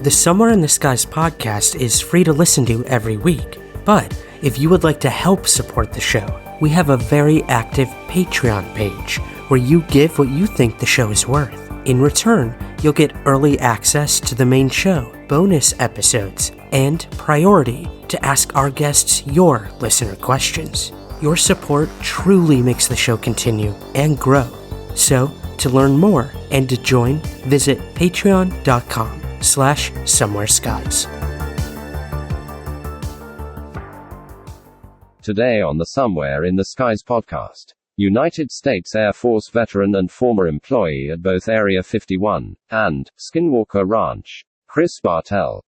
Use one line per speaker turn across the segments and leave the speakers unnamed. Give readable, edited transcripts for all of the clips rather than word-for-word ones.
The Somewhere in the Skies podcast is free to listen to every week, but if you would like to help support the show, we have a very active Patreon page where you give what you think the show is worth. In return, you'll get early access to the main show, bonus episodes, and priority to ask our guests your listener questions. Your support truly makes the show continue and grow. So, to learn more and to join, visit patreon.com/somewhereskies.
Today on the Somewhere in the Skies podcast, United States Air Force veteran and former employee at both Area 51 and Skinwalker Ranch, Chris Bartel.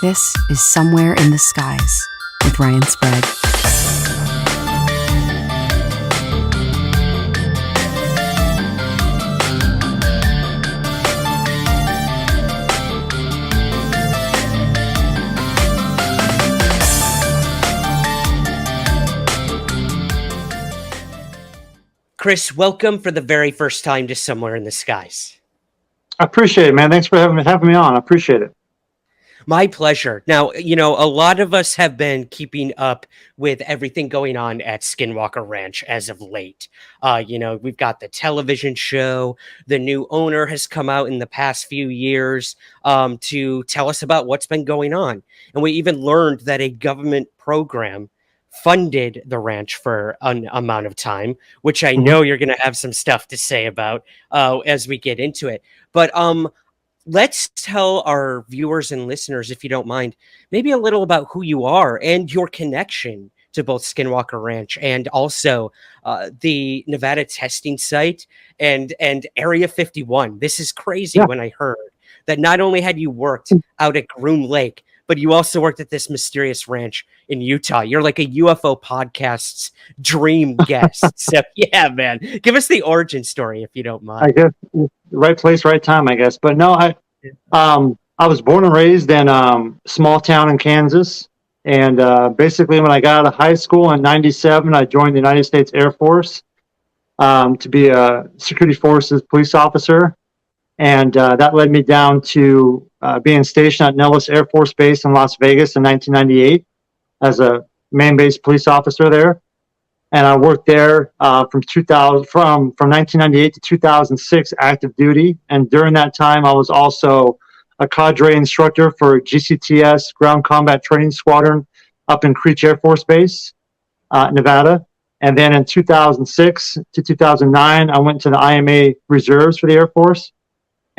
This is Somewhere in the Skies with Ryan Sprague.
Chris, welcome for the very first time to Somewhere in the Skies.
I appreciate it, man. Thanks for having me on. I appreciate it.
My pleasure. Now, a lot of us have been keeping up with everything going on at Skinwalker Ranch as of late. We've got the television show. The new owner has come out in the past few years to tell us about what's been going on. And we even learned that a government program funded the ranch for an amount of time, which I know you're going to have some stuff to say about as we get into it. But let's tell our viewers and listeners, if you don't mind, maybe a little about who you are and your connection to both Skinwalker Ranch and also the Nevada testing site and Area 51. This is crazy when I heard that not only had you worked out at Groom Lake, but you also worked at this mysterious ranch in Utah. You're like a UFO podcast's dream guest. So yeah, man, give us the origin story if you don't mind.
I guess right place, right time, I guess. But no, I was born and raised in a small town in Kansas. And basically when I got out of high school in 97, I joined the United States Air Force to be a security forces police officer. And that led me down to being stationed at Nellis Air Force Base in Las Vegas in 1998 as a main-base police officer there. And I worked there from 1998 to 2006 active duty. And during that time, I was also a cadre instructor for GCTS Ground Combat Training Squadron up in Creech Air Force Base, Nevada. And then in 2006 to 2009, I went to the IMA Reserves for the Air Force.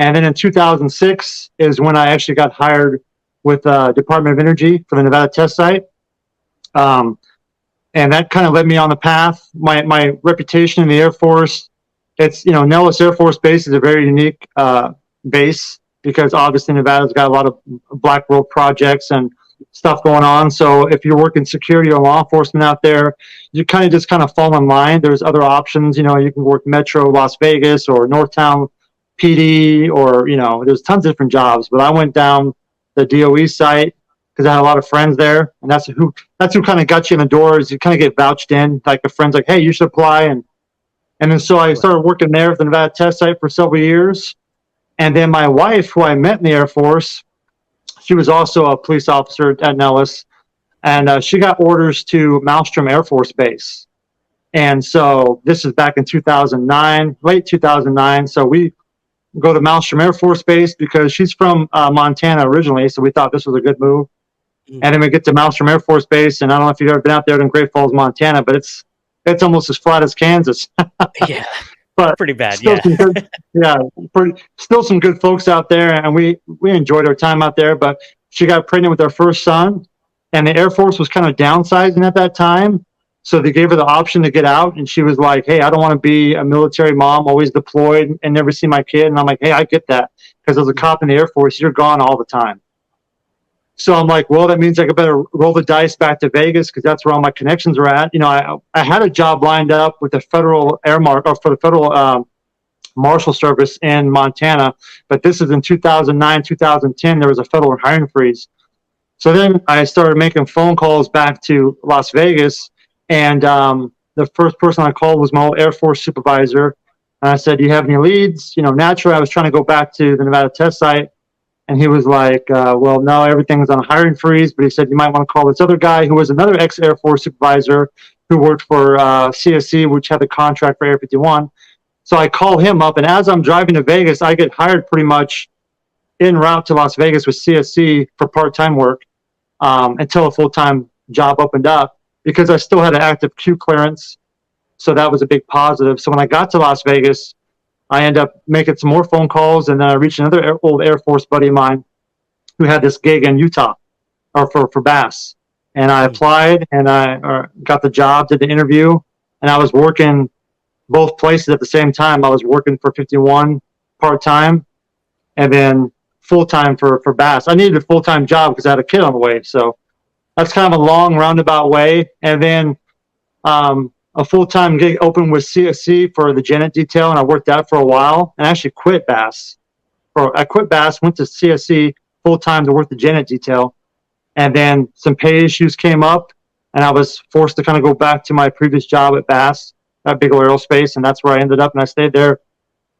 And then in 2006 is when I actually got hired with Department of Energy for the Nevada test site. And that kind of led me on the path. My reputation in the Air Force, it's, Nellis Air Force Base is a very unique base because obviously Nevada's got a lot of black world projects and stuff going on. So if you're working security or law enforcement out there, you kind of fall in line. There's other options. You can work Metro Las Vegas or Northtown PD, or there's tons of different jobs, but I went down the DOE site because I had a lot of friends there, and that's who kind of got you in the doors. You kind of get vouched in, like a friend's like, hey, you should apply, and then so I started working there at the Nevada test site for several years, and then my wife, who I met in the Air Force, she was also a police officer at Nellis, and she got orders to Malmstrom Air Force Base, and so this is back in 2009, late 2009. So we go to Malmstrom Air Force Base because she's from Montana originally, so we thought this was a good move. And then we get to Malmstrom Air Force Base, and I don't know if you've ever been out there in Great Falls, Montana, but it's almost as flat as Kansas.
Yeah,
but
pretty bad.
Still some good folks out there, and we enjoyed our time out there. But she got pregnant with our first son, and the Air Force was kind of downsizing at that time. So they gave her the option to get out, and she was like, hey, I don't want to be a military mom, always deployed and never see my kid. And I'm like, hey, I get that, because as a cop in the Air Force, you're gone all the time. So I'm like, well, that means I better roll the dice back to Vegas because that's where all my connections are at. I had a job lined up with the Federal Marshal Service in Montana, but this is in 2009, 2010. There was a federal hiring freeze. So then I started making phone calls back to Las Vegas, And the first person I called was my old Air Force supervisor. And I said, "Do you have any leads?" Naturally, I was trying to go back to the Nevada test site. And he was like, "Well, no, everything's on a hiring freeze." But he said, "You might want to call this other guy who was another ex-Air Force supervisor who worked for CSC, which had the contract for Air 51. So I call him up. And as I'm driving to Vegas, I get hired pretty much en route to Las Vegas with CSC for part-time work until a full-time job opened up because I still had an active Q clearance. So that was a big positive. So when I got to Las Vegas, I ended up making some more phone calls, and then I reached another old Air Force buddy of mine who had this gig in Utah or for Bass. And I applied, and I got the job, did the interview, and I was working both places at the same time. I was working for 51 part-time and then full-time for Bass. I needed a full-time job because I had a kid on the way. So that's kind of a long roundabout way. And then a full-time gig opened with CSC for the Janet detail, and I worked that for a while and actually quit Bass. I quit Bass, went to CSC full-time to work the Janet detail, and then some pay issues came up, and I was forced to kind of go back to my previous job at Bass, at Bigelow Aerospace, and that's where I ended up, and I stayed there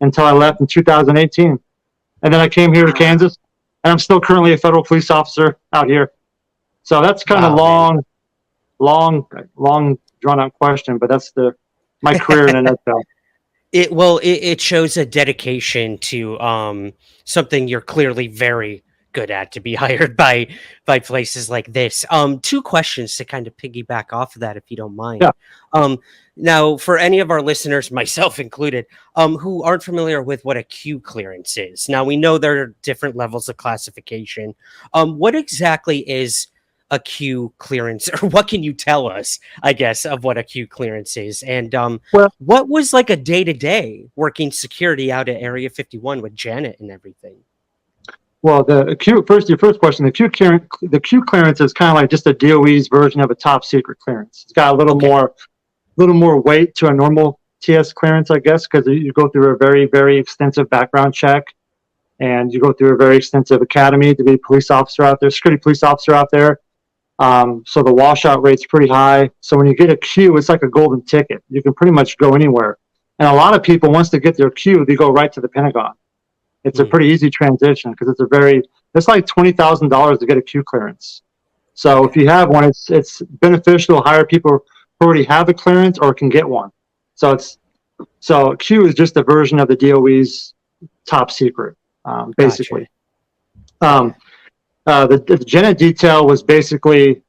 until I left in 2018. And then I came here to Kansas, and I'm still currently a federal police officer out here. So that's kind of long drawn-out question, but that's my career in a nutshell.
It shows a dedication to something you're clearly very good at to be hired by places like this. Two questions to kind of piggyback off of that, if you don't mind.
Yeah.
Now, for any of our listeners, myself included, who aren't familiar with what a Q clearance is. Now, we know there are different levels of classification. What exactly is a Q clearance, or what can you tell us, I guess, of what a Q clearance is? And what was like a day-to-day working security out at Area 51 with Janet and everything?
Well, your first question, the Q clearance is kind of like just a DOE's version of a top secret clearance. It's got a little more weight to a normal TS clearance, I guess, because you go through a very, very extensive background check, and you go through a very extensive academy to be a police officer out there, security police officer out there. So the washout rate's pretty high. So when you get a Q, it's like a golden ticket. You can pretty much go anywhere. And a lot of people, once they get their Q, they go right to the Pentagon. It's a pretty easy transition because it's like $20,000 to get a Q clearance. So if you have one, it's beneficial to hire people who already have a clearance or can get one. So Q is just a version of the DOE's top secret, basically. Gotcha. The Janet detail was basically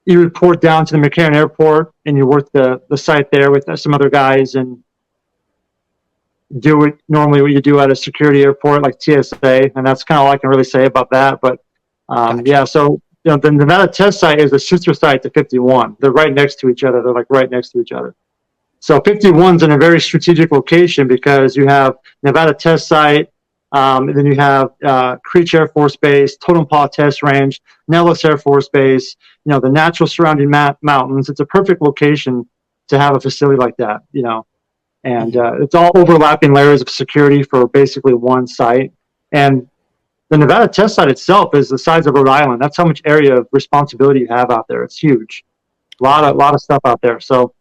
you report down to the McCarran Airport and you work the site there with some other guys and do it normally what you do at a security airport like TSA, and that's kind of all I can really say about that. But gotcha. Yeah, so the Nevada test site is a sister site to 51. They're right next to each other. They're like right next to each other. So 51's in a very strategic location because you have Nevada test site, and then you have Creech Air Force Base, Totem Paw Test Range, Nellis Air Force Base, the natural surrounding mountains. It's a perfect location to have a facility like that, and it's all overlapping layers of security for basically one site. And the Nevada test site itself is the size of Rhode Island. That's how much area of responsibility you have out there. It's huge. A lot of stuff out there. So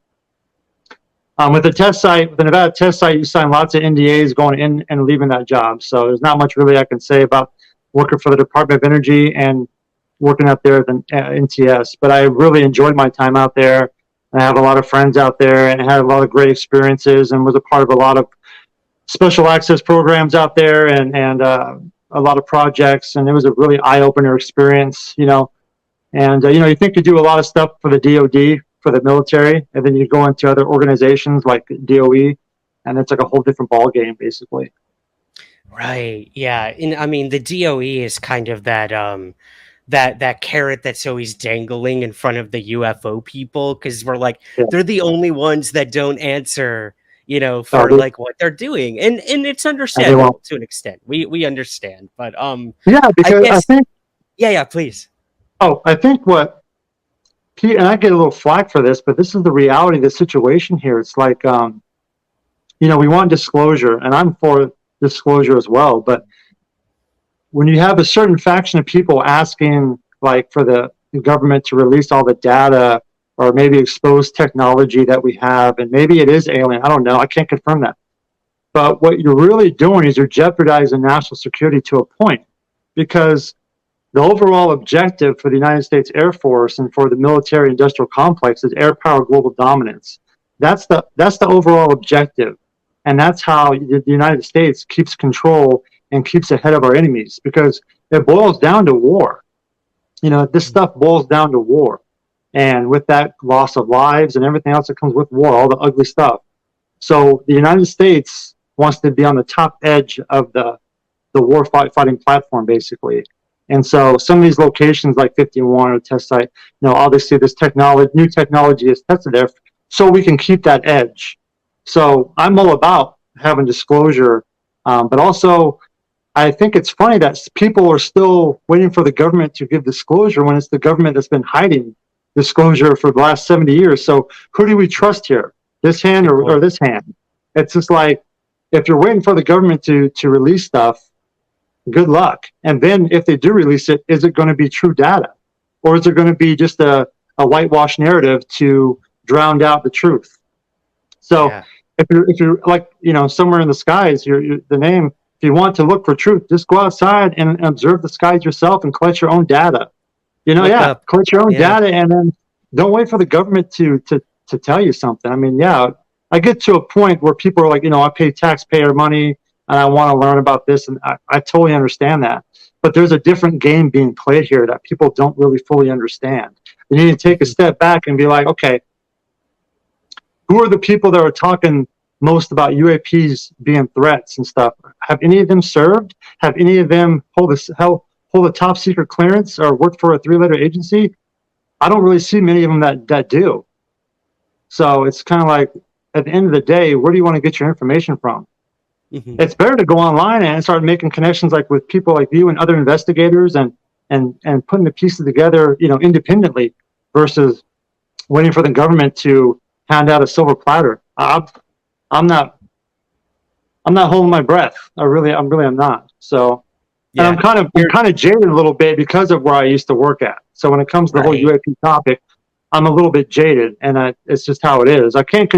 with the Nevada test site, you sign lots of NDAs going in and leaving that job. So there's not much really I can say about working for the Department of Energy and working out there at the NTS. But I really enjoyed my time out there. I have a lot of friends out there and had a lot of great experiences and was a part of a lot of special access programs out there and a lot of projects. And it was a really eye-opener experience, And, you think you do a lot of stuff for the DOD, for the military, and then you go into other organizations like DOE, and it's like a whole different ball game, basically.
Right. Yeah. And I mean, the DOE is kind of that that carrot that's always dangling in front of the UFO people, because we're like, they're the only ones that don't answer, for like what they're doing, and it's understandable to an extent. We understand, but
because I think
please.
Oh, I think and I get a little flack for this, but this is the reality of the situation here. It's like, we want disclosure, and I'm for disclosure as well, but when you have a certain faction of people asking like for the government to release all the data or maybe exposed technology that we have, and maybe it is alien. I don't know. I can't confirm that. But what you're really doing is you're jeopardizing national security to a point, because the overall objective for the United States Air Force and for the military industrial complex is air power global dominance. That's the overall objective. And that's how the United States keeps control and keeps ahead of our enemies, because it boils down to war. This stuff boils down to war. And with that, loss of lives and everything else that comes with war, all the ugly stuff. So the United States wants to be on the top edge of the war fighting platform, basically. And so some of these locations like 51 or test site, obviously this new technology is tested there so we can keep that edge. So I'm all about having disclosure, but also I think it's funny that people are still waiting for the government to give disclosure when it's the government that's been hiding disclosure for the last 70 years. So who do we trust here? This hand or this hand? It's just like, if you're waiting for the government to release stuff, good luck. And then if they do release it, is it going to be true data? Or is it going to be just a whitewash narrative to drown out the truth? So if you're like, somewhere in the skies, the name, if you want to look for truth, just go outside and observe the skies yourself and collect your own data. Collect your own data, and then don't wait for the government to tell you something. I mean, I get to a point where people are like, I pay taxpayer money and I want to learn about this, and I totally understand that. But there's a different game being played here that people don't really fully understand. You need to take a step back and be like, okay, who are the people that are talking most about UAPs being threats and stuff? Have any of them served? Have any of them hold a top secret clearance or work for a 3-letter agency? I don't really see many of them that do. So it's kind of like, at the end of the day, where do you want to get your information from? Mm-hmm. It's better to go online and start making connections like with people like you and other investigators and putting the pieces together, independently, versus waiting for the government to hand out a silver platter. I'm not holding my breath. I really am not. So, and I'm kind of jaded a little bit because of where I used to work at. So when it comes to the whole UAP topic, I'm a little bit jaded, and it's just how it is. I can't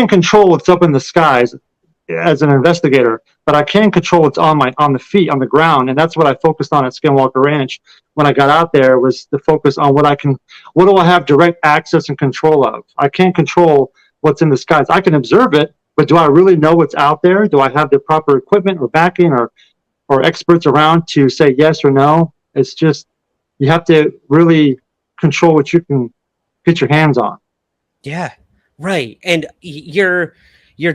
control what's up in the skies as an investigator, but I can control what's on the feet, on the ground, and that's what I focused on at Skinwalker Ranch when I got out there, was to focus on what do I have direct access and control of. I can't control what's in the skies. I can observe it, but do I really know what's out there? Do I have the proper equipment or backing or experts around to say yes or no? It's just, you have to really control what you can get your hands on.
Yeah, right. And you're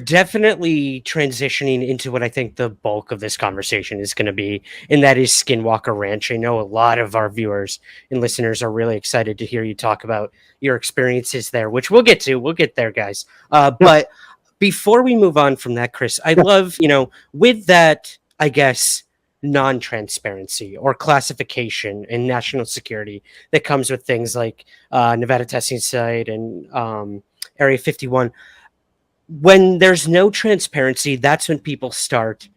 definitely transitioning into what I think the bulk of this conversation is going to be, and that is Skinwalker Ranch. I know a lot of our viewers and listeners are really excited to hear you talk about your experiences there, which we'll get to. We'll get there, guys. But before we move on from that, Chris, I love, with that, I guess, non-transparency or classification and national security that comes with things like Nevada testing site and Area 51. When there's no transparency, that's when people start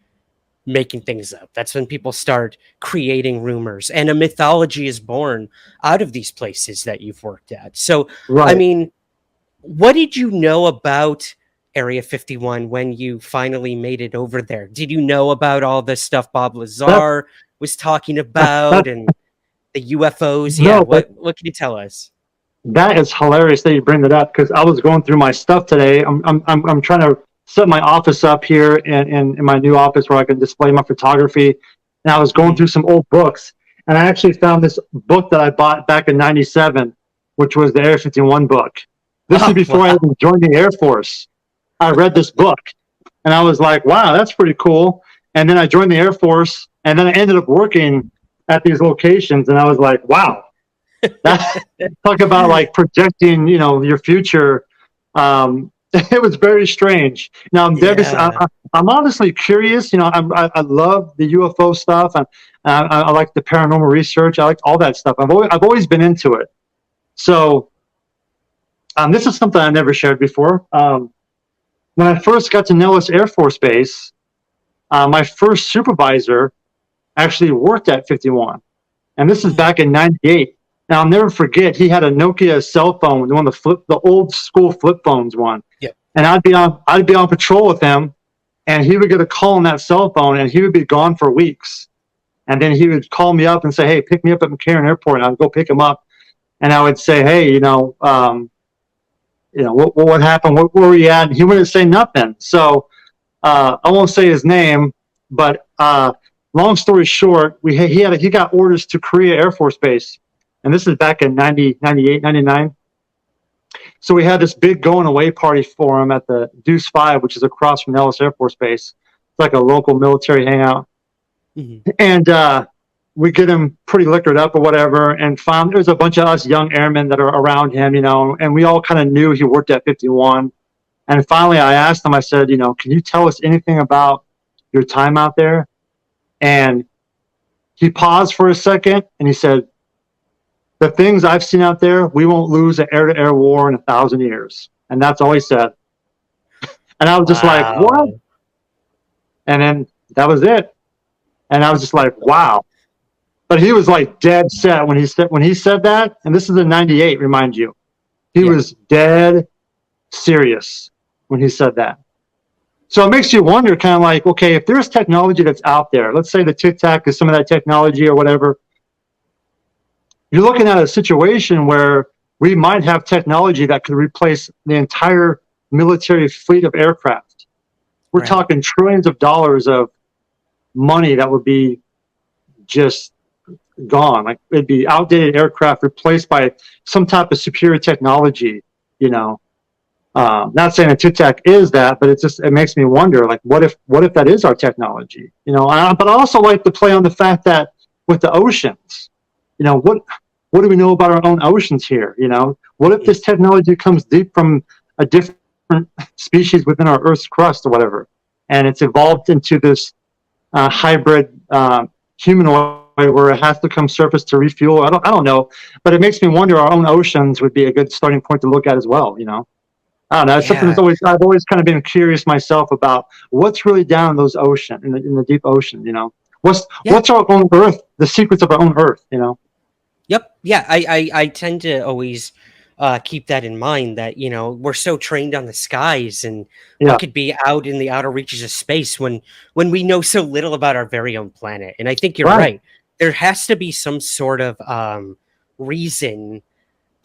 making things up. That's when people start creating rumors, and a mythology is born out of these places that you've worked at. So, I mean, what did you know about Area 51 when you finally made it over there? Did you know about all the stuff Bob Lazar was talking about and the UFOs?
No,
what can you tell us?
That is hilarious that you bring that up, because I was going through my stuff today. I'm trying to set my office up here in my new office where I can display my photography. And I was going through some old books, and I actually found this book that I bought back in '97, which was the Area 51 book. This is before I even joined the Air Force. I read this book, and I was like, wow, that's pretty cool. And then I joined the Air Force, and then I ended up working at these locations, and I was like, wow. Talk about like projecting, your future. It was very strange. Now I'm honestly curious. I love the UFO stuff, and I like the paranormal research. I like all that stuff. I've always been into it. So this is something I never shared before. When I first got to Nellis Air Force Base, my first supervisor actually worked at 51, and this is back in '98. And I'll never forget, he had a Nokia cell phone, the old school flip phones one.
Yeah.
And I'd be on patrol with him, and he would get a call on that cell phone, and he would be gone for weeks. And then he would call me up and say, "Hey, pick me up at McCarran Airport." And I'd go pick him up, and I would say, "Hey, what happened? Where were you at?" And he wouldn't say nothing. So I won't say his name, but long story short, he got orders to Korea Air Force Base, and this is back in 90, 98, 99. So we had this big going away party for him at the Deuce 5, which is across from Nellis Air Force Base. It's like a local military hangout. Mm-hmm. And we get him pretty liquored up or whatever, and found there's a bunch of us young airmen that are around him, and we all kind of knew he worked at 51. And finally I asked him, I said, "Can you tell us anything about your time out there?" And he paused for a second, and he said, "The things I've seen out there, we won't lose an air-to-air war in 1,000 years." And that's all he said. And I was just like, "What?" And then that was it. And I was just like, wow. But he was like dead set when he said that. And this is in 98, remind you. He was dead serious when he said that. So it makes you wonder, kind of like, okay, if there's technology that's out there, let's say the Tic Tac is some of that technology or whatever, you're looking at a situation where we might have technology that could replace the entire military fleet of aircraft. We're talking trillions of dollars of money that would be just gone. Like, it'd be outdated aircraft replaced by some type of superior technology, Not saying a Tic Tac is that, but it makes me wonder, like, what if that is our technology? But I also like to play on the fact that with the oceans, what do we know about our own oceans here? What if this technology comes deep from a different species within our Earth's crust or whatever, and it's evolved into this hybrid humanoid where it has to come surface to refuel? I don't know, but it makes me wonder. Our own oceans would be a good starting point to look at as well. I don't know. It's something I've always kind of been curious myself about. What's really down in those ocean, in the deep ocean? What's our own Earth? The secrets of our own Earth.
Yep. Yeah. I tend to always keep that in mind, that we're so trained on the skies and what could be out in the outer reaches of space when we know so little about our very own planet. And I think you're right. There has to be some sort of reason,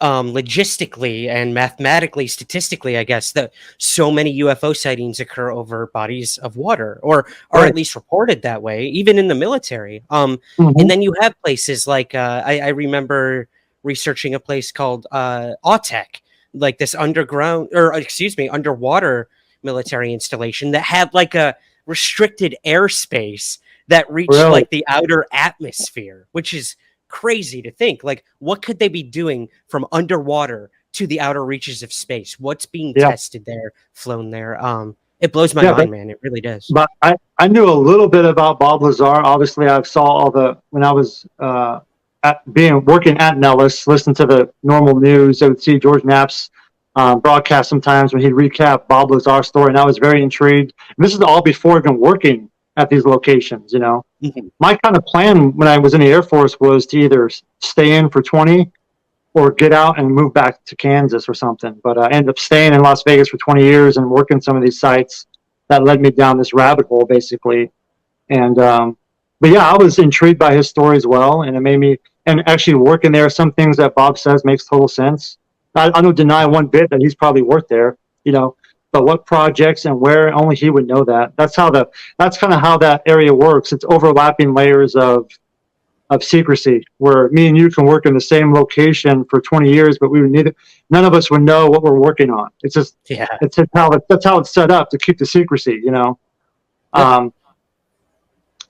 logistically and mathematically, statistically, I guess, that so many UFO sightings occur over bodies of water, or at least reported that way, even in the military. And then you have places like I remember researching a place called Autek, like this underwater military installation that had like a restricted airspace that reached like the outer atmosphere, which is crazy to think. Like, what could they be doing from underwater to the outer reaches of space? What's being tested there, flown there? It blows my mind, man. It really does.
But I knew a little bit about Bob Lazar. Obviously, I saw when I was working at Nellis, listen to the normal news. I would see George Knapp's broadcast sometimes when he'd recap Bob Lazar's story, and I was very intrigued. And this is all before even working at these locations. My kind of plan when I was in the Air Force was to either stay in for 20 or get out and move back to Kansas or something. But I ended up staying in Las Vegas for 20 years and working some of these sites that led me down this rabbit hole, basically. And but yeah, I was intrigued by his story as well, and it made me. And actually working there, some things that Bob says makes total sense. I don't deny one bit that he's probably worked there, but what projects and where, only he would know that. That's kind of how that area works. It's overlapping layers of secrecy, where me and you can work in the same location for 20 years, but none of us would know what we're working on. It's just, that's how it's set up to keep the secrecy,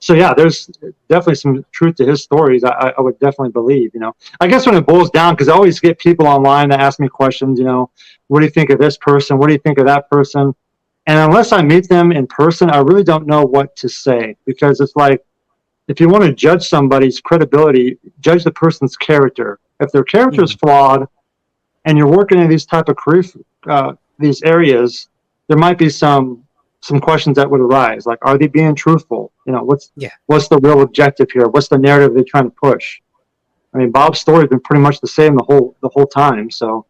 So yeah, there's definitely some truth to his stories. I would definitely believe, I guess when it boils down, because I always get people online that ask me questions, what do you think of this person? What do you think of that person? And unless I meet them in person, I really don't know what to say, because it's like, if you want to judge somebody's credibility, judge the person's character. If their character is flawed and you're working in these type of career, these areas, there might be some questions that would arise, like, are they being truthful? What's the real objective here? What's the narrative they're trying to push? I mean, Bob's story's been pretty much the same the whole time. So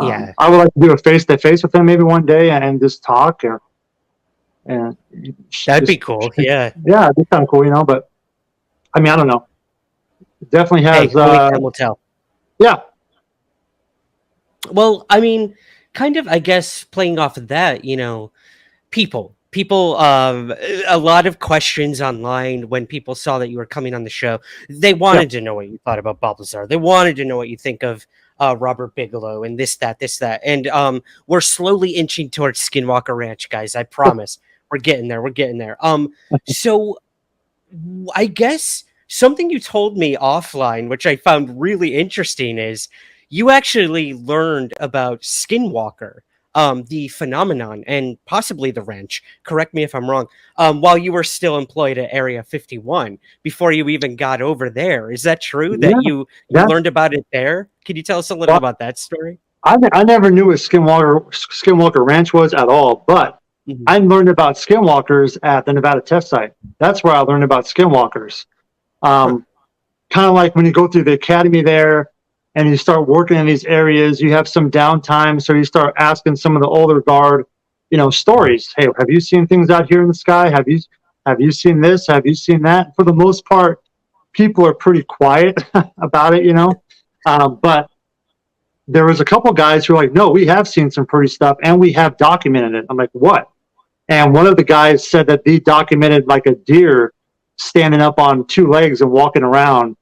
Yeah,
I would like to do a face-to-face with him maybe one day and just talk, and
that'd be
just
cool. Yeah.
yeah, it'd be kind of cool, you know. But I mean, I don't know. It definitely
Hey,
has
only time will tell.
yeah.
Well, I mean, kind of, I guess, playing off of that, you know, people, a lot of questions online when people saw that you were coming on the show. They
Yeah.
wanted to know what you thought about Balthazar. They wanted to know what you think of Robert Bigelow and this, that. And we're slowly inching towards Skinwalker Ranch, guys. I promise. We're getting there. We're getting there. So I guess something you told me offline, which I found really interesting, is you actually learned about Skinwalker, the phenomenon, and possibly the wrench. Correct me if I'm wrong. While you were still employed at Area 51, before you even got over there, is that true? That
Yeah,
you
that
learned about it there? Can you tell us a little
well,
about that story?
I never knew what Skinwalker Ranch was at all, but
Mhm.
I learned about skinwalkers at the Nevada test site. That's where I learned about skinwalkers.
Huh.
Kind of like when you go through the academy there and you start working in these areas, you have some downtime, so you start asking some of the older guard, you know, stories. Hey, have you seen things out here in the sky? Have you seen this? Have you seen that? For the most part, people are pretty quiet about it, you know. But there was a couple guys who were like, no, we have seen some pretty stuff and we have documented it. I'm like, what? And one of the guys said that he documented like a deer standing up on two legs and walking around.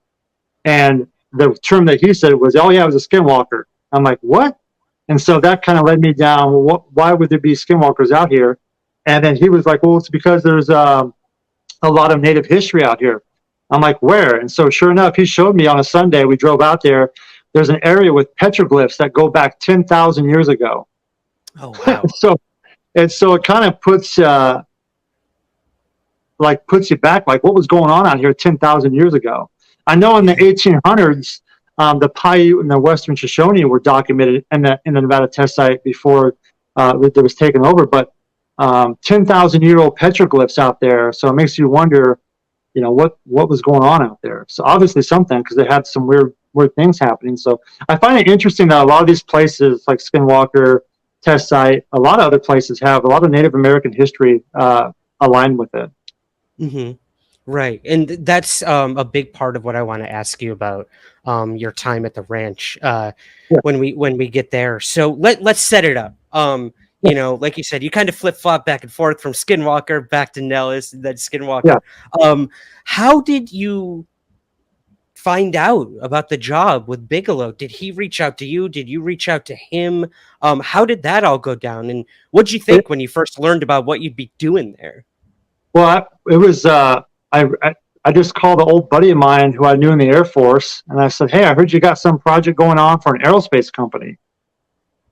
And the term that he said was, oh, yeah, it was a skinwalker. I'm like, what? And so that kind of led me down, well, why would there be skinwalkers out here? And then he was like, well, it's because there's a lot of native history out here. I'm like, where? And so sure enough, he showed me on a Sunday. We drove out there. There's an area with petroglyphs that go back 10,000 years ago.
Oh wow.
So it kind of puts you back, like what was going on out here 10,000 years ago. I know in the 1800s, the Paiute and the Western Shoshone were documented in the Nevada test site before it was taken over, but 10,000-year-old petroglyphs out there. So it makes you wonder, you know, what was going on out there. So obviously something, because they had some weird things happening. So I find it interesting that a lot of these places like Skinwalker test site, a lot of other places have a lot of Native American history aligned with it.
Mm-hmm. Right, and that's a big part of what I want to ask you about your time at the ranch
Yeah.
when we get there. So let's set it up. You know, like you said, you kind of flip flop back and forth from Skinwalker back to Nellis, and then Skinwalker.
Yeah.
How did you find out about the job with Bigelow? Did he reach out to you? Did you reach out to him? How did that all go down? And what'd you think when you first learned about what you'd be doing there?
Well, it was I just called an old buddy of mine who I knew in the Air Force, and I said, hey, I heard you got some project going on for an aerospace company.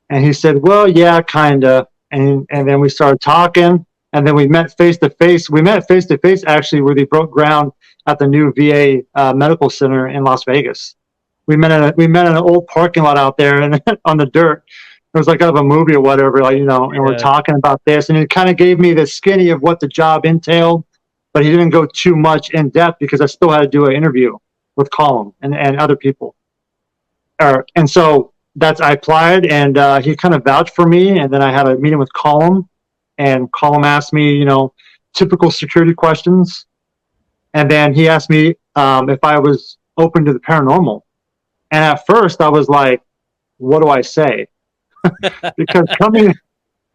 And he said, well, yeah, kind of. And then we started talking, and then we met face to face. We met face to face actually where they broke ground at the new VA medical center in Las Vegas. We met in an old parking lot out there and on the dirt. It was like out of a movie or whatever, like, you know, and we're talking about this, and it kind of gave me the skinny of what the job entailed, but he didn't go too much in depth because I still had to do an interview with Colum and other people. And so I applied, and he kind of vouched for me, and then I had a meeting with Colum, and Colum asked me, you know, typical security questions, and then he asked me if I was open to the paranormal. And at first I was like, what do I say? Because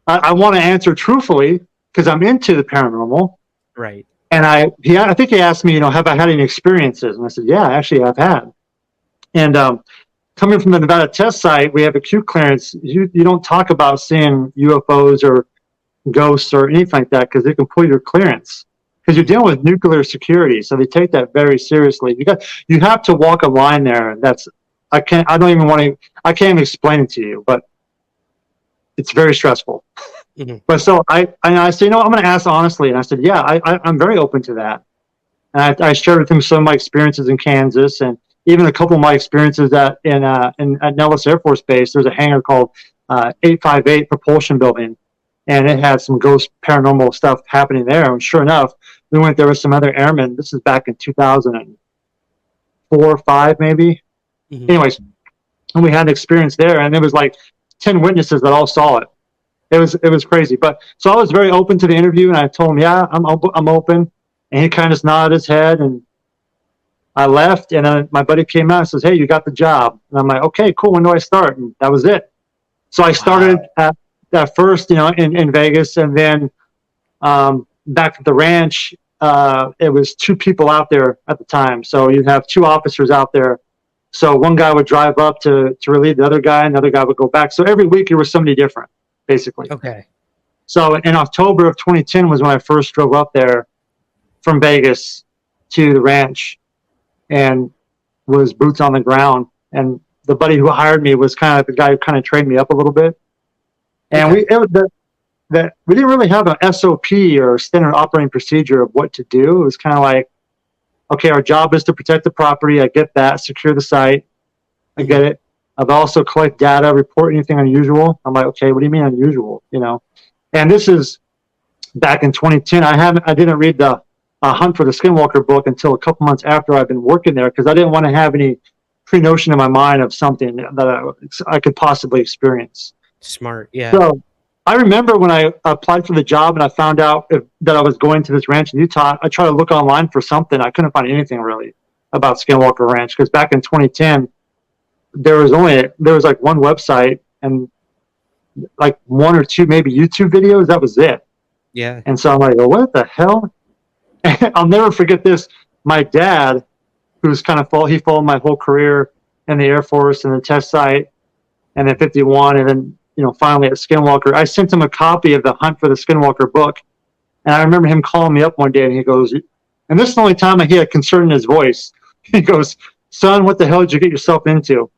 I want to answer truthfully because I'm into the paranormal.
Right.
And I think he asked me, you know, have I had any experiences? And I said, yeah, actually I've had. And coming from the Nevada test site, we have a Q clearance. You don't talk about seeing UFOs or ghosts or anything like that because they can pull your clearance. Because you're dealing with nuclear security, so they take that very seriously. You have to walk a line there. I can't even explain it to you, but it's very stressful. Mm-hmm. But so I said, you know, I'm going to ask honestly. And I said, yeah, I'm very open to that. And I shared with him some of my experiences in Kansas and even a couple of my experiences at Nellis Air Force Base. There's a hangar called 858 Propulsion Building, and it had some ghost paranormal stuff happening there. And sure enough, we went there with some other airmen. This is back in 2005 4 or 5 maybe.
Mhm.
Anyways, and we had an experience there, and it was like 10 witnesses that all saw it. It was crazy. But so I was very open to the interview, and I told him, yeah, I'm open. And he kind of just nodded his head, and I left. And then my buddy came out and says, hey, you got the job. And I'm like, okay, cool. When do I start? And that was it. So I started at first, in Vegas, and then back at the ranch. It was 2 people out there at the time. So you'd have 2 officers out there. So one guy would drive up to relieve the other guy, and the other guy would go back. So every week there was somebody different, basically.
Okay.
So in October of 2010 was when I first drove up there from Vegas to the ranch and was boots on the ground. And the buddy who hired me was kind of the guy who kind of trained me up a little bit. And we didn't really have an SOP or standard operating procedure of what to do. It was kind of like, okay, our job is to protect the property. I get that. Secure the site. I get it. I've also collect data, report anything unusual. I'm like, okay, what do you mean unusual? And this is back in 2010. I didn't read the Hunt for the Skinwalker book until a couple months after I've been working there, because I didn't want to have any pre-notion in my mind of something that I could possibly experience.
Smart, yeah.
So I remember when I applied for the job and I found out that I was going to this ranch in Utah, I tried to look online for something. I couldn't find anything really about Skinwalker Ranch, because back in 2010, there was like one website and like 1 or 2 maybe YouTube videos. That was it.
Yeah.
And so I'm like, well, what the hell? And I'll never forget this. My dad, who's he followed my whole career in the Air Force and the test site, and then 51, and then finally at Skinwalker. I sent him a copy of the Hunt for the Skinwalker book, and I remember him calling me up one day, and he goes, and this is the only time I hear concern in his voice. He goes, "Son, what the hell did you get yourself into?"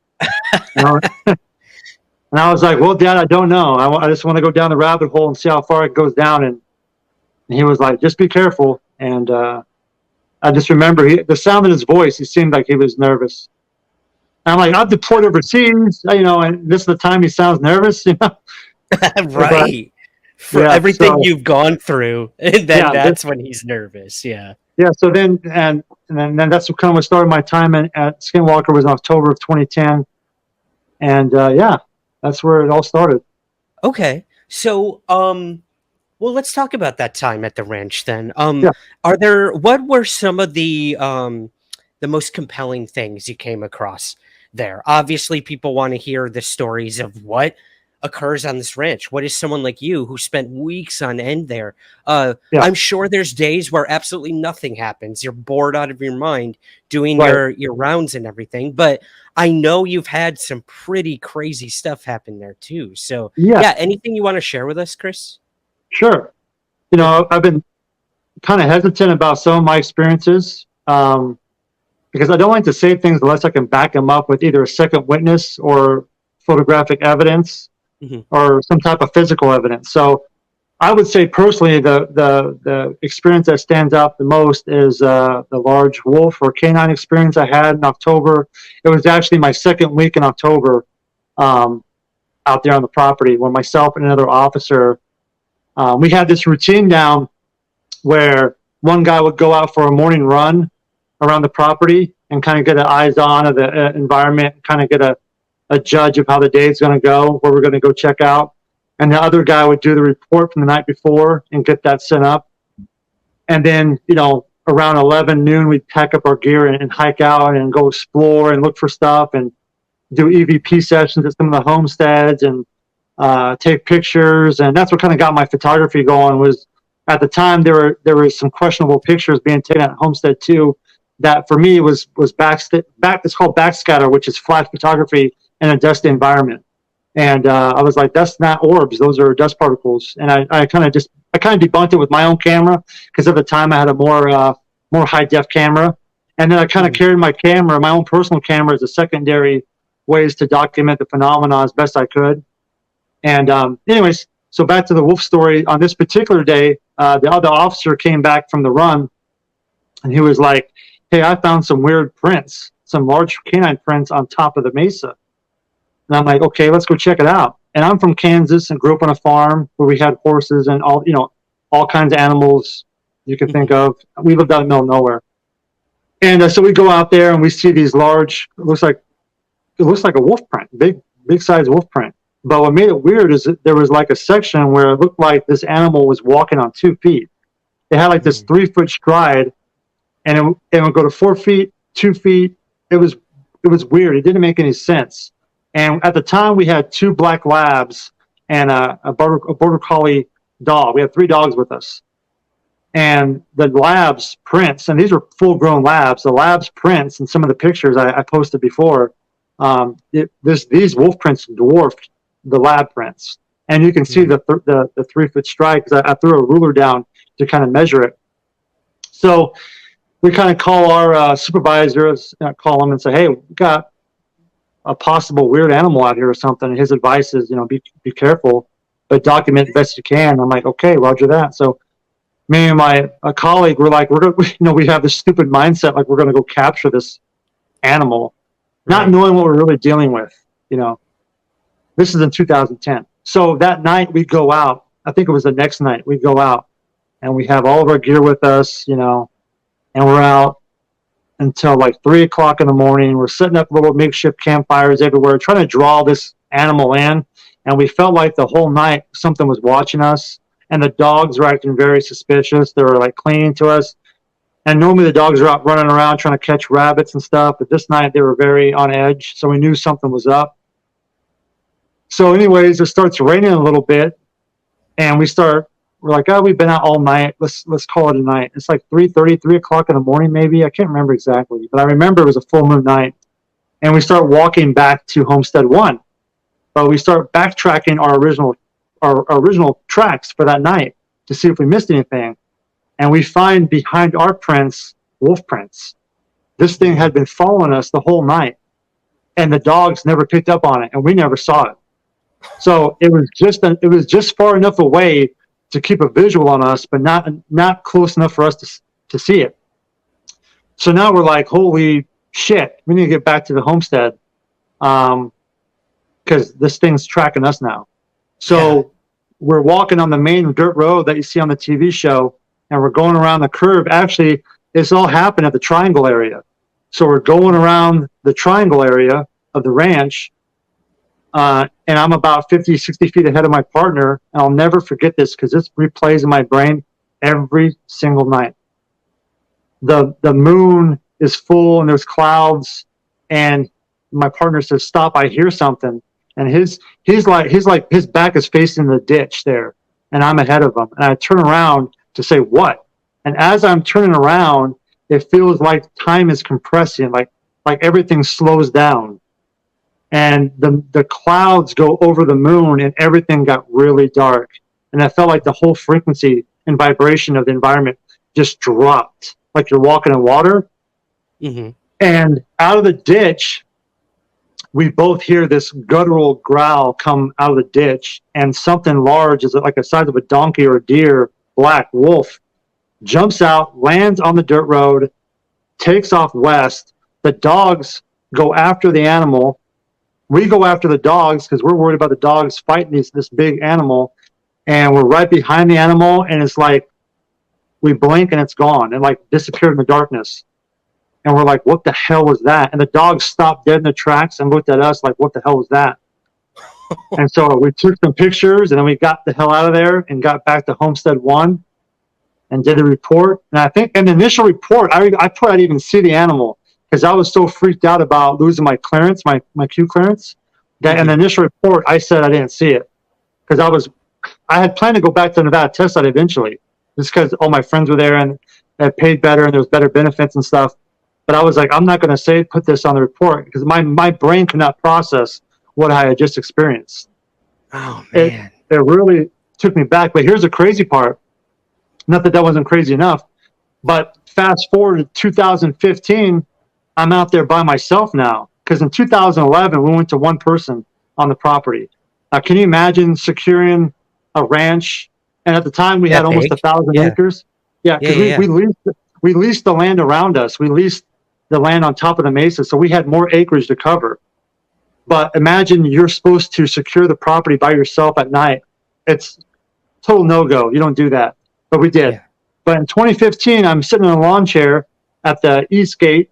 And I was like, well, Dad, I don't know. I just want to go down the rabbit hole and see how far it goes down. And he was like, just be careful. And I just remember the sound in his voice, he seemed like he was nervous. And I'm like, I've deployed overseas, and this is the time he sounds nervous,
Right. For everything you've gone through, and then that's when he's nervous. Yeah. Yeah.
So then that's kind of what started my time at Skinwalker, was in October of 2010. And that's where it all started.
Okay. So, well, let's talk about that time at the ranch then. What were some of the most compelling things you came across there? Obviously, people want to hear the stories of what occurs on this ranch. What is someone like you who spent weeks on end there? I'm sure there's days where absolutely nothing happens. You're bored out of your mind doing your rounds and everything. But I know you've had some pretty crazy stuff happen there too. So anything you want to share with us, Chris?
Sure. I've been kind of hesitant about some of my experiences because I don't like to say things unless I can back them up with either a second witness or photographic evidence. Or some type of physical evidence. So I would say personally the experience that stands out the most is the large wolf or canine experience I had in October. It was actually my second week in October out there on the property, when myself and another officer, we had this routine down where one guy would go out for a morning run around the property and kind of get an eyes on of the environment, kind of get a judge of how the day is going to go, where we're going to go check out. And the other guy would do the report from the night before and get that sent up. And then, around 11 noon, we'd pack up our gear and hike out and go explore and look for stuff and do EVP sessions at some of the homesteads and take pictures. And that's what kind of got my photography going. Was at the time there was some questionable pictures being taken at Homestead 2 that for me was it's called backscatter, which is flash photography in a dusty environment. And I was like, that's not orbs, those are dust particles. And I kind of debunked it with my own camera, because at the time I had a more high def camera. And then I kind of carried my own personal camera, as a secondary ways to document the phenomena as best I could. And anyways, so back to the wolf story. On this particular day, the other officer came back from the run, and he was like, hey, I found some weird prints, some large canine prints on top of the mesa. And I'm like, okay, let's go check it out. And I'm from Kansas and grew up on a farm where we had horses and all kinds of animals you can think of. We lived out in the middle of nowhere. And so we go out there and we see these large, it looks like a wolf print, big size wolf print. But what made it weird is that there was like a section where it looked like this animal was walking on 2 feet. It had like this 3-foot stride, and it would go to 4 feet, 2 feet. It was weird. It didn't make any sense. And at the time, we had 2 black labs and a border collie dog. We had 3 dogs with us. And the labs prints, and these were full-grown labs. The labs prints, and some of the pictures I posted before, these wolf prints dwarfed the lab prints. And you can see the 3-foot stride, because I threw a ruler down to kind of measure it. So we kind of call our supervisors, call them and say, hey, we got a possible weird animal out here or something. And his advice is, be careful, but document the best you can. I'm like, okay, roger that. So me and my colleague were like, we have this stupid mindset, like we're going to go capture this animal, not knowing what we're really dealing with. This is in 2010. So that night we go out. I think it was the next night we go out, and we have all of our gear with us, and we're out until like 3 o'clock in the morning. We're setting up little makeshift campfires everywhere, trying to draw this animal in. And we felt like the whole night something was watching us, and the dogs were acting very suspicious. They were like clinging to us. And normally the dogs are out running around trying to catch rabbits and stuff, but this night they were very on edge. So we knew something was up. So anyways, it starts raining a little bit, and we're like, oh, we've been out all night. Let's call it a night. It's like 3:30, 3 o'clock in the morning, maybe. I can't remember exactly, but I remember it was a full moon night. And we start walking back to Homestead 1. But we start backtracking our original tracks for that night to see if we missed anything. And we find behind our prints, wolf prints. This thing had been following us the whole night, and the dogs never picked up on it, and we never saw it. So it was just far enough away to keep a visual on us, but not close enough for us to see it. So now we're like, holy shit, we need to get back to the homestead, because this thing's tracking us now. So we're walking on the main dirt road that you see on the TV show, and we're going around the curve. Actually, this all happened at the triangle area. So we're going around the triangle area of the ranch, and I'm about 50, 60 feet ahead of my partner. And I'll never forget this because this replays in my brain every single night. The moon is full and there's clouds, and my partner says, stop, I hear something. And his back is facing the ditch there, and I'm ahead of him. And I turn around to say, what? And as I'm turning around, it feels like time is compressing, like everything slows down. And the clouds go over the moon, and everything got really dark. And I felt like the whole frequency and vibration of the environment just dropped, like you're walking in water. Mm-hmm. And out of the ditch, we both hear this guttural growl come out of the ditch, and something large, is like the size of a donkey or a deer, black wolf, jumps out, lands on the dirt road, takes off west. The dogs go after the animal. We go after the dogs because we're worried about the dogs fighting this big animal, and we're right behind the animal, and it's like we blink and it's gone, and like disappeared in the darkness. And we're like, what the hell was that? And the dogs stopped dead in their tracks and looked at us like, what the hell was that? And so we took some pictures, and then we got the hell out of there and got back to Homestead 1 and did a report. And I think in the initial report, I probably didn't even see the animal because I was so freaked out about losing my clearance, my Q clearance, that in the initial report, I said I didn't see it because I had planned to go back to the Nevada test site eventually, just because all my friends were there and it paid better and there was better benefits and stuff. But I was like, I'm not going to put this on the report because my brain could not process what I had just experienced.
Oh, man.
It really took me back. But here's the crazy part. Not that wasn't crazy enough, but fast forward to 2015, I'm out there by myself now. Because in 2011, we went to one person on the property. Can you imagine securing a ranch? And at the time, we had almost 1,000 acres. Yeah, because we leased the land around us. We leased the land on top of the mesa, so we had more acreage to cover. But imagine you're supposed to secure the property by yourself at night. It's total no-go. You don't do that. But we did. Yeah. But in 2015, I'm sitting in a lawn chair, at the East Gate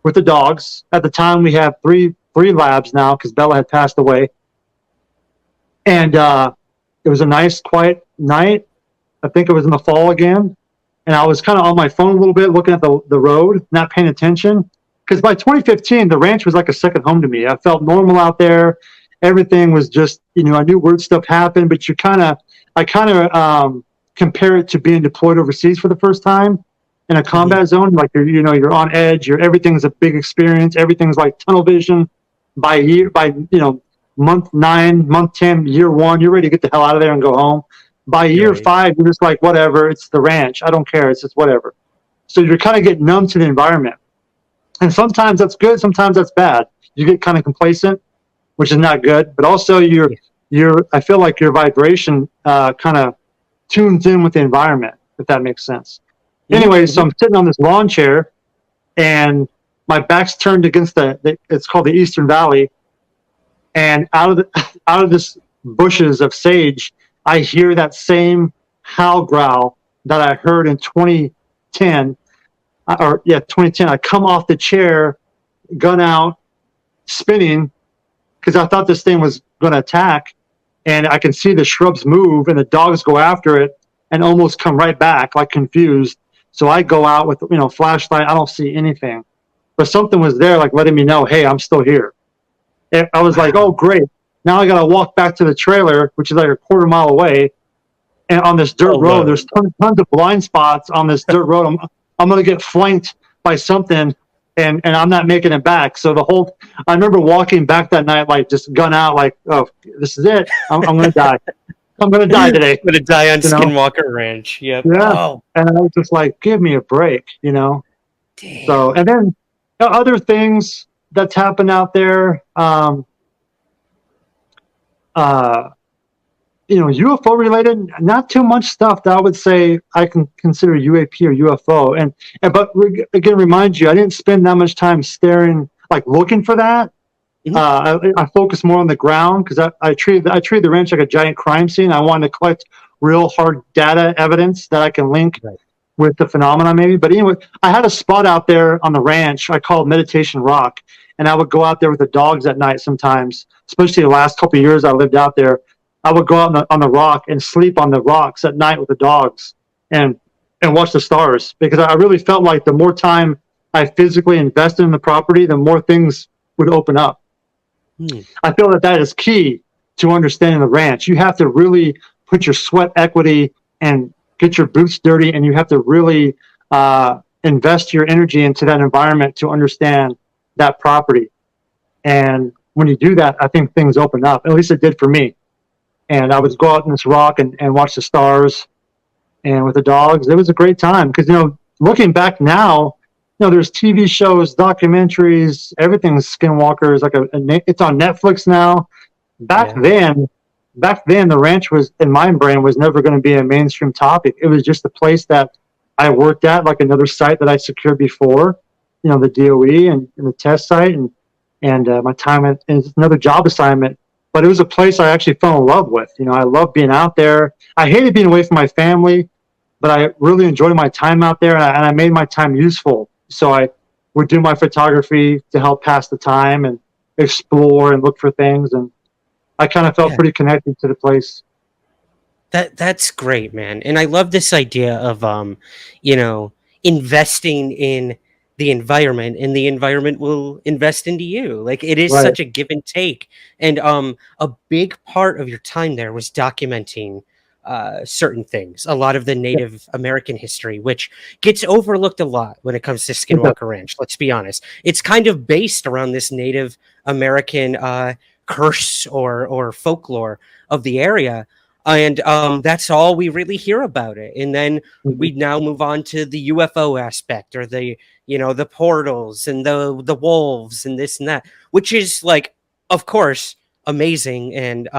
with the dogs. At the time, we have three labs now because Bella had passed away. And it was a nice, quiet night. I think it was in the fall again. And I was kind of on my phone a little bit, looking at the road, not paying attention. Because by 2015, the ranch was like a second home to me. I felt normal out there. Everything was just, I knew weird stuff happened, but I kind of compare it to being deployed overseas for the first time in a combat zone. Like you're on edge. Everything's a big experience. Everything's like tunnel vision. By month 9, month 10, year 1, you're ready to get the hell out of there and go home. By year 5, you're just like, whatever, it's the ranch. I don't care. It's just whatever. So you're kind of getting numb to the environment. And sometimes that's good. Sometimes that's bad. You get kind of complacent, which is not good. But also I feel like your vibration kind of tunes in with the environment, if that makes sense. Anyway, so I'm sitting on this lawn chair and my back's turned against it's called the Eastern Valley. And out of this bushes of sage, I hear that same howl growl that I heard in 2010. 2010. I come off the chair, gun out, spinning, because I thought this thing was going to attack. And I can see the shrubs move and the dogs go after it and almost come right back, like confused. So I go out with, flashlight. I don't see anything. But something was there, like letting me know, hey, I'm still here. And I was like, oh, great. Now I got to walk back to the trailer, which is like a quarter mile away. And on this dirt road, there's tons of blind spots on this dirt road. I'm going to get flanked by something, and I'm not making it back. So I remember walking back that night, like just gun out, like, oh, this is it. I'm going to die. I'm going to die today.
I'm going to die on Skinwalker Ranch. Yep.
Yeah. Oh. And I was just like, give me a break, Damn. So, and then other things that's happened out there, UFO related, not too much stuff that I would say I can consider UAP or UFO. But again, remind you, I didn't spend that much time staring, like looking for that. I focused more on the ground because I treated the ranch like a giant crime scene. I wanted to collect real hard data evidence that I can link with the phenomena maybe. But anyway, I had a spot out there on the ranch I called Meditation Rock. And I would go out there with the dogs at night sometimes, especially the last couple of years I lived out there. I would go out on the rock and sleep on the rocks at night with the dogs and watch the stars, because I really felt like the more time I physically invested in the property, the more things would open up. I feel that is key to understanding the ranch. You have to really put your sweat equity and get your boots dirty, and you have to really invest your energy into that environment to understand that property. And when you do that, I think things open up. At least it did for me. And I would go out in this rock and watch the stars, and with the dogs, it was a great time. Because looking back now, there's TV shows, documentaries, everything's Skinwalker. Is like it's on Netflix now. Back then, the ranch was, in my brain, was never going to be a mainstream topic. It was just a place that I worked at, like another site that I secured before. The DOE and the test site, and my time and another job assignment. But it was a place I actually fell in love with. I love being out there. I hated being away from my family, but I really enjoyed my time out there, and I made my time useful. So I would do my photography to help pass the time and explore and look for things. And I kind of felt pretty connected to the place.
That's great, man. And I love this idea of, investing in the environment, and the environment will invest into you. Like, it is such a give and take. And a big part of your time there was documenting certain things, a lot of the Native American history, which gets overlooked a lot when it comes to Skinwalker Ranch. Let's be honest. It's kind of based around this Native American curse or folklore of the area. And that's all we really hear about it. And then we now move on to the UFO aspect, or the portals and the wolves and this and that, which is, like, of course, amazing and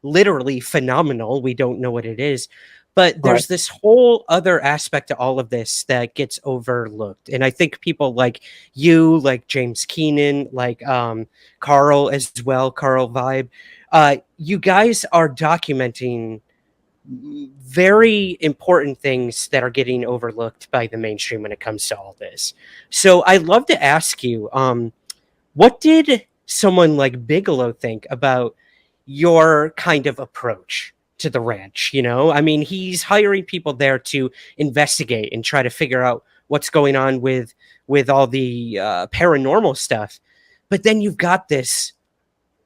literally phenomenal. We don't know what it is, but there's this whole other aspect to all of this that gets overlooked. And I think people like you, like James Keenan, like Carl as well, Carl Vibe, you guys are documenting very important things that are getting overlooked by the mainstream when it comes to all this. So I'd love to ask you, what did someone like Bigelow think about your kind of approach to the ranch? You know, I mean, he's hiring people there to investigate and try to figure out what's going on with all the paranormal stuff. But then you've got this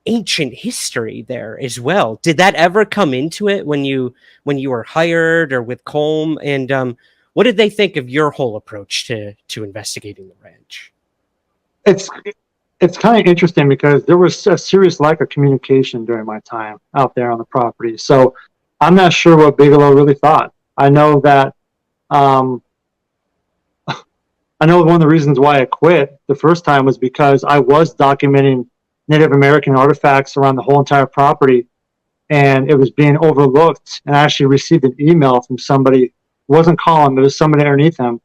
ancient history there as well. Did that ever come into it when you were hired or with Colm? And what did they think of your whole approach to investigating the ranch?
It's kind of interesting because there was a serious lack of communication during my time out there on the property. So I'm not sure what Bigelow really thought. I know that I know one of the reasons why I quit the first time was because I was documenting Native American artifacts around the whole entire property, and it was being overlooked. And I actually received an email from somebody, it wasn't Colin, it was somebody underneath him,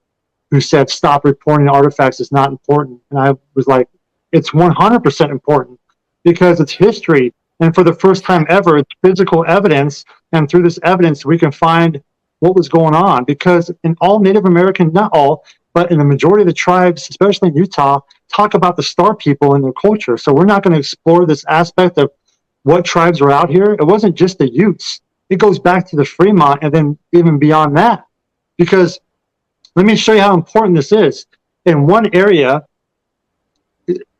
who said, "Stop reporting artifacts, it's not important." And I was like, it's 100% important because it's history. And for the first time ever, it's physical evidence. And through this evidence, we can find what was going on. Because in all Native American, not all, but in the majority of the tribes, especially in Utah, talk about the Star people and their culture. So we're not going to explore this aspect of what tribes are out here. It wasn't just the Utes. It goes back to the Fremont and then even beyond that. Because let me show you how important this is. In one area,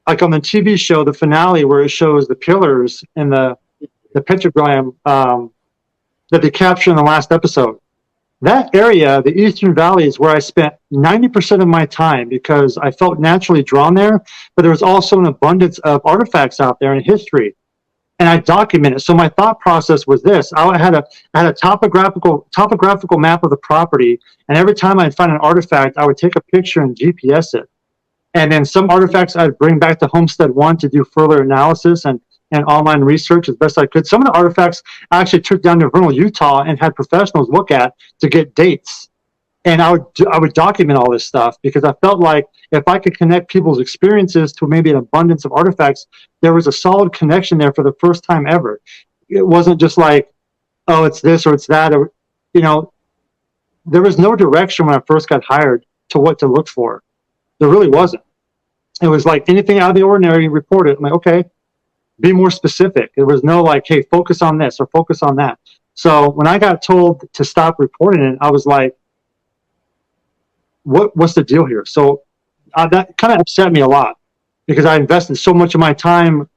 like on the TV show, the finale, where it shows the pillars and the pentagram that they captured in the last episode, that area, the Eastern Valley, is where I spent 90% of my time because I felt naturally drawn there, but there was also an abundance of artifacts out there in history, and I documented. So my thought process was this: I had a topographical map of the property, and every time I'd find an artifact, I would take a picture and GPS it. And then some artifacts I'd bring back to Homestead 1 to do further analysis and online research as best I could. Some of the artifacts I actually took down to Vernal, Utah, and had professionals look at to get dates. And I would document all this stuff because I felt like if I could connect people's experiences to maybe an abundance of artifacts, there was a solid connection there for the first time ever. It wasn't just like, oh, it's this or it's that. Or, you know, there was no direction when I first got hired to what to look for. There really wasn't. It was like anything out of the ordinary, report it. I'm like, okay, be more specific. There was no like, hey, focus on this or focus on that. So when I got told to stop reporting it, I was like, what's the deal here? So that kind of upset me a lot because I invested so much of my time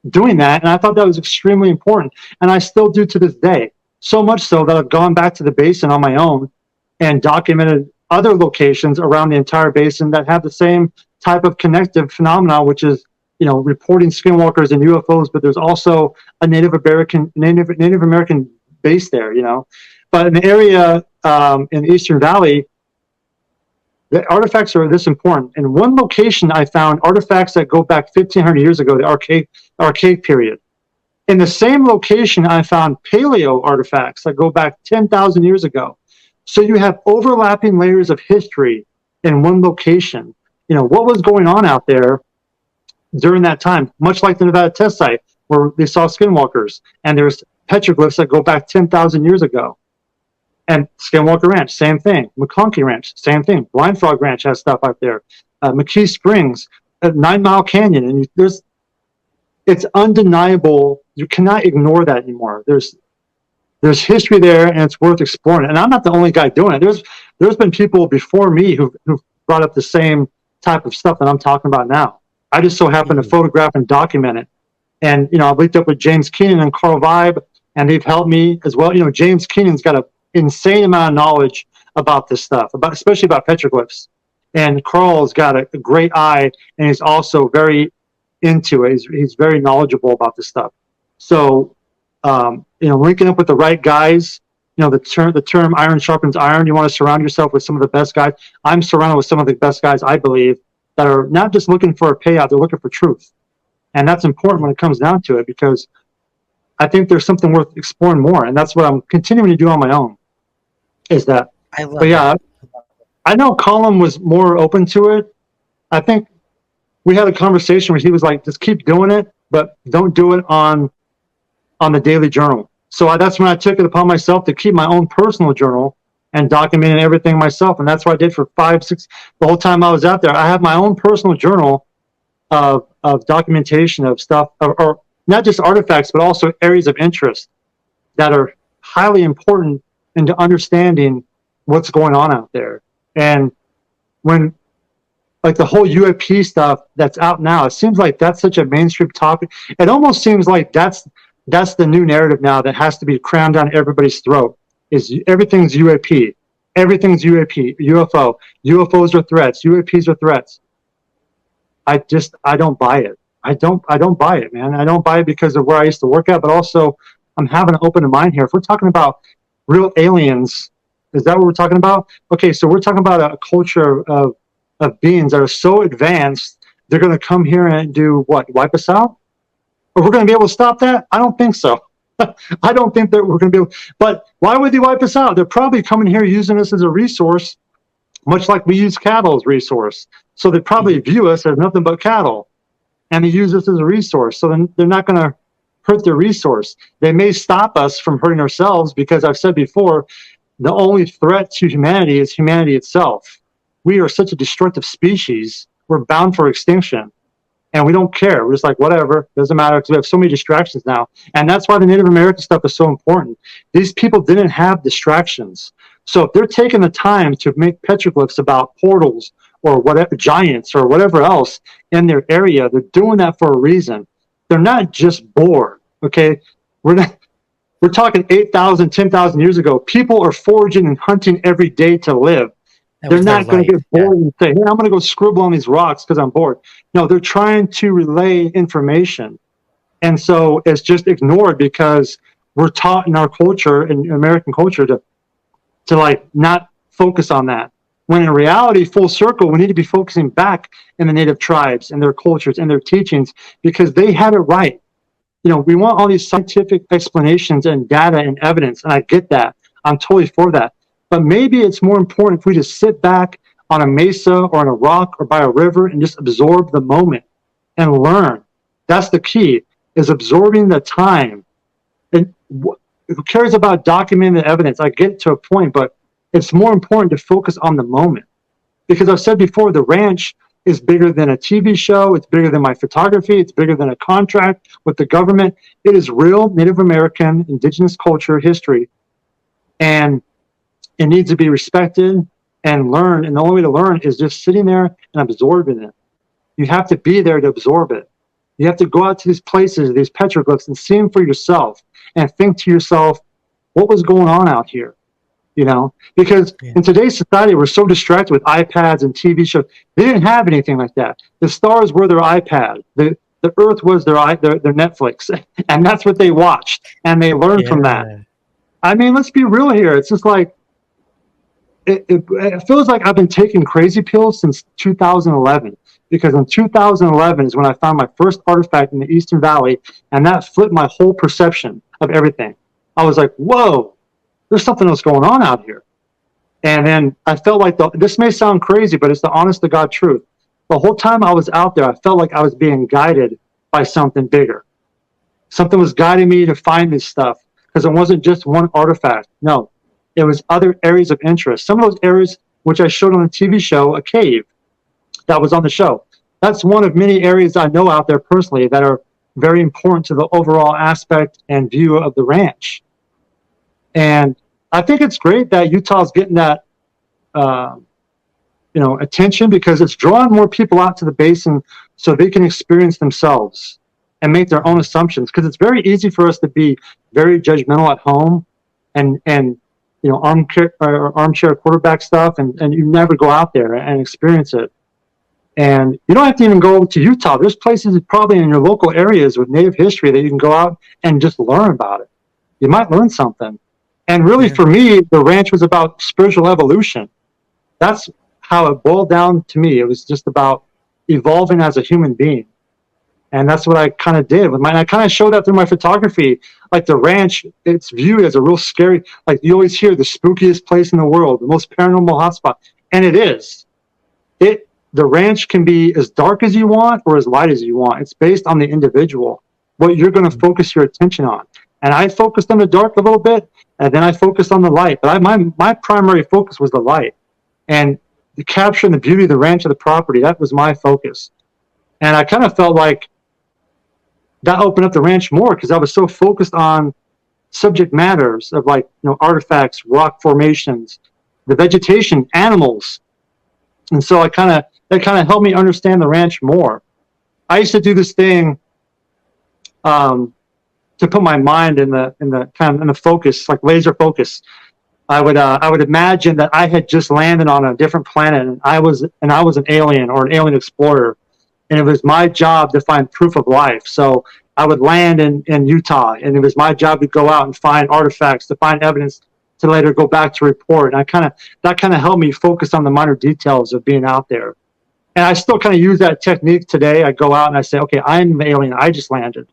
doing that, and I thought that was extremely important. And I still do to this day. So much so that I've gone back to the basin on my own and documented other locations around the entire basin that have the same type of connective phenomena, which is, you know, reporting skinwalkers and UFOs, but there's also a Native American base there, you know. But in the area in the Eastern Valley, the artifacts are this important. In one location, I found artifacts that go back 1,500 years ago, the archaic period. In the same location, I found paleo artifacts that go back 10,000 years ago. So you have overlapping layers of history in one location. You know, what was going on out there during that time, much like the Nevada test site where they saw skinwalkers, and there's petroglyphs that go back 10,000 years ago. And Skinwalker Ranch, same thing. McConkey Ranch, same thing. Blind Frog Ranch has stuff out there. McKee Springs, 9 Mile Canyon, and it's undeniable. You cannot ignore that anymore. There's history there, and it's worth exploring. And I'm not the only guy doing it. There's been people before me who've brought up the same type of stuff that I'm talking about now. I just so happen to photograph and document it. And, you know, I've linked up with James Keenan and Carl Vibe, and they've helped me as well. You know, James Keenan's got an insane amount of knowledge about this stuff, especially about petroglyphs. And Carl's got a great eye, and he's also very into it. He's very knowledgeable about this stuff. So, you know, linking up with the right guys, you know, the term iron sharpens iron. You want to surround yourself with some of the best guys. I'm surrounded with some of the best guys, I believe, that are not just looking for a payout, they're looking for truth. And that's important when it comes down to it, because I think there's something worth exploring more. And that's what I'm continuing to do on my own, is that. But yeah, I know Colin was more open to it. I think we had a conversation where he was like, just keep doing it, but don't do it on the Daily Journal. So that's when I took it upon myself to keep my own personal journal and documenting everything myself. And that's what I did for 5, 6, the whole time I was out there. I have my own personal journal of documentation of stuff, or not just artifacts, but also areas of interest that are highly important into understanding what's going on out there. And when, like, the whole UAP stuff that's out now, it seems like that's such a mainstream topic. It almost seems like that's the new narrative now that has to be crammed down everybody's throat. Is everything's UAP, everything's UAP, UFO, UFOs are threats, UAPs are threats. I don't buy it. I don't buy it, man. I don't buy it because of where I used to work at, but also I'm having an open mind here. If we're talking about real aliens, is that what we're talking about? Okay, so we're talking about a culture of beings that are so advanced, they're going to come here and do what? Wipe us out? Or we're going to be able to stop that? I don't think so. I don't think that we're going to be able. But why would they wipe us out? They're probably coming here using us as a resource, much like we use cattle as resource. So they probably view us as nothing but cattle, and they use us as a resource. So then they're not going to hurt their resource. They may stop us from hurting ourselves because I've said before, the only threat to humanity is humanity itself. We are such a destructive species. We're bound for extinction, and we don't care. We're just like, whatever, doesn't matter, because we have so many distractions now. And that's why the Native American stuff is so important. These people didn't have distractions. So if they're taking the time to make petroglyphs about portals or whatever, giants or whatever else in their area, they're doing that for a reason. They're not just bored, okay? We're talking 8,000, 10,000 years ago. People are foraging and hunting every day to live. They're not going to get bored and say, hey, I'm going to go scribble on these rocks because I'm bored. No, they're trying to relay information. And so it's just ignored because we're taught in our culture, in American culture, to like not focus on that. When in reality, full circle, we need to be focusing back in the native tribes and their cultures and their teachings because they had it right. You know, we want all these scientific explanations and data and evidence, and I get that. I'm totally for that. But maybe it's more important if we just sit back on a mesa or on a rock or by a river and just absorb the moment and learn. That's the key, is absorbing the time. And who cares about documenting the evidence? I get to a point, but it's more important to focus on the moment. Because I've said before, the ranch is bigger than a TV show. It's bigger than my photography. It's bigger than a contract with the government. It is real Native American, indigenous culture, history. And it needs to be respected and learned. And the only way to learn is just sitting there and absorbing it. You have to be there to absorb it. You have to go out to these places, these petroglyphs, and see them for yourself and think to yourself, what was going on out here? You know, because in today's society, we're so distracted with iPads and TV shows. They didn't have anything like that. The stars were their iPad. The earth was their Netflix. And that's what they watched. And they learned from that. I mean, let's be real here. It's just like, it feels like I've been taking crazy pills since 2011. Because in 2011 is when I found my first artifact in the Eastern Valley. And that flipped my whole perception of everything. I was like, whoa. There's something else going on out here. And then I felt like, this may sound crazy, but it's the honest to God truth. The whole time I was out there, I felt like I was being guided by something bigger. Something was guiding me to find this stuff because it wasn't just one artifact. No, it was other areas of interest. Some of those areas, which I showed on the TV show, a cave that was on the show. That's one of many areas I know out there personally that are very important to the overall aspect and view of the ranch. And I think it's great that Utah's getting that, attention because it's drawing more people out to the basin so they can experience themselves and make their own assumptions. Because it's very easy for us to be very judgmental at home and armchair quarterback stuff, and you never go out there and experience it. And you don't have to even go to Utah. There's places probably in your local areas with Native history that you can go out and just learn about it. You might learn something. And really, for me, the ranch was about spiritual evolution. That's how it boiled down to me. It was just about evolving as a human being. And that's what I kind of did with mine. I kind of showed that through my photography. Like the ranch, it's viewed as a real scary, like you always hear, the spookiest place in the world, the most paranormal hotspot. And it is. The ranch can be as dark as you want or as light as you want. It's based on the individual, what you're going to focus your attention on. And I focused on the dark a little bit, and then I focused on the light. But my primary focus was the light. And the capturing the beauty of the ranch of the property, that was my focus. And I kind of felt like that opened up the ranch more because I was so focused on subject matters of like, artifacts, rock formations, the vegetation, animals. And so that kind of helped me understand the ranch more. I used to do this thing to put my mind in the focus, like laser focus. I would imagine that I had just landed on a different planet, and I was an alien or an alien explorer, and it was my job to find proof of life. So I would land in Utah, and it was my job to go out and find artifacts, to find evidence, to later go back to report. And that kind of helped me focus on the minor details of being out there. And I still kind of use that technique today. I go out and I say, okay, I'm an alien. I just landed,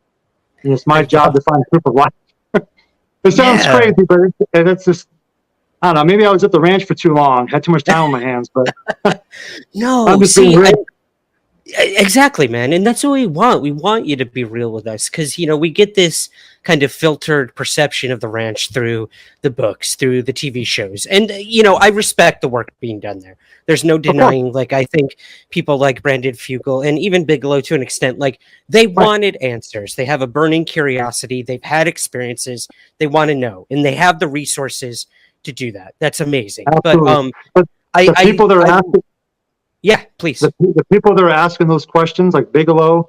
and it's my job to find proof of life. It sounds crazy, but it's just. I don't know. Maybe I was at the ranch for too long, had too much time on my hands. But
no, exactly, man. And that's what we want. We want you to be real with us because, we get this kind of filtered perception of the ranch through the books, through the TV shows. And, I respect the work being done there. There's no denying, like, I think people like Brandon Fugel and even Bigelow to an extent, like, they wanted answers. They have a burning curiosity. They've had experiences. They want to know. And they have the resources to do that. That's amazing.
Absolutely. But the people that are asking,
yeah, please.
The people that are asking those questions, like Bigelow,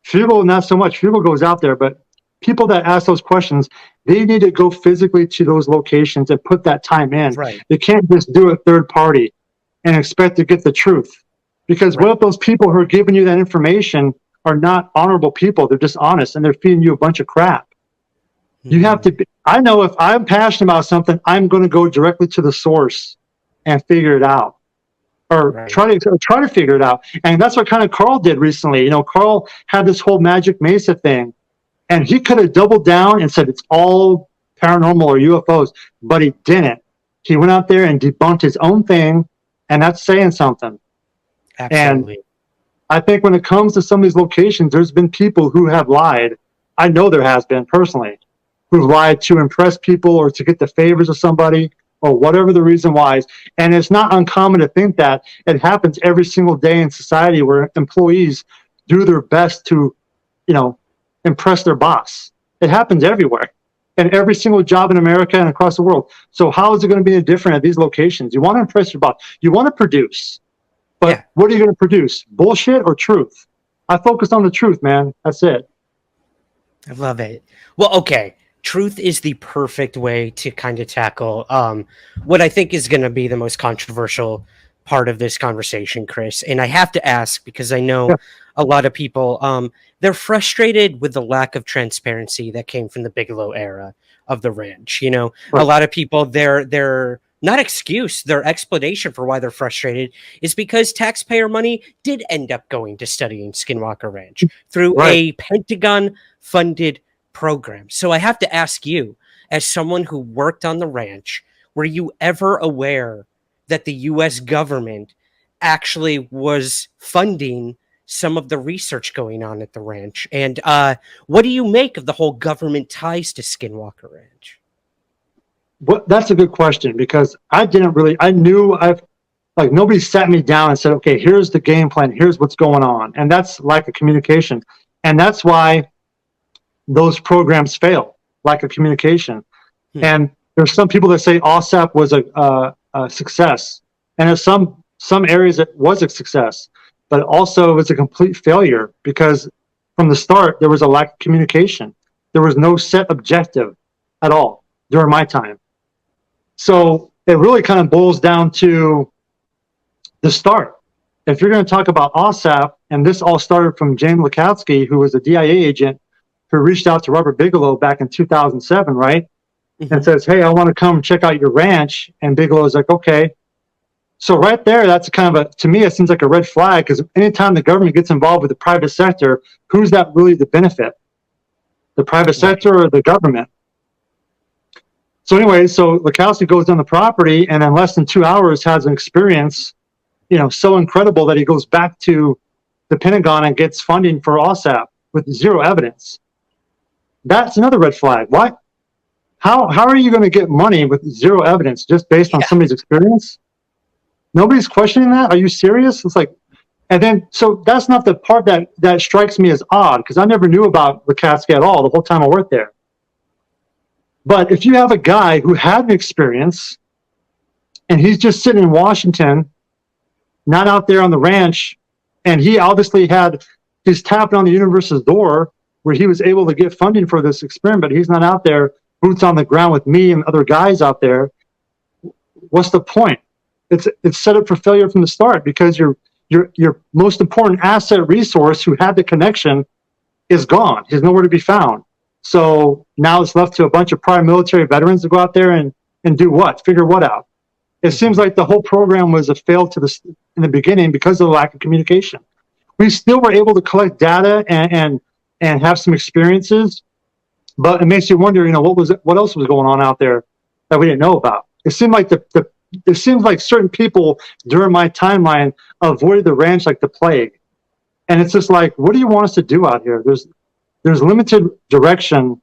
Fugel, not so much. Fugel goes out there, but people that ask those questions, they need to go physically to those locations and put that time in.
Right.
They can't just do a third party and expect to get the truth. Because what if those people who are giving you that information are not honorable people? They're dishonest and they're feeding you a bunch of crap. You have to be, I know if I'm passionate about something, I'm going to go directly to the source and figure it out, or try to figure it out. And that's what kind of Carl did recently. Carl had this whole Magic Mesa thing, and he could have doubled down and said it's all paranormal or UFOs, but he didn't. He went out there and debunked his own thing, and that's saying something.
Absolutely.
And I think when it comes to some of these locations, there's been people who have lied. I know there has been personally. Who lied to impress people or to get the favors of somebody or whatever the reason why is. And it's not uncommon to think that it happens every single day in society where employees do their best to, impress their boss. It happens everywhere in every single job in America and across the world. So how is it going to be different at these locations? You want to impress your boss. You want to produce. But what are you going to produce? Bullshit or truth? I focus on the truth, man. That's it.
I love it. Well, okay. Truth is the perfect way to kind of tackle what I think is going to be the most controversial part of this conversation, Chris. And I have to ask because I know a lot of people, they're frustrated with the lack of transparency that came from the Bigelow era of the ranch. A lot of people, their not excuse, their explanation for why they're frustrated is because taxpayer money did end up going to studying Skinwalker Ranch through a Pentagon-funded program. So I have to ask you, as someone who worked on the ranch, were you ever aware that the U.S. government actually was funding some of the research going on at the ranch? And what do you make of the whole government ties to Skinwalker Ranch?
Well, that's a good question because I knew nobody sat me down and said, okay, here's the game plan. Here's what's going on. And that's lack of communication. And that's why those programs fail, lack of communication. And there's some people that say OSAP was a success. And in some areas it was a success, but also it was a complete failure because from the start, there was a lack of communication. There was no set objective at all during my time. So it really kind of boils down to the start. If you're going to talk about OSAP, and this all started from James Lukowski, who was a DIA agent, who reached out to Robert Bigelow back in 2007, right? And says, hey, I want to come check out your ranch. And Bigelow's like, okay. So right there, that's kind of to me, it seems like a red flag because anytime the government gets involved with the private sector, who's that really the benefit? The private sector or the government? So anyway, so Lukowski goes on the property and in less than 2 hours has an experience, so incredible that he goes back to the Pentagon and gets funding for OSAP with zero evidence. That's another red flag. What? How are you going to get money with zero evidence just based on somebody's experience? Nobody's questioning that. Are you serious? It's like, and then, so that's not the part that strikes me as odd, because I never knew about Lukatsky at all the whole time I worked there. But if you have a guy who had an experience and he's just sitting in Washington, not out there on the ranch, and he obviously he's tapping on the universe's door where he was able to get funding for this experiment, he's not out there boots on the ground with me and other guys out there. What's the point? It's set up for failure from the start, because your most important asset resource, who had the connection, is gone. He's nowhere to be found. So now it's left to a bunch of prior military veterans to go out there and do what? Figure what out? It seems like the whole program was a fail in the beginning because of the lack of communication. We still were able to collect data and have some experiences, but it makes you wonder, what else was going on out there that we didn't know about? It seemed like it seems like certain people during my timeline avoided the ranch like the plague. And it's just like, what do you want us to do out here? There's limited direction.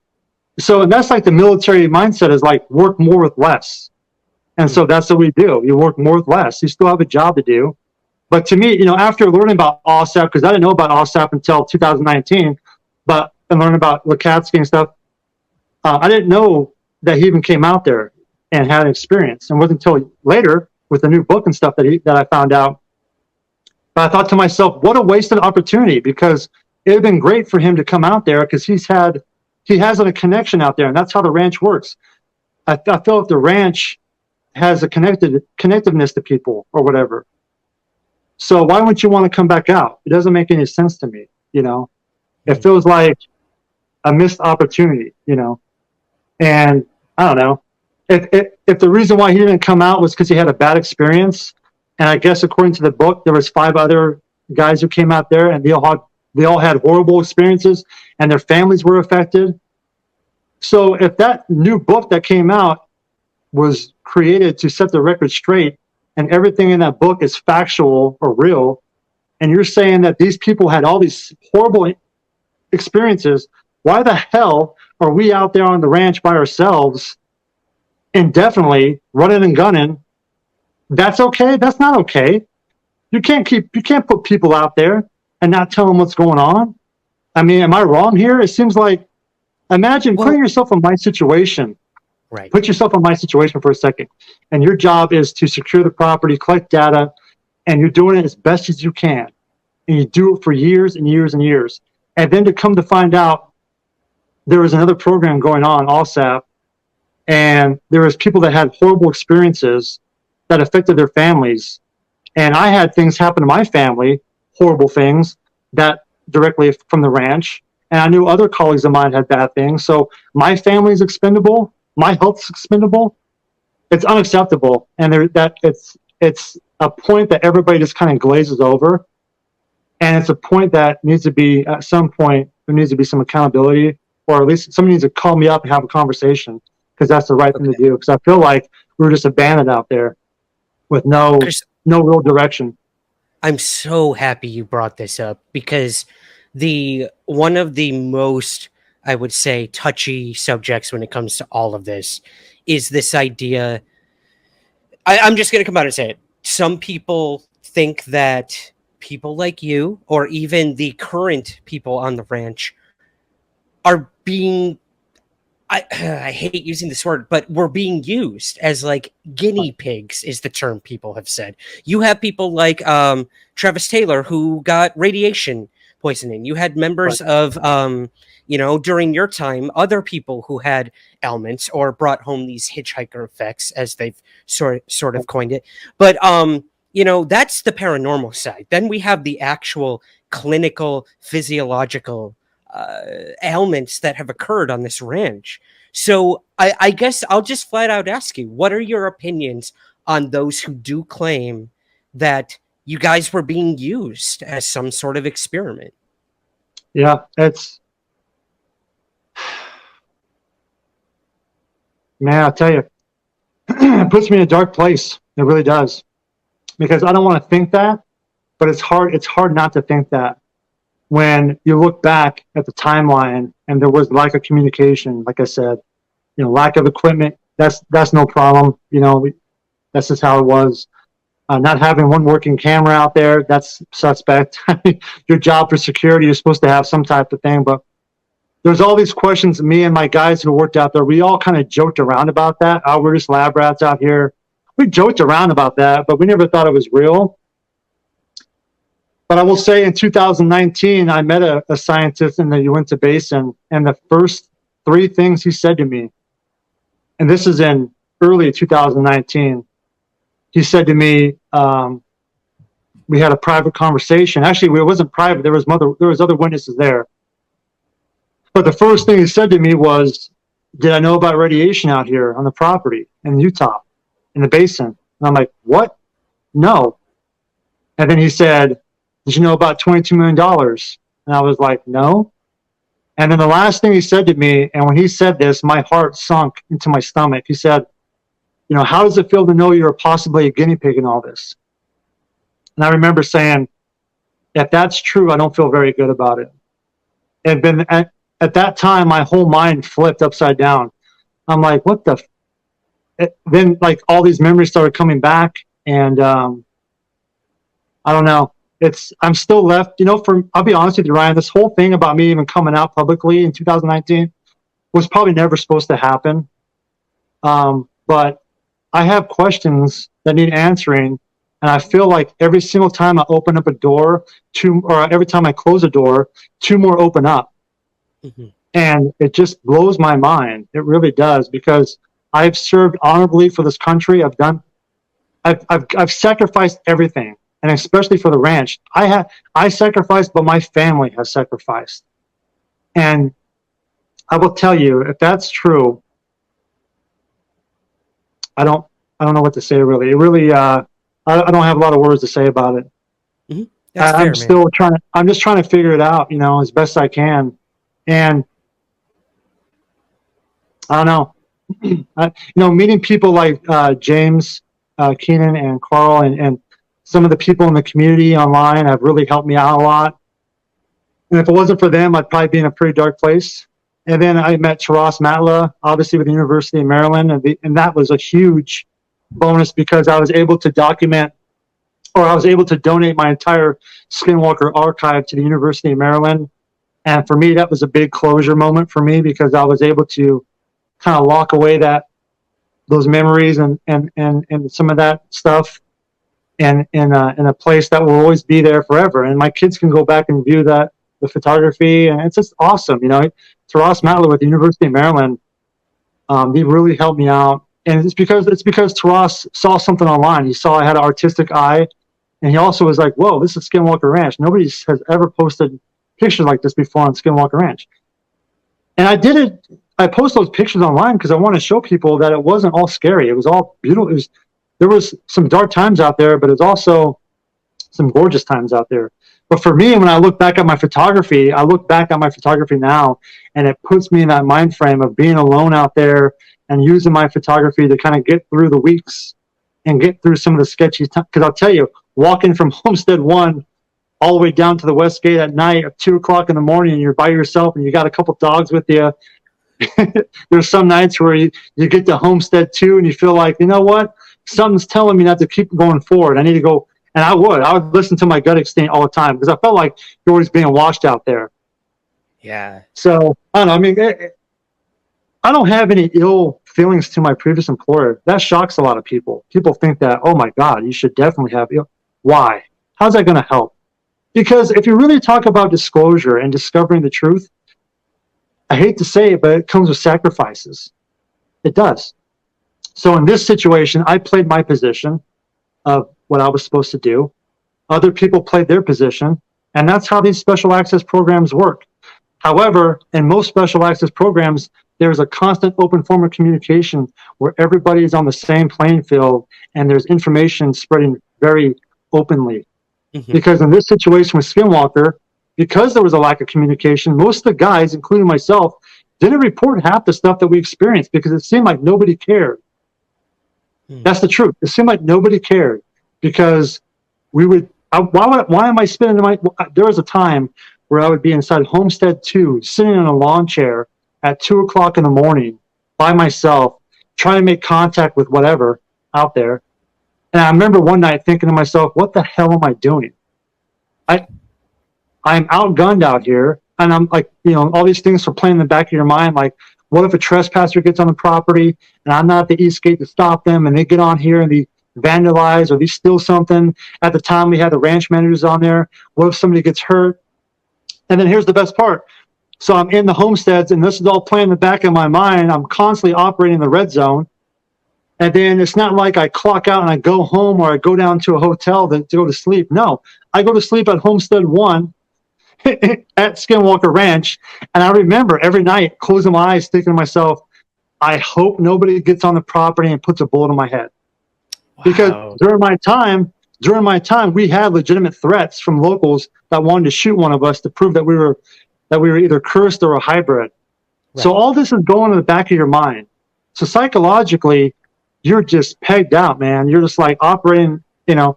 So that's like the military mindset, is like work more with less. And so that's what we do. You work more with less. You still have a job to do. But to me, after learning about USAF, because I didn't know about USAF until 2019, but and learning about Lukatsky and stuff, I didn't know that he even came out there and had an experience. And it wasn't until later with the new book and stuff that I found out. But I thought to myself, what a wasted opportunity, because it would have been great for him to come out there, because he has a connection out there, and that's how the ranch works. I felt the ranch has a connectiveness to people or whatever. So why wouldn't you want to come back out? It doesn't make any sense to me. It feels like a missed opportunity. And I don't know if the reason why he didn't come out was because he had a bad experience. And I guess according to the book, there was 5 other guys who came out there, and they all had horrible experiences, and their families were affected. So if that new book that came out was created to set the record straight, and everything in that book is factual or real, and you're saying that these people had all these horrible experiences, why the hell are we out there on the ranch by ourselves indefinitely, running and gunning? That's okay? That's not okay. You can't put people out there and not tell them what's going on. I mean, am I wrong here? It seems like, imagine putting yourself in my situation.
Right.
Put yourself in my situation for a second. And your job is to secure the property, collect data, and you're doing it as best as you can. And you do it for years and years and years. And then to come to find out there was another program going on, USAF, and there was people that had horrible experiences that affected their families. And I had things happen to my family, horrible things, that directly from the ranch. And I knew other colleagues of mine had bad things. So my family's expendable. My health's expendable. It's unacceptable. And it's a point that everybody just kind of glazes over. And it's a point that needs to be, at some point, there needs to be some accountability, or at least somebody needs to call me up and have a conversation, because that's the right thing to do. Because I feel like we were just abandoned out there with no real direction.
I'm so happy you brought this up, because one of the most, I would say, touchy subjects when it comes to all of this is this idea. I'm just going to come out and say it. Some people think that people like you, or even the current people on the ranch, are being, I hate using this word, but we're being used as like guinea pigs is the term people have said. You have people like Travis Taylor, who got radiation poisoning. You had members of, during your time, other people who had ailments or brought home these hitchhiker effects, as they've sort of coined it. But, that's the paranormal side. Then we have the actual clinical, physiological ailments that have occurred on this ranch. So I guess I'll just flat out ask you, what are your opinions on those who do claim that you guys were being used as some sort of experiment?
Yeah, man, I'll tell you, it puts me in a dark place. It really does, because I don't want to think that, but it's hard not to think that. when you look back at the timeline and there was lack of communication, like I said, lack of equipment, that's no problem. That's just how it was. Not having one working camera out there, that's suspect. Your job for security, you're supposed to have some type of thing. But there's all these questions. Me and my guys who worked out there, we all kind of joked around about that. Oh, we're just lab rats out here. We joked around about that, but we never thought it was real. But I will say in 2019, I met a scientist in the Uinta Basin, and the first 3 things he said to me, and this is in early 2019, he said to me, we had a private conversation. Actually, it wasn't private. There was other witnesses there. But the first thing he said to me was, did I know about radiation out here on the property in Utah, in the basin? And I'm like, what? No. And then he said, did you know about $22 million? And I was like, no. And then the last thing he said to me, and when he said this, my heart sunk into my stomach. He said, how does it feel to know you're possibly a guinea pig in all this? And I remember saying, if that's true, I don't feel very good about it. And at that time, my whole mind flipped upside down. I'm like, what the? Then like all these memories started coming back, and I don't know. I'm still left, I'll be honest with you, Ryan, this whole thing about me even coming out publicly in 2019 was probably never supposed to happen. But I have questions that need answering, and I feel like every single time I open up a door, or every time I close a door, 2 more open up. Mm-hmm. And it just blows my mind. It really does, because I've served honorably for this country. I've sacrificed everything, and especially for the ranch. I sacrificed, but my family has sacrificed. And I will tell you, if that's true, I don't know what to say, really. It really, I don't have a lot of words to say about it. Mm-hmm. I'm just trying to figure it out, as best I can. And I don't know, meeting people like James, Keenan, and Carl, and some of the people in the community online have really helped me out a lot. And if it wasn't for them, I'd probably be in a pretty dark place. And then I met Taras Matla, obviously with the University of Maryland, and that was a huge bonus, because I was able to document, or I was able to donate my entire Skinwalker archive to the University of Maryland. And for me, that was a big closure moment for me, because I was able to kind of lock away those memories and some of that stuff, and in a place that will always be there forever. And my kids can go back and view the photography, and it's just awesome. Taras Matla with the University of Maryland, he really helped me out. And it's because Taras saw something online. He saw I had an artistic eye, and he also was like, whoa, this is Skinwalker Ranch. Nobody has ever posted pictures like this before on Skinwalker Ranch. And I post those pictures online because I want to show people that it wasn't all scary. It was all beautiful. There was some dark times out there, but it's also some gorgeous times out there. But for me, when I look back at my photography, now, and it puts me in that mind frame of being alone out there and using my photography to kind of get through the weeks and get through some of the sketchy times. Because I'll tell you, walking from Homestead 1 all the way down to the West Gate at night at 2 o'clock in the morning, and you're by yourself and you got a couple dogs with you. There's some nights where you get to Homestead 2 and you feel like, you know what? Something's telling me not to keep going forward. I need to go. And I would listen to my gut instinct all the time, because I felt like you're always being watched out there.
Yeah.
So, I don't know. I mean, I don't have any ill feelings to my previous employer. That shocks a lot of people. People think that, oh my God, you should definitely have. Why? How's that going to help? Because if you really talk about disclosure and discovering the truth, I hate to say it, but it comes with sacrifices. It does. So in this situation, I played my position of what I was supposed to do. Other people played their position, and that's how these special access programs work. However, in most special access programs, there's a constant open form of communication where everybody is on the same playing field, and there's information spreading very openly. Mm-hmm. Because in this situation with Skinwalker, because there was a lack of communication, most of the guys, including myself, didn't report half the stuff that we experienced, because it seemed like nobody cared. That's the truth. It seemed like nobody cared, because we would. Why am I spending my? There was a time where I would be inside Homestead 2, sitting in a lawn chair at 2 o'clock in the morning by myself, trying to make contact with whatever out there. And I remember one night thinking to myself, what the hell am I doing? I'm outgunned out here. And I'm like, all these things are playing in the back of your mind. Like, what if a trespasser gets on the property and I'm not at the east gate to stop them, and they get on here and they vandalize or they steal something? At the time, we had the ranch managers on there. What if somebody gets hurt? And then here's the best part. So I'm in the homesteads, and this is all playing in the back of my mind. I'm constantly operating the red zone. And then it's not like I clock out and I go home or I go down to a hotel to go to sleep. No, I go to sleep at Homestead 1 at Skinwalker Ranch. And I remember every night closing my eyes thinking to myself, I hope nobody gets on the property and puts a bullet in my head. Wow. Because during my time, we had legitimate threats from locals that wanted to shoot one of us to prove that we were either cursed or a hybrid. Right. So all this is going in the back of your mind. So psychologically, you're just pegged out, man. You're just like operating, and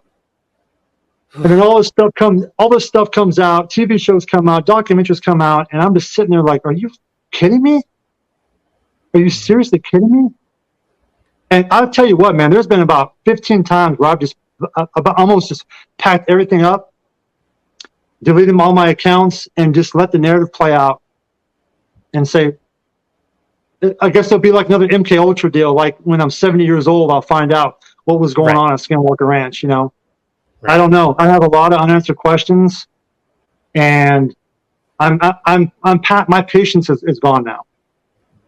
then all this stuff comes out, TV shows come out, documentaries come out, and I'm just sitting there like, are you kidding me? Are you seriously kidding me? And I'll tell you what, man, there's been about 15 times where I've just almost just packed everything up, deleted all my accounts, and just let the narrative play out and say, I guess it'll be like another MK Ultra deal. Like when I'm 70 years old, I'll find out what was going on at Skinwalker Ranch. Right. I don't know. I have a lot of unanswered questions, and my patience is gone now.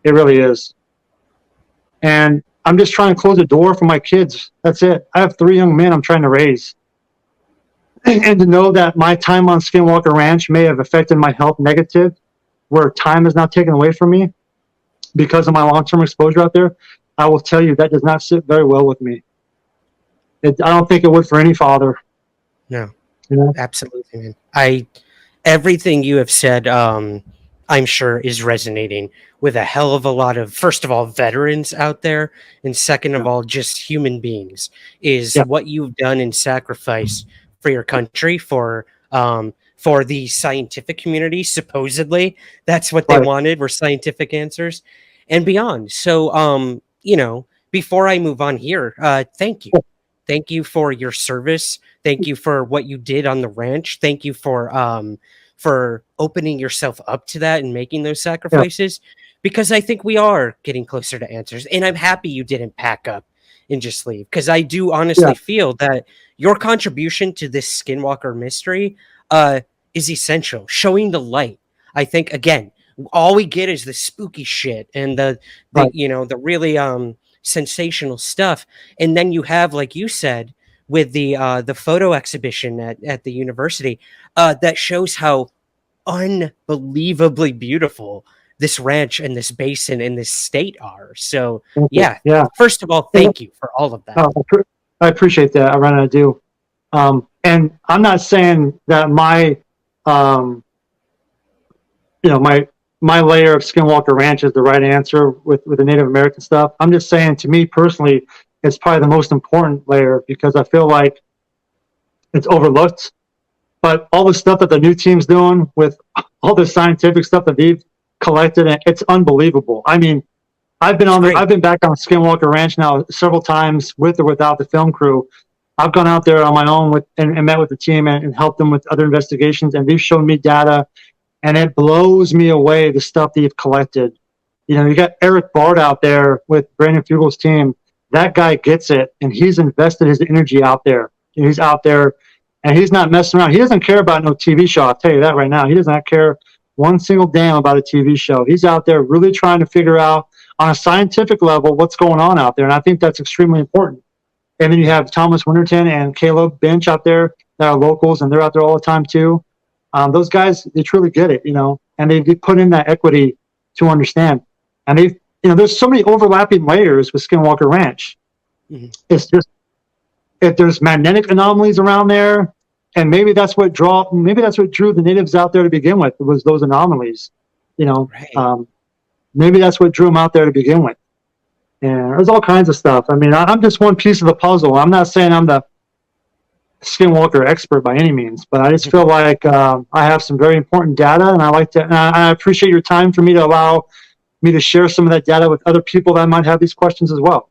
It really is, and I'm just trying to close the door for my kids. That's it. I have 3 young men I'm trying to raise, and to know that my time on Skinwalker Ranch may have affected my health negative, where time is now taken away from me because of my long-term exposure out there, I will tell you that does not sit very well with me. I don't think it would for any father.
No, absolutely, man. Everything you have said, I'm sure is resonating with a hell of a lot of, first of all, veterans out there, and second of all, just human beings. What you've done in sacrifice for your country, for the scientific community. Supposedly that's what they wanted, were scientific answers and beyond. So before I move on here, thank you for your service. Thank you for what you did on the ranch. Thank you for opening yourself up to that and making those sacrifices, because I think we are getting closer to answers. And I'm happy you didn't pack up and just leave, because I do honestly feel that your contribution to this Skinwalker mystery is essential, showing the light. I think, again, all we get is the spooky shit and the really sensational stuff, and then you have, like you said, with the photo exhibition at the university that shows how unbelievably beautiful this ranch and this basin and this state are. So yeah. First of all, thank you for all of that.
I appreciate that. I do. And I'm not saying that my layer of Skinwalker Ranch is the right answer with the Native American stuff. I'm just saying, to me personally, it's probably the most important layer, because I feel like it's overlooked. But all the stuff that the new team's doing with all the scientific stuff that they've collected, it's unbelievable. I mean, I've been back on Skinwalker Ranch now several times, with or without the film crew. I've gone out there on my own and met with the team and helped them with other investigations, and they've shown me data, and it blows me away, the stuff that you've collected. You got Eric Bard out there with Brandon Fugel's team. That guy gets it, and he's invested his energy out there. He's out there, and he's not messing around. He doesn't care about no TV show. I'll tell you that right now. He does not care one single damn about a TV show. He's out there really trying to figure out on a scientific level what's going on out there, and I think that's extremely important. And then you have Thomas Winterton and Caleb Bench out there that are locals, and they're out there all the time too. Those guys, they truly get it, and they put in that equity to understand. And there's so many overlapping layers with Skinwalker Ranch. Mm-hmm. It's just, if there's magnetic anomalies around there, and maybe that's what drew the natives out there to begin with, was those anomalies. Maybe that's what drew them out there to begin with. And there's all kinds of stuff. I mean, I'm just one piece of the puzzle. I'm not saying I'm the Skinwalker expert by any means, but I just feel like I have some very important data, and I like to. And I appreciate your time for me to allow me to share some of that data with other people that might have these questions as well.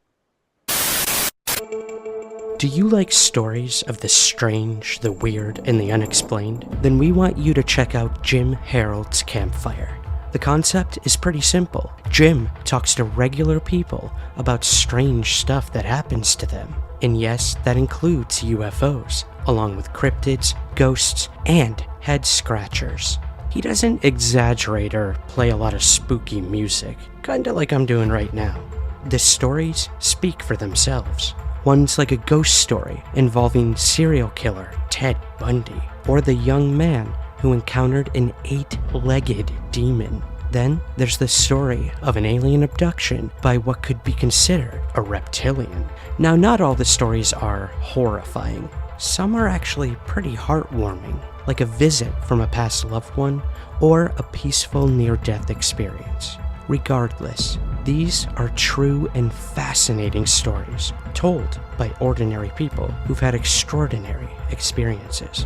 Do you like stories of the strange, the weird, and the unexplained? Then we want you to check out Jim Harold's Campfire. The concept is pretty simple. Jim talks to regular people about strange stuff that happens to them. And yes, that includes UFOs, along with cryptids, ghosts, and head scratchers. He doesn't exaggerate or play a lot of spooky music, kinda like I'm doing right now. The stories speak for themselves. One's like a ghost story involving serial killer Ted Bundy, or the young man who encountered an 8-legged demon. Then there's the story of an alien abduction by what could be considered a reptilian. Now, not all the stories are horrifying. Some are actually pretty heartwarming, like a visit from a past loved one or a peaceful near-death experience. Regardless, these are true and fascinating stories told by ordinary people who've had extraordinary experiences.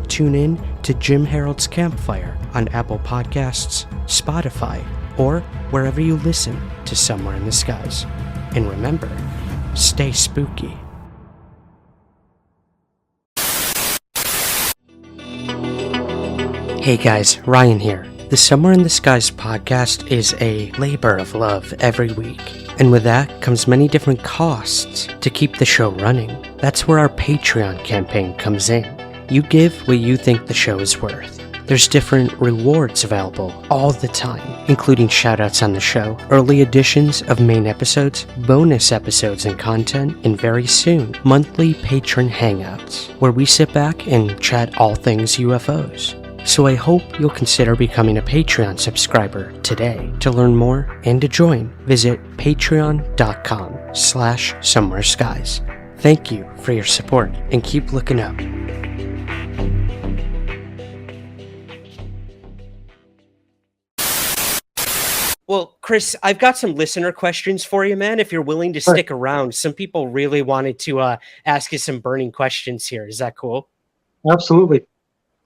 Tune in to Jim Harold's Campfire on Apple Podcasts, Spotify, or wherever you listen to Somewhere in the Skies. And remember, stay spooky. Hey guys, Ryan here. The Somewhere in the Skies podcast is a labor of love every week. And with that comes many different costs to keep the show running. That's where our Patreon campaign comes in. You give what you think the show is worth. There's different rewards available all the time, including shoutouts on the show, early editions of main episodes, bonus episodes and content, and very soon, monthly patron hangouts, where we sit back and chat all things UFOs. So I hope you'll consider becoming a Patreon subscriber today. To learn more and to join, visit patreon.com/somewhereskies. Thank you for your support and keep looking up. Well, Chris, I've got some listener questions for you, man. If you're willing to stick around, some people really wanted to ask you some burning questions here. Is that cool?
Absolutely.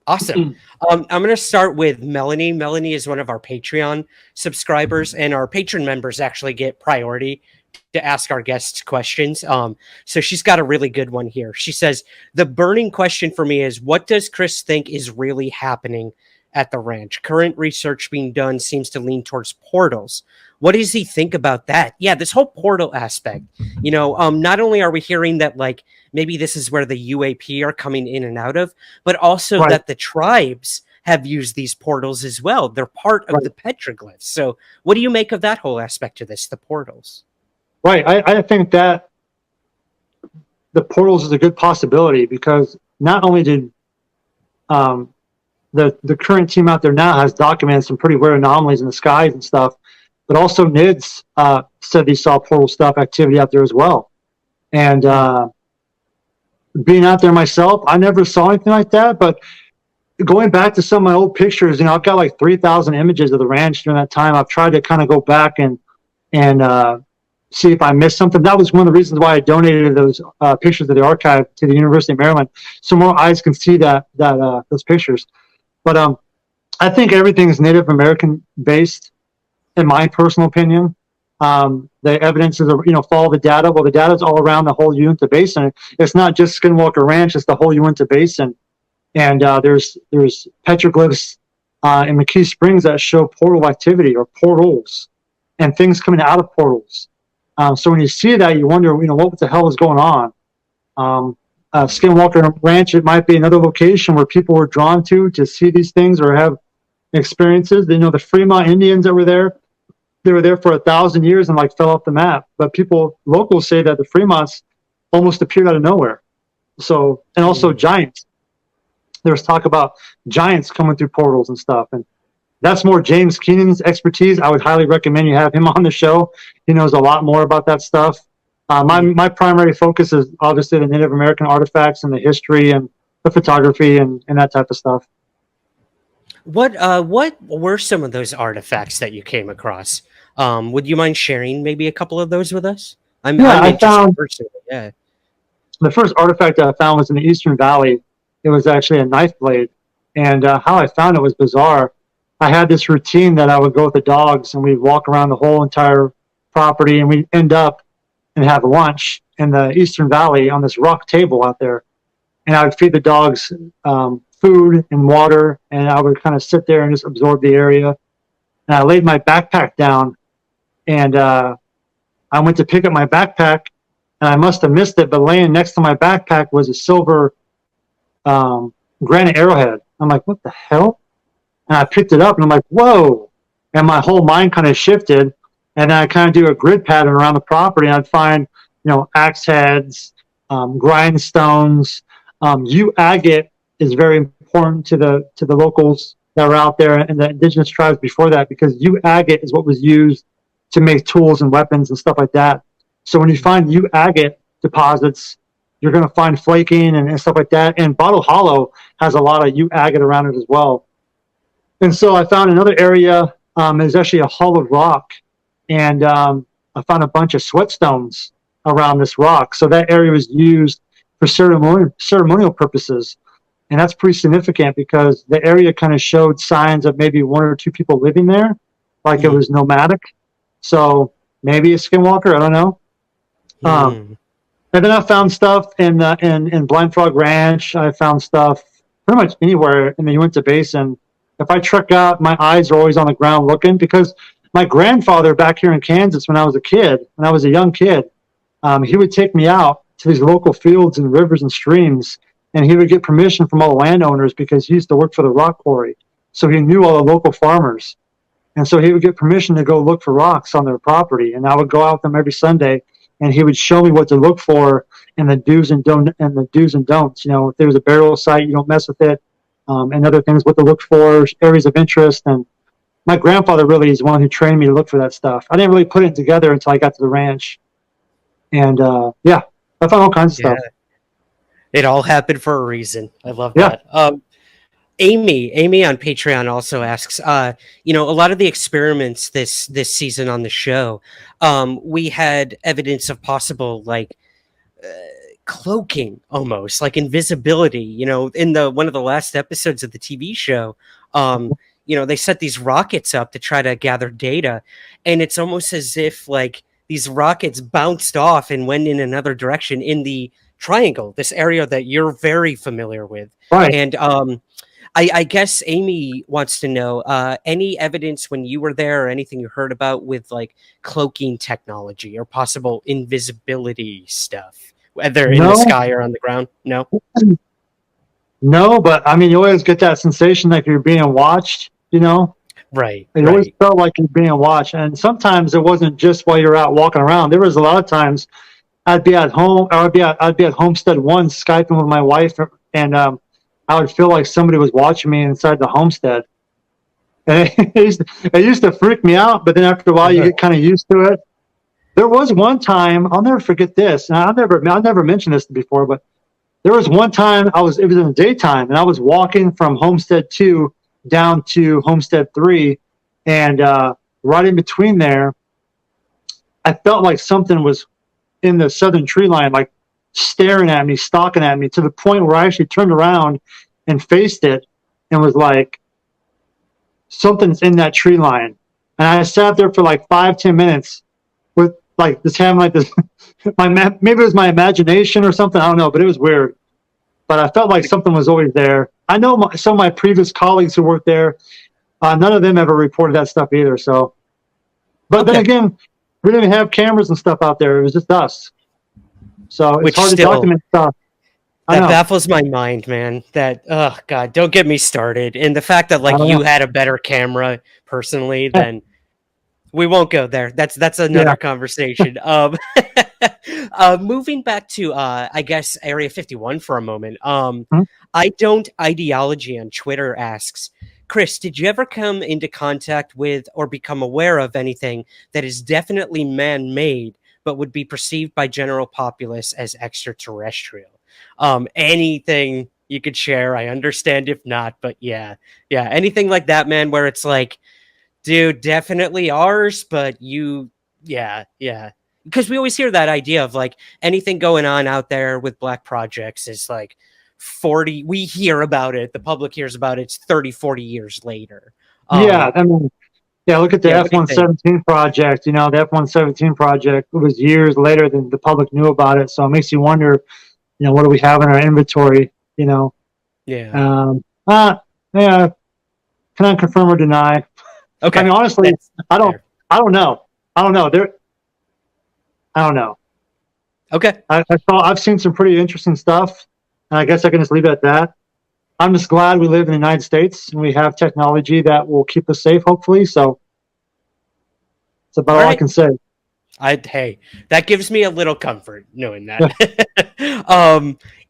Awesome. I'm going to start with Melanie. Melanie is one of our Patreon subscribers, and our patron members actually get priority to ask our guests questions. So she's got a really good one here. She says, the burning question for me is, what does Chris think is really happening at the ranch? Current research being done seems to lean towards portals. What does he think about that? Yeah, this whole portal aspect. You know, not only are we hearing that, like, maybe this is where the UAP are coming in and out of, but also that the tribes have used these portals as well. They're part of the petroglyphs. So what do you make of that whole aspect of this, the portals?
Right. I think that the portals is a good possibility, because not only did the current team out there now has documented some pretty weird anomalies in the skies and stuff, but also NIDS said they saw portal stuff activity out there as well. And being out there myself, I never saw anything like that. But going back to some of my old pictures, you know, I've got like 3,000 images of the ranch during that time. I've tried to kind of go back and see if I missed something. That was one of the reasons why I donated those pictures of the archive to the University of Maryland, so more eyes can see those pictures. But I think everything is Native American based, in my personal opinion. The evidence is, you know, follow the data. Well, the data is all around the whole Uinta Basin. It's not just Skinwalker Ranch; it's the whole Uinta Basin. And there's petroglyphs in McKee Springs that show portal activity, or portals, and things coming out of portals. So when you see that, you wonder, you know, what the hell is going on? Skinwalker Ranch, it might be another location where people were drawn to see these things or have experiences. You know, the Fremont Indians that were there, they were there for 1,000 years and like fell off the map. But locals say that the Fremonts almost appeared out of nowhere. So, and also giants. There's talk about giants coming through portals and stuff. And that's more James Keenan's expertise. I would highly recommend you have him on the show. He knows a lot more about that stuff. My primary focus is obviously the Native American artifacts and the history and the photography and that type of stuff.
What were some of those artifacts that you came across? Would you mind sharing maybe a couple of those with us? I found.
The first artifact I found was in the Eastern Valley. It was actually a knife blade. And how I found it was bizarre. I had this routine that I would go with the dogs and we'd walk around the whole entire property and we'd end up and have lunch in the Eastern Valley on this rock table out there. And I would feed the dogs food and water, and I would kind of sit there and just absorb the area. And I laid my backpack down, and I went to pick up my backpack, and I must have missed it, but laying next to my backpack was a silver granite arrowhead. I'm like, what the hell? And I picked it up, and I'm like, whoa. And my whole mind kind of shifted, and then I kind of do a grid pattern around the property, and I'd find, axe heads, grindstones. Agate is very important to the locals that are out there and the indigenous tribes before that, because agate is what was used to make tools and weapons and stuff like that. So when you find agate deposits, you're going to find flaking and stuff like that. And Bottle Hollow has a lot of agate around it as well. And so I found another area. There's actually a hollowed rock, and I found a bunch of sweatstones around this rock. So that area was used for ceremonial purposes. And that's pretty significant because the area kind of showed signs of maybe one or two people living there, like it was nomadic. So maybe a skinwalker, I don't know. And then I found stuff in Blind Frog Ranch. I found stuff pretty much anywhere in the Uinta Basin. If I trek out, my eyes are always on the ground looking, because my grandfather back here in Kansas, when I was a young kid, he would take me out to these local fields and rivers and streams, and he would get permission from all the landowners because he used to work for the rock quarry. So he knew all the local farmers. And so he would get permission to go look for rocks on their property. And I would go out with him every Sunday, and he would show me what to look for and the do's and don'ts. If there was a burial site, you don't mess with it. And other things, what to look for, areas of interest. And my grandfather really is the one who trained me to look for that stuff. I didn't really put it together until I got to the ranch. And I found all kinds of stuff.
It all happened for a reason. I love that. Amy on Patreon also asks, a lot of the experiments this season on the show, we had evidence of possible cloaking, almost like invisibility. In one of the last episodes of the TV show, they set these rockets up to try to gather data, and it's almost as if these rockets bounced off and went in another direction in the triangle, this area that you're very familiar with.
Right.
And I guess Amy wants to know any evidence when you were there or anything you heard about with cloaking technology or possible invisibility stuff, whether in the sky or on the ground. No, but I mean, you always get that sensation like you're being watched, Right. It always felt like you're being watched. And sometimes it wasn't just while you're out walking around. There was a lot of times I'd be at home, or I'd be at Homestead 1 Skyping with my wife, and I would feel like somebody was watching me inside the homestead. And it used to freak me out, but then after a while you get kind of used to it. There was one time, I'll never forget this, and I've never mentioned this before, but there was one time it was in the daytime, and I was walking from Homestead 2 down to Homestead 3, and right in between there, I felt like something was in the southern tree line, staring at me, stalking at me, to the point where I actually turned around and faced it and was like, something's in that tree line. And I sat there for 5-10 minutes with this having this maybe it was my imagination or something, I don't know, but it was weird. But I felt like something was always there. I know some of my previous colleagues who worked there, none of them ever reported that stuff either. So, but then again, we didn't have cameras and stuff out there. It was just us. So it's hard to document stuff. That baffles my mind, man. That, oh God, don't get me started. And the fact that you had a better camera personally, then we won't go there. That's another conversation. Moving back to, I guess, Area 51 for a moment. I Don't Ideology on Twitter asks, Chris, did you ever come into contact with or become aware of anything that is definitely man-made but would be perceived by general populace as extraterrestrial? Anything you could share, I understand if not, but yeah, anything like that, man, where it's dude, definitely ours, but you because we always hear that idea of like anything going on out there with black projects is like 40, we hear about it, the public hears about it, it's 30, 40 years later.
Yeah, I mean, yeah, look at the
Yeah, what do you think?
F-117 project. You know, the F-117 project, it was years later than the public knew about it. So it makes you wonder, you know, what do we have in our inventory, you know?
Yeah.
Yeah, cannot confirm or deny.
Okay.
I mean, honestly,
That's
I don't
fair.
I don't know. I don't know. I don't know.
Okay.
I've seen some pretty interesting stuff, and I guess I can just leave it at that. I'm just glad we live in the United States and we have technology that will keep us safe, hopefully. So that's about
All
all I
right.
can say.
Hey, that gives me a little comfort knowing that.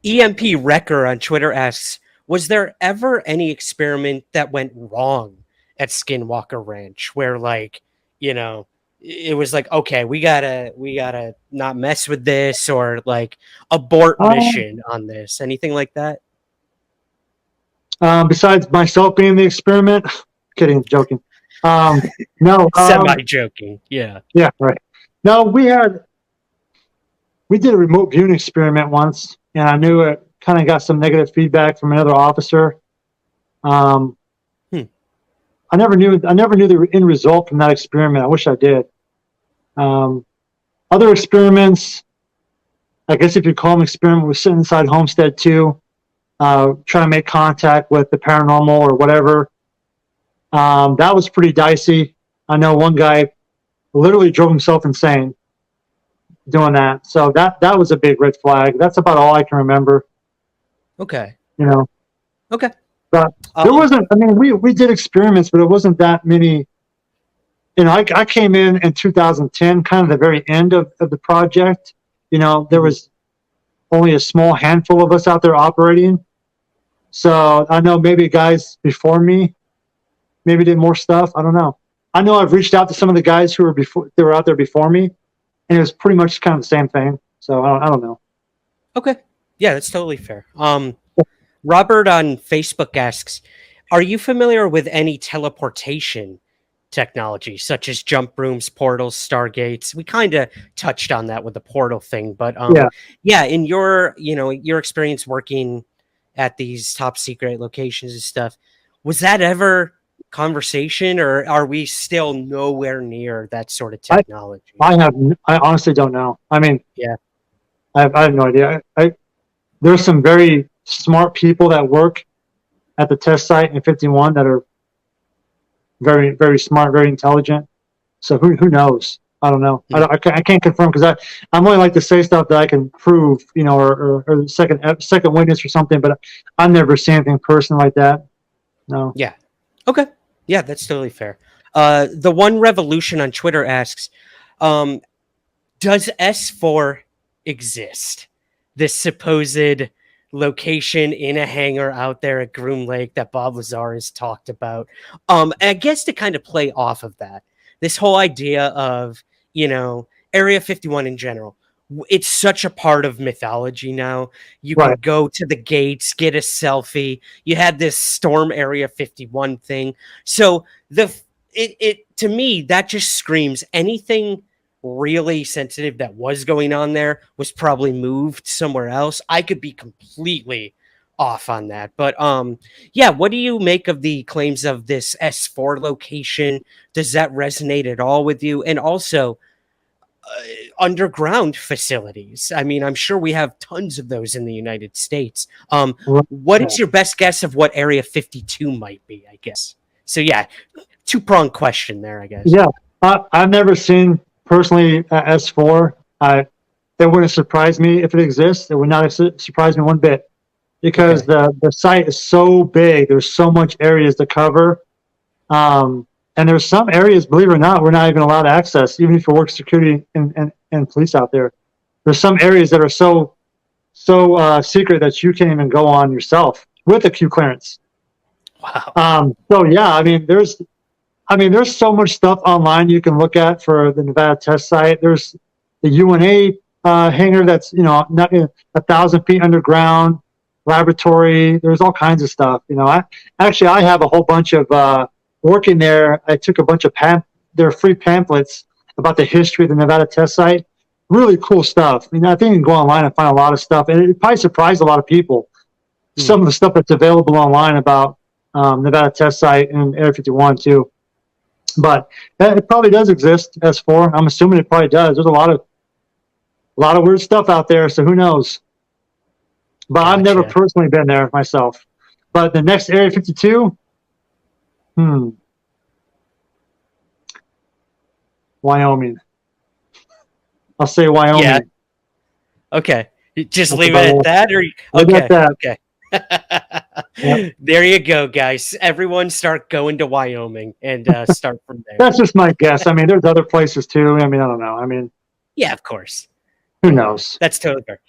EMP Wrecker on Twitter asks, was there ever any experiment that went wrong at Skinwalker Ranch where like, you know, it was like, okay, we gotta not mess with this or like abort
Um,
mission on this. Anything like that?
Besides myself being the experiment, kidding, joking. No,
Semi joking. Yeah.
yeah, right. No, we did a remote viewing experiment once, and I knew it kind of got some negative feedback from another officer. Um,
Hmm.
I never knew the end result from that experiment. I wish I did. Other experiments, I guess if you call them experiment, was sitting inside Homestead 2, trying to make contact with the paranormal or whatever. That was pretty dicey. I know one guy literally drove himself insane doing that. So that was a big red flag. That's about all I can remember.
Okay.
You know,
Okay.
but there wasn't. I mean, we did experiments, but it wasn't that many. You know, I came in 2010, kind of the very end of the project. You know, there was only a small handful of us out there operating. So I know maybe guys before me maybe did more stuff. I don't know. I know I've reached out to some of the guys who were out there before me, and it was pretty much kind of the same thing. So I don't know.
Okay. Yeah, that's totally fair. Robert on Facebook asks, are you familiar with any teleportation technology, such as jump rooms, portals, stargates? We kind of touched on that with the portal thing, but
Yeah.
yeah, in your, your experience working at these top secret locations and stuff, was that ever conversation, or are we still nowhere near that sort of technology?
I honestly don't know. I mean,
Yeah.
I have no idea. There's some very smart people that work at the test site in 51 that are very, very smart, very intelligent. So who knows? I don't know. I can't confirm because I'm only like to say stuff that I can prove, you know, or second witness or something. But I've never seen anything personal like that. No.
Yeah. Okay. Yeah, that's totally fair. The One Revolution on Twitter asks, does S4 exist? This supposed location in a hangar out there at Groom Lake that Bob Lazar has talked about. And I guess to kind of play off of that, this whole idea of, Area 51 in general, it's such a part of mythology now. You can
Right.
go to the gates, get a selfie. You had this Storm Area 51 thing. So it to me, that just screams anything really sensitive that was going on there was probably moved somewhere else. I could be completely off on that. But yeah, what do you make of the claims of this S4 location? Does that resonate at all with you? And also underground facilities. I mean, I'm sure we have tons of those in the United States. What is your best guess of what Area 52 might be, I guess? So yeah, two-pronged question there, I guess.
Yeah. I've never seen personally S4. It wouldn't surprise me if it exists. It would not surprise me one bit because the site is so big. There's so much areas to cover. And there's some areas, believe it or not, we're not even allowed to access, even if you work security and police out there. There's some areas that are so secret that you can't even go on yourself with a Q clearance.
Wow.
So yeah, I mean, there's so much stuff online you can look at for the Nevada test site. There's the UNA hangar that's not 1,000 feet underground, laboratory. There's all kinds of stuff. I have a whole bunch of working there. I took a bunch of their free pamphlets about the history of the Nevada test site, really cool stuff. I mean, I think you can go online and find a lot of stuff, and it probably surprised a lot of people. Some of the stuff that's available online about Nevada test site and Area 51 too. But it probably does exist, S4. I'm assuming it probably does. There's a lot of weird stuff out there, so who knows? But I've never personally been there myself. But the next Area 52, Wyoming. I'll say Wyoming.
Yeah. Okay. Just leave it at that, or okay. Yep. There you go, guys. Everyone start going to Wyoming and start from there.
That's just my guess. I mean, there's other places too. I mean, I don't know. I mean,
yeah, of course.
Who knows?
That's totally fair.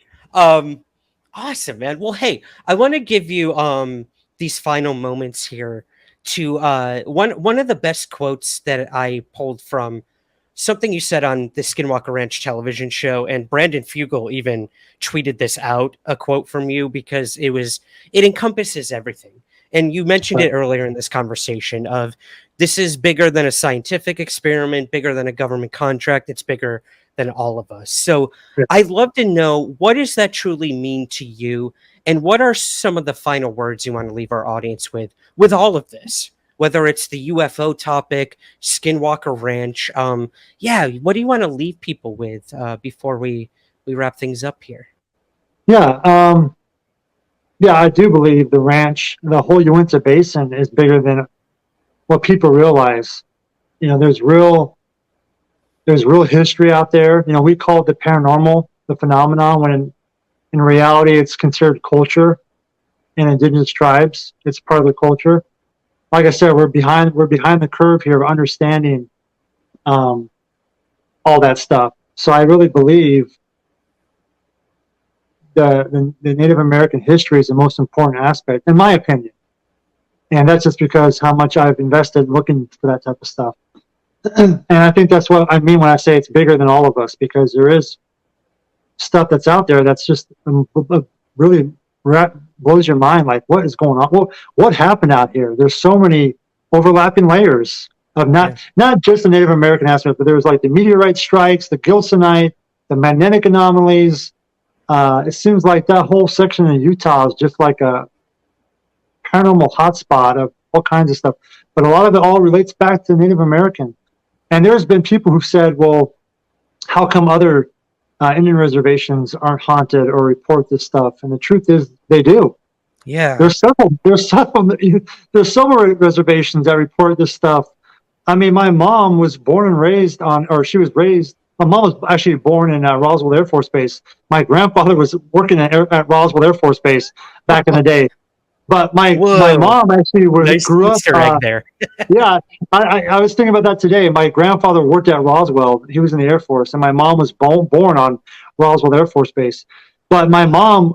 Awesome, man. Well, hey, I want to give you these final moments here to one of the best quotes that I pulled from something you said on the Skinwalker Ranch television show, and Brandon Fugel even tweeted this out, a quote from you, because it encompasses everything. And you mentioned it earlier in this conversation of this is bigger than a scientific experiment, bigger than a government contract. It's bigger than all of us. So I'd love to know, what does that truly mean to you? And what are some of the final words you want to leave our audience with all of this? Whether it's the UFO topic, Skinwalker Ranch, what do you want to leave people with before we wrap things up here?
Yeah, I do believe the ranch, the whole Uinta Basin, is bigger than what people realize. You know, there's real history out there. You know, we call it the paranormal, the phenomenon, when in reality it's considered culture in indigenous tribes. It's part of the culture. Like I said, we're behind the curve here of understanding all that stuff. So I really believe the Native American history is the most important aspect, in my opinion. And that's just because how much I've invested looking for that type of stuff. And I think that's what I mean when I say it's bigger than all of us, because there is stuff that's out there that's just really blows your mind. Like, what is going on? What happened out here? There's so many overlapping layers of not just the Native American aspect, but there's like the meteorite strikes, the Gilsonite, the magnetic anomalies. It seems like that whole section in Utah is just like a paranormal hotspot of all kinds of stuff. But a lot of it all relates back to Native American. And there's been people who said, well, how come other Indian reservations aren't haunted or report this stuff? And the truth is, they do.
Yeah.
There's several reservations that report this stuff. I mean, my mom was born and raised my mom was actually born in Roswell Air Force Base. My grandfather was working at Roswell Air Force Base back in the day. But my mom actually grew up.
Easter egg there.
Yeah, I was thinking about that today. My grandfather worked at Roswell. He was in the Air Force, and my mom was born on Roswell Air Force Base. But my mom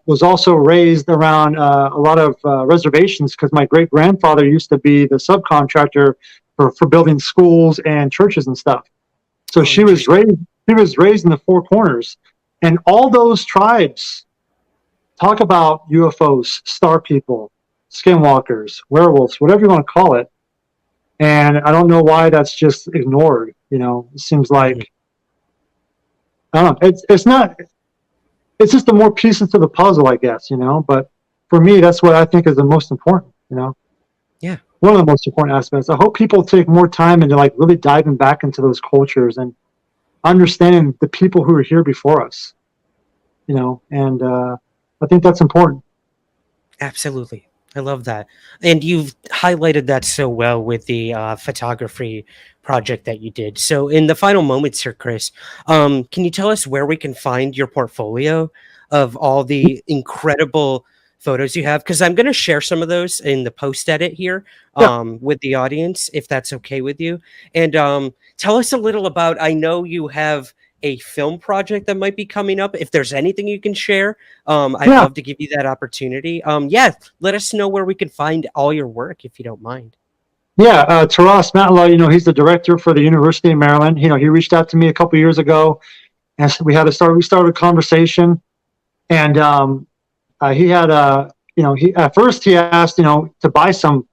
was also raised around a lot of reservations, because my great grandfather used to be the subcontractor for building schools and churches and stuff. So she was raised in the Four Corners, and all those tribes talk about UFOs, star people, skinwalkers, werewolves, whatever you want to call it. And I don't know why that's just ignored. You know, it seems like, I don't know. It's just the more pieces to the puzzle, I guess, you know. But for me, that's what I think is the most important, you know.
Yeah.
One of the most important aspects. I hope people take more time into like really diving back into those cultures and understanding the people who were here before us, you know, and I think that's important.
Absolutely. I love that. And you've highlighted that so well with the photography project that you did. So in the final moments here, Chris, can you tell us where we can find your portfolio of all the incredible photos you have? Because I'm going to share some of those in the post edit here with the audience, if that's okay with you. And tell us a little about, I know you have a film project that might be coming up. If there's anything you can share, I'd love to give you that opportunity. Let us know where we can find all your work, if you don't mind.
Taras Matla, you know, he's the director for the University of Maryland. You know, he reached out to me a couple years ago, and we started a conversation, and he had at first he asked, you know, to buy some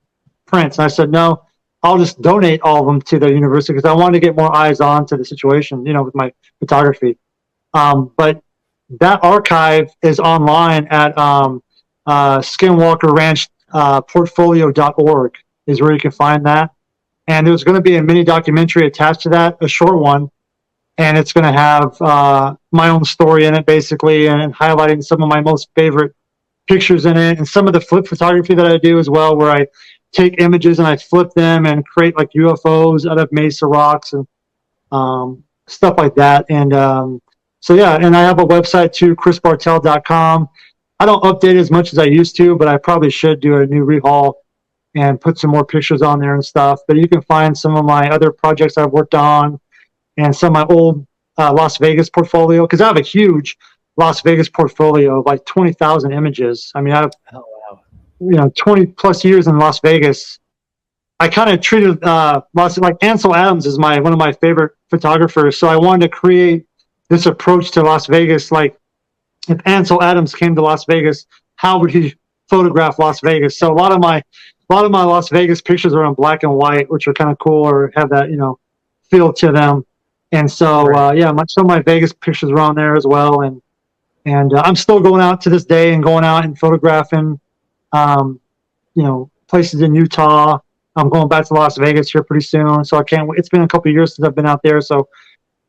prints, and I said no, I'll just donate all of them to the university, because I wanted to get more eyes on to the situation, you know, with my photography. But that archive is online at Skinwalker Ranch portfolio.org is where you can find that. And there's going to be a mini documentary attached to that, a short one. And it's going to have my own story in it, basically, and highlighting some of my most favorite pictures in it, and some of the flip photography that I do as well, where I take images and I flip them and create like UFOs out of mesa rocks and stuff like that. And so, yeah, and I have a website too, chrisbartel.com. I don't update as much as I used to, but I probably should do a new rehaul and put some more pictures on there and stuff. But you can find some of my other projects I've worked on and some of my old Las Vegas portfolio, because I have a huge Las Vegas portfolio of like 20,000 images. I mean, I have 20 plus years in Las Vegas. I kind of treated like Ansel Adams is one of my favorite photographers. So I wanted to create this approach to Las Vegas. Like, if Ansel Adams came to Las Vegas, how would he photograph Las Vegas? So a lot of my Las Vegas pictures are in black and white, which are kind of cool or have that feel to them. And so some of my Vegas pictures are on there as well. And I'm still going out to this day and going out and photographing places in Utah. I'm going back to Las Vegas here pretty soon, so I can't wait. It's been a couple of years since I've been out there. So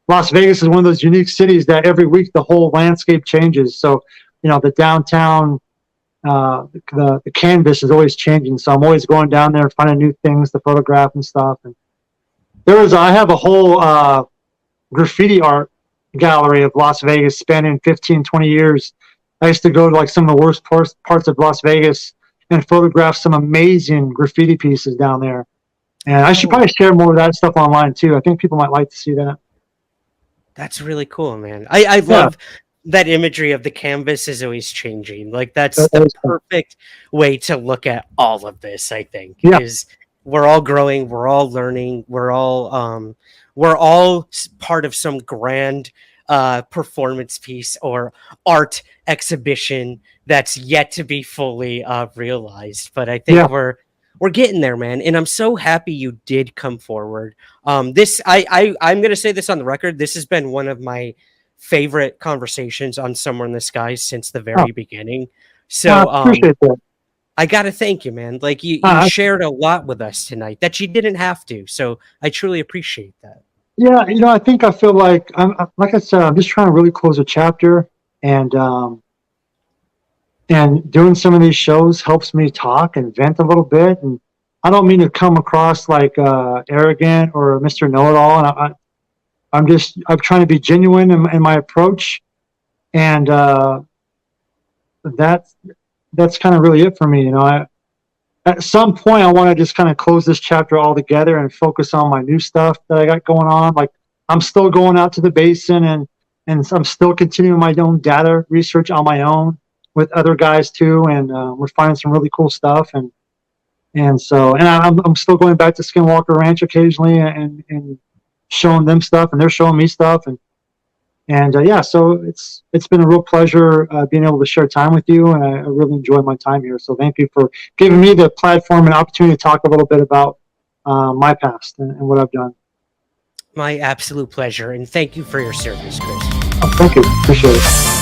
Las Vegas is one of those unique cities that every week the whole landscape changes. So the downtown, the canvas is always changing. So I'm always going down there finding new things to photograph and stuff. And I have a whole graffiti art gallery of Las Vegas spanning 15, 20 years. I used to go to like some of the worst parts of Las Vegas and photograph some amazing graffiti pieces down there. And I should probably share more of that stuff online too. I think people might like to see that.
That's really cool, man. I love that imagery of the canvas is always changing. Like, that's the perfect way to look at all of this, I think. Is we're all growing, we're all learning, we're all part of some grand performance piece or art exhibition that's yet to be fully realized. But I think we're getting there, man. And I'm so happy you did come forward. I'm going to say this on the record. This has been one of my favorite conversations on Somewhere in the Skies since the very beginning. So
I appreciate that.
I got to thank you, man. Like, you shared a lot with us tonight that you didn't have to. So I truly appreciate that.
Yeah, I think I feel like like I said, I'm just trying to really close a chapter, and doing some of these shows helps me talk and vent a little bit. And I don't mean to come across like arrogant or Mr. Know-it-all. And I'm trying to be genuine in my approach, and that's kind of really it for me. At some point, I want to just kind of close this chapter all together and focus on my new stuff that I got going on. Like, I'm still going out to the basin and I'm still continuing my own data research on my own with other guys too. And we're finding some really cool stuff. And I'm still going back to Skinwalker Ranch occasionally and showing them stuff, and they're showing me stuff. So it's been a real pleasure being able to share time with you, and I really enjoy my time here. So thank you for giving me the platform and opportunity to talk a little bit about my past and what I've done.
My absolute pleasure, and thank you for your service, Chris.
Oh, thank you. Appreciate it.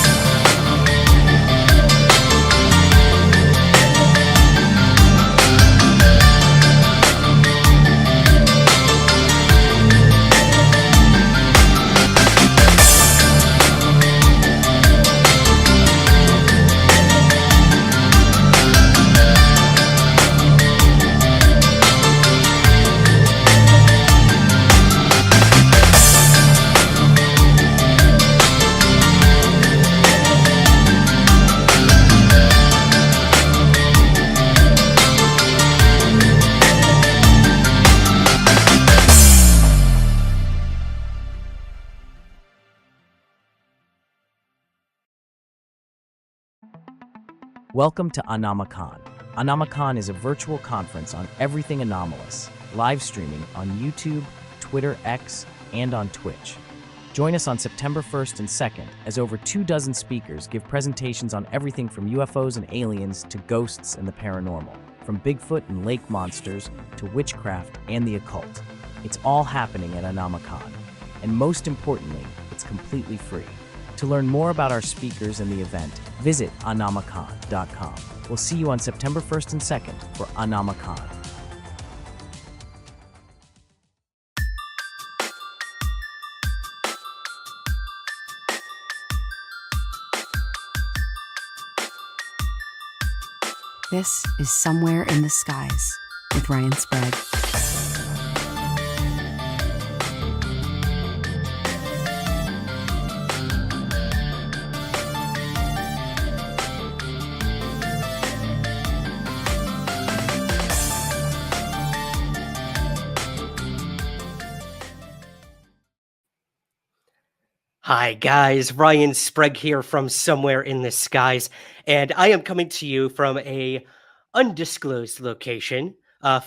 Welcome to Anomicon. Anomicon is a virtual conference on everything anomalous, live streaming on YouTube, Twitter, X, and on Twitch. Join us on September 1st and 2nd as over 24 speakers give presentations on everything from UFOs and aliens to ghosts and the paranormal, from Bigfoot and lake monsters to witchcraft and the occult. It's all happening at Anomicon. And most importantly, it's completely free. To learn more about our speakers and the event, visit anamacon.com. We'll see you on September 1st and 2nd for Anamacon.
This is Somewhere in the Skies with Ryan Sprague.
Hi, guys. Ryan Sprague here from Somewhere in the Skies, and I am coming to you from a undisclosed location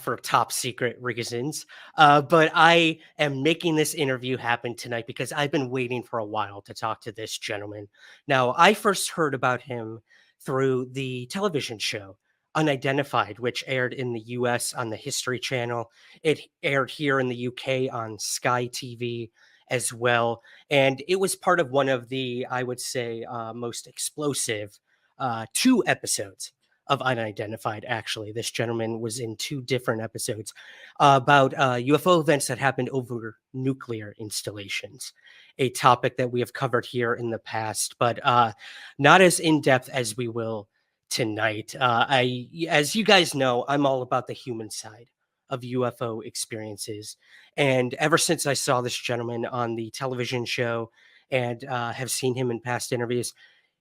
for top secret reasons. But I am making this interview happen tonight because I've been waiting for a while to talk to this gentleman. Now, I first heard about him through the television show Unidentified, which aired in the US on the History Channel. It aired here in the UK on Sky TV as well. And it was part of one of the, I would say, most explosive 2 episodes of Unidentified. Actually, this gentleman was in 2 different episodes about UFO events that happened over nuclear installations, a topic that we have covered here in the past, but not as in depth as we will tonight. As you guys know, I'm all about the human side of UFO experiences. And ever since I saw this gentleman on the television show and have seen him in past interviews,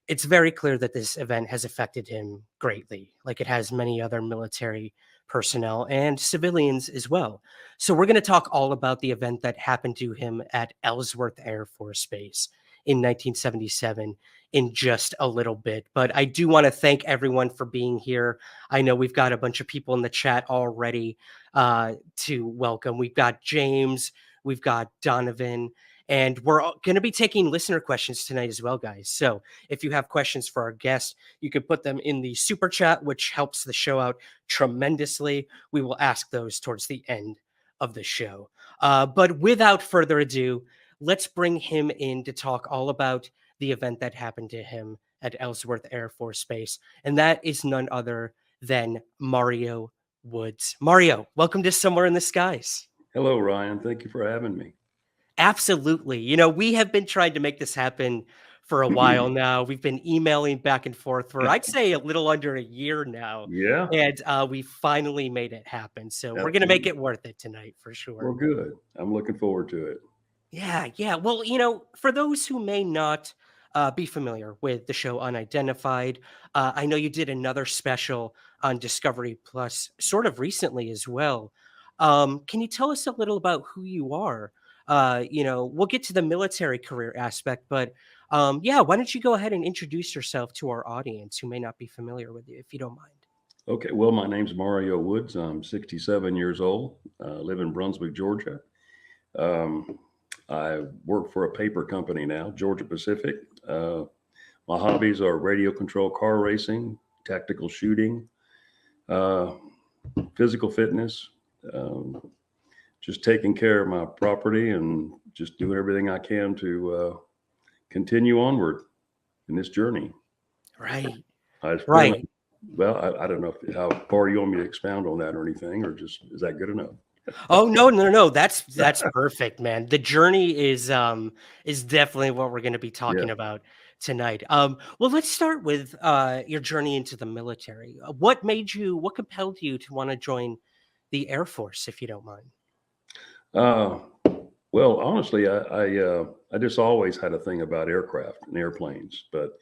it's very clear that this event has affected him greatly, like it has many other military personnel and civilians as well. So we're going to talk all about the event that happened to him at Ellsworth Air Force Base in 1977 in just a little bit. But I do want to thank everyone for being here. I know we've got a bunch of people in the chat already to welcome. We've got James, we've got Donovan, and we're going to be taking listener questions tonight as well, guys. So if you have questions for our guest, you can put them in the super chat, which helps the show out tremendously. We will ask those towards the end of the show. But without further ado, let's bring him in to talk all about the event that happened to him at Ellsworth Air Force Base. And that is none other than Mario Woods. Mario, welcome to Somewhere in the Skies.
Hello, Ryan. Thank you for having me.
Absolutely. We have been trying to make this happen for a while now. We've been emailing back and forth for, I'd say, a little under a year now.
Yeah.
And we finally made it happen. So we're going to make it worth it tonight for sure.
Well, good. I'm looking forward to it.
Yeah. Well, for those who may not be familiar with the show Unidentified, I know you did another special on Discovery Plus sort of recently as well. Can you tell us a little about who you are? We'll get to the military career aspect, but why don't you go ahead and introduce yourself to our audience who may not be familiar with you, if you don't mind.
Okay. Well, my name's Mario Woods. I'm 67 years old. Live in Brunswick, Georgia. I work for a paper company now, Georgia Pacific. My hobbies are radio control car racing, tactical shooting, physical fitness, just taking care of my property and just doing everything I can to continue onward in this journey.
Right.
Right. Well, I don't know how far you want me to expound on that or anything, or just, is that good enough?
Oh, no. That's perfect, man. The journey is definitely what we're going to be talking about tonight. Well, let's start with your journey into the military. What compelled you to want to join the Air Force, if you don't mind?
Well, honestly, I just always had a thing about aircraft and airplanes, but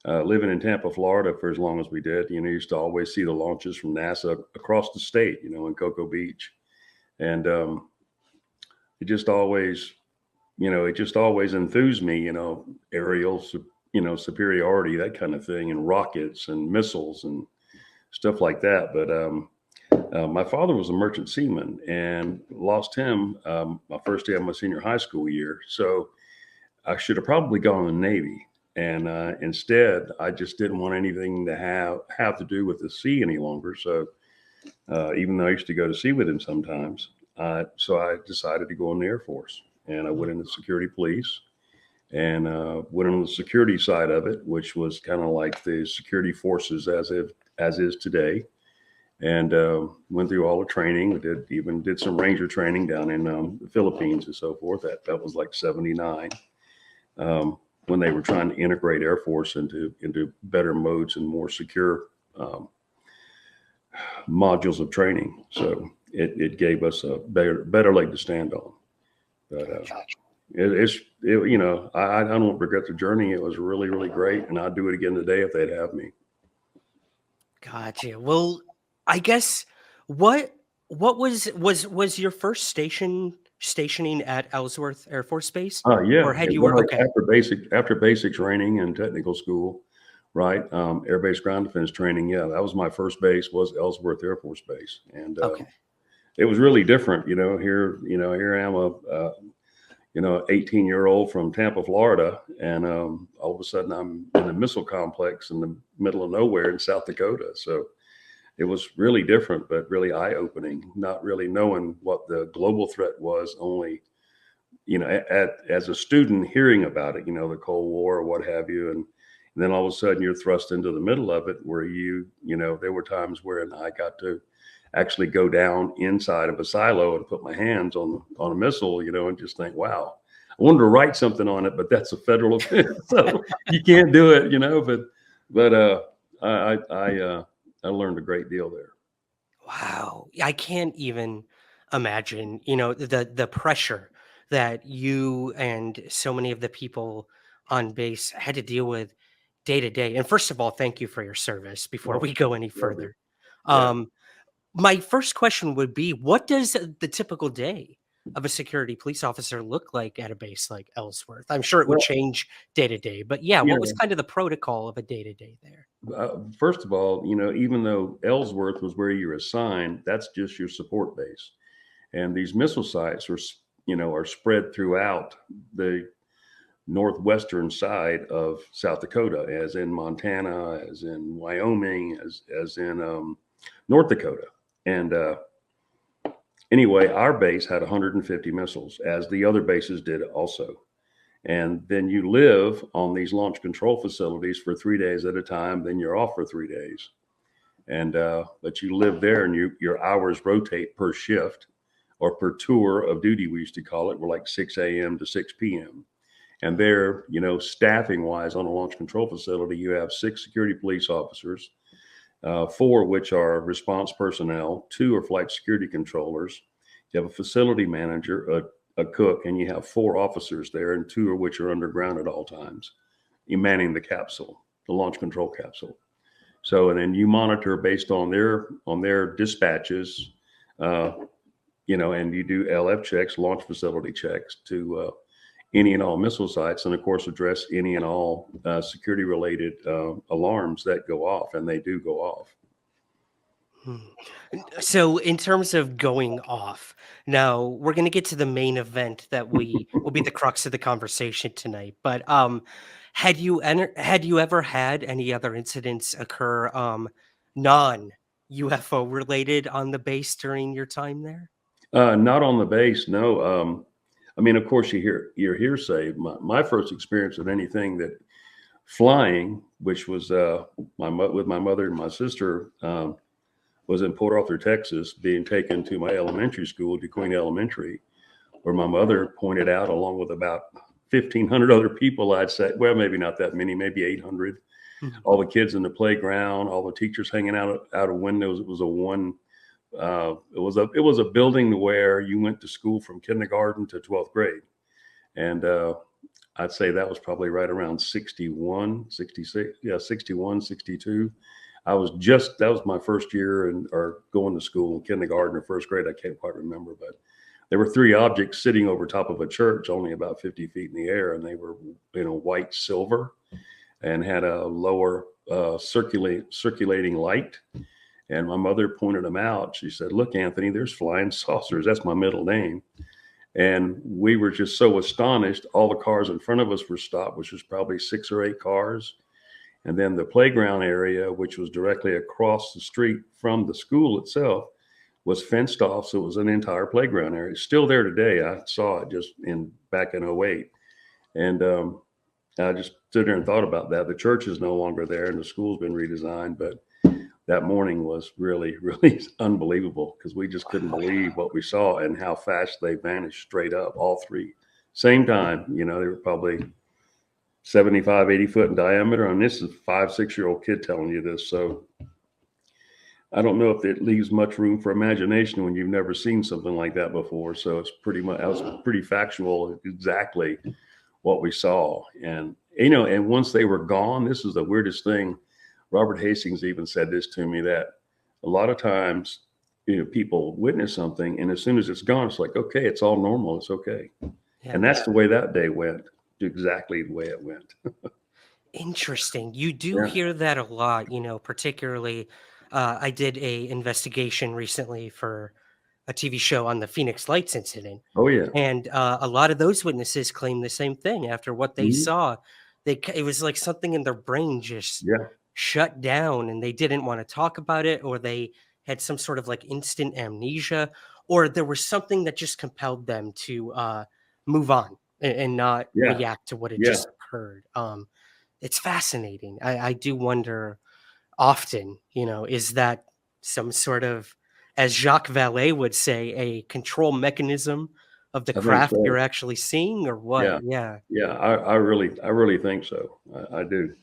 living in Tampa, Florida for as long as we did, used to always see the launches from NASA across the state, in Cocoa Beach. And it just always enthused me, aerial, superiority, that kind of thing, and rockets and missiles and stuff like that. But my father was a merchant seaman and lost him my first day of my senior high school year. So I should have probably gone in the Navy. And instead, I just didn't want anything to have to do with the sea any longer. So even though I used to go to sea with him sometimes, so I decided to go in the Air Force, and I went into security police, and went on the security side of it, which was kind of like the security forces as is today. And went through all the training. We did some ranger training down in the Philippines and so forth. That was like 79, when they were trying to integrate Air Force into better modes and more secure modules of training. So it gave us a better leg to stand on. But I don't regret the journey. It was really, really great, and I'd do it again today if they'd have me.
Gotcha. Well, I guess what was your first stationing at Ellsworth Air Force Base?
Yeah.
Or had you worked
after basic training and technical school, right? Air Base Ground Defense training. Yeah, that was my first base, was Ellsworth Air Force Base, and it was really different. Here I am, a 18-year-old from Tampa, Florida, and all of a sudden I'm in a missile complex in the middle of nowhere in South Dakota. So it was really different, but really eye-opening, not really knowing what the global threat was, only, as a student hearing about it, the Cold War or what have you. And then all of a sudden you're thrust into the middle of it where there were times where I got to actually go down inside of a silo and put my hands on a missile, and just think, wow, I wanted to write something on it, but that's a federal offense. So you can't do it, but I learned a great deal there.
Wow. I can't even imagine, the pressure that you and so many of the people on base had to deal with day to day. And first of all, thank you for your service before we go any further.
Yeah.
My first question would be, what does the typical day of a security police officer look like at a base like Ellsworth? I'm sure it would change day to day, but what was kind of the protocol of a day to day there?
First of all, even though Ellsworth was where you're assigned, that's just your support base. And these missile sites are spread throughout the northwestern side of South Dakota, as in Montana, as in Wyoming, as in North Dakota. And anyway, our base had 150 missiles, as the other bases did also. And then you live on these launch control facilities for 3 days at a time. Then you're off for 3 days. And but you live there, and your hours rotate per shift or per tour of duty, we used to call it. We're like 6 a.m. to 6 p.m. And there, staffing wise on a launch control facility, you have 6 security police officers, 4 which are response personnel, 2 are flight security controllers. You have a facility manager, a cook, and you have 4 officers there, and 2 of which are underground at all times, manning the capsule, the launch control capsule. So, and then you monitor based on their dispatches, and you do LF checks, launch facility checks, to any and all missile sites, and of course address any and all security related alarms that go off, and they do go off.
So in terms of going off, now we're going to get to the main event that will be the crux of the conversation tonight. But had you ever had any other incidents occur non UFO related on the base during your time there?
Not on the base, no. I mean, of course, you hear your hearsay. My first experience with anything that flying, which was with my mother and my sister, was in Port Arthur, Texas, being taken to my elementary school, DeQueen Elementary, where my mother pointed out, along with about 1,500 other people, I'd say, well, maybe not that many, maybe 800, all the kids in the playground, all the teachers hanging out of windows. It was it was a building where you went to school from kindergarten to 12th grade. And I'd say that was probably right around 61, 66, 61, 62. That was my first year or going to school in kindergarten or first grade. I can't quite remember, but there were 3 objects sitting over top of a church, only about 50 feet in the air. And they were, white silver and had a lower circulating light. And my mother pointed them out. She said, "Look, Anthony, there's flying saucers." That's my middle name. And we were just so astonished. All the cars in front of us were stopped, which was probably 6 or 8 cars. And then the playground area, which was directly across the street from the school itself, was fenced off. So it was an entire playground area. It's still there today. I saw it just back in 08. And I just stood there and thought about that. The church is no longer there, and the school's been redesigned. But that morning was really, really unbelievable because we just couldn't believe what we saw and how fast they vanished straight up, all three. Same time, they were probably 75, 80 foot in diameter. And this is a 5, 6-year-old kid telling you this. So I don't know if it leaves much room for imagination when you've never seen something like that before. So it's pretty much, I was pretty factual, exactly what we saw. And, and once they were gone, this is the weirdest thing. Robert Hastings even said this to me, that a lot of times, people witness something, and as soon as it's gone, it's like, okay, it's all normal. It's okay. Yeah, and that's the way that day went, exactly the way it went.
Interesting. You do hear that a lot, particularly I did a investigation recently for a TV show on the Phoenix Lights incident.
Oh, yeah.
And a lot of those witnesses claim the same thing. After what they saw, it was like something in their brain just shut down, and they didn't want to talk about it, or they had some sort of like instant amnesia, or there was something that just compelled them to move on and not react to what had just occurred. It's fascinating. I do wonder often, is that some sort of, as Jacques Vallée would say, a control mechanism of the craft you're actually seeing, or what?
Yeah. I really think so. I do.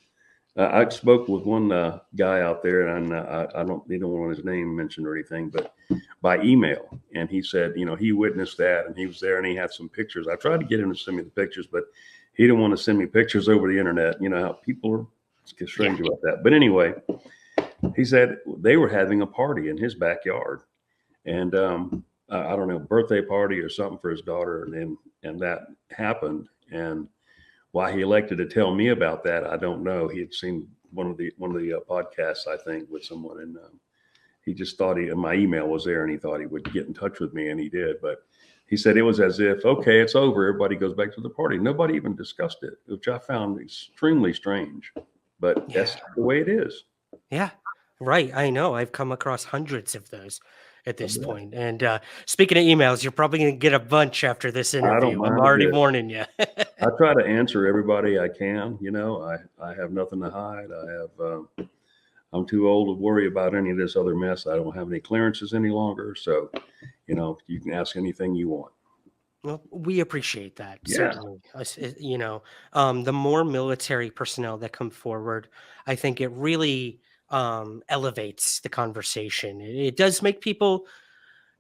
I spoke with one guy out there, and I don't want his name mentioned or anything, but by email. And he said, he witnessed that, and he was there, and he had some pictures. I tried to get him to send me the pictures, but he didn't want to send me pictures over the internet. You know how people are strange about that. But anyway, he said they were having a party in his backyard, and I don't know, birthday party or something for his daughter, and that happened. And why he elected to tell me about that, I don't know. He had seen one of the podcasts, I think, with someone, and he just thought my email was there, and he thought he would get in touch with me, and he did. But he said it was as if, okay, it's over, everybody goes back to the party. Nobody even discussed it, which I found extremely strange. But that's the way it is.
Yeah, right. I know. I've come across hundreds of those at this point. And speaking of emails, you're probably going to get a bunch after this interview. I'm already warning you.
I try to answer everybody I can. I have nothing to hide. I'm too old to worry about any of this other mess. I don't have any clearances any longer. So, you can ask anything you want.
Well, we appreciate that. Certainly. The more military personnel that come forward, I think it really elevates the conversation. It does make people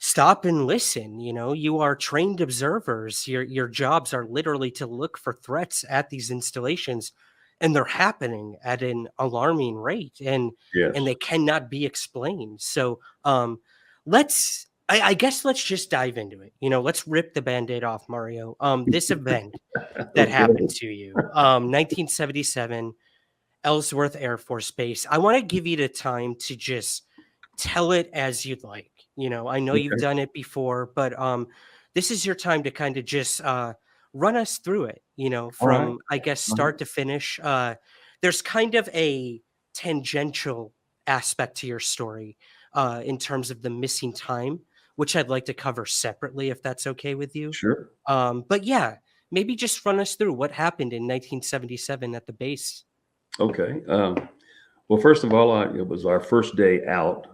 stop and listen. You are trained observers. Your jobs are literally to look for threats at these installations, and they're happening at an alarming rate, and they cannot be explained. So I guess let's just dive into it. Let's rip the Band-Aid off, Mario. This event that happened to you, 1977, Ellsworth Air Force Base. I want to give you the time to just tell it as you'd like. I know you've done it before, but this is your time to kind of just run us through it, from, I guess, start to finish. There's kind of a tangential aspect to your story in terms of the missing time, which I'd like to cover separately, if that's okay with you.
Sure.
But yeah, maybe just run us through what happened in 1977 at the base.
Okay. Well, first of all, it was our first day out,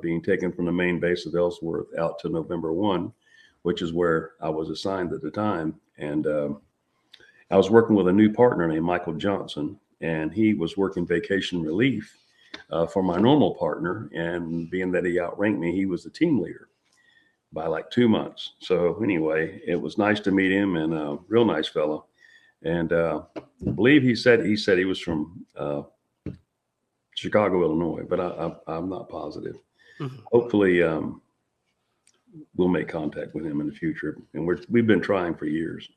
being taken from the main base of Ellsworth out to November 1, which is where I was assigned at the time. And I was working with a new partner named Michael Johnson, and he was working vacation relief for my normal partner. And being that he outranked me, he was the team leader by like 2 months. So anyway, it was nice to meet him, and a real nice fellow. And I believe he said he was from Chicago, Illinois, but I'm not positive. Mm-hmm. Hopefully we'll make contact with him in the future. And we've been trying for years.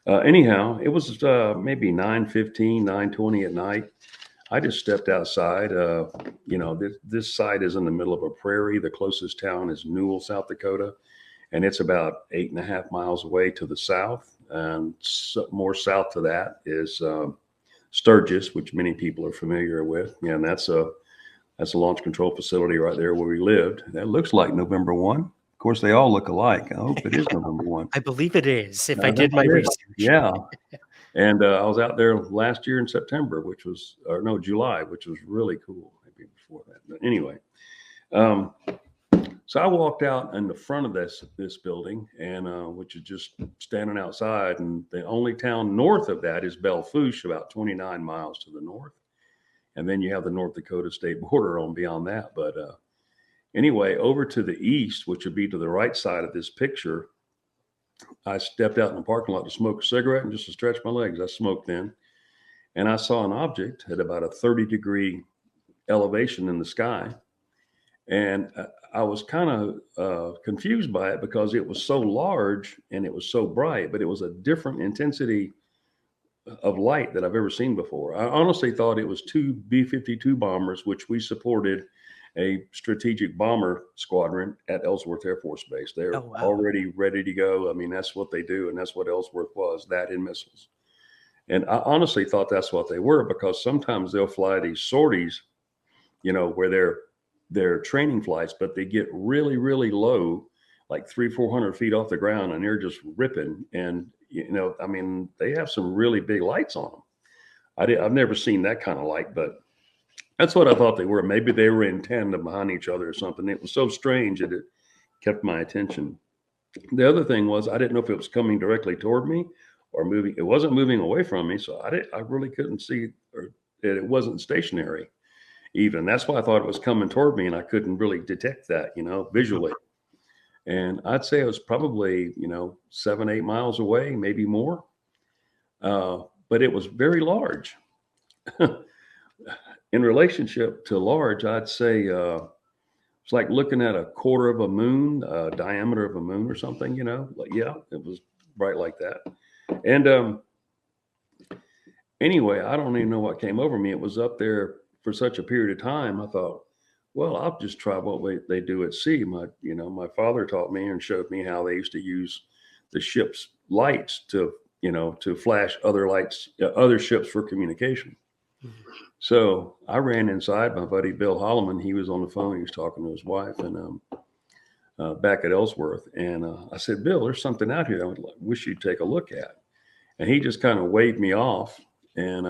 Anyhow, it was maybe 9:15, 9:20 at night. I just stepped outside. This site is in the middle of a prairie. The closest town is Newell, South Dakota, and it's about 8.5 miles away to the south. And more south to that is Sturgis, which many people are familiar with. Yeah, and that's a launch control facility right there where we lived. That looks like November 1. Of course, they all look alike. I hope it is November 1.
I believe it is, if I did my research.
Yeah. And I was out there last year in September, July, which was really cool. Maybe before that, but anyway. So I walked out in the front of this building, and which is just standing outside, and the only town north of that is Belfouche, about 29 miles to the north, and then you have the North Dakota state border on beyond that. But anyway, over to the east, which would be to the right side of this picture, I stepped out in the parking lot to smoke a cigarette and just to stretch my legs. I smoked then, and I saw an object at about a 30-degree elevation in the sky. And I was kind of confused by it because it was so large and it was so bright, but it was a different intensity of light that I've ever seen before. I honestly thought it was two B-52 bombers, which we supported a strategic bomber squadron at Ellsworth Air Force Base. They're already ready to go. I mean, that's what they do. And that's what Ellsworth was, that in missiles. And I honestly thought that's what they were, because sometimes they'll fly these sorties, where they're training flights, but they get really, really low, like 300-400 feet off the ground, and they're just ripping. And, I mean, they have some really big lights on them. I've never seen that kind of light, but that's what I thought they were. Maybe they were in tandem behind each other or something. It was so strange that it kept my attention. The other thing was, I didn't know if it was coming directly toward me or moving. It wasn't moving away from me, so I really couldn't see, or it wasn't stationary even. That's why I thought it was coming toward me, and I couldn't really detect that, visually. And I'd say it was probably, 7-8 miles away, maybe more. But it was very large. In relationship to large, I'd say it's like looking at a quarter of a moon, diameter of a moon or something, yeah, it was bright like that. And anyway, I don't even know what came over me. It was up there for such a period of time. I thought, well, I'll just try what they do at sea. My father taught me and showed me how they used to use the ship's lights to flash other lights, other ships for communication. So I ran inside. My buddy Bill Holloman, he was on the phone. He was talking to his wife, and back at Ellsworth. And I said, Bill, there's something out here I wish you'd take a look at. And he just kind of waved me off. And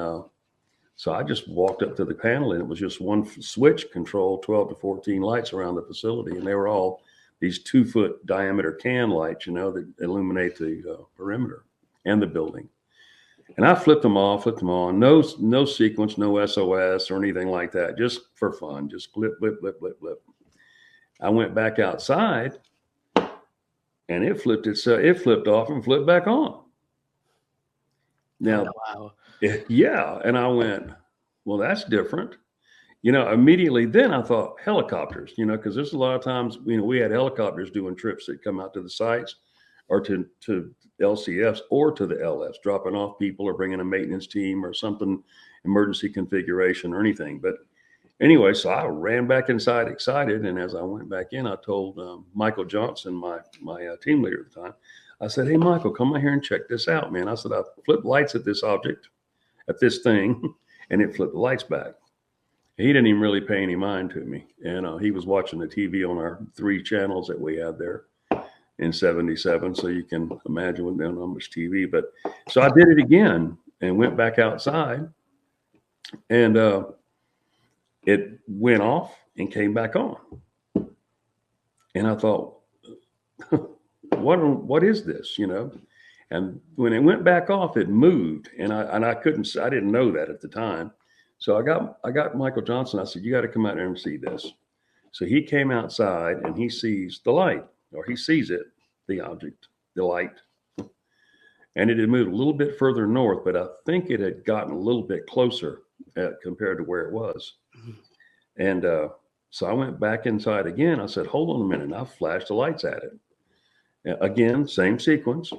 so I just walked up to the panel, and it was just one switch control 12 to 14 lights around the facility. And they were all these 2-foot diameter can lights, that illuminate the perimeter and the building. And I flipped them on. No sequence, no SOS or anything like that. Just for fun, just blip, blip, blip, blip, blip. I went back outside, and it flipped off and flipped back on. Now, wow. Yeah. And I went, well, that's different. Immediately then I thought helicopters, because there's a lot of times, we had helicopters doing trips that come out to the sites or to LCFs or to the LFs, dropping off people or bringing a maintenance team or something, emergency configuration or anything. But anyway, so I ran back inside excited. And as I went back in, I told Michael Johnson, my team leader at the time, I said, hey, Michael, come out here and check this out, man. I said, I flipped lights at this object, at this thing, and it flipped the lights back. He didn't even really pay any mind to me. And he was watching the TV on our 3 channels that we had there in 77. So you can imagine with how much TV. But so I did it again and went back outside, and it went off and came back on. And I thought, what is this, And when it went back off, it moved, and I didn't know that at the time. So I got Michael Johnson. I said, you got to come out there and see this. So he came outside, and he sees the light, or he sees it, the object, the light. And it had moved a little bit further north, but I think it had gotten a little bit closer compared to where it was. And so I went back inside again. I said, hold on a minute. And I flashed the lights at it. Again, same sequence.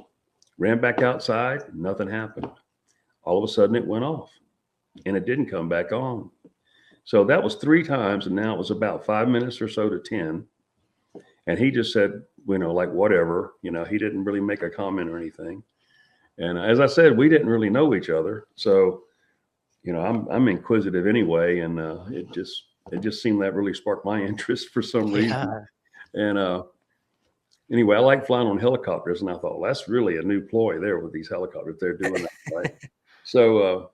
Ran back outside. Nothing happened. All of a sudden, it went off. And it didn't come back on. So that was 3 times. And now it was about 5 minutes or so to 10. And he just said, like, whatever. He didn't really make a comment or anything. And as I said, we didn't really know each other. So, I'm inquisitive anyway. And it just seemed that really sparked my interest for some reason. And anyway, I like flying on helicopters, and I thought, well, that's really a new ploy there with these helicopters. They're doing that, right? So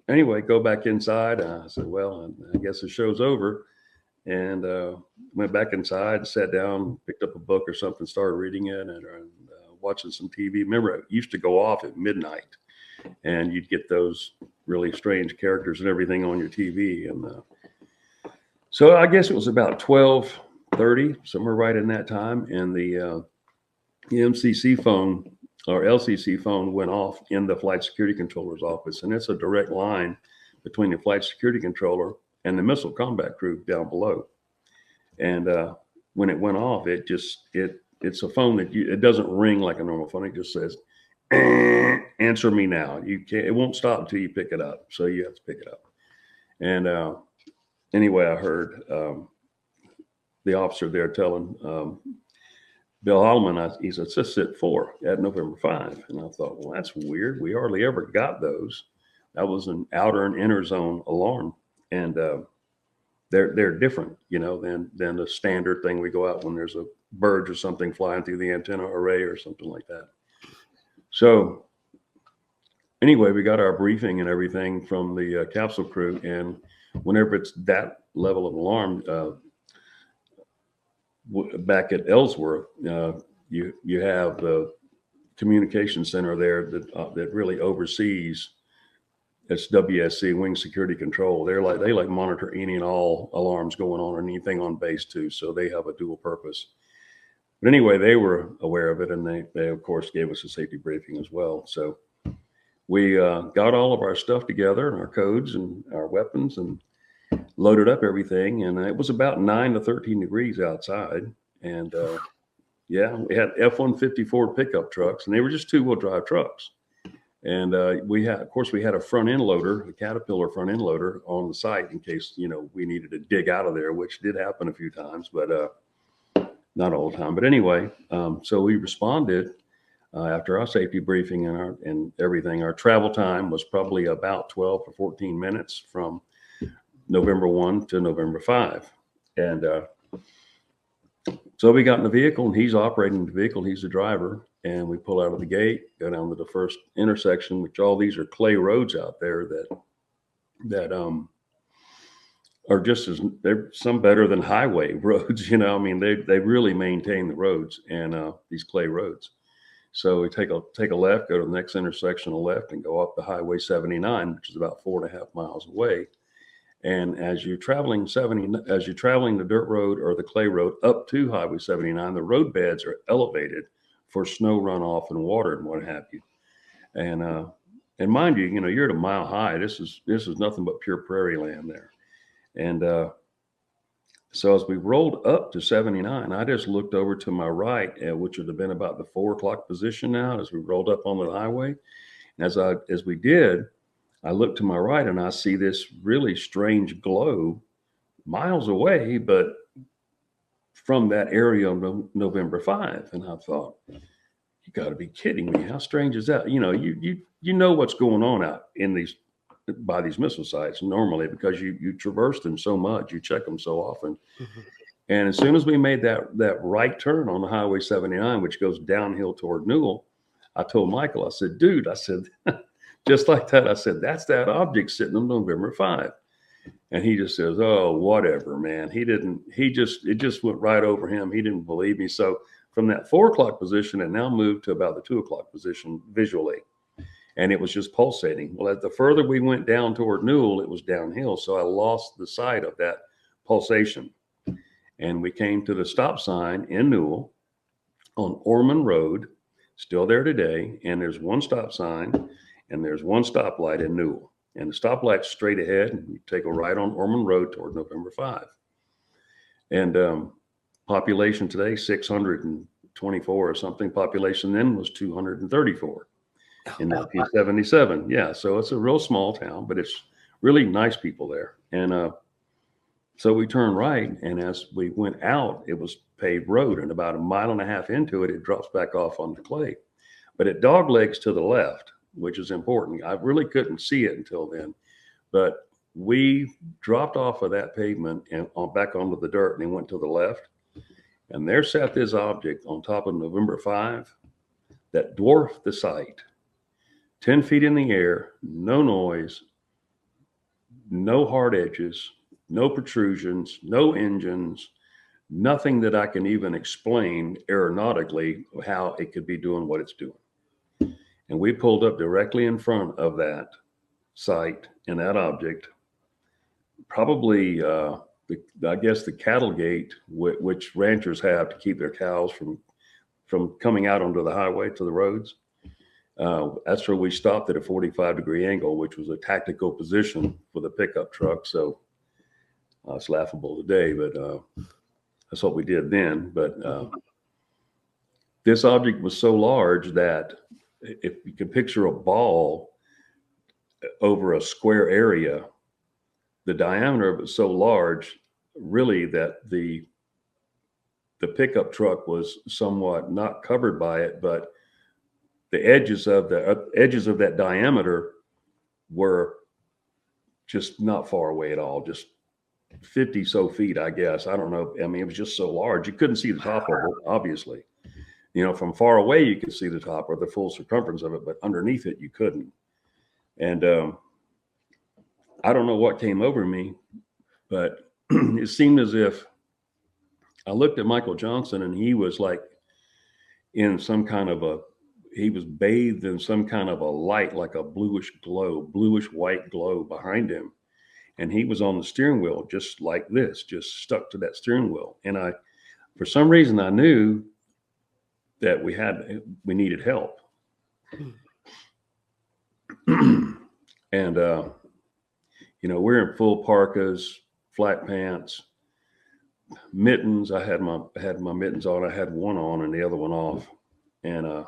anyway, go back inside. I said, well, I guess the show's over. And went back inside, sat down, picked up a book or something, started reading it, and watching some TV. Remember, it used to go off at midnight, and you'd get those really strange characters and everything on your TV. And so I guess it was about 12:30, somewhere right in that time, and the MCC phone or LCC phone went off in the flight security controller's office, and it's a direct line between the flight security controller and the missile combat crew down below. And when it went off, it's a phone that it doesn't ring like a normal phone. It just says, answer me now. It won't stop until you pick it up. So you have to pick it up. And anyway, I heard the officer there telling Bill Holloman, he said, just sit 4 at November 5. And I thought, well, that's weird. We hardly ever got those. That was an outer and inner zone alarm. And they're different, than the standard thing we go out when there's a bird or something flying through the antenna array or something like that. So anyway, we got our briefing and everything from the capsule crew, and whenever it's that level of alarm, back at Ellsworth, you have the communication center there that really oversees. It's WSC, Wing Security Control. They monitor any and all alarms going on or anything on base too. So they have a dual purpose. But anyway, they were aware of it, and they of course gave us a safety briefing as well. So we got all of our stuff together and our codes and our weapons and loaded up everything. And it was about 9 to 13 degrees outside. And yeah, we had F-150 pickup trucks, and they were just 2-wheel drive trucks. And we had a front end loader, a Caterpillar front end loader on the site in case, we needed to dig out of there, which did happen a few times, but not all the time. But anyway, so we responded after our safety briefing and everything. Our travel time was probably about 12 or 14 minutes from November 1 to November 5. And so we got in the vehicle, and he's operating the vehicle. He's the driver. And we pull out of the gate, go down to the first intersection, which all these are clay roads out there that are just they're some better than highway roads. They really maintain the roads and these clay roads. So we take a left, go to the next intersection, a left, and go up the Highway 79, which is about 4.5 miles away. And as you're traveling the dirt road or the clay road up to Highway 79, the road beds are elevated for snow runoff and water and what have you. And mind you, you're at a mile high. This is nothing but pure prairie land there. And so as we rolled up to 79, I just looked over to my right, which would have been about the 4 o'clock position now as we rolled up on the highway. And as we did, I looked to my right and I see this really strange glow miles away, but from that area of November 5. And I thought, you got to be kidding me. How strange is that? You know what's going on out in by these missile sites normally because you traverse them so much, you check them so often. Mm-hmm. And as soon as we made that right turn on the Highway 79, which goes downhill toward Newell, I told Michael, I said, dude, just like that, I said, that's that object sitting on November 5. And he just says, oh, whatever, man. It just went right over him. He didn't believe me. So from that 4 o'clock position, it now moved to about the 2 o'clock position visually. And it was just pulsating. Well, the further we went down toward Newell, it was downhill. So I lost the sight of that pulsation. And we came to the stop sign in Newell on Ormond Road, still there today. And there's one stop sign and there's one stoplight in Newell. And the stoplight's straight ahead, and you take a right on Ormond Road toward November 5. And population today, 624 or something. Population then was 234 in 1977. Yeah, so it's a real small town, but it's really nice people there. And so we turned right, and as we went out, it was paved road. And about 1.5 miles into it, it drops back off on the clay. But it doglegs to the left, which is important. I really couldn't see it until then, but we dropped off of that pavement and back onto the dirt and went to the left. And there sat this object on top of November 5 that dwarfed the site, 10 feet in the air, no noise, no hard edges, no protrusions, no engines, nothing that I can even explain aeronautically how it could be doing what it's doing. And we pulled up directly in front of that site and that object, probably, I guess the cattle gate, which ranchers have to keep their cows from coming out onto the highway to the roads. That's where we stopped at a 45-degree angle, which was a tactical position for the pickup truck. So it's laughable today, but that's what we did then. But this object was so large that if you can picture a ball over a square area, the diameter of it was so large, really, that the pickup truck was somewhat not covered by it, but the edges of that diameter were just not far away at all, just 50 so feet, I guess. I don't know. I mean, it was just so large. You couldn't see the top of it, obviously. You know, from far away, you could see the top or the full circumference of it, but underneath it, you couldn't. And I don't know what came over me, but it seemed as if I looked at Michael Johnson and he was like in some kind of he was bathed in some kind of a light, like a bluish white glow behind him. And he was on the steering wheel, just like this, just stuck to that steering wheel. And for some reason, I knew that we needed help. And, you know, we're in full parkas, flat pants, mittens. I had my mittens on. I had one on and the other one off. And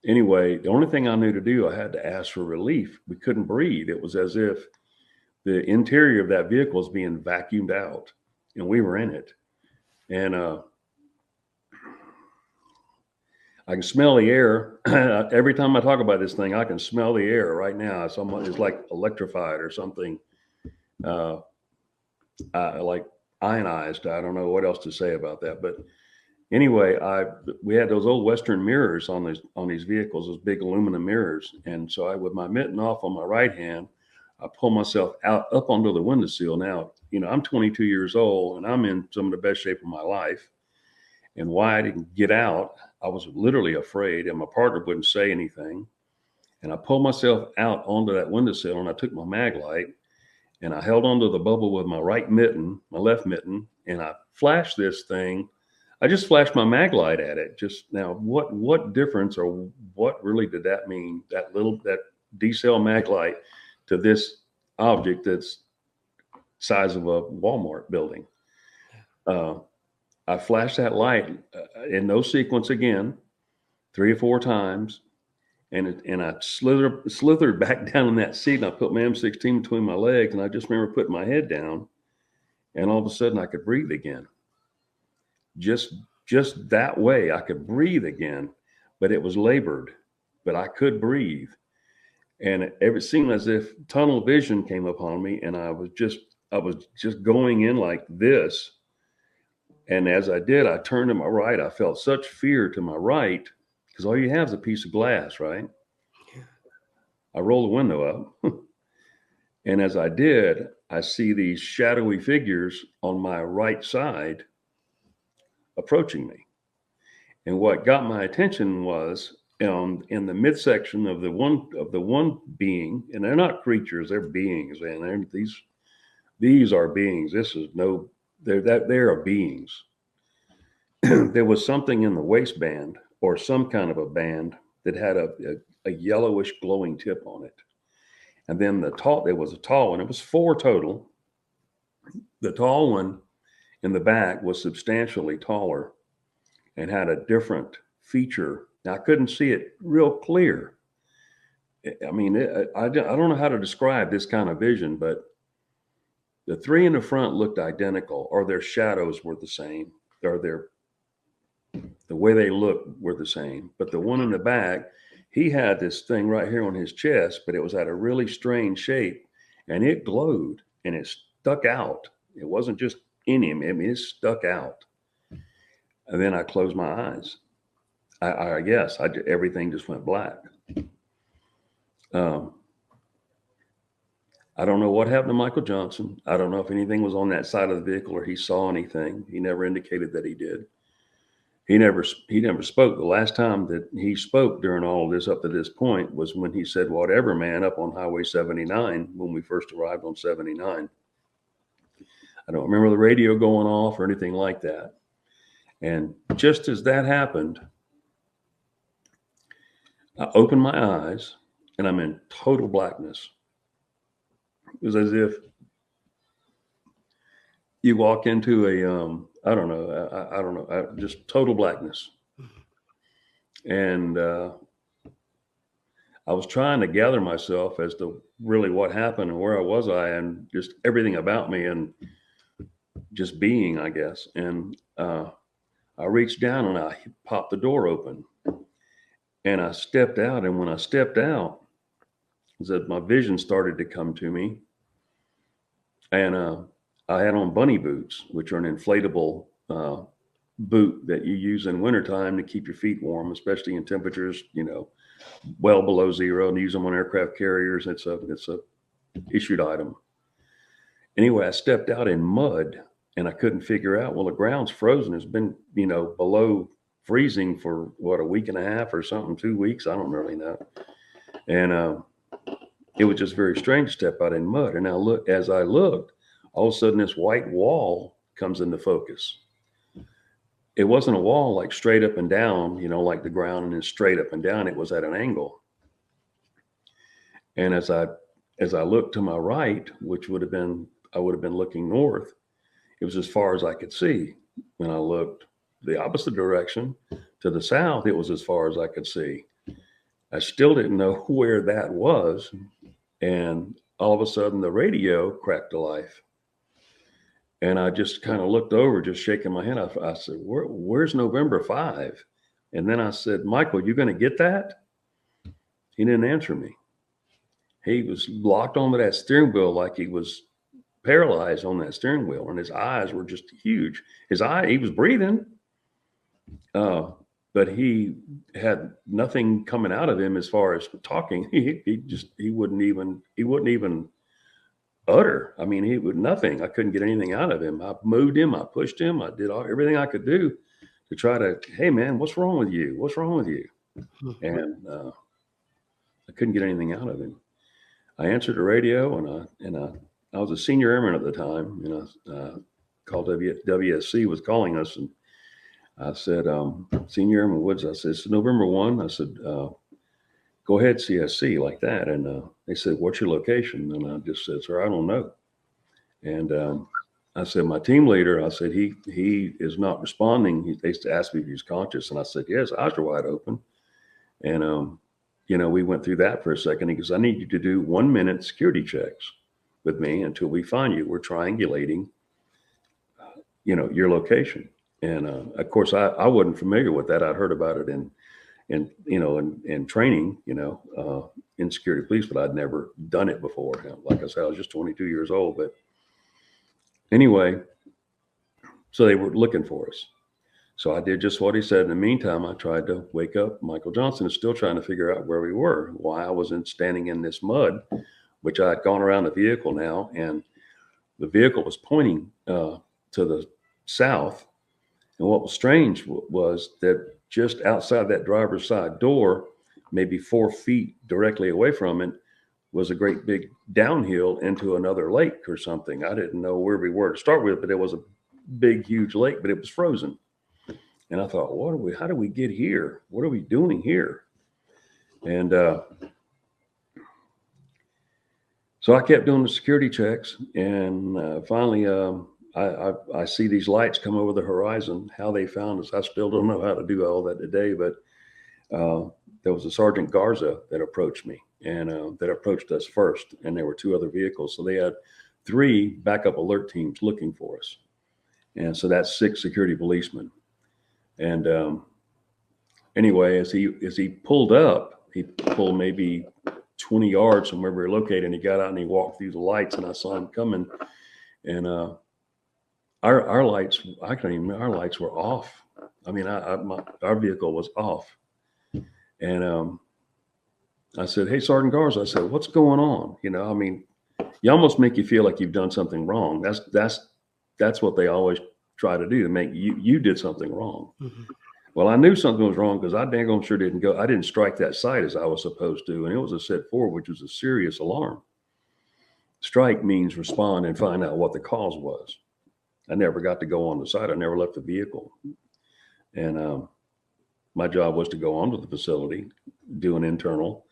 anyway, the only thing I knew to do, I had to ask for relief. We couldn't breathe. It was as if the interior of that vehicle was being vacuumed out, and we were in it. And I can smell the air. Every time I talk about this thing, I can smell the air right now. It's like electrified or something, like ionized. I don't know what else to say about that. But anyway, we had those old Western mirrors on these vehicles, those big aluminum mirrors. And so with my mitten off on my right hand, I pull myself up onto the windowsill. Now, you know, I'm 22 years old and I'm in some of the best shape of my life. And why I didn't get out, I was literally afraid, and my partner wouldn't say anything. And I pulled myself out onto that windowsill, and I took my mag light, and I held onto the bubble with my right mitten, my left mitten, and I flashed this thing. I just flashed my mag light at it. Just now, what difference or what really did that mean? That D-cell mag light to this object that's size of a Walmart building. I flashed that light in no sequence again, 3 or 4 times, and I slithered back down in that seat, and I put my M16 between my legs, and I just remember putting my head down, and all of a sudden I could breathe again. Just that way I could breathe again, but it was labored, but I could breathe. And it seemed as if tunnel vision came upon me, and I was just going in like this. And as I did, I turned to my right. I felt such fear to my right, because all you have is a piece of glass, right? Yeah. I roll the window up. And as I did, I see these shadowy figures on my right side approaching me. And what got my attention was in the midsection of the one being, and they're not creatures, they're beings, and these are beings. They are beings. There was something in the waistband, or some kind of a band, that had a yellowish glowing tip on it. And then there was a tall one. It was 4 total. The tall one in the back was substantially taller and had a different feature. Now, I couldn't see it real clear. I mean, I don't know how to describe this kind of vision, but the 3 in the front looked identical, or their shadows were the same, or the way they looked were the same. But the one in the back, he had this thing right here on his chest, but it was at a really strange shape, and it glowed and it stuck out. It wasn't just in him. I mean, it stuck out. And then I closed my eyes. I guess everything just went black. I don't know what happened to Michael Johnson. I don't know if anything was on that side of the vehicle or he saw anything. He never indicated that he did. He never spoke. The last time that he spoke during all of this up to this point was when he said, "Whatever, man," up on Highway 79 when we first arrived on 79. I don't remember the radio going off or anything like that. And just as that happened, I opened my eyes and I'm in total blackness. It was as if you walk into a, I don't know, just total blackness. And I was trying to gather myself as to really what happened and where was I and just everything about me and just being, I guess. And I reached down and I popped the door open and I stepped out. And when I stepped out, my vision started to come to me. And I had on bunny boots, which are an inflatable boot that you use in wintertime to keep your feet warm, especially in temperatures, well below zero, and use them on aircraft carriers. It's a issued item. Anyway, I stepped out in mud and I couldn't figure out, well, the ground's frozen. It's been, below freezing for a week and a half or something, 2 weeks. I don't really know. And it was just very strange to step out in mud. And as I looked, all of a sudden this white wall comes into focus. It wasn't a wall like straight up and down, like the ground and then straight up and down. It was at an angle. And as I looked to my right, which I would have been looking north, it was as far as I could see. When I looked the opposite direction to the south, it was as far as I could see. I still didn't know where that was. And all of a sudden the radio cracked to life. And I just kind of looked over, just shaking my head. I said, where's November 5? And then I said, "Michael, you going to get that?" He didn't answer me. He was locked onto that steering wheel like he was paralyzed on that steering wheel. And his eyes were just huge. He was breathing. But he had nothing coming out of him as far as talking. He wouldn't even utter. I mean, he would nothing. I couldn't get anything out of him. I moved him. I pushed him. I did everything I could do to try to, "Hey man, what's wrong with you? What's wrong with you?" And I couldn't get anything out of him. I answered the radio and I was a senior airman at the time, and called WSC was calling us, and I said, "Senior Airman Woods," I said, "It's November 1. I said, "Go ahead, CSC," like that. And they said, "What's your location?" And I just said, "Sir, I don't know." And I said, "My team leader," I said, he is not responding. They asked me if he was conscious. And I said, "Yes, eyes are wide open." And, we went through that for a second. He goes, "I need you to do 1 minute security checks with me until we find you. We're triangulating, your location." And of course, I wasn't familiar with that. I'd heard about it in training, in security police, but I'd never done it before. Like I said, I was just 22 years old. But anyway, so they were looking for us. So I did just what he said. In the meantime, I tried to wake up Michael Johnson, is still trying to figure out where we were, why I wasn't standing in this mud, which I had gone around the vehicle now, and the vehicle was pointing to the south. And what was strange was that just outside that driver's side door, maybe 4 feet directly away from it, was a great big downhill into another lake or something. I didn't know where we were to start with, but it was a big, huge lake, but it was frozen. And I thought, how do we get here? What are we doing here? And so I kept doing the security checks, and finally, I see these lights come over the horizon. How they found us, I still don't know how to do all that today. But there was a Sergeant Garza that approached me, and that approached us first. And there were 2 other vehicles, so they had 3 backup alert teams looking for us. And so that's 6 security policemen. And anyway, as he pulled up, he pulled maybe 20 yards from where we were located, and he got out and he walked through the lights, and I saw him coming. And our lights, I can't even, our lights were off. I mean, our vehicle was off. And I said, "Hey, Sergeant Garza," I said, "what's going on?" You know, I mean, you almost make you feel like you've done something wrong. That's what they always try to do, to make you did something wrong.
Mm-hmm.
Well, I knew something was wrong because I dang on sure didn't go. I didn't strike that site as I was supposed to, and it was a set 4, which was a serious alarm. Strike means respond and find out what the cause was. I never got to go on the site. I never left the vehicle, and my job was to go onto the facility, do an internal,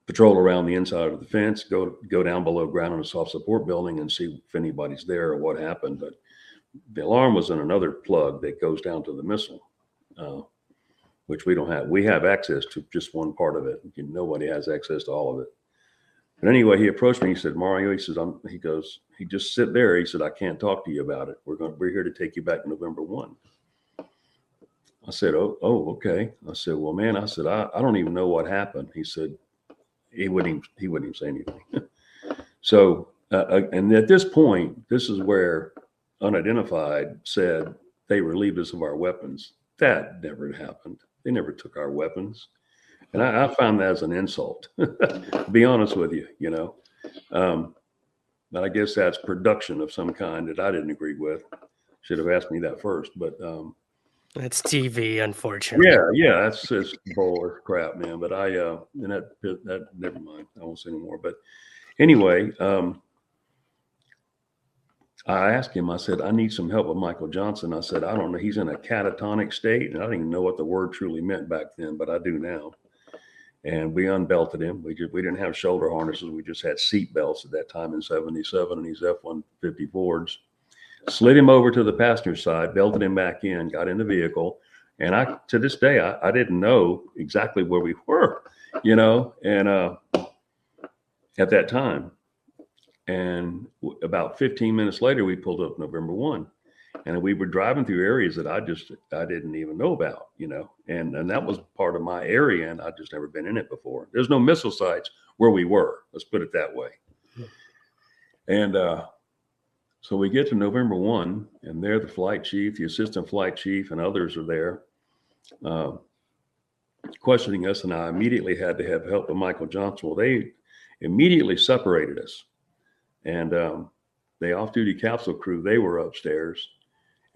patrol around the inside of the fence, go down below ground in a soft support building and see if anybody's there or what happened. But the alarm was in another plug that goes down to the missile, which we don't have. We have access to just one part of it. Nobody has access to all of it. But anyway, he approached me. He said, "Mario," he says, he just sit there. He said, "I can't talk to you about it. We're here to take you back November 1. I said, oh, okay. I said, "Well, man," I said, I don't even know what happened." He said, he wouldn't even say anything. So, and at this point, this is where Unidentified said they relieved us of our weapons. That never happened. They never took our weapons. And I found that as an insult, to be honest with you, but I guess that's production of some kind that I didn't agree with. Should have asked me that first, but
That's TV, unfortunately.
yeah, that's bull crap, man. But and that never mind. I won't say anymore. But anyway, I asked him. I said, "I need some help with Michael Johnson." I said, "I don't know. He's in a catatonic state," and I didn't even know what the word truly meant back then, but I do now. And we unbelted him. We didn't have shoulder harnesses. We just had seat belts at that time in '77 and these F-150 Fords. Slid him over to the passenger side, belted him back in, got in the vehicle. And to this day, I didn't know exactly where we were, and at that time. And about 15 minutes later, we pulled up November 1. And we were driving through areas that I didn't even know about, and that was part of my area, and I'd just never been in it before. There's no missile sites where we were. Let's put it that way. And so we get to November 1, and there the flight chief, the assistant flight chief, and others are there questioning us, and I immediately had to have help with Michael Johnson. Well, they immediately separated us, and the off-duty capsule crew, they were upstairs.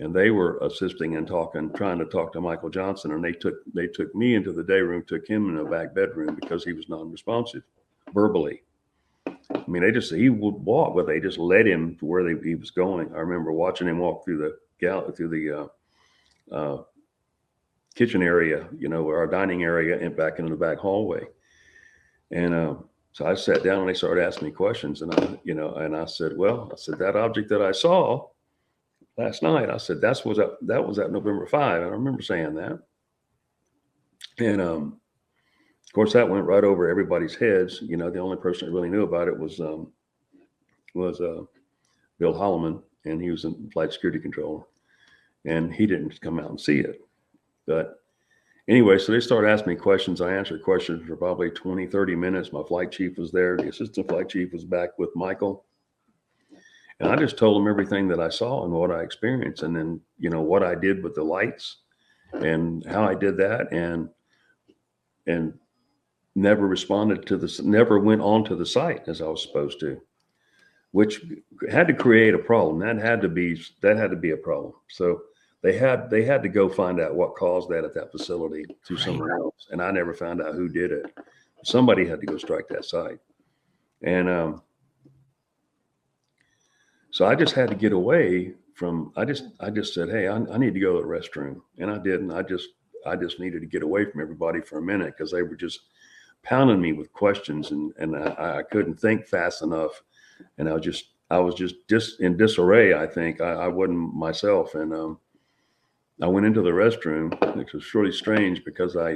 And they were assisting and trying to talk to Michael Johnson. And they took me into the day room, took him in the back bedroom because he was non-responsive verbally. I mean, he would walk, but they just led him to where he was going. I remember watching him walk through the kitchen area, our dining area, and back into the back hallway. And so I sat down and they started asking me questions. And I said, that object that I saw last night, I said, that was at November 5. And I remember saying that. And of course, that went right over everybody's heads. The only person that really knew about it was Bill Holloman, and he was a flight security controller. And he didn't come out and see it. But anyway, so they started asking me questions. I answered questions for probably 20, 30 minutes. My flight chief was there. The assistant flight chief was back with Michael. And I just told them everything that I saw and what I experienced, and then, what I did with the lights and how I did that, and never responded to this, never went on to the site as I was supposed to, which had to create a problem. That had to be a problem. So they had to go find out what caused that at that facility to somewhere else. And I never found out who did it. Somebody had to go strike that site. And, so I just had to get away from, I just said, "Hey, I need to go to the restroom." And I did. And I just needed to get away from everybody for a minute because they were just pounding me with questions, and I couldn't think fast enough. And I was just in disarray. I think I wasn't myself. And I went into the restroom, which was really strange because I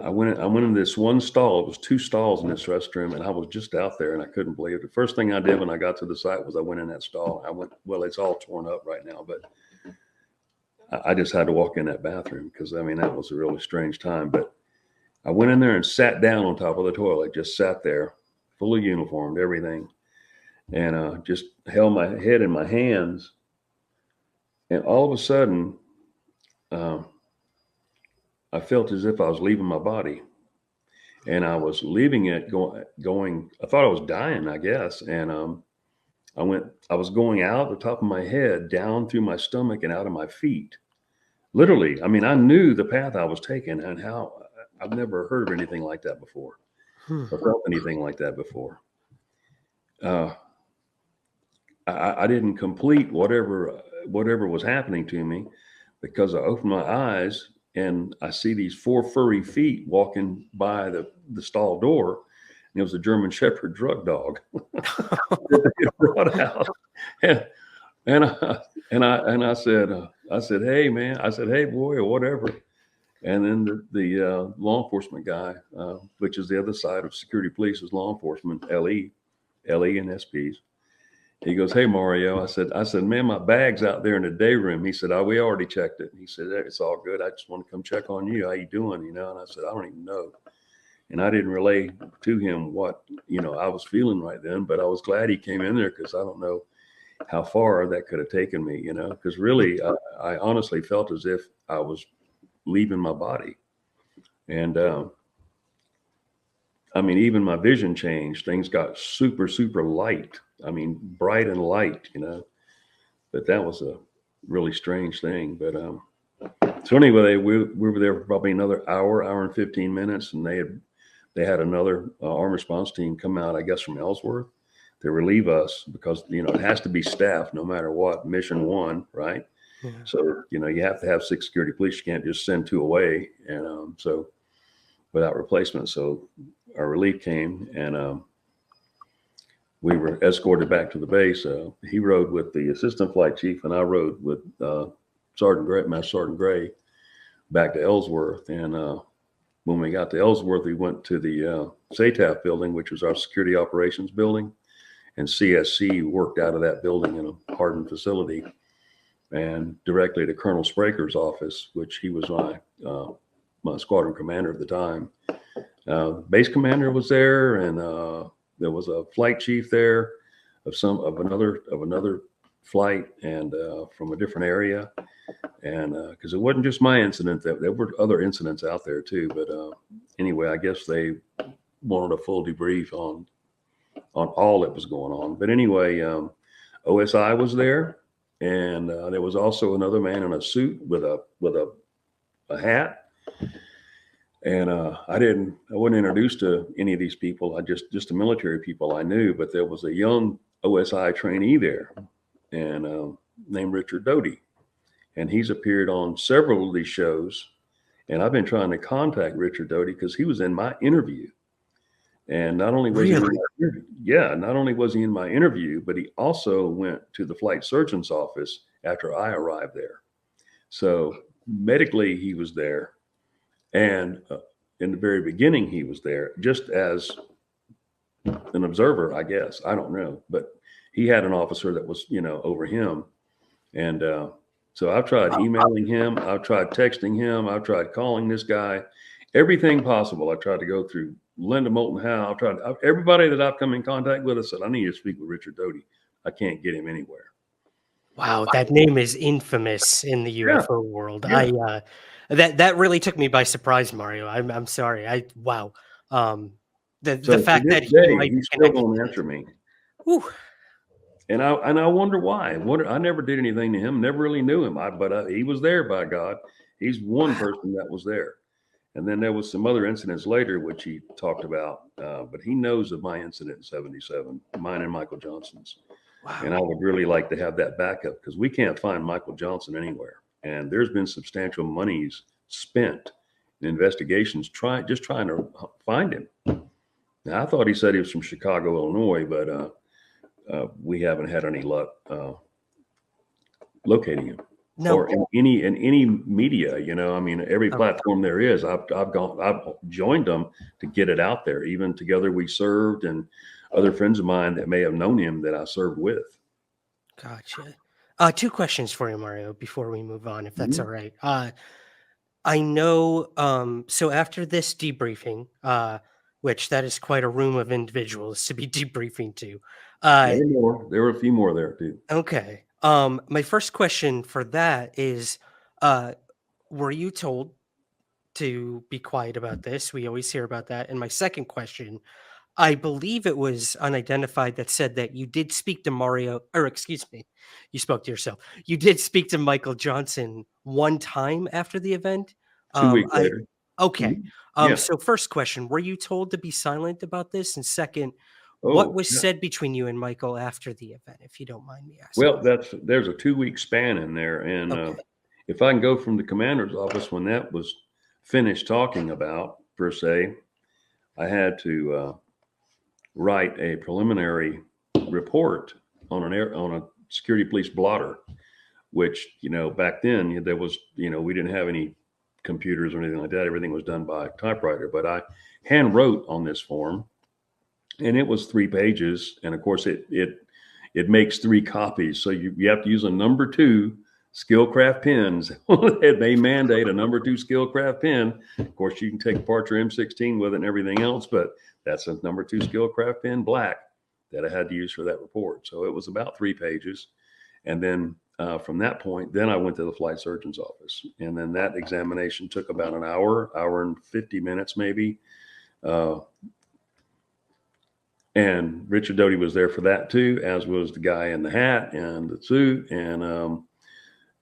went in this one stall. It was 2 stalls in this restroom, and I was just out there, and I couldn't believe it. The first thing I did when I got to the site was I went in that stall. I went, well, it's all torn up right now, but I just had to walk in that bathroom because, that was a really strange time. But I went in there and sat down on top of the toilet, just sat there, fully uniformed, everything. and just held my head in my hands. And all of a sudden, I felt as if I was leaving my body, and I was leaving it going. I thought I was dying, I guess. And I was going out the top of my head, down through my stomach and out of my feet. Literally, I mean, I knew the path I was taking and how I've never heard of anything like that before or felt anything like that before. I didn't complete whatever was happening to me, because I opened my eyes and I see these 4 furry feet walking by the stall door. And it was a German Shepherd drug dog that they brought out. And I said, "Hey, man," I said, "Hey, boy," or whatever. And then the law enforcement guy, which is the other side of security police, is law enforcement, LE and SPs. He goes, "Hey, Mario." I said, "Man, my bag's out there in the day room." He said, "Oh, we already checked it." He said, "It's all good. I just want to come check on you. How you doing?" And I said, "I don't even know." And I didn't relay to him what, I was feeling right then, but I was glad he came in there, because I don't know how far that could have taken me, because really, I honestly felt as if I was leaving my body. And, I mean, even my vision changed. Things got super, super light. I mean, bright and light, but that was a really strange thing. But, so anyway, we were there for probably another hour and 15 minutes, and they had another armed response team come out, I guess, from Ellsworth to relieve us, because, it has to be staffed no matter what, mission 1, right? Yeah. So, you have to have 6 security police. You can't just send 2 away. And so without replacement. So our relief came, and we were escorted back to the base. He rode with the assistant flight chief, and I rode with Master Sergeant Gray back to Ellsworth. And when we got to Ellsworth, we went to the SATAF building, which was our security operations building. And CSC worked out of that building in a hardened facility, and directly to Colonel Spraker's office, which he was my squadron commander at the time. Base commander was there, and there was a flight chief there of another flight, and from a different area. And because it wasn't just my incident, there were other incidents out there too. But anyway, I guess they wanted a full debrief on all that was going on. But anyway, OSI was there, and there was also another man in a suit with a hat. And I wasn't introduced to any of these people. Just the military people I knew. But there was a young OSI trainee there, and named Richard Doty, and he's appeared on several of these shows. And I've been trying to contact Richard Doty because he was in my interview. And not only was he in my interview, but he also went to the flight surgeon's office after I arrived there. So medically, he was there. And in the very beginning, he was there just as an observer, I guess. I don't know. But he had an officer that was, over him. And so I've tried emailing him. I've tried texting him. I've tried calling this guy. Everything possible. I tried to go through Linda Moulton Howe. Everybody that I've come in contact with, I said, I need to speak with Richard Doty. I can't get him anywhere.
Wow, that name is infamous in the UFO world. Yeah. That really took me by surprise, Mario. I'm sorry. The fact that
he still won't answer me.
Whew.
And I wonder why. I never did anything to him. Never really knew him. But he was there, by God. He's one person that was there. And then there was some other incidents later, which he talked about. But he knows of my incident in '77, mine and Michael Johnson's. Wow. And I would really like to have that backup, because we can't find Michael Johnson anywhere. And there's been substantial monies spent in investigations trying to find him. Now, I thought he said he was from Chicago, Illinois, but we haven't had any luck locating him. No. Or in any media, I mean, every platform there is, I've joined them to get it out there. Even Together We Served, and other friends of mine that may have known him that I served with.
Gotcha. 2 questions for you, Mario, before we move on, if that's all right. I know. So after this debriefing, which that is quite a room of individuals to be debriefing to.
There were more. There were a few more there too.
Okay. My first question for that is, were you told to be quiet about this? We always hear about that. And my second question, I believe it was unidentified that said that you did speak to Mario, or excuse me, you spoke to yourself. You did speak to Michael Johnson one time after the event.
2 weeks
I
later.
okay.
Mhm. Yeah.
So first question, were you told to be silent about this? And second, what
Oh,
was
yeah.
said between you and Michael after the event, if you don't mind me asking?
Well, there's a 2 week span in there, and
Okay.
if I can go from the commander's office when that was finished talking about per se, I had to write a preliminary report on on a security police blotter, which back then there was we didn't have any computers or anything like that. Everything was done by typewriter, but I hand wrote on this form, and it was 3 pages, and of course it makes 3 copies, so you have to use a number 2 Skillcraft pens. They mandate a number 2 Skillcraft pen. Of course, you can take apart your M16 with it and everything else, but that's a number 2 Skillcraft pen, black, that I had to use for that report. So it was about 3 pages, and then from that point, then I went to the flight surgeon's office, and then that examination took about an hour and 50 minutes maybe. And Richard Doty was there for that too, as was the guy in the hat and the suit, and a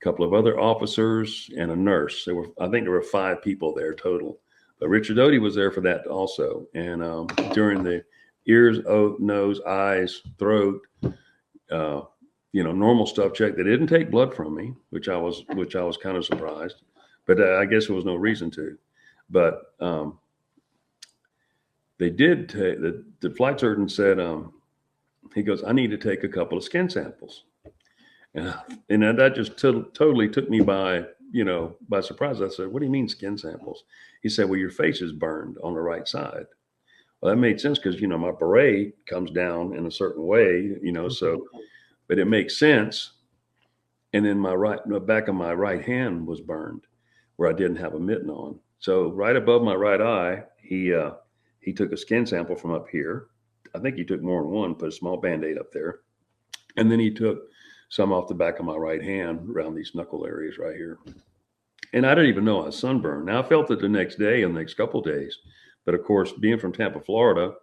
couple of other officers and a nurse. I think there were 5 people there total, but Richard Doty was there for that also. And during the ears, nose, eyes, throat, normal stuff check, they didn't take blood from me, which I was kind of surprised, but I guess there was no reason to. But they did take, the flight surgeon said, he goes, I need to take a couple of skin samples. And that just totally took me by surprise. I said, what do you mean skin samples? He said, well, your face is burned on the right side. Well, that made sense because, my beret comes down in a certain way, so, but it makes sense. And then the back of my right hand was burned where I didn't have a mitten on. So right above my right eye, he took a skin sample from up here. I think he took more than one, put a small Band-Aid up there. And then he took some off the back of my right hand around these knuckle areas right here. And I didn't even know I was sunburned. Now I felt it the next day and the next couple of days. But of course, being from Tampa, Florida,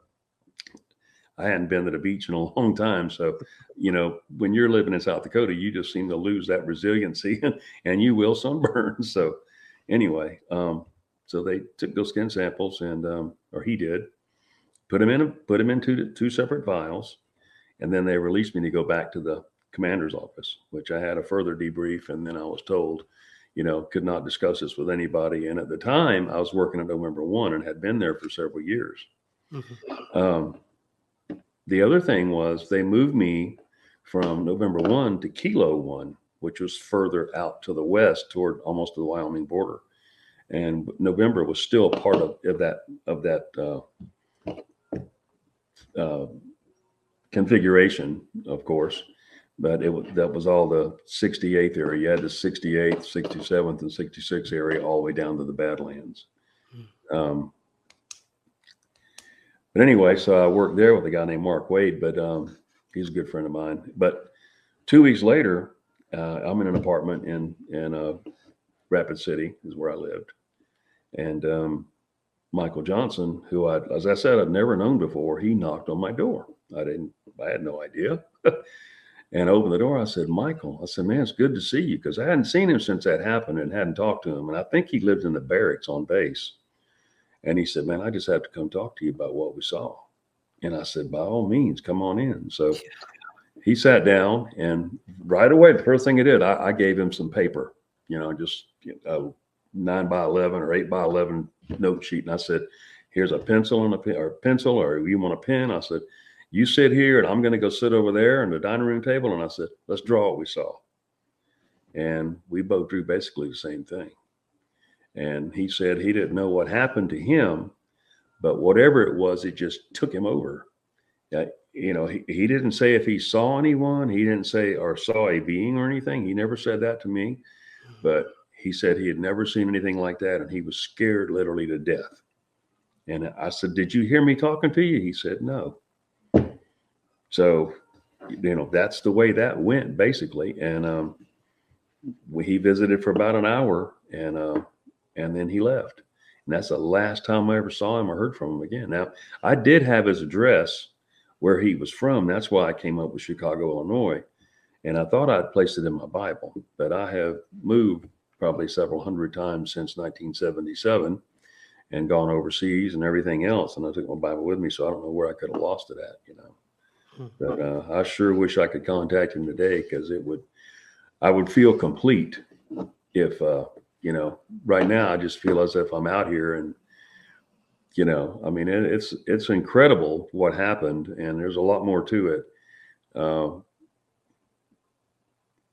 I hadn't been to the beach in a long time. So, when you're living in South Dakota, you just seem to lose that resiliency and you will sunburn. So anyway, so they took those skin samples and, or he did, put them in two separate vials. And then they released me to go back to the commander's office, which I had a further debrief. And then I was told, could not discuss this with anybody. And at the time I was working at November 1 and had been there for several years. Mm-hmm. The other thing was they moved me from November 1 to Kilo 1, which was further out to the west toward almost the Wyoming border. And November was still part of that configuration, of course, but that was all the 68th area. You had the 68th, 67th, and 66th area all the way down to the Badlands. But anyway, so I worked there with a guy named Mark Wade, but he's a good friend of mine. But 2 weeks later, I'm in an apartment in Rapid City is where I lived. And Michael Johnson, who as I said, I'd never known before, he knocked on my door. I had no idea. And I opened the door. I said, Michael, I said, man, it's good to see you, because I hadn't seen him since that happened and hadn't talked to him. And I think he lived in the barracks on base. And he said, man, I just have to come talk to you about what we saw. And I said, by all means, come on in. So he sat down, and right away, the first thing he did, I gave him some paper, just 9x11 or 8x11 note sheet. And I said, here's a pencil and a pen, or you want a pen? I said, you sit here and I'm going to go sit over there in the dining room table. And I said, let's draw what we saw. And we both drew basically the same thing. And he said he didn't know what happened to him, but whatever it was, it just took him over. He didn't say if he saw anyone. He didn't say or saw a being or anything. He never said that to me, but he said he had never seen anything like that. And he was scared literally to death. And I said, "Did you hear me talking to you?" He said, "No." So, that's the way that went basically. And he visited for about an hour, and then he left. And that's the last time I ever saw him or heard from him again. Now, I did have his address where he was from. That's why I came up with Chicago, Illinois. And I thought I'd placed it in my Bible, but I have moved probably several hundred times since 1977 and gone overseas and everything else. And I took my Bible with me, so I don't know where I could have lost it at. But I sure wish I could contact him today, because I would feel complete if, right now I just feel as if I'm out here and, I mean, it's incredible what happened, and there's a lot more to it.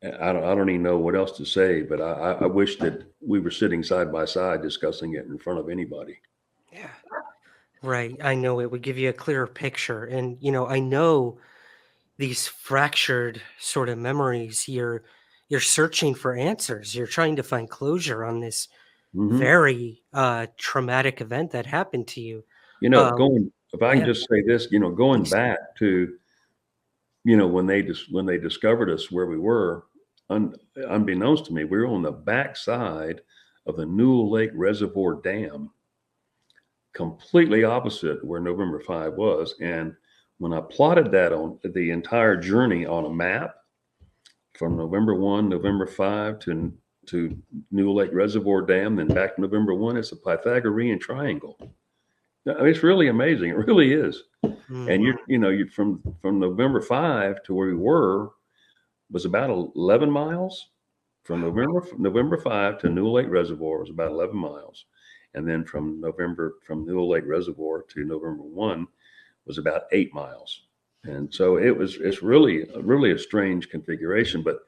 I don't even know what else to say, but I wish that we were sitting side by side discussing it in front of anybody.
Yeah. Right. I know it would give you a clearer picture. And, I know these fractured sort of memories, you're searching for answers. You're trying to find closure on this
Mm-hmm.
very traumatic event that happened to you. Um,
If I can
yeah,
just say this, going
please.
back to, when they discovered us where we were, unbeknownst to me, we were on the backside of the Newell Lake Reservoir Dam, completely opposite where November 5 was. And when I plotted that on the entire journey on a map from November 1, November 5 to Newell Lake Reservoir Dam, then back to November 1, it's a Pythagorean triangle. I mean, it's really amazing. It really is. And
Mhm.
you're from November 5 to where we were was about 11 miles. From November 5 to Newell Lake Reservoir was about 11 miles. And then from Newell Lake Reservoir to November 1 was about 8 miles. And so it's really a strange configuration. But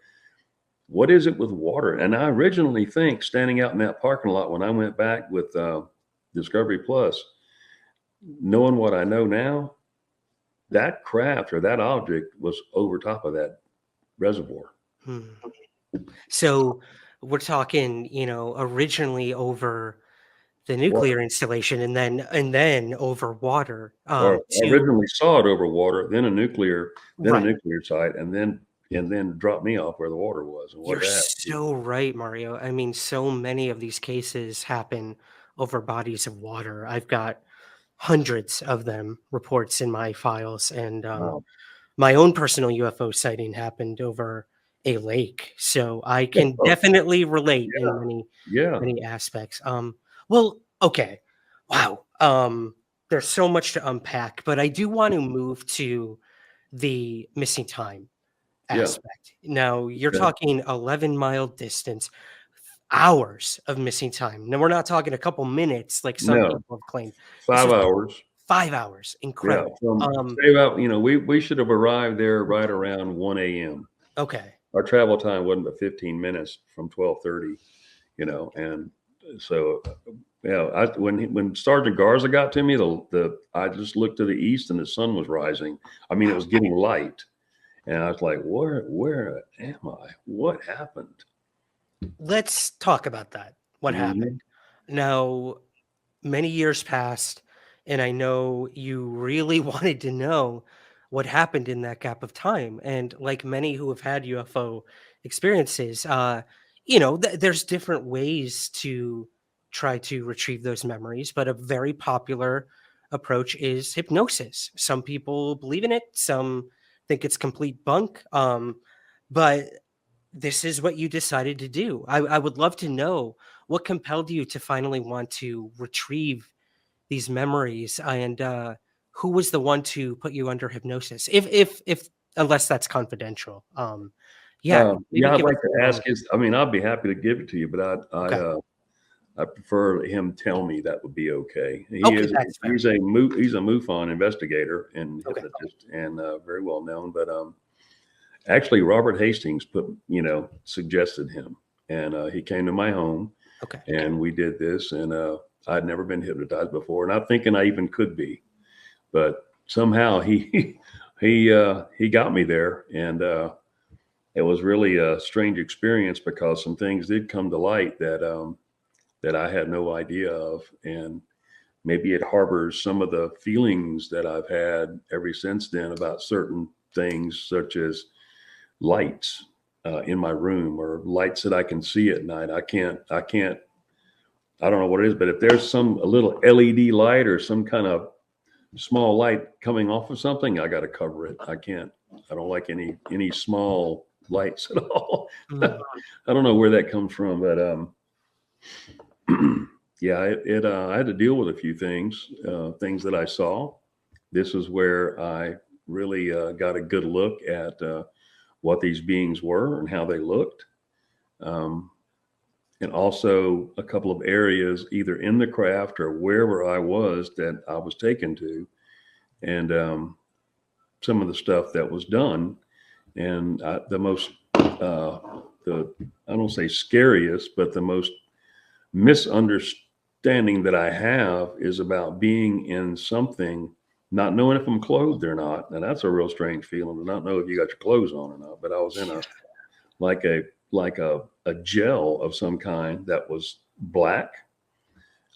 what is it with water? And I originally think, standing out in that parking lot when I went back with Discovery Plus, knowing what I know now, that craft or that object was over top of that reservoir.
Hmm. So we're talking, originally over the
Water.
nuclear installation, and then over water.
Or I
To
originally saw it over water, then a
Right.
nuclear site, and then dropped me off where the water was and what
You're
that.
so right, Mario. I mean, so many of these cases happen over bodies of water. I've got hundreds of them reports in my files, and
Wow.
my own personal UFO sighting happened over a lake, so I can
Oh,
definitely relate
yeah,
in many
yeah.
many aspects. Well, okay, wow. There's so much to unpack, but I do want to move to the missing time
Yeah.
aspect. Now, you're
Okay.
talking 11-mile distance, hours of missing time. Now, we're not talking a couple minutes like some
No,
people have claimed. This
5
was
hours.
5 hours.
Yeah,
Incredible.
say about, we should have arrived there right around 1 AM.
Okay.
Our travel time wasn't but 15 minutes from 12:30, and so, yeah, when Sergeant Garza got to me, I just looked to the east and the sun was rising. I mean, it was getting light, and I was like, where am I? What happened?
Let's talk about that. What
Mhm.
happened? Now, many years passed, and I know you really wanted to know what happened in that gap of time. And like many who have had UFO experiences, there's different ways to try to retrieve those memories, but a very popular approach is hypnosis. Some people believe in it, some think it's complete bunk. But this is what you decided to do. I would love to know what compelled you to finally want to retrieve these memories, and who was the one to put you under hypnosis? If unless that's confidential. Yeah, maybe
Yeah, I'd
give us
like to
a little.
ask I mean, I'd be happy to give it to you, but
Okay,
I prefer him tell me that would be okay.
okay, that's fair.
He's a MUFON investigator and
Okay,
hypnotist, and very well known. But actually, Robert Hastings suggested him, and he came to my home,
okay.
and we did this, and I'd never been hypnotized before, and I'm thinking I even could be, but somehow he he got me there, and it was really a strange experience because some things did come to light that I had no idea of, and maybe it harbors some of the feelings that I've had ever since then about certain things, such as lights in my room, or lights that I can see at night. I don't know what it is, but if there's a little LED light or some kind of small light coming off of something, I got to cover it. I don't like any small lights at all. I don't know where that comes from, but yeah, I had to deal with a few things that I saw. This is where I really got a good look at what these beings were and how they looked. And also a couple of areas either in the craft or wherever I was that I was taken to, and some of the stuff that was done. And the most, I don't say scariest, but the most misunderstanding that I have is about being in something, not knowing if I'm clothed or not. And that's a real strange feeling to not know if you got your clothes on or not. But I was in a gel of some kind that was black,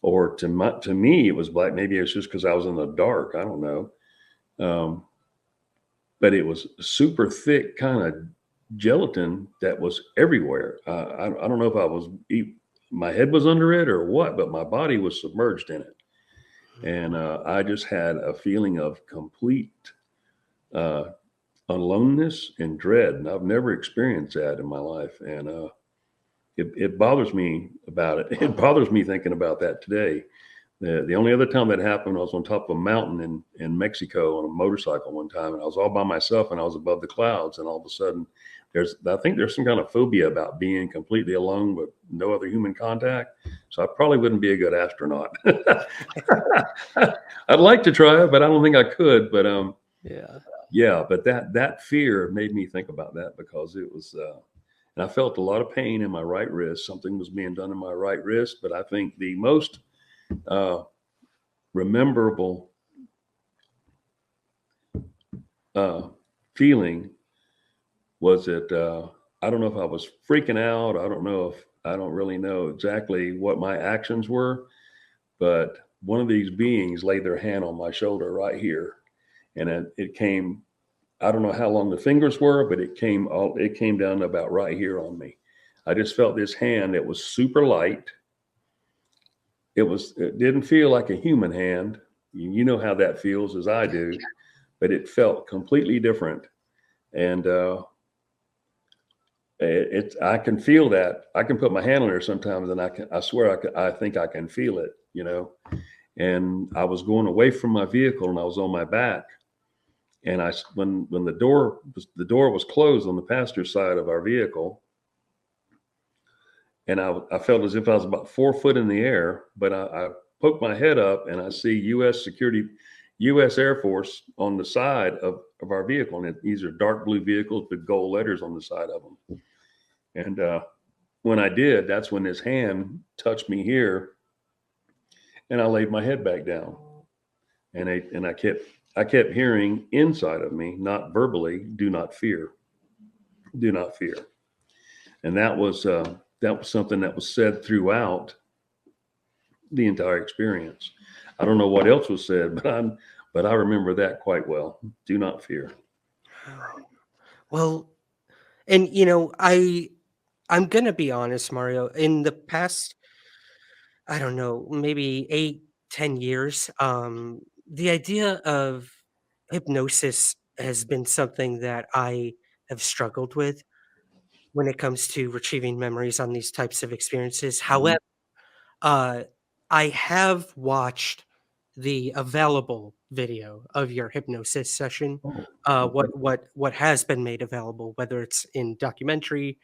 or to me it was black. Maybe it's just because I was in the dark. I don't know. But it was super thick kind of gelatin that was everywhere. I don't know if my head was under it or what, but my body was submerged in it. And I just had a feeling of complete aloneness and dread. And I've never experienced that in my life. And it bothers me about it. It bothers me thinking about that today. The only other time that happened, I was on top of a mountain in Mexico on a motorcycle one time, and I was all by myself, and I was above the clouds, and all of a sudden I think there's some kind of phobia about being completely alone with no other human contact. So I probably wouldn't be a good astronaut. I'd like to try it, but I don't think I could. But but that fear made me think about that, because it was, and I felt a lot of pain in my right wrist. Something was being done in my right wrist, but I think the most rememberable feeling was that I don't know if I was freaking out. I don't really know exactly what my actions were, but one of these beings laid their hand on my shoulder right here, and it came. I don't know how long the fingers were, but it came down to about right here on me. I just felt this hand that was super light. It didn't feel like a human hand. You know how that feels, as I do, but it felt completely different. And I can feel that. I can put my hand on there sometimes, and I swear I think I can feel it, And I was going away from my vehicle, and I was on my back. And when the door was closed on the passenger side of our vehicle, and I felt as if I was about 4 foot in the air, but I poked my head up, and I see U.S. Air Force on the side of our vehicle. And these are dark blue vehicles with gold letters on the side of them. And when I did, that's when his hand touched me here, and I laid my head back down. And I kept hearing inside of me, not verbally, "Do not fear. Do not fear." And that was something that was said throughout the entire experience. I don't know what else was said, but I remember that quite well. Do not fear.
Well, and I'm gonna be honest, Mario. In the past, I don't know, maybe 8, 10 years, the idea of hypnosis has been something that I have struggled with when it comes to retrieving memories on these types of experiences. However, uh, I have watched the available video of your hypnosis session. What has been made available, whether it's in documentary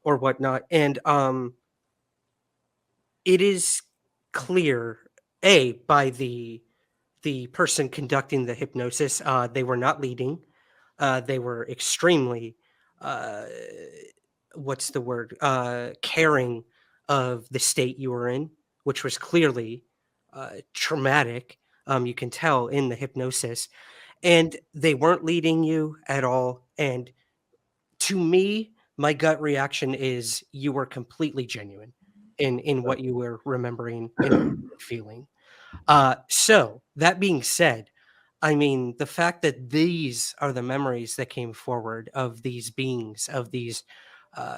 or whatnot, and it is clear, by the person conducting the hypnosis, they were not leading. They were extremely, uh, what's the word? Caring of the state you were in, which was clearly traumatic. You can tell in the hypnosis, and they weren't leading you at all. And to me, my gut reaction is you were completely genuine in what you were remembering and feeling. So that being said, I mean, the fact that these are the memories that came forward of these beings, of these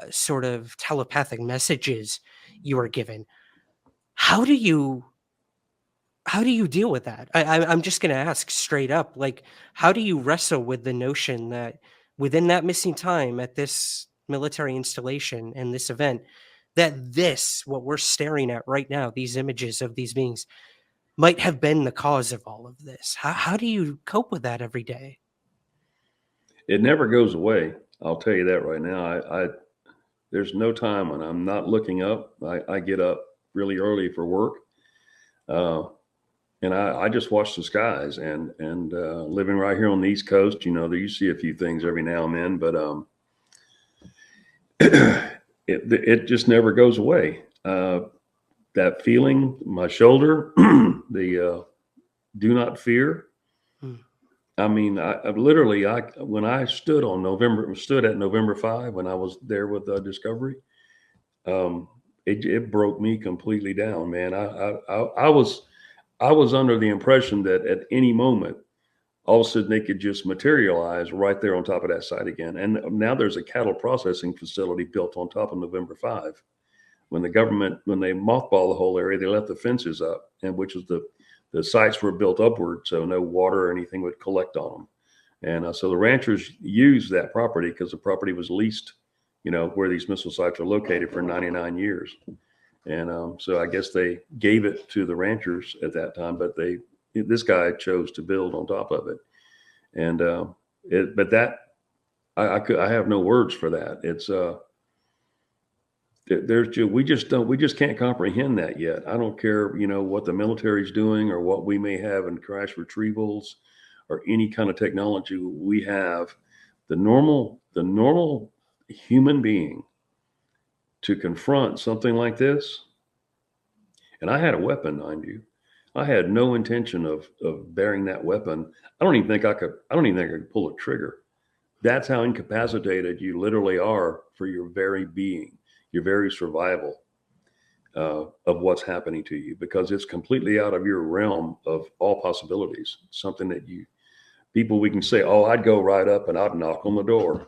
sort of telepathic messages you were given. How do you deal with that? I'm just going to ask straight up, like, how do you wrestle with the notion that within that missing time at this military installation and this event, that this, what we're staring at right now, these images of these beings, might have been the cause of all of this? How do you cope with that every day?
It never goes away. I'll tell you that right now. I there's no time when I'm not looking up. I get up really early for work, and I just watch the skies. And living right here on the East Coast, you see a few things every now and then, but it just never goes away. That feeling, my shoulder, the do not fear.
Hmm.
I mean, I literally, when I stood at November 5, when I was there with Discovery, it broke me completely down, man. I was under the impression that at any moment, all of a sudden they could just materialize right there on top of that site again. And now there's a cattle processing facility built on top of November 5. When they mothballed the whole area, they left the fences up, and which was the sites were built upward, so no water or anything would collect on them. And so the ranchers used that property because the property was leased, where these missile sites are located, for 99 years. And so I guess they gave it to the ranchers at that time, but this guy chose to build on top of it. And I have no words for that. It's we just can't comprehend that yet. I don't care, what the military's doing or what we may have in crash retrievals or any kind of technology we have. The normal human being to confront something like this, and I had a weapon, mind you. I had no intention of bearing that weapon. I don't even think I could pull a trigger. That's how incapacitated you literally are for your very being, your very survival of what's happening to you, because it's completely out of your realm of all possibilities. Something that we can say, oh, I'd go right up and I'd knock on the door.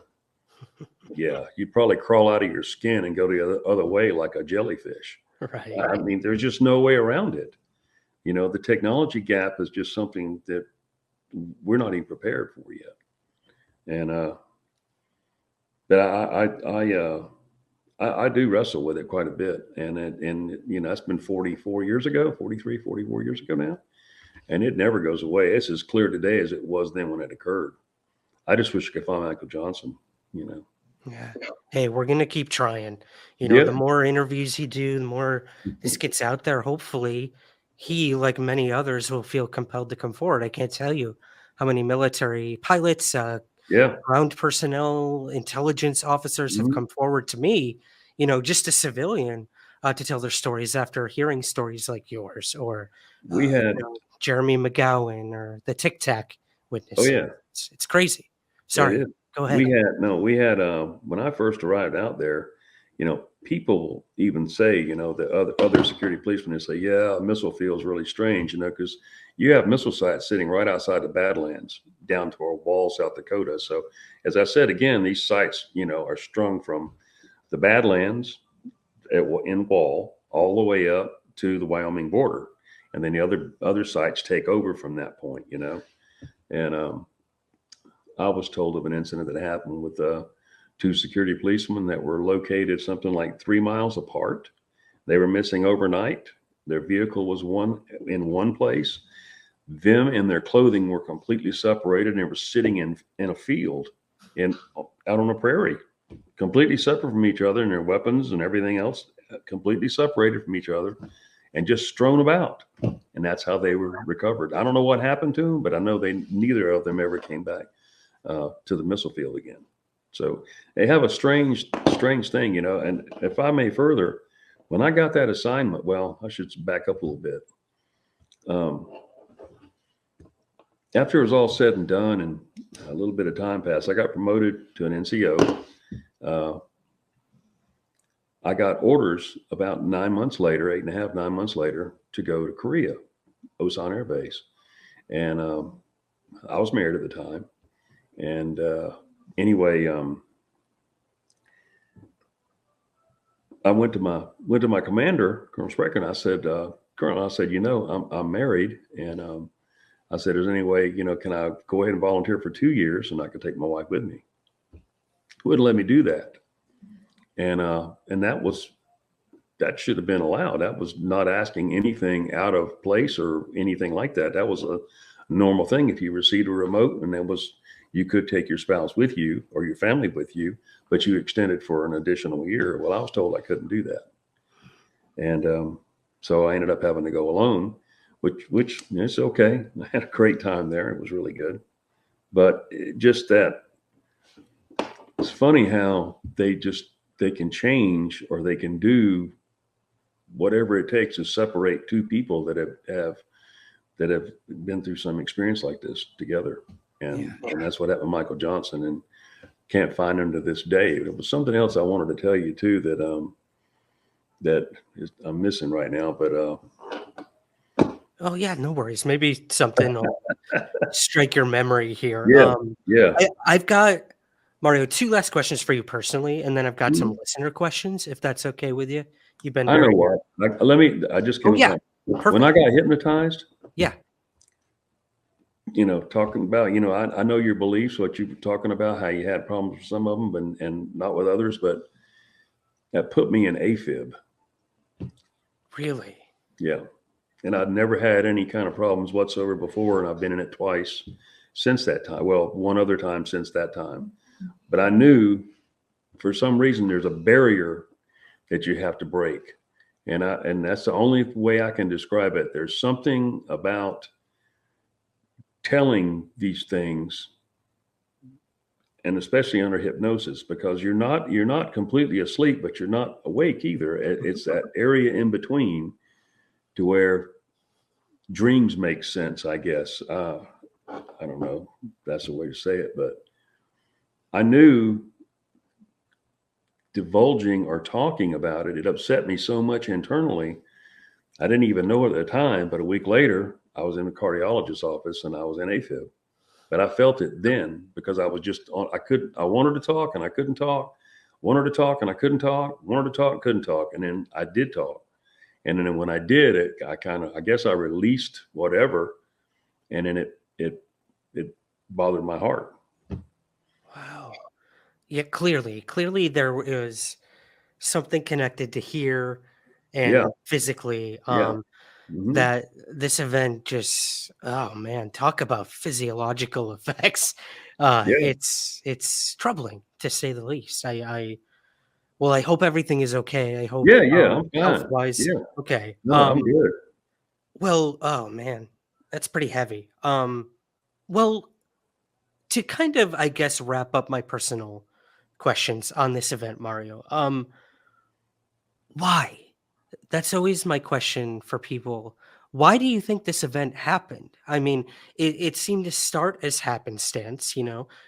Yeah, you'd probably crawl out of your skin and go the other way like a jellyfish.
Right.
I mean, there's just no way around it. The technology gap is just something that we're not even prepared for yet. And but I do wrestle with it quite a bit. And that's been 44 years ago, 44 years ago now. And it never goes away. It's as clear today as it was then when it occurred. I just wish I could find Michael Johnson,
Yeah. Hey, we're gonna keep trying.
Yeah.
The more interviews you do, the more this gets out there. Hopefully, he, like many others, will feel compelled to come forward. I can't tell you how many military pilots,
Yeah.
ground personnel, intelligence officers have
Mhm.
come forward to me, just a civilian, to tell their stories after hearing stories like yours, or
We had,
Jeremy McGowan, or the Tic Tac
oh
witness.
yeah,
It's crazy.
it
Sorry,
is.
go ahead.
We had, when I first arrived out there, people even say, the other security policemen, they say, yeah, a missile feels really strange, because you have missile sites sitting right outside the Badlands down to our Wall, South Dakota. So as I said, again, these sites, are strung from the Badlands in Wall all the way up to the Wyoming border. And then the other sites take over from that point, and I was told of an incident that happened with two security policemen that were located something like 3 miles apart. They were missing overnight. Their vehicle was in one place. Them and their clothing were completely separated, and they were sitting in a field out on a prairie, completely separate from each other, and their weapons and everything else completely separated from each other and just strewn about. And that's how they were recovered. I don't know what happened to them, but I know neither of them ever came back to the missile field again. So they have a strange thing, and if I may further, when I got that assignment, well, I should back up a little bit. After it was all said and done and a little bit of time passed, I got promoted to an NCO. I got orders about 9 months later, 8.5, 9 months later, to go to Korea. Osan Air Base. And I was married at the time. And anyway, I went to my commander, Colonel Sprecher, and I said, Colonel, I said, I'm married, and I said, is there any way, can I go ahead and volunteer for 2 years and I could take my wife with me? Wouldn't let me do that. And that should have been allowed. That was not asking anything out of place or anything like that. That was a normal thing. If you received a remote, and you could take your spouse with you or your family with you, but you extended for an additional year. Well, I was told I couldn't do that. And so I ended up having to go alone, which is okay. I had a great time there. It was really good. But just that, it's funny how they can change, or they can do whatever it takes to separate two people that have been through some experience like this together. And that's what happened to Michael Johnson, and can't find him to this day. It was something else I wanted to tell you too, that I'm missing right now, but
oh yeah, no worries. Maybe something will strike your memory here.
Yeah.
I've got, Mario, 2 last questions for you personally, and then I've got some listener questions, if that's okay with you. You've been
I know
very
what. I just came
yeah.
when I got hypnotized.
Yeah.
Talking about, I know your beliefs, what you were talking about, how you had problems with some of them and not with others, but that put me in AFib.
Really?
Yeah. And I'd never had any kind of problems whatsoever before. And I've been in it twice since that time. Well, one other time since that time. But I knew for some reason there's a barrier that you have to break. And that's the only way I can describe it. There's something about telling these things, and especially under hypnosis, because you're not completely asleep, but you're not awake either. It's that area in between to where dreams make sense, I guess. I don't know if that's the way to say it, but I knew divulging or talking about it upset me so much internally. I didn't even know it at the time, but a week later, I was in the cardiologist's office and I was in AFib. But I felt it then because I was just on, I wanted to talk and I couldn't talk, wanted to talk and I couldn't talk, wanted to talk and couldn't talk. And then I did talk. And then when I did it, I guess I released whatever. And then it bothered my heart.
Wow. Yeah, clearly there is something connected to here and physically, that this event just, oh man, talk about physiological effects. It's troubling to say the least. Well, I hope everything is okay. I hope
I'm fine.
health-wise.
Yeah.
Okay.
No, I'm good.
Well, oh man, that's pretty heavy. Well, to kind of, I guess, wrap up my personal questions on this event, Mario. Why? That's always my question for people. Why do you think this event happened? I mean, it seemed to start as happenstance.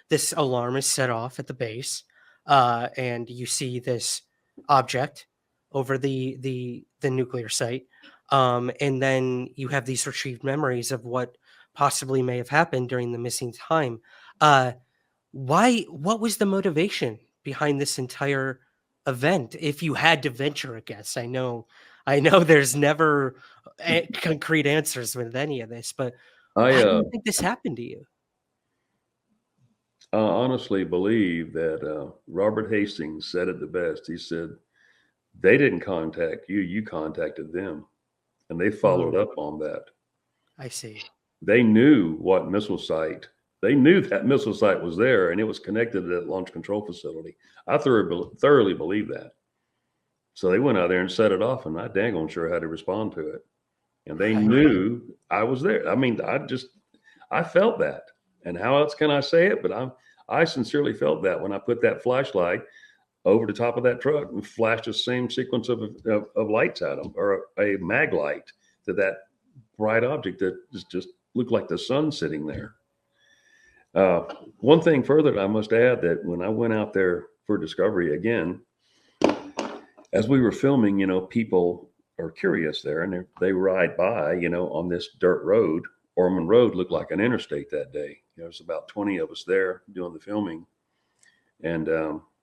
This alarm is set off at the base, and you see this object over the nuclear site, and then you have these retrieved memories of what possibly may have happened during the missing time. Uh, why? What was the motivation behind this entire event? If you had to venture a guess, I know there's never concrete answers with any of this, but why do you think this happened to you?
I honestly believe that Robert Hastings said it the best. He said, they didn't contact you, you contacted them. And they followed up on that.
I see.
They knew what missile site. They knew that missile site was there and it was connected to that launch control facility. I thoroughly believe that. So they went out there and set it off, and I dang on sure had to respond to it. And they knew I was there. I mean, I felt that. And how else can I say it? But I sincerely felt that when I put that flashlight over the top of that truck and flashed the same sequence of lights at them, or a mag light to that bright object that just looked like the sun sitting there. One thing further that I must add, that when I went out there for Discovery again, as we were filming, people are curious there, and they ride by, on this dirt road. Ormond Road looked like an interstate that day. There was about 20 of us there doing the filming, and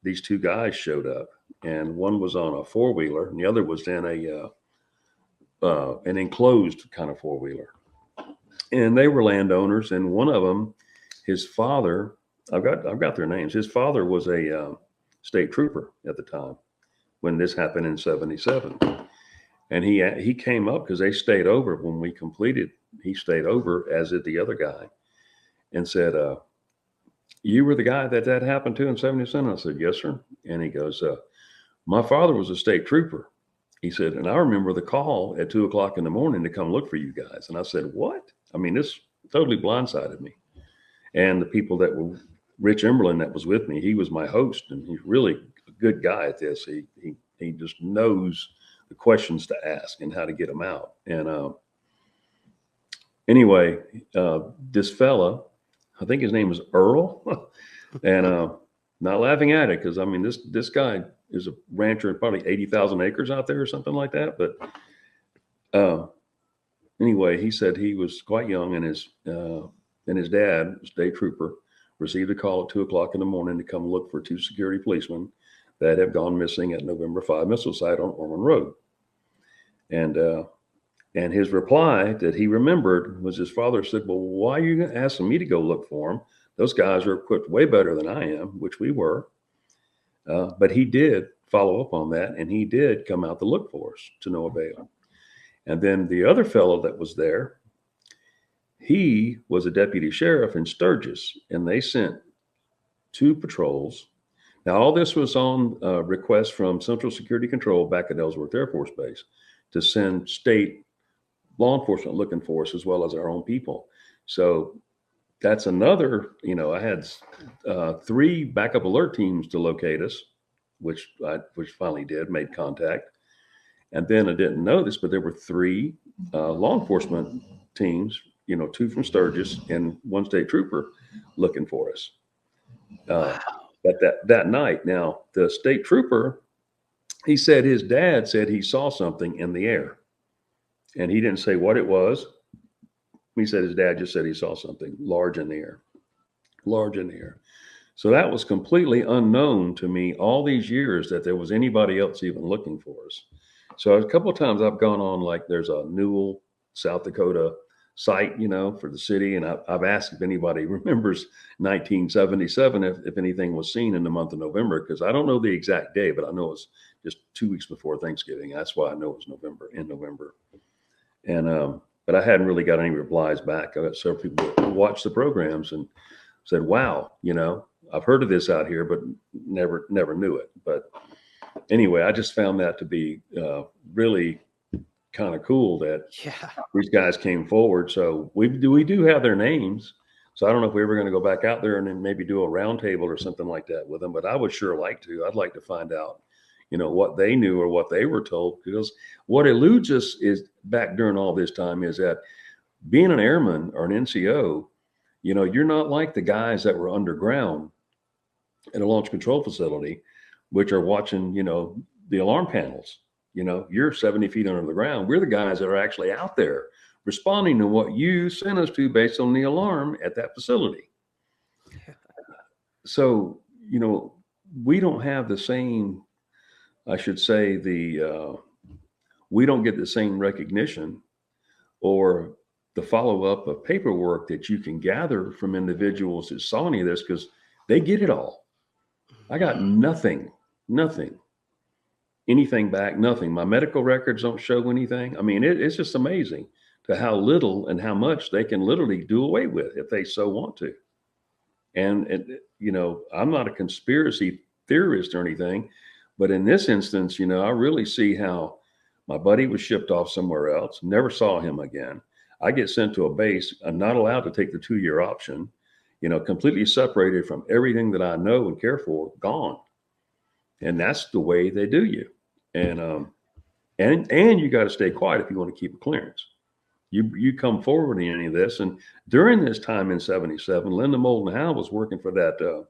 these two guys showed up, and one was on a four-wheeler, and the other was in an enclosed kind of four-wheeler, and they were landowners. And one of them, his father, I've got their names. His father was a state trooper at the time when this happened in '77. And he came up because they stayed over when we completed. He stayed over, as did the other guy, and said, "You were the guy that happened to in '77?" I said, "Yes, sir." And he goes, "My father was a state trooper." He said, "And I remember the call at 2:00 in the morning to come look for you guys." And I said, "What?" I mean, this totally blindsided me. And the people that were, Rich Emberlin, that was with me, he was my host, and he's really a good guy at this. He just knows the questions to ask and how to get them out. And anyway, this fella, I think his name is Earl, and not laughing at it, because I mean, this guy is a rancher, probably 80,000 acres out there or something like that. But anyway, he said he was quite young, and his dad, state trooper, received a call at 2:00 in the morning to come look for two security policemen that have gone missing at November 5 missile site on Ormond Road. And his reply that he remembered was his father said, "Well, why are you asking me to go look for them? Those guys are equipped way better than I am," which we were. But he did follow up on that, and he did come out to look for us, to no avail. And then the other fellow that was there, he was a deputy sheriff in Sturgis, and they sent two patrols. Now, all this was on request from Central Security Control back at Ellsworth Air Force Base to send state law enforcement looking for us, as well as our own people. So that's another, I had 3 backup alert teams to locate us, which finally made contact. And then I didn't know this, but there were 3 law enforcement teams, 2 from Sturgis and 1 state trooper looking for us. But that night, now the state trooper, he said his dad said he saw something in the air, and he didn't say what it was. He said his dad just said he saw something large in the air. So that was completely unknown to me all these years, that there was anybody else even looking for us. So a couple of times I've gone on, like there's a Newell, South Dakota site, for the city. And I've asked if anybody remembers 1977, if anything was seen in the month of November, because I don't know the exact day, but I know it's just 2 weeks before Thanksgiving. That's why I know it was in November. And, but I hadn't really got any replies back. I got several people who watched the programs and said, "Wow, I've heard of this out here, but never knew it." But anyway, I just found that to be really kind of cool that these guys came forward. So we do have their names. So I don't know if we're ever going to go back out there and then maybe do a round table or something like that with them, but I would sure like to. I'd like to find out, what they knew or what they were told, because what eludes us is back during all this time is that being an airman or an NCO, you're not like the guys that were underground at a launch control facility, which are watching, the alarm panels. You're 70 feet under the ground. We're the guys that are actually out there responding to what you sent us to based on the alarm at that facility. So, we don't have the same, I should say, we don't get the same recognition or the follow-up of paperwork that you can gather from individuals that saw any of this, because they get it all. I got nothing, anything back, nothing. My medical records don't show anything. I mean, it's just amazing to how little and how much they can literally do away with if they so want to. And I'm not a conspiracy theorist or anything, but in this instance, I really see how my buddy was shipped off somewhere else, never saw him again. I get sent to a base. I'm not allowed to take the 2-year option, completely separated from everything that I know and care for, gone. And that's the way they do you. And you got to stay quiet if you want to keep a clearance. You come forward in any of this. And during this time in '77, Linda Moulton Howe was working for that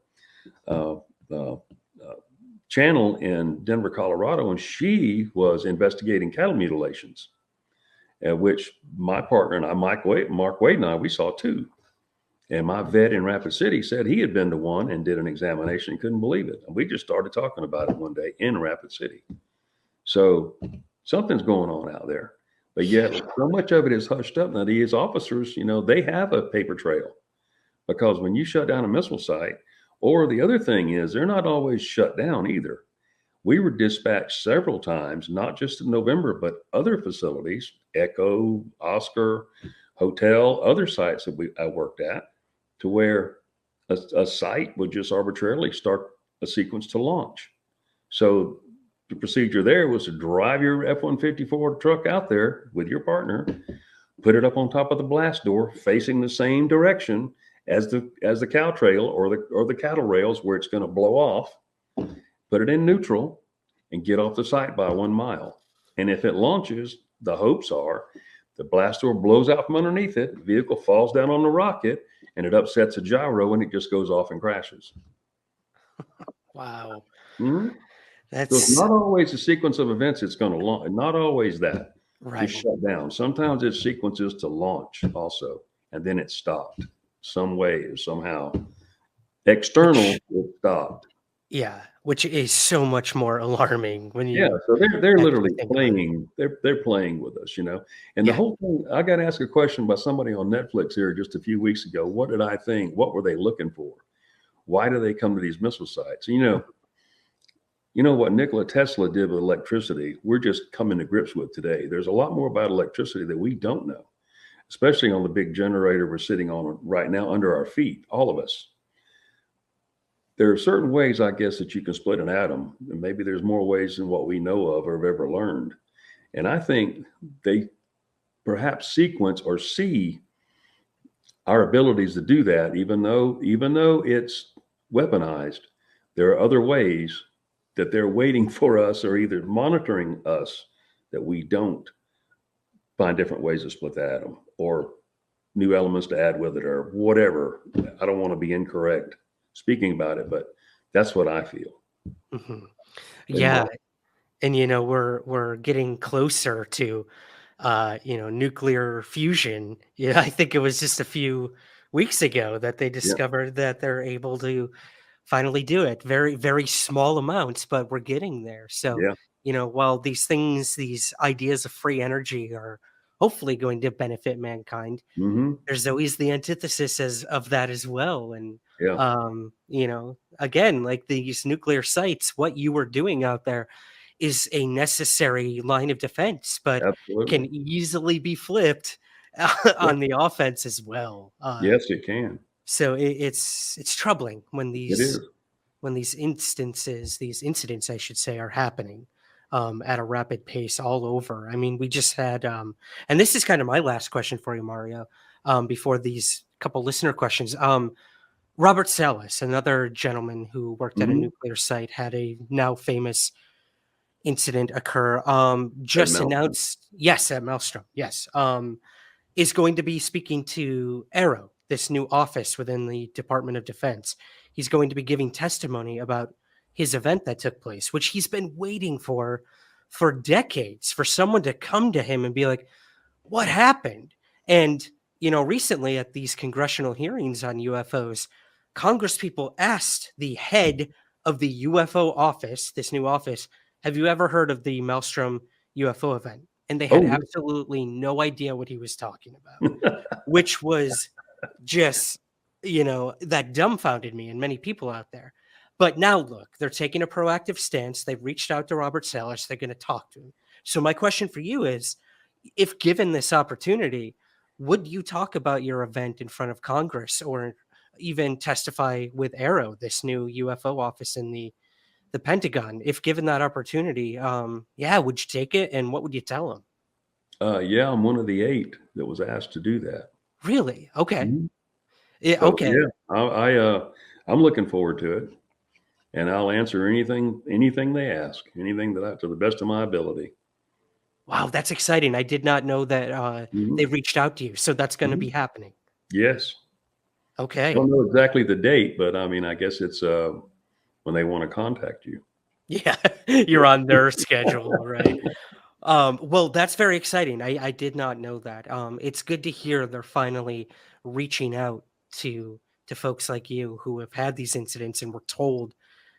channel in Denver, Colorado, and she was investigating cattle mutilations, which my partner and I, Mark Wade and I, we saw too. And my vet in Rapid City said he had been to one and did an examination and couldn't believe it. And we just started talking about it one day in Rapid City. So something's going on out there. But yet so much of it is hushed up. Now, these officers, they have a paper trail, because when you shut down a missile site, or the other thing is they're not always shut down either. We were dispatched several times, not just in November, but other facilities, Echo, Oscar, Hotel, other sites that I worked at, to where a site would just arbitrarily start a sequence to launch. So the procedure there was to drive your F-154 truck out there with your partner, put it up on top of the blast door, facing the same direction as the cow trail or the cattle rails where it's going to blow off, put it in neutral, and get off the site by 1 mile. And if it launches, the hopes are the blast door blows out from underneath it, the vehicle falls down on the rocket, and it upsets a gyro, and it just goes off and crashes.
Wow.
Mm-hmm.
That's
So it's not always a sequence of events it's going to launch. Not always that.
right.
To shut down. Sometimes it's sequences to launch also, and then it's stopped some way or somehow. External, it stopped.
Yeah, which is so much more alarming when you.
Yeah, so they're literally
think about
playing. They're playing with us, And the whole thing. I got asked a question by somebody on Netflix here just a few weeks ago. What did I think? What were they looking for? Why do they come to these missile sites? You know what Nikola Tesla did with electricity, we're just coming to grips with today. There's a lot more about electricity that we don't know, especially on the big generator we're sitting on right now under our feet, all of us. There are certain ways, I guess, that you can split an atom, and maybe there's more ways than what we know of or have ever learned. And I think they perhaps sequence or see our abilities to do that, even though it's weaponized. There are other ways that they're waiting for us or either monitoring us that we don't find different ways to split the atom or new elements to add with it or whatever. I don't want to be incorrect speaking about it, but that's what I feel.
Mm-hmm. Yeah. And, we're getting closer to, nuclear fusion. Yeah, I think it was just a few weeks ago that they discovered that they're able to finally do it. Very, very small amounts, but we're getting there. So, while these ideas of free energy are hopefully going to benefit mankind, there's always the antithesis of that as well. And, again, like these nuclear sites, what you were doing out there is a necessary line of defense, but can easily be flipped on the offense as well.
Yes, it can.
So it's troubling when these incidents, I should say, are happening at a rapid pace all over. I mean, we just had, and this is kind of my last question for you, Mario, before these couple listener questions. Robert Salas, another gentleman who worked at a nuclear site, had a now famous incident occur. Just announced, yes, at Maelstrom, yes, is going to be speaking to Arrow, this new office within the Department of Defense. He's going to be giving testimony about his event that took place, which he's been waiting for decades, for someone to come to him and be like, what happened? And, recently at these congressional hearings on UFOs, Congress people asked the head of the UFO office, this new office, have you ever heard of the Maelstrom UFO event? And they had absolutely no idea what he was talking about, which was just, that dumbfounded me and many people out there. But now look, they're taking a proactive stance. They've reached out to Robert Salas. They're going to talk to him. So my question for you is, if given this opportunity, would you talk about your event in front of Congress or even testify with Arrow, this new UFO office in the Pentagon? If given that opportunity, would you take it? And what would you tell them?
I'm one of the 8 that was asked to do that.
Really? Okay.
Mm-hmm.
Yeah.
So,
okay.
Yeah, I'm looking forward to it, and I'll answer anything they ask, anything to the best of my ability.
Wow, that's exciting. I did not know that they reached out to you, so that's going to be happening.
Yes.
Okay.
I don't know exactly the date, but I mean, I guess it's when they want to contact you.
Yeah, you're on their schedule, right? Well, that's very exciting. I did not know that. It's good to hear they're finally reaching out to folks like you who have had these incidents and were told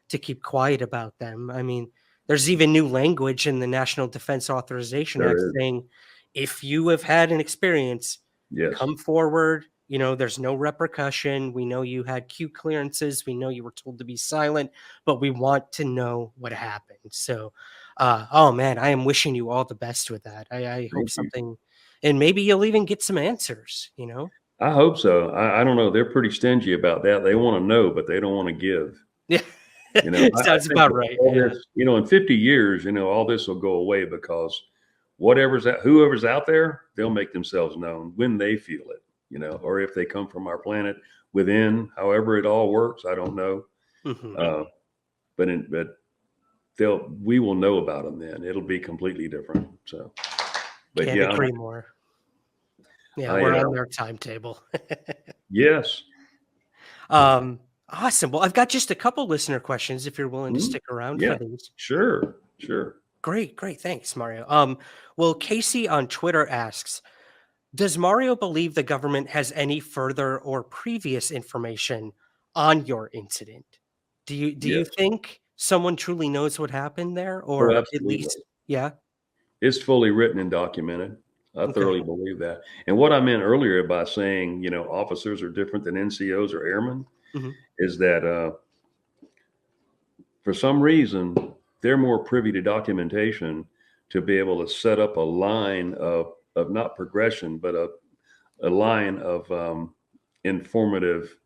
to keep quiet about them. I mean, there's even new language in the National Defense Authorization Act
There is.
saying if you have had an experience,
Yes.
come forward. You know, there's no repercussion. We know you had Q clearances. We know you were told to be silent, but we want to know what happened. So, oh man, I am wishing you all the best with that. I hope
Thank you.
something, and maybe you'll even get some answers, you know?
I hope so. I don't know. They're pretty stingy about that. They want to know, but they don't want to give.
Yeah.
You know, I
Sounds
think
about
that
right.
all
Yeah.
this, in 50 years, all this will go away because whoever's out there, they'll make themselves known when they feel it, or if they come from our planet within, however it all works, I don't know.
Mhm.
But we will know about them then. It'll be completely different. So, but
Can't
yeah,
agree more. Yeah,
I
we're on their timetable.
yes.
Awesome. Well, I've got just a couple listener questions if you're willing to
Mhm.
stick around for
Yeah,
these.
sure.
Great, great. Thanks, Mario. Well, Casey on Twitter asks, does Mario believe the government has any further or previous information on your incident? Do you
Yes.
think someone truly knows what happened there,
Oh,
or at
absolutely.
least, yeah?
It's fully written and documented. I
Okay.
thoroughly believe that. And what I meant earlier by saying, officers are different than NCOs or airmen
Hmm.
is that for some reason, they're more privy to documentation to be able to set up a line of not progression, but a line of informative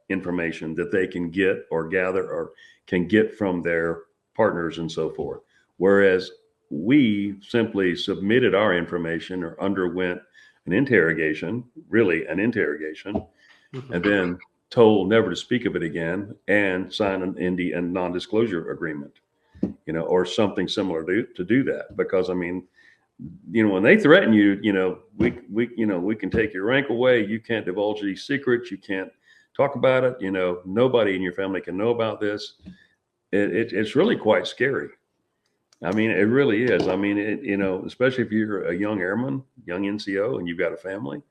information that they can get or gather or can get from their partners and so forth. Whereas we simply submitted our information or underwent an interrogation, really an interrogation,
Hmm.
and then told never to speak of it again and sign an non-disclosure agreement, or something similar to do that. Because I mean, when they threaten you, we can take your rank away. You can't divulge these secrets. You can't talk about it. Nobody in your family can know about this. It's really quite scary. I mean, it really is. I mean, especially if you're a young airman, young NCO, and you've got a family,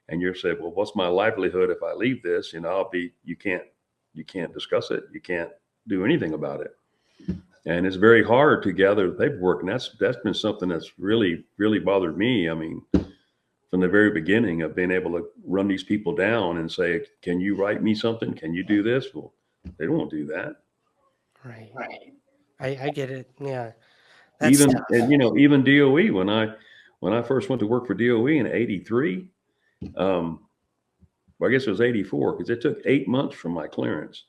and you're saying, well, what's my livelihood if I leave this? You can't discuss it. You can't do anything about it. And it's very hard to gather the paperwork. And that's been something that's really, really bothered me. I mean, from the very beginning of being able to run these people down and say, can you write me something? Can you do this? Well, they don't do that.
Right. I get it. Yeah, that's
Even,
tough.
and even DOE, when I first went to work for DOE in 83, well, I guess it was 84, because it took 8 months from my clearance.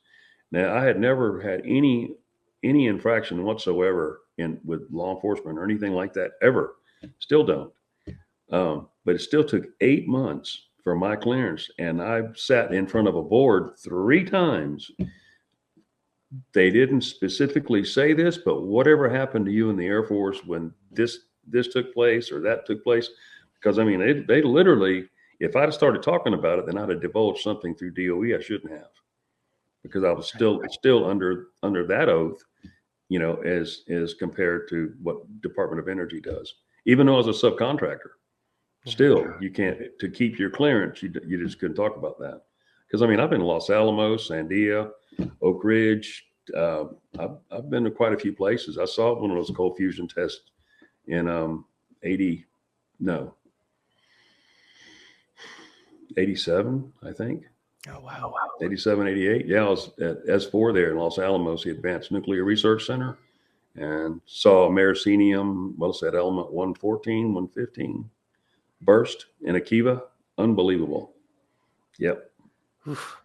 Now, I had never had any infraction whatsoever with law enforcement or anything like that ever. Still don't. But it still took 8 months for my clearance, and I sat in front of a board 3 times. They didn't specifically say this, but whatever happened to you in the Air Force when this took place or that took place, because I mean, they literally, if I'd have started talking about it, then I'd have divulged something through DOE I shouldn't have, because I was still under that oath, as compared to what Department of Energy does. Even though I was a subcontractor, still you can't, to keep your clearance, you just couldn't talk about that. Because I mean, I've been in Los Alamos, Sandia, Oak Ridge. I've been to quite a few places. I saw one of those cold fusion tests in 80, no, 87, I think.
Oh wow.
87, 88. Yeah, I was at S4 there in Los Alamos, the Advanced Nuclear Research Center, and saw americenium, well, it's that element 114, 115 burst in Akiva. Unbelievable. Yep.
Oof.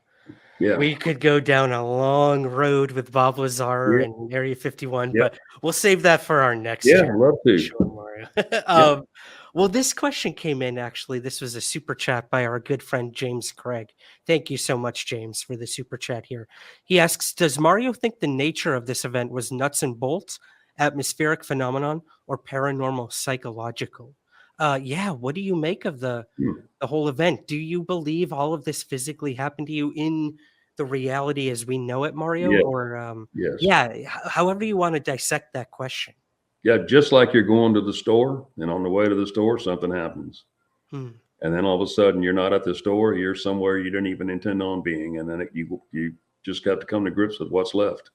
Yeah.
We could go down a long road with Bob Lazar
Yeah.
and Area 51,
Yep.
but we'll save that for our next
Yeah.
chat.
I'd love to.
Sure, Mario. Well, this question came in actually. This was a super chat by our good friend James Craig. Thank you so much, James, for the super chat here. He asks, does Mario think the nature of this event was nuts and bolts, atmospheric phenomenon, or paranormal psychological? Yeah, what do you make of the
Hmm.
whole event? Do you believe all of this physically happened to you in the reality as we know it, Mario?
Yeah.
Or
Yes.
yeah, however you want to dissect that question.
Yeah, just like you're going to the store, and on the way to the store, something happens.
Hmm.
And then all of a sudden, you're not at the store, you're somewhere you didn't even intend on being. And then you just got to come to grips with what's left.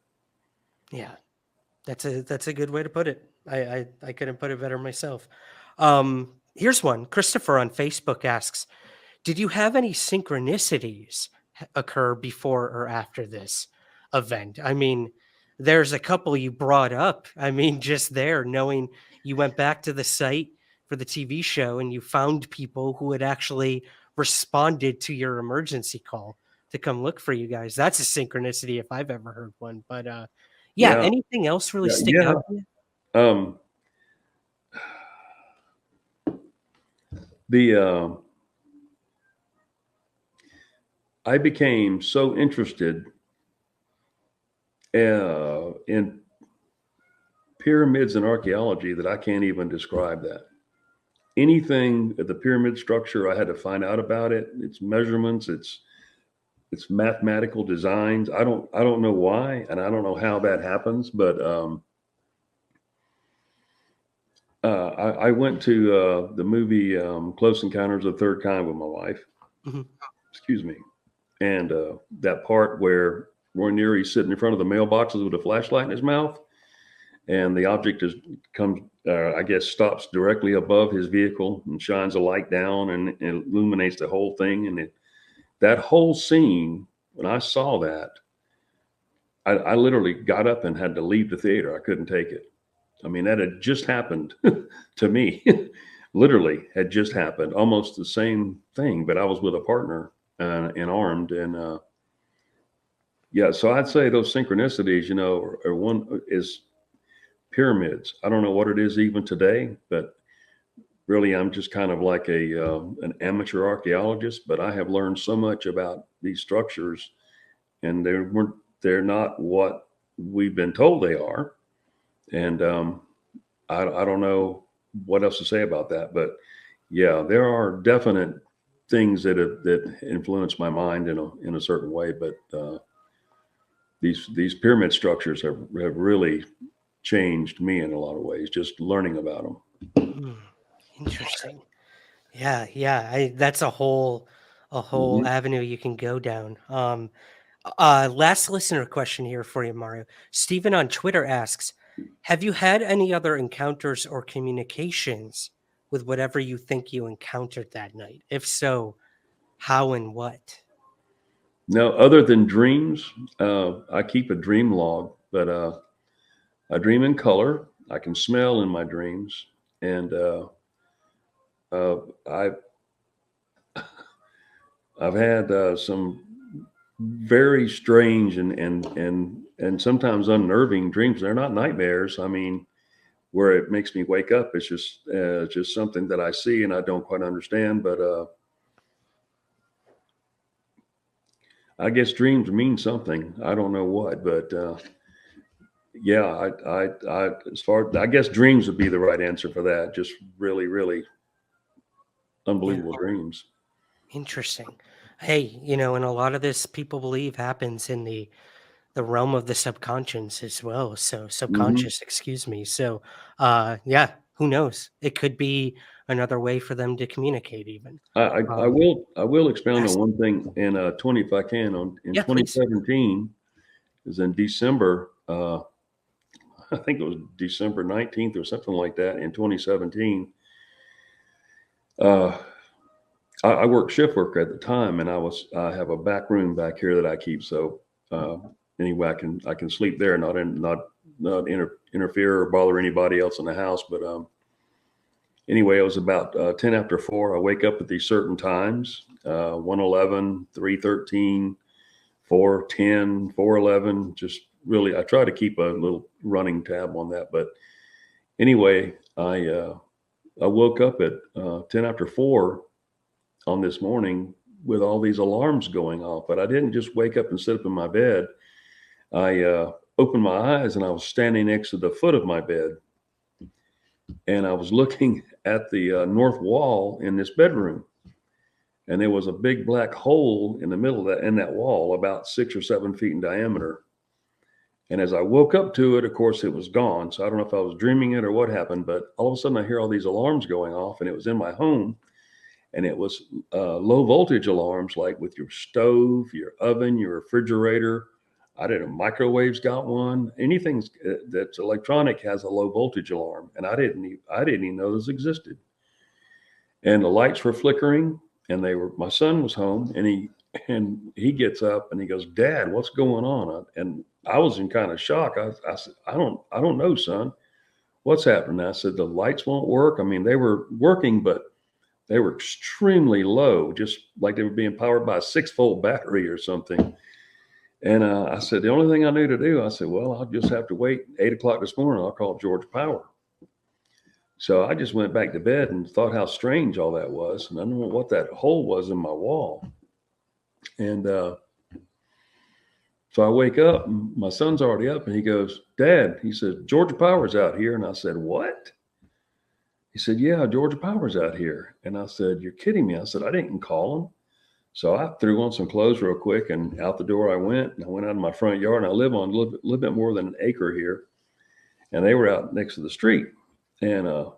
Yeah, that's a good way to put it. I couldn't put it better myself. Here's one. Christopher on Facebook asks, did you have any synchronicities occur before or after this event? I mean, there's a couple you brought up. I mean, just there, knowing you went back to the site for the TV show and you found people who had actually responded to your emergency call to come look for you guys. That's a synchronicity if I've ever heard one. But yeah,
Yeah.
anything else really stick
Yeah.
out to you?
Um, the I became so interested in pyramids and archaeology that I can't even describe that. Anything at the pyramid structure, I had to find out about it. Its measurements, its mathematical designs. I don't know why, and I don't know how that happens, but I went to the movie Close Encounters of the Third Kind with my wife.
Mhm.
Excuse me. And that part where Roy Neary's sitting in front of the mailboxes with a flashlight in his mouth, and the object I guess, stops directly above his vehicle and shines a light down and illuminates the whole thing. And that whole scene, when I saw that, I literally got up and had to leave the theater. I couldn't take it. I mean, that had just happened to me. Literally had just happened. Almost the same thing, but I was with a partner and armed. And yeah, so I'd say those synchronicities, are one is pyramids. I don't know what it is even today, but really I'm just kind of like an amateur archaeologist, but I have learned so much about these structures, and they're not what we've been told they are. And I don't know what else to say about that, but yeah, there are definite things that influence my mind in a certain way. But these pyramid structures have really changed me in a lot of ways, just learning about them.
Hmm. Interesting. Yeah. That's a whole
Mhm.
avenue you can go down. Last listener question here for you, Mario. Stephen on Twitter asks, have you had any other encounters or communications with whatever you think you encountered that night? If so, how and what?
Now, other than dreams, I keep a dream log, but I dream in color. I can smell in my dreams, and uh, I I've had some very strange and sometimes unnerving dreams. They're not nightmares. I mean, where it makes me wake up. It's just something that I see and I don't quite understand. But I guess dreams mean something. I don't know what, but yeah, I guess dreams would be the right answer for that. Just really, really
Yeah,
unbelievable dreams.
interesting. Hey, and a lot of this people believe happens in the realm of the subconscious as well. So
Hmm.
subconscious, excuse me. So yeah, who knows? It could be another way for them to communicate even. Um
I will expound on
Yes.
one thing in 20 if I can on in
Yeah, please.
2017 is in December. I think it was December 19th or something like that in 2017. Uh, I worked shift work at the time, and I have a back room back here that I keep. So anyway, I can sleep there, not interfere or bother anybody else in the house. But anyway, it was about 10 after 4. I wake up at these certain times: 1:11, 3:13, 4:10, 4:11. Just really, I try to keep a little running tab on that. But anyway, I woke up at 10 after 4 on this morning with all these alarms going off. But I didn't just wake up and sit up in my bed. I opened my eyes and I was standing next to the foot of my bed. And I was looking at the north wall in this bedroom. and there was a big black hole in the middle of that wall, about 6 or 7 feet in diameter. And as I woke up to it, of course, it was gone. So I don't know if I was dreaming it or what happened, but all of a sudden I hear all these alarms going off, and it was in my home. And it was low voltage alarms, like with your stove, your oven, your refrigerator. I didn't know, microwaves got one. Anything that's electronic has a low voltage alarm, and I didn't even know those existed. And the lights were flickering, and my son was home, and he gets up and he goes, "Dad, what's going on?" And I was in kind of shock. I said, I don't know, son. What's happening? I said, the lights won't work. I mean, they were working, but they were extremely low, just like they were being powered by a 6-volt battery or something. And I said, the only thing I knew to do, I said, well, I'll just have to wait 8 o'clock this morning. I'll call Georgia Power. So I just went back to bed and thought how strange all that was. And I don't know what that hole was in my wall. And so I wake up, and my son's already up, and he goes, "Dad," he says, "Georgia Power's out here." And I said, "What?" He said, "Yeah, Georgia Power's out here." And I said, "You're kidding me." I said, "I didn't call them." So I threw on some clothes real quick, and out the door I went. And I went out in my front yard, and I live on a little bit more than an acre here. And they were out next to the street. And I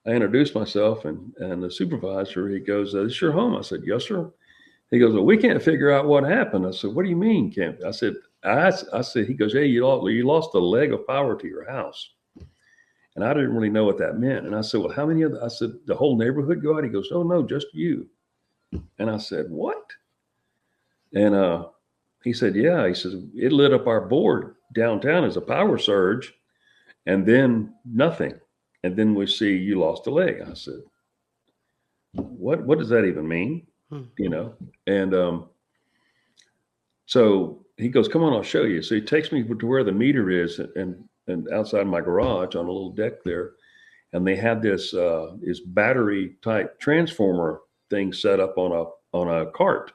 introduced myself, and the supervisor, he goes, "Is this your home?" I said, "Yes, sir." He goes, "Well, we can't figure out what happened." I said, "What do you mean, can't?" I said, he goes, "Hey, you lost a leg of power to your house." And I didn't really know what that meant. And I said, "Well, how many I said, "The whole neighborhood go out?" He goes, "Oh, no, just you." And I said, "What?" And he said, "Yeah." He says, "It lit up our board downtown as a power surge, and then nothing. And then we see you lost a leg." I said, what does that even mean? And so he goes, "Come on, I'll show you." So he takes me to where the meter is, and outside my garage on a little deck there. And they had this battery type transformer thing set up on a cart.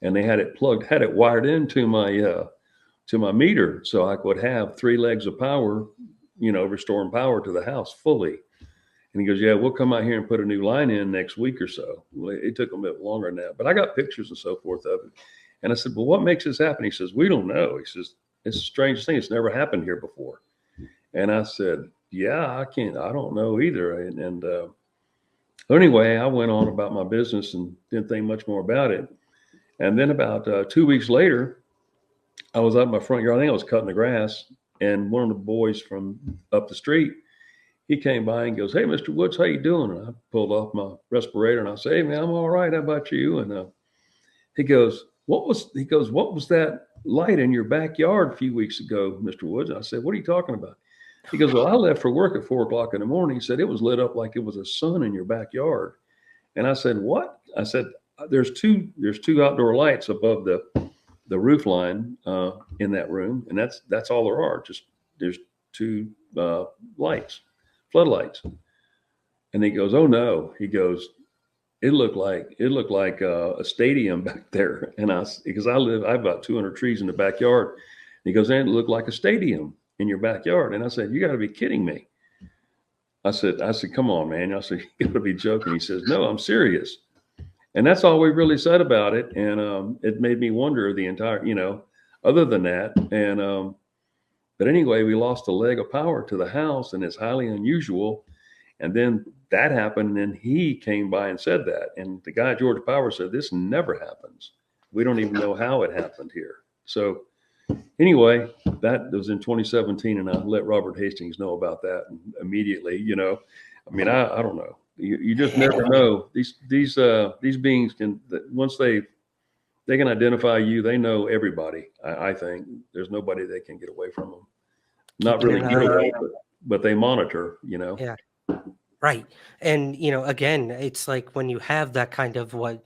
And they had it wired into my meter, so I could have 3 legs of power, restoring power to the house fully. And he goes, "Yeah, we'll come out here and put a new line in next week or so." Well, it took a bit longer than that, but I got pictures and so forth of it. And I said, "Well, what makes this happen?" He says, "We don't know." He says, "It's the strangest thing. It's never happened here before." And I said, "Yeah, I don't know either." And anyway, I went on about my business and didn't think much more about it. And then about 2 weeks later, I was out in my front yard. I think I was cutting the grass, and one of the boys from up the street, he came by and goes, "Hey, Mr. Woods, how you doing?" And I pulled off my respirator and I said, "Hey, man, I'm all right. How about you?" And he goes, what was that light in your backyard a few weeks ago, Mr. Woods?" And I said, "What are you talking about?" He goes, "Well, I left for work at 4 o'clock in the morning." He said, "It was lit up like it was a sun in your backyard." And I said, "What?" I said, there's two outdoor lights above the roof line in that room. And that's all there are. Just there's 2 lights, floodlights." And he goes, "Oh no." He goes, it looked like a stadium back there. And because I have about 200 trees in the backyard. And he goes, "And it looked like a stadium in your backyard." And I said, "You got to be kidding me." I said, "Come on, man." I said, "You got to be joking." He says, "No, I'm serious." And that's all we really said about it. And it made me wonder the entire, other than that. And but anyway, we lost a leg of power to the house, and it's highly unusual. And then that happened, and then he came by and said that. And the guy at Georgia Power said, "This never happens. We don't even know how it happened here." So anyway, that was in 2017, and I let Robert Hastings know about that immediately. I mean, I don't know. You just never know. These beings can, once they can identify you, they know everybody. I think there's nobody they can get away from them. Not really get away, but they monitor.
Yeah. Right. And, again, it's like when you have that kind of what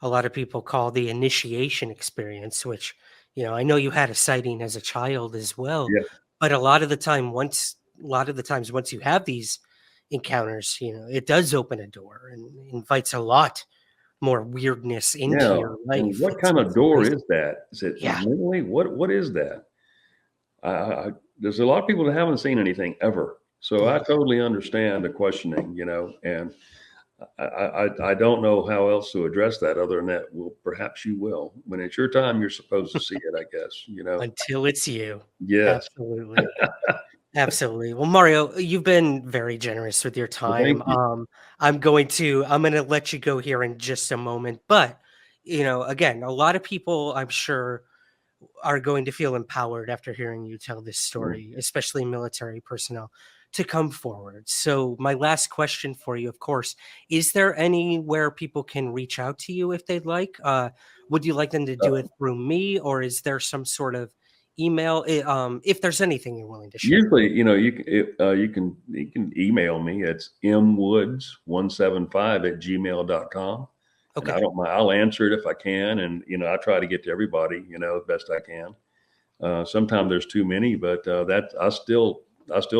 a lot of people call the initiation experience, which, I know you had a sighting as a child as well.
Yeah.
But a lot of the times, once you have these encounters, it does open a door and invites a lot more weirdness into your life.
And what kind of door is that? Is it mentally? What is that? There's a lot of people that haven't seen anything ever. So I totally understand the questioning, and I don't know how else to address that other than that. Well, perhaps you will. When it's your time, you're supposed to see it, I guess,
Until it's you.
Yes.
Absolutely. Absolutely. Well, Mario, you've been very generous with your
Well,
time.
thank you.
I'm going to let you go here in just a moment, but again, a lot of people, I'm sure, are going to feel empowered after hearing you tell this story, especially military personnel, to come forward. So, my last question for you, of course, is there anywhere people can reach out to you if they'd like? Would you like them to do it through me, or is there some sort of email? If there's anything you're willing to share.
Usually, you can email me. It's mwoods175@gmail.com. And
Okay.
I don't mind. I'll answer it if I can. And, I try to get to everybody, as best I can. Sometimes there's too many, but I still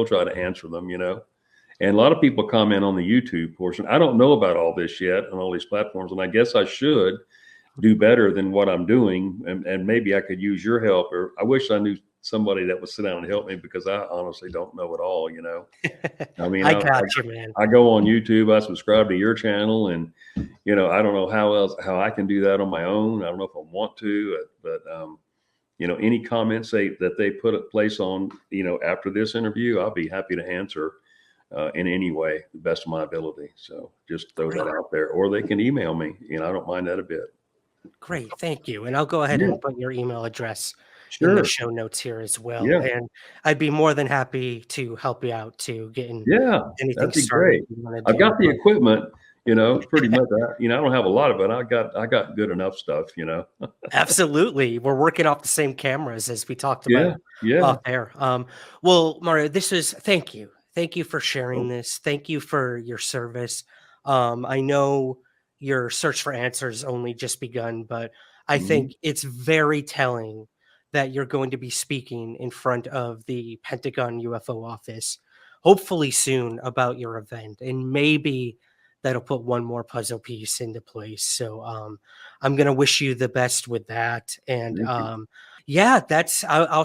try to answer them, And a lot of people comment on the YouTube portion. I don't know about all this yet on all these platforms, and I guess I should do better than what I'm doing. And maybe I could use your help, or I wish I knew somebody that would sit down and help me, because I honestly don't know it all, I mean,
I got you, man.
I go on YouTube, I subscribe to your channel, and, I don't know how I can do that on my own. I don't know if I want to, but any comments that they put a place on, after this interview, I'll be happy to answer in any way, the best of my ability. So just throw that out there, or they can email me. I don't mind that a bit.
Great. Thank you. And I'll go ahead and put your email address in
Sure.
the show notes here as well.
Yeah.
And I'd be more than happy to help you out to getting anything
That'd be
started
great.
you wanna
I've
do,
got the
but
equipment, pretty much. I don't have a lot of it. I got good enough stuff,
absolutely. We're working off the same cameras as we talked about
Yeah.
off there. Well, Mario, thank you. Thank you for sharing this. Thank you for your service. I know your search for answers only just begun, but I think it's very telling that you're going to be speaking in front of the Pentagon UFO office, hopefully soon, about your event. And maybe that'll put one more puzzle piece into place. So I'm going to wish you the best with that. And I'll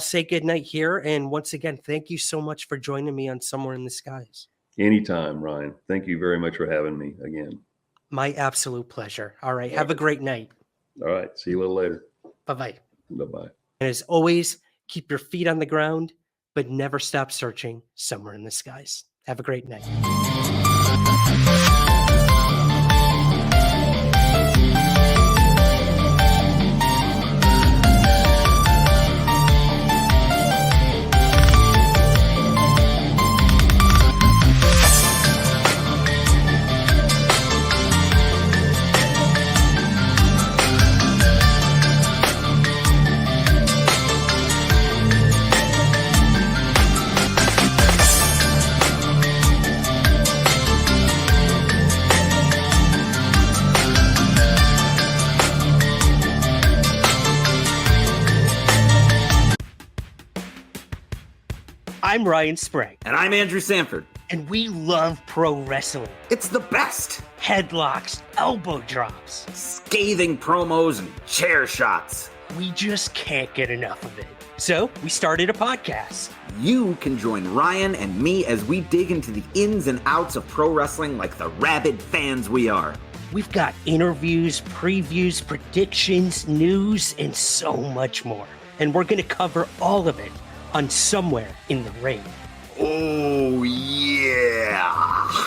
say goodnight here. And once again, thank you so much for joining me on Somewhere in the Skies.
Anytime, Ryan. Thank you very much for having me again.
My absolute pleasure. All right. Have a great night.
All right. See you a little later.
Bye-bye.
Bye-bye.
And as always, keep your feet on the ground, but never stop searching somewhere in the skies. Have a great night. I'm Ryan Sprague.
And I'm Andrew Sanford.
And we love pro wrestling.
It's the best.
Headlocks, elbow drops,
scathing promos, and chair shots.
We just can't get enough of it. So we started a podcast.
You can join Ryan and me as we dig into the ins and outs of pro wrestling like the rabid fans we are.
We've got interviews, previews, predictions, news, and so much more. And we're going to cover all of it on Somewhere in the Ring.
Oh, yeah.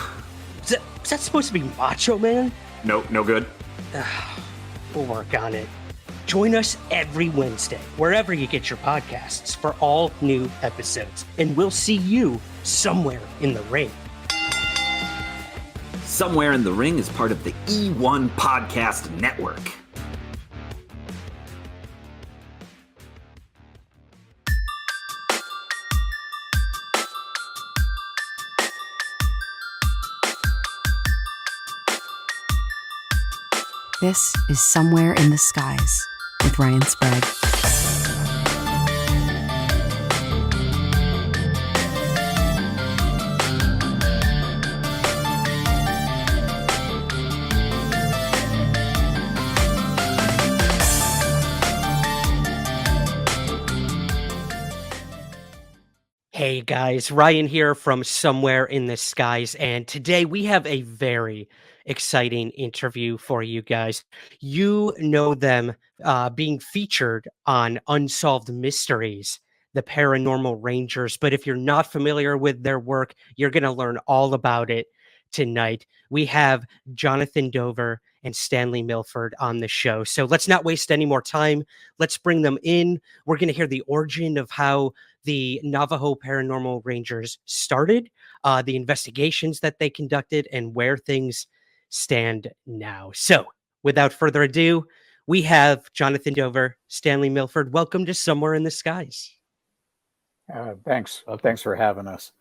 Is that supposed to be Macho Man?
Nope, no good.
We'll work on it. Join us every Wednesday, wherever you get your podcasts, for all new episodes. And we'll see you somewhere in the ring.
Somewhere in the Ring is part of the E1 Podcast Network.
This is Somewhere in the Skies with Ryan Sprague.
Hey guys, Ryan here from Somewhere in the Skies, and today we have a very exciting interview for you guys. You know them being featured on Unsolved Mysteries, the Paranormal Rangers, but if you're not familiar with their work, you're going to learn all about it tonight. We have Jonathan Dover and Stanley Milford on the show. So let's not waste any more time. Let's bring them in. We're going to hear the origin of how the Navajo Paranormal Rangers started, the investigations that they conducted, and where things stand now. So, without further ado, we have Jonathan Dover, Stanley Milford. Welcome to Somewhere in the Skies.
Thanks. Thanks for having us.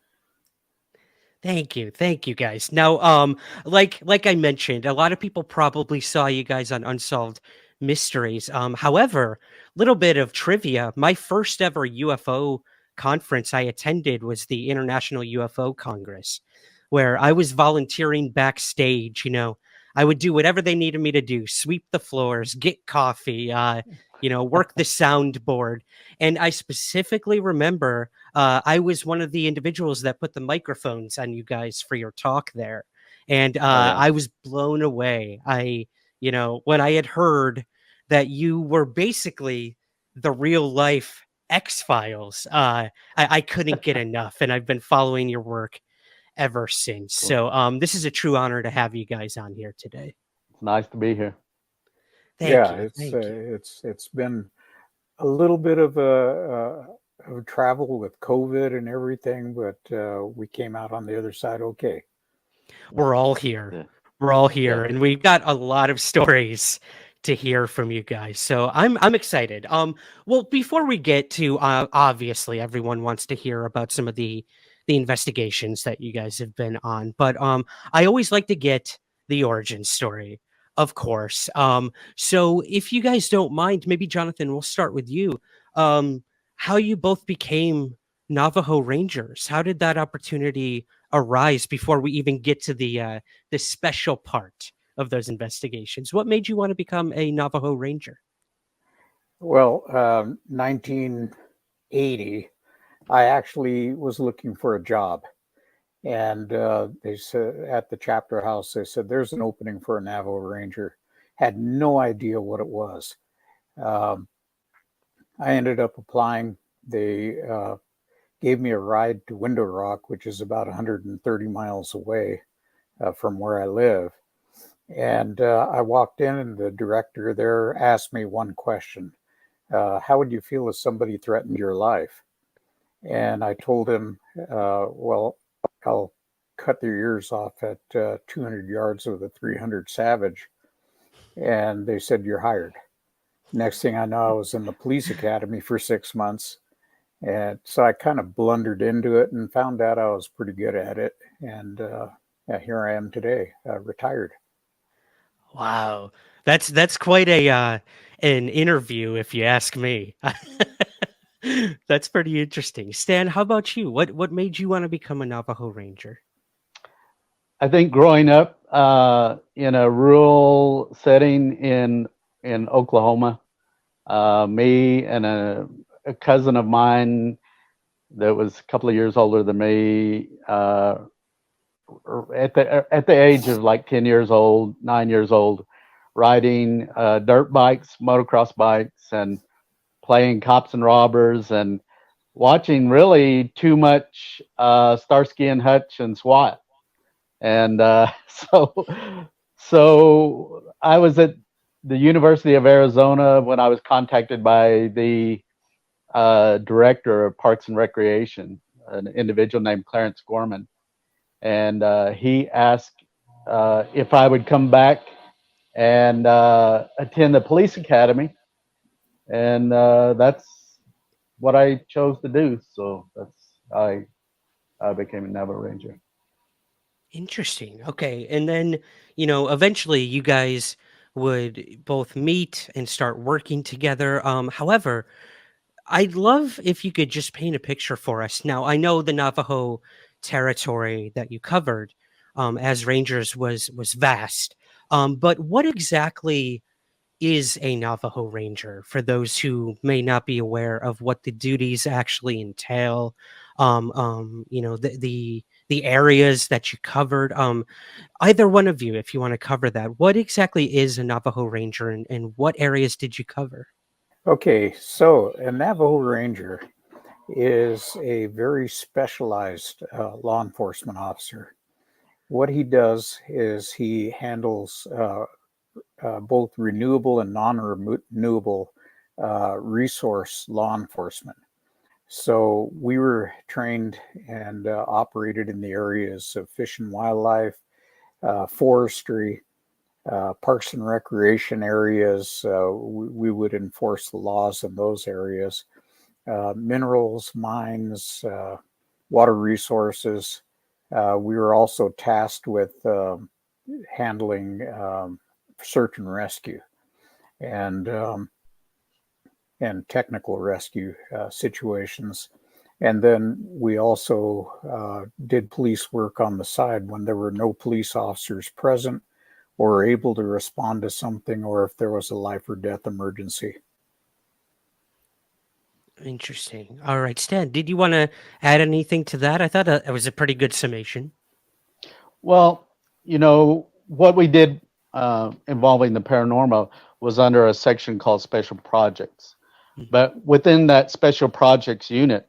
Thank you, guys. Now, like I mentioned, a lot of people probably saw you guys on Unsolved Mysteries. However, little bit of trivia: my first ever UFO conference I attended was the International UFO Congress, where I was volunteering backstage. I would do whatever they needed me to do: sweep the floors, get coffee, work the soundboard. And I specifically remember I was one of the individuals that put the microphones on you guys for your talk there. And I was blown away. When I had heard that you were basically the real life X-Files, I couldn't get enough. And I've been following your work ever since. Cool. So this is a true honor to have you guys on here today.
It's nice to be here.
Thank you. It's been a little bit of a travel with COVID and everything, but we came out on the other side okay.
We're all here. Yeah. We're all here, and we've got a lot of stories to hear from you guys. So I'm excited. Well, before we get to obviously everyone wants to hear about some of the investigations that you guys have been on, but I always like to get the origin story, of course. So if you guys don't mind, maybe Jonathan, we'll start with you. How you both became Navajo Rangers? How did that opportunity arise before we even get to the special part of those investigations? What made you want to become a Navajo Ranger?
Well, 1980, I actually was looking for a job. And they said at the chapter house, they said, there's an opening for a Navajo Ranger. Had no idea what it was. I ended up applying. They gave me a ride to Window Rock, which is about 130 miles away from where I live. And I walked in, and the director there asked me one question. How would you feel if somebody threatened your life? And I told him, well, I'll cut their ears off at 200 yards with a 300 Savage. And they said, you're hired. Next thing I know, I was in the police academy for 6 months. And so I kind of blundered into it and found out I was pretty good at it. And here I am today, retired.
Wow. That's quite an interview, if you ask me. That's pretty interesting. Stan, how about you? What made you want to become a Navajo Ranger?
I think growing up in a rural setting in Oklahoma, me and a cousin of mine that was a couple of years older than me, at the age of like 10 years old, 9 years old, riding dirt bikes, motocross bikes, and playing cops and robbers, and watching really too much Starsky and Hutch and SWAT. And so I was at the University of Arizona when I was contacted by the director of Parks and Recreation, an individual named Clarence Gorman. And he asked if I would come back and attend the police academy. And that's what I chose to do. So I became a Navajo Ranger.
Interesting. Okay. And then, eventually you guys would both meet and start working together. However, I'd love if you could just paint a picture for us. Now, I know the Navajo territory that you covered as Rangers was vast. But what exactly is a Navajo Ranger for those who may not be aware of what the duties actually entail? the areas that you covered. Either one of you, if you want to cover that, what exactly is a Navajo Ranger, and what areas did you cover?
Okay, so a Navajo Ranger is a very specialized law enforcement officer. What he does is he handles both renewable and non-renewable resource law enforcement. So we were trained and operated in the areas of fish and wildlife, forestry, parks and recreation areas. We would enforce the laws in those areas. Minerals, mines, water resources. We were also tasked with handling search and rescue and technical rescue situations. And then we also did police work on the side when there were no police officers present or able to respond to something, or if there was a life or death emergency.
Interesting. All right, Stan, did you want to add anything to that? I thought it was a pretty good summation.
Well, what we did involving the paranormal was under a section called Special Projects. But within that Special Projects unit,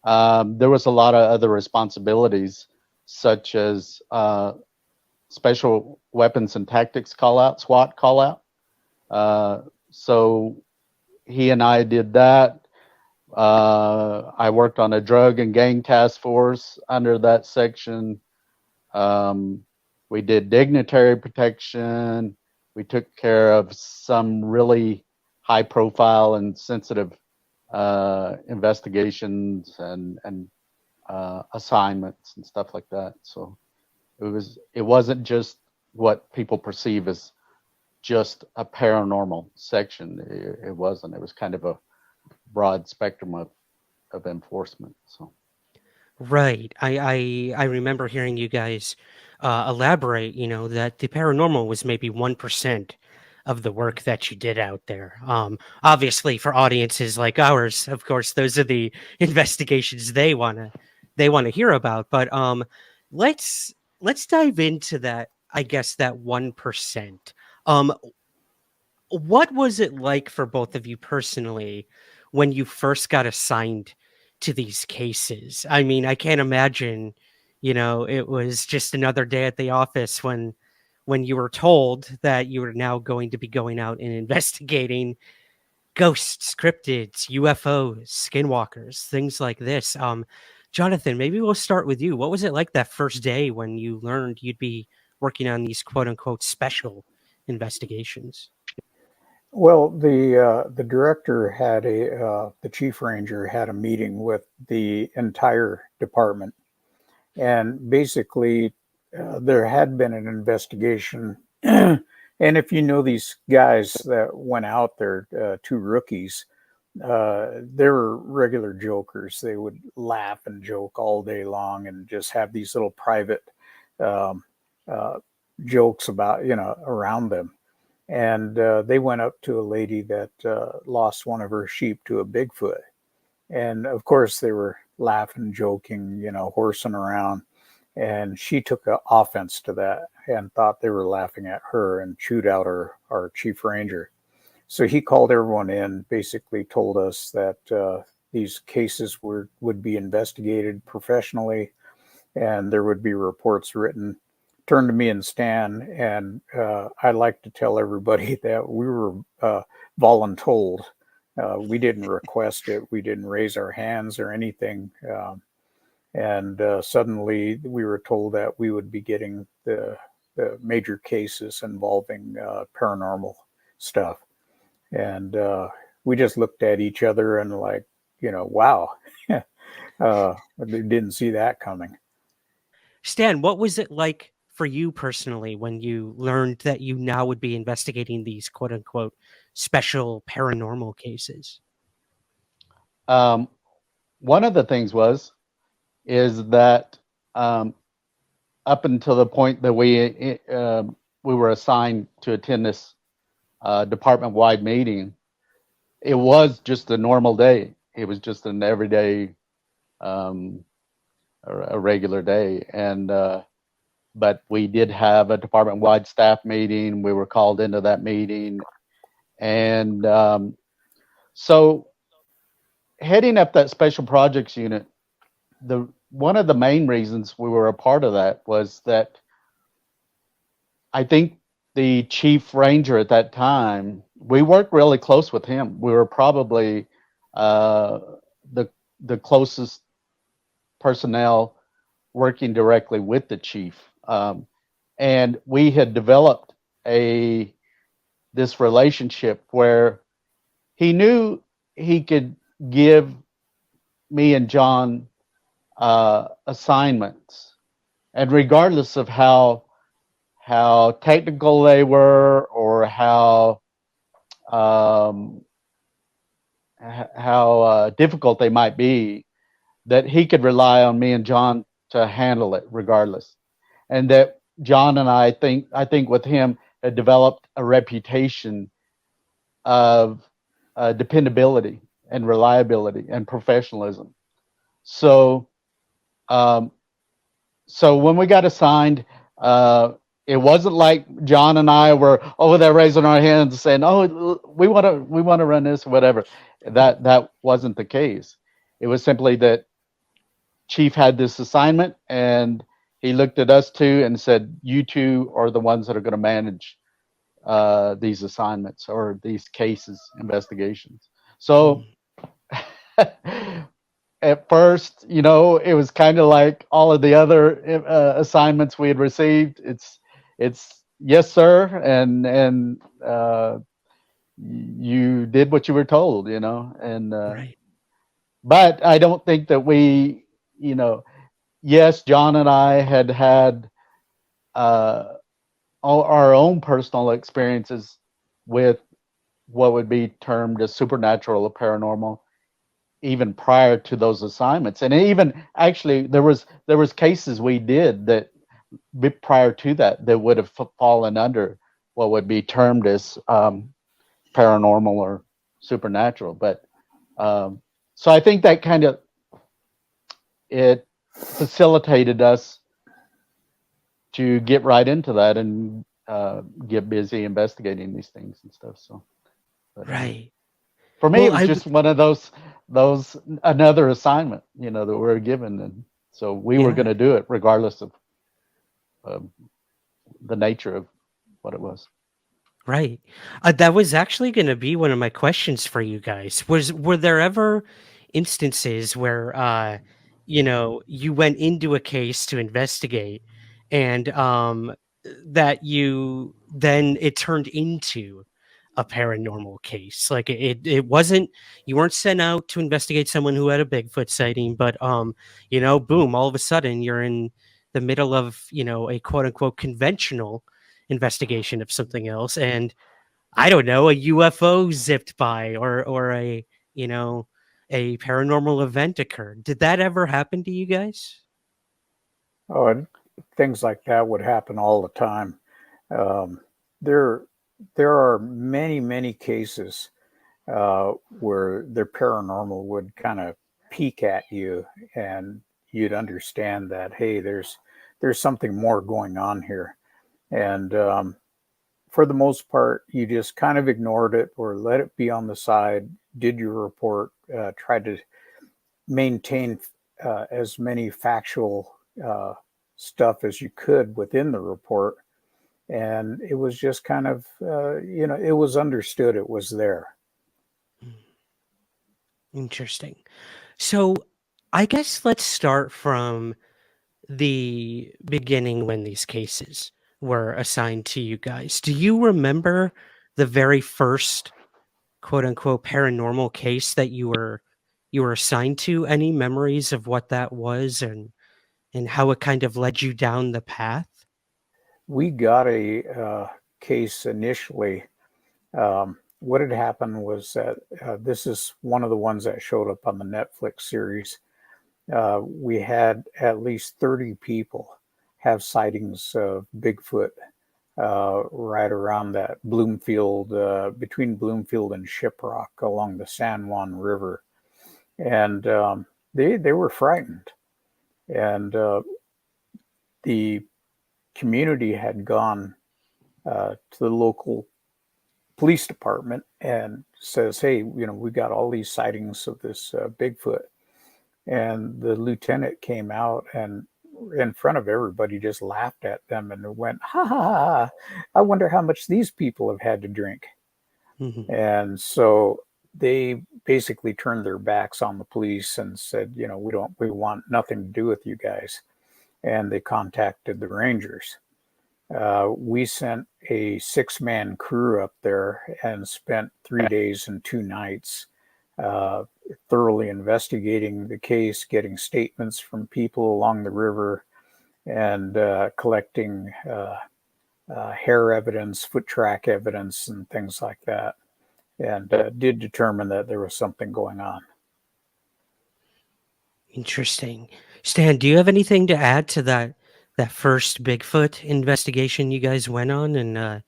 there was a lot of other responsibilities, such as Special Weapons and Tactics call out, SWAT call out. So he and I did that. I worked on a drug and gang task force under that section. We did dignitary protection. We took care of some really high profile and sensitive investigations and assignments and stuff like that. So it wasn't just what people perceive as just a paranormal section. It wasn't. It was kind of a broad spectrum of enforcement. So
Right. I remember hearing you guys elaborate, that the paranormal was maybe 1% of the work that you did out there. Obviously for audiences like ours, of course, those are the investigations they want to hear about. But let's dive into that, I guess, that 1%. What was it like for both of you personally when you first got assigned to these cases? I mean, I can't imagine, it was just another day at the office when you were told that you were now going to be going out and investigating ghosts, cryptids, UFOs, skinwalkers, things like this. Jonathan, maybe we'll start with you. What was it like that first day when you learned you'd be working on these quote unquote special investigations?
Well, the director had the chief ranger had a meeting with the entire department, and basically there had been an investigation. And if you know these guys that went out there, two rookies, they were regular jokers. They would laugh and joke all day long and just have these little private um, jokes about, around them. And they went up to a lady that lost one of her sheep to a Bigfoot. And of course, they were laughing, joking, horsing around. And she took offense to that and thought they were laughing at her and chewed out our chief ranger. So he called everyone in, basically told us that these cases would be investigated professionally and there would be reports written. Turned to me and Stan, and I like to tell everybody that we were voluntold. We didn't request it. We didn't raise our hands or anything. And suddenly we were told that we would be getting the major cases involving paranormal stuff. And we just looked at each other and like, wow, we didn't see that coming.
Stan, what was it like for you personally when you learned that you now would be investigating these quote unquote special paranormal cases?
One of the things is that up until the point that we were assigned to attend this department-wide meeting, it was just a normal day. It was just an everyday a regular day. And but we did have a department-wide staff meeting. We were called into that meeting, and so heading up that special projects unit, one of the main reasons we were a part of that was that I think the chief ranger at that time, we worked really close with him. We were probably the closest personnel working directly with the chief, and we had developed this relationship where he knew he could give me and John assignments, and regardless of how technical they were or how difficult they might be, that he could rely on me and John to handle it regardless. And that John and I think with him had developed a reputation of dependability and reliability and professionalism. So when we got assigned, it wasn't like John and I were over there raising our hands saying, "Oh, we want to run this," or whatever. That wasn't the case. It was simply that Chief had this assignment, and he looked at us two and said, "You two are the ones that are going to manage these assignments or these cases, investigations." So at first, it was kind of like all of the other assignments we had received. It's yes, sir, and you did what you were told, and
Right.
but I don't think that we, yes, John and I had all our own personal experiences with what would be termed as supernatural or paranormal, even prior to those assignments. And even actually there was cases we did that prior to that would have fallen under what would be termed as paranormal or supernatural. But so I think that kind of it facilitated us to get right into that and get busy investigating these things and stuff. So but,
Right.
for me,
Well,
it was just one of those another assignment, that we were given, and so we were
Yeah.
going to do it regardless of the nature of what it was.
Right. That was actually going to be one of my questions for you guys. Were there ever instances where you went into a case to investigate and that it turned into a paranormal case? Like it wasn't, you weren't sent out to investigate someone who had a Bigfoot sighting, but boom, all of a sudden you're in the middle of, a quote unquote conventional investigation of something else, and I don't know, a UFO zipped by or a paranormal event occurred. Did that ever happen to you guys?
Oh, and things like that would happen all the time. There are many cases where their paranormal would kind of peek at you, and you'd understand that, hey, there's something more going on here. And for the most part, you just kind of ignored it or let it be on the side, did your report, tried to maintain as many factual stuff as you could within the report. And it was just kind of, it was understood it was there.
Interesting. So I guess let's start from the beginning when these cases were assigned to you guys. Do you remember the very first quote unquote paranormal case that you were assigned to? Any memories of what that was and how it kind of led you down the path?
We got a case initially. What had happened was that this is one of the ones that showed up on the Netflix series. We had at least 30 people have sightings of Bigfoot right around that Bloomfield, between Bloomfield and Shiprock along the San Juan River. And they were frightened. And the community had gone to the local police department and says, hey, we got all these sightings of this Bigfoot. And the lieutenant came out and in front of everybody just laughed at them and went, ha ha ha, I wonder how much these people have had to drink.
Mhm.
And so they basically turned their backs on the police and said, we want nothing to do with you guys. And they contacted the Rangers. We sent a 6-man crew up there and spent 3 days and 2 nights thoroughly investigating the case, getting statements from people along the river, and collecting hair evidence, foot track evidence, and things like that. And did determine that there was something going on.
Interesting. Stan, do you have anything to add to that first Bigfoot investigation you guys went on? And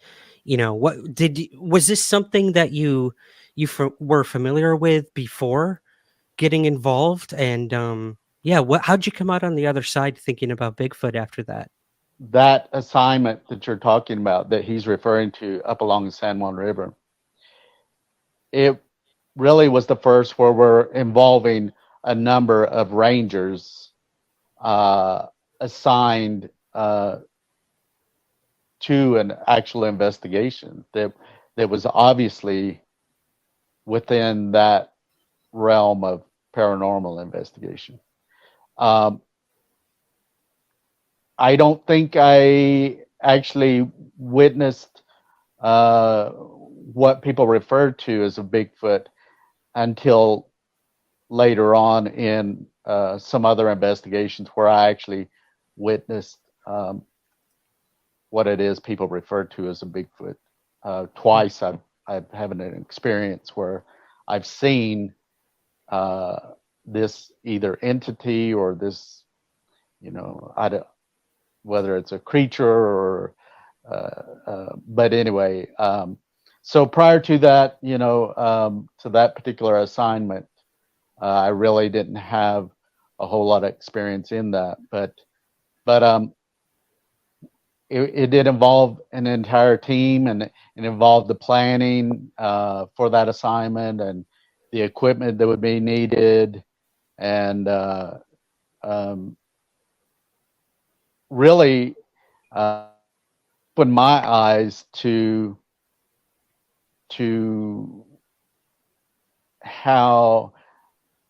was this something that were familiar with before getting involved? And how'd you come out on the other side thinking about Bigfoot after that?
That assignment that you're talking about, that he's referring to up along the San Juan River, it really was the first where we're involving a number of rangers assigned to an actual investigation that was obviously within that realm of paranormal investigation. I don't think I actually witnessed what people referred to as a Bigfoot until later on in some other investigations where I actually witnessed what it is people refer to as a Bigfoot. Twice I've had an experience where I've seen this either entity or this, whether it's a creature or, but anyway, so prior to that, to that particular assignment, I really didn't have a whole lot of experience in that, but it did involve an entire team, and it involved the planning for that assignment and the equipment that would be needed, and really opened my eyes to how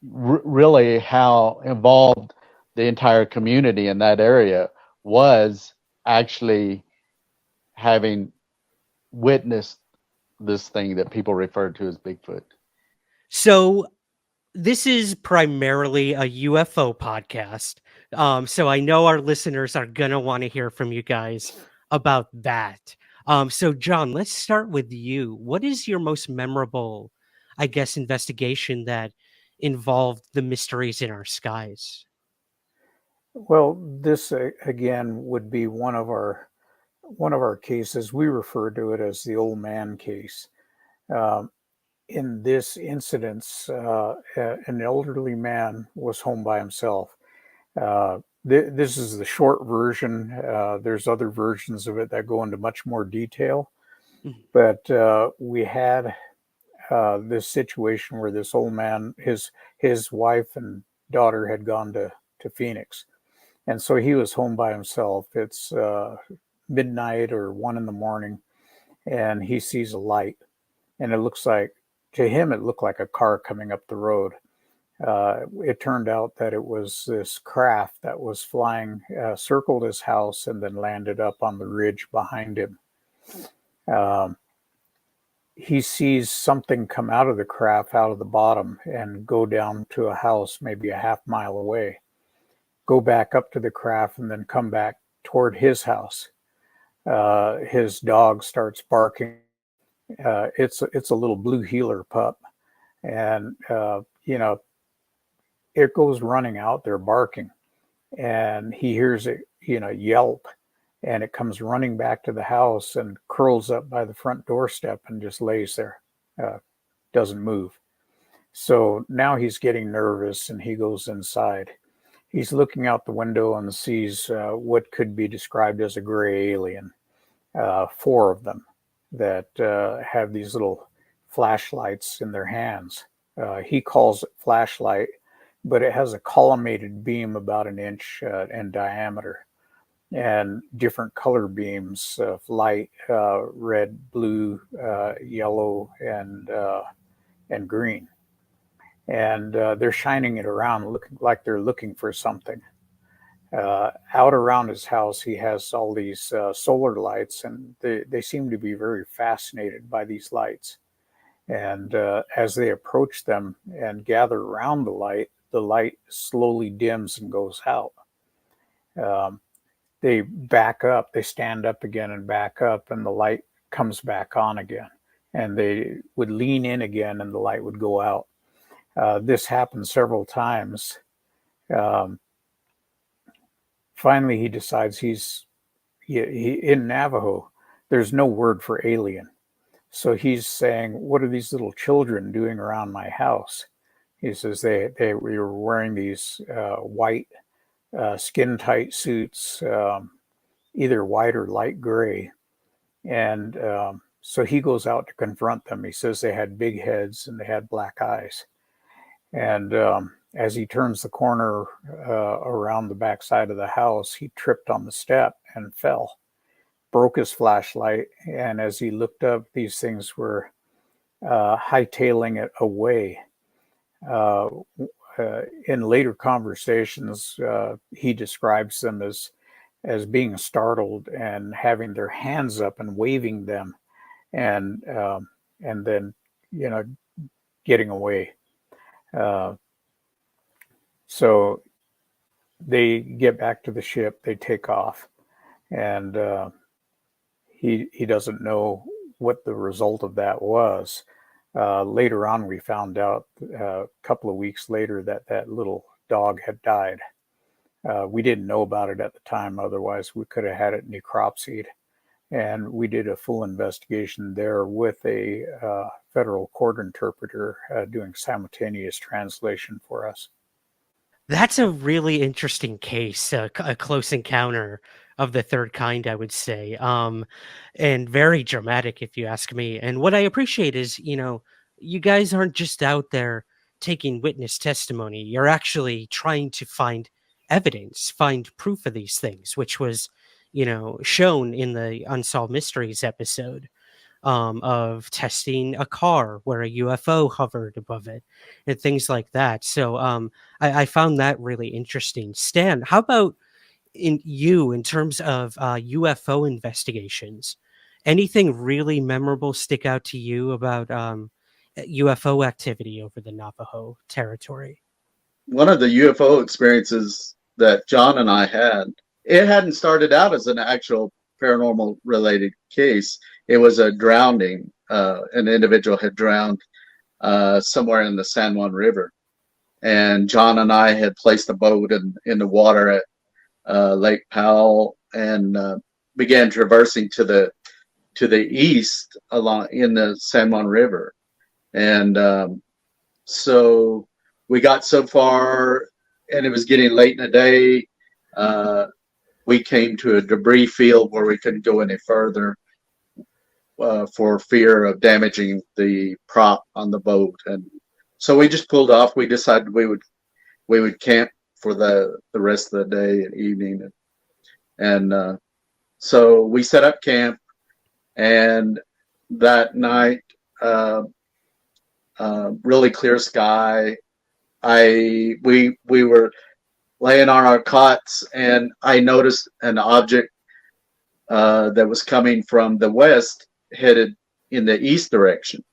really how involved the entire community in that area was, actually having witnessed this thing that people refer to as Bigfoot.
So this is primarily a UFO podcast. So I know our listeners are going to want to hear from you guys about that. So John, let's start with you. What is your most memorable, I guess, investigation that involved the mysteries in our skies?
Well, this again would be one of our cases. We refer to it as the old man case. In this incident, an elderly man was home by himself. This is the short version. There's other versions of it that go into much more detail. But we had this situation where this old man, his wife and daughter had gone to Phoenix. And so he was home by himself. It's midnight or 1 a.m, and he sees a light. And it looks like, to him, it looked like a car coming up the road. It turned out that it was this craft that was flying, circled his house, and then landed up on the ridge behind him. He sees something come out of the craft, out of the bottom, and go down to a house maybe a half mile away, go back up to the craft, and then come back toward his house. His dog starts barking. It's a little blue heeler pup, and it goes running out there barking, and he hears it yelp, and it comes running back to the house and curls up by the front doorstep and just lays there, doesn't move. So now he's getting nervous, and he goes inside. He's looking out the window and sees what could be described as a gray alien. 4 of them that have these little flashlights in their hands. He calls it flashlight, but it has a collimated beam about an inch in diameter, and different color beams of light, red, blue, yellow, and green. And they're shining it around, looking like they're looking for something. Out around his house, he has all these solar lights, and they seem to be very fascinated by these lights. And as they approach them and gather around the light slowly dims and goes out. They back up, they stand up again and back up, and the light comes back on again. And they would lean in again, and the light would go out. This happened several times. Finally, he decides he in Navajo, there's no word for alien. So he's saying, what are these little children doing around my house? He says they were wearing these white skin-tight suits, either white or light gray. And so he goes out to confront them. He says they had big heads and they had black eyes. And as he turns the corner around the back side of the house, he tripped on the step and fell, broke his flashlight. And as he looked up, these things were hightailing it away. In later conversations, he describes them as being startled and having their hands up and waving them, and then getting away. So they get back to the ship, they take off, and he doesn't know what the result of that was. Later on, we found out a couple of weeks later that little dog had died. We didn't know about it at the time, otherwise we could have had it necropsied. And we did a full investigation there with a federal court interpreter doing simultaneous translation for us.
That's a really interesting case, a close encounter of the third kind, I would say, and very dramatic, if you ask me. And what I appreciate is, you guys aren't just out there taking witness testimony. You're actually trying to find evidence, find proof of these things, which was, shown in the Unsolved Mysteries episode. Of testing a car where a UFO hovered above it and things like that. So I found that really interesting. Stan, how about in terms of UFO investigations? Anything really memorable stick out to you about UFO activity over the Navajo territory?
One of the UFO experiences that John and I had, it hadn't started out as an actual paranormal related case. It was a drowning. An individual had drowned somewhere in the San Juan River, and John and I had placed a boat in the water at Lake Powell and began traversing to the east along in the San Juan River, and so we got so far, and it was getting late in the day. We came to a debris field where we couldn't go any further for fear of damaging the prop on the boat, and so we just pulled off. We decided we would camp for the rest of the day and evening, and so we set up camp. And that night, really clear sky. We were laying on our cots, and I noticed an object that was coming from the west, headed in the east direction.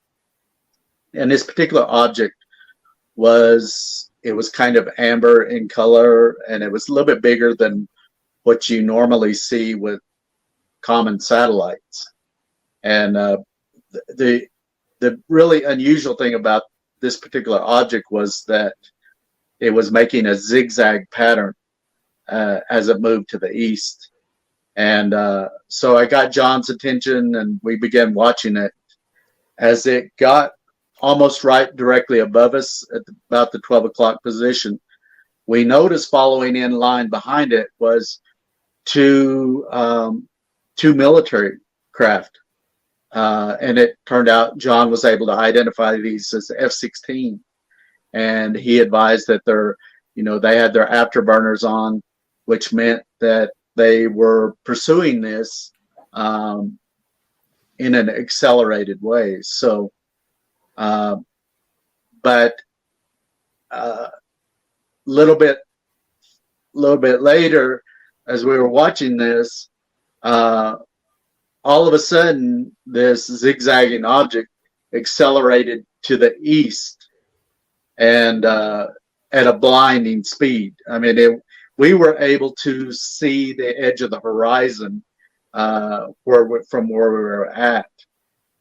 And this particular object was kind of amber in color, and it was a little bit bigger than what you normally see with common satellites. And the really unusual thing about this particular object was that it was making a zigzag pattern as it moved to the east. And so I got John's attention, and we began watching it. As it got almost right directly above us at about the 12 o'clock position, we noticed following in line behind it was two military craft. And it turned out John was able to identify these as F-16. And he advised that they had their afterburners on, which meant that they were pursuing this in an accelerated way. So, but little bit later, as we were watching this, all of a sudden, this zigzagging object accelerated to the east and at a blinding speed. I mean, we were able to see the edge of the horizon from where we were at.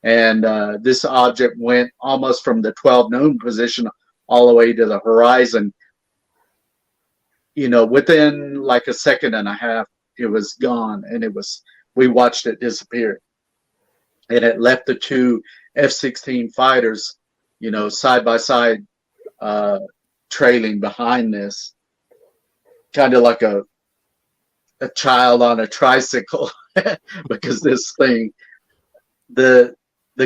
And this object went almost from the 12 noon position all the way to the horizon. Within like a second and a half, it was gone, and we watched it disappear. And it left the two F-16 fighters, side by side, trailing behind this, kind of like a child on a tricycle, because this thing, the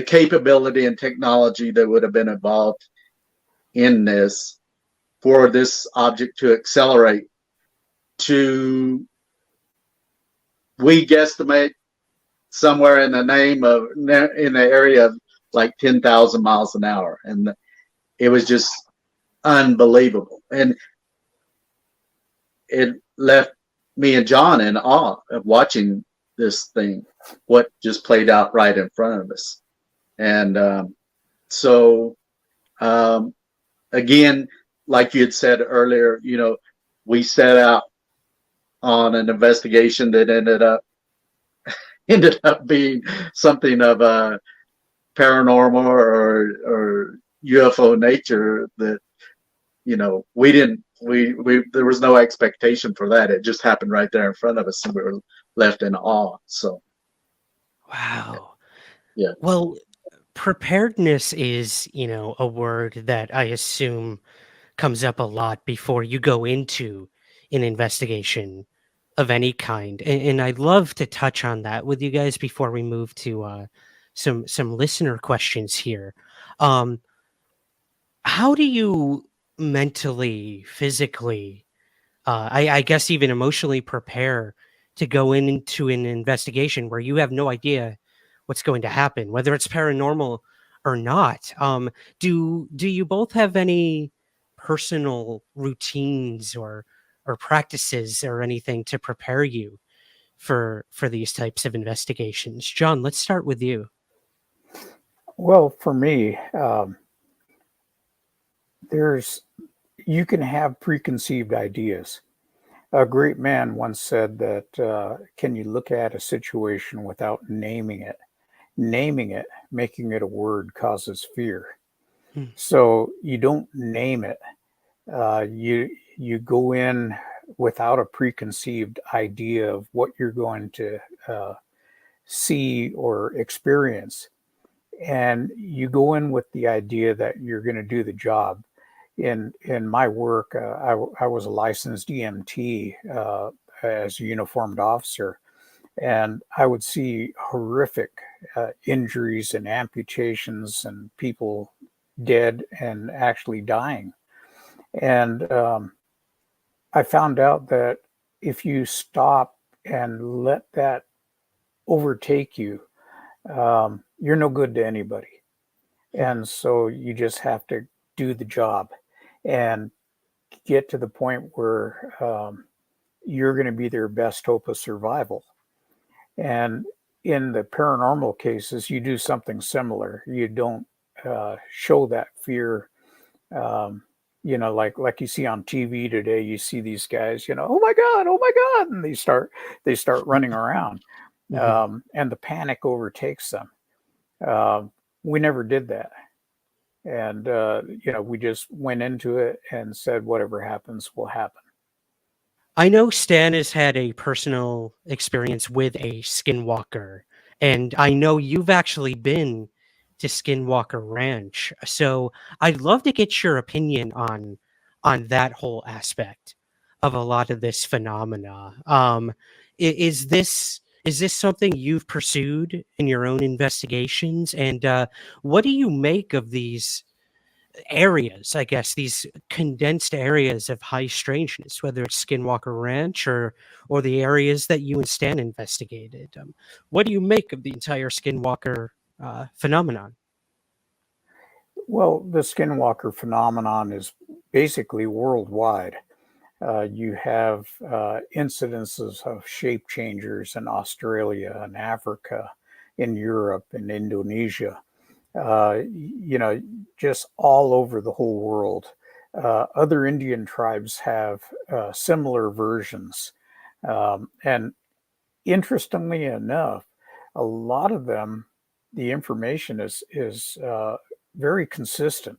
capability and technology that would have been involved in this, for this object to accelerate to, we guesstimate, somewhere in the area of like 10,000 miles an hour. And it was just unbelievable. And it left me and John in awe of watching this thing, what just played out right in front of us. And again, like you had said earlier, we set out on an investigation that ended up being something of a paranormal or UFO nature that, there was no expectation for that. It just happened right there in front of us, and we were left in awe. So,
Wow.
Yeah.
Well, preparedness is, a word that I assume comes up a lot before you go into an investigation of any kind. And I'd love to touch on that with you guys before we move to some listener questions here. How do you mentally, physically, I guess even emotionally prepare to go into an investigation where you have no idea what's going to happen, whether it's paranormal or not? Do you both have any personal routines or practices or anything to prepare you for these types of investigations? John, let's start with you.
Well, for me, you can have preconceived ideas. A great man once said that, can you look at a situation without naming it? Naming it, making it a word, causes fear. So you don't name it. You go in without a preconceived idea of what you're going to see or experience. And you go in with the idea that you're going to do the job. In my work, I was a licensed EMT as a uniformed officer, and I would see horrific injuries and amputations and people dead and actually dying. And I found out that if you stop and let that overtake you, you're no good to anybody. And so you just have to do the job and get to the point where you're going to be their best hope of survival. And in the paranormal cases, you do something similar. You don't show that fear. Like you see on TV today, you see these guys, oh my God, and they start running around, and the panic overtakes them. We never did that. And, we just went into it and said, whatever happens will happen.
I know Stan has had a personal experience with a Skinwalker, and I know you've actually been to Skinwalker Ranch. So I'd love to get your opinion on on that whole aspect of a lot of this phenomena. Is this something you've pursued in your own investigations? And what do you make of these areas, I guess, these condensed areas of high strangeness, whether it's Skinwalker Ranch or the areas that you and Stan investigated? What do you make of the entire Skinwalker phenomenon?
Well, the Skinwalker phenomenon is basically worldwide. You have incidences of shape changers in Australia and Africa, in Europe and Indonesia, just all over the whole world. Other Indian tribes have similar versions. And interestingly enough, a lot of them, the information is very consistent.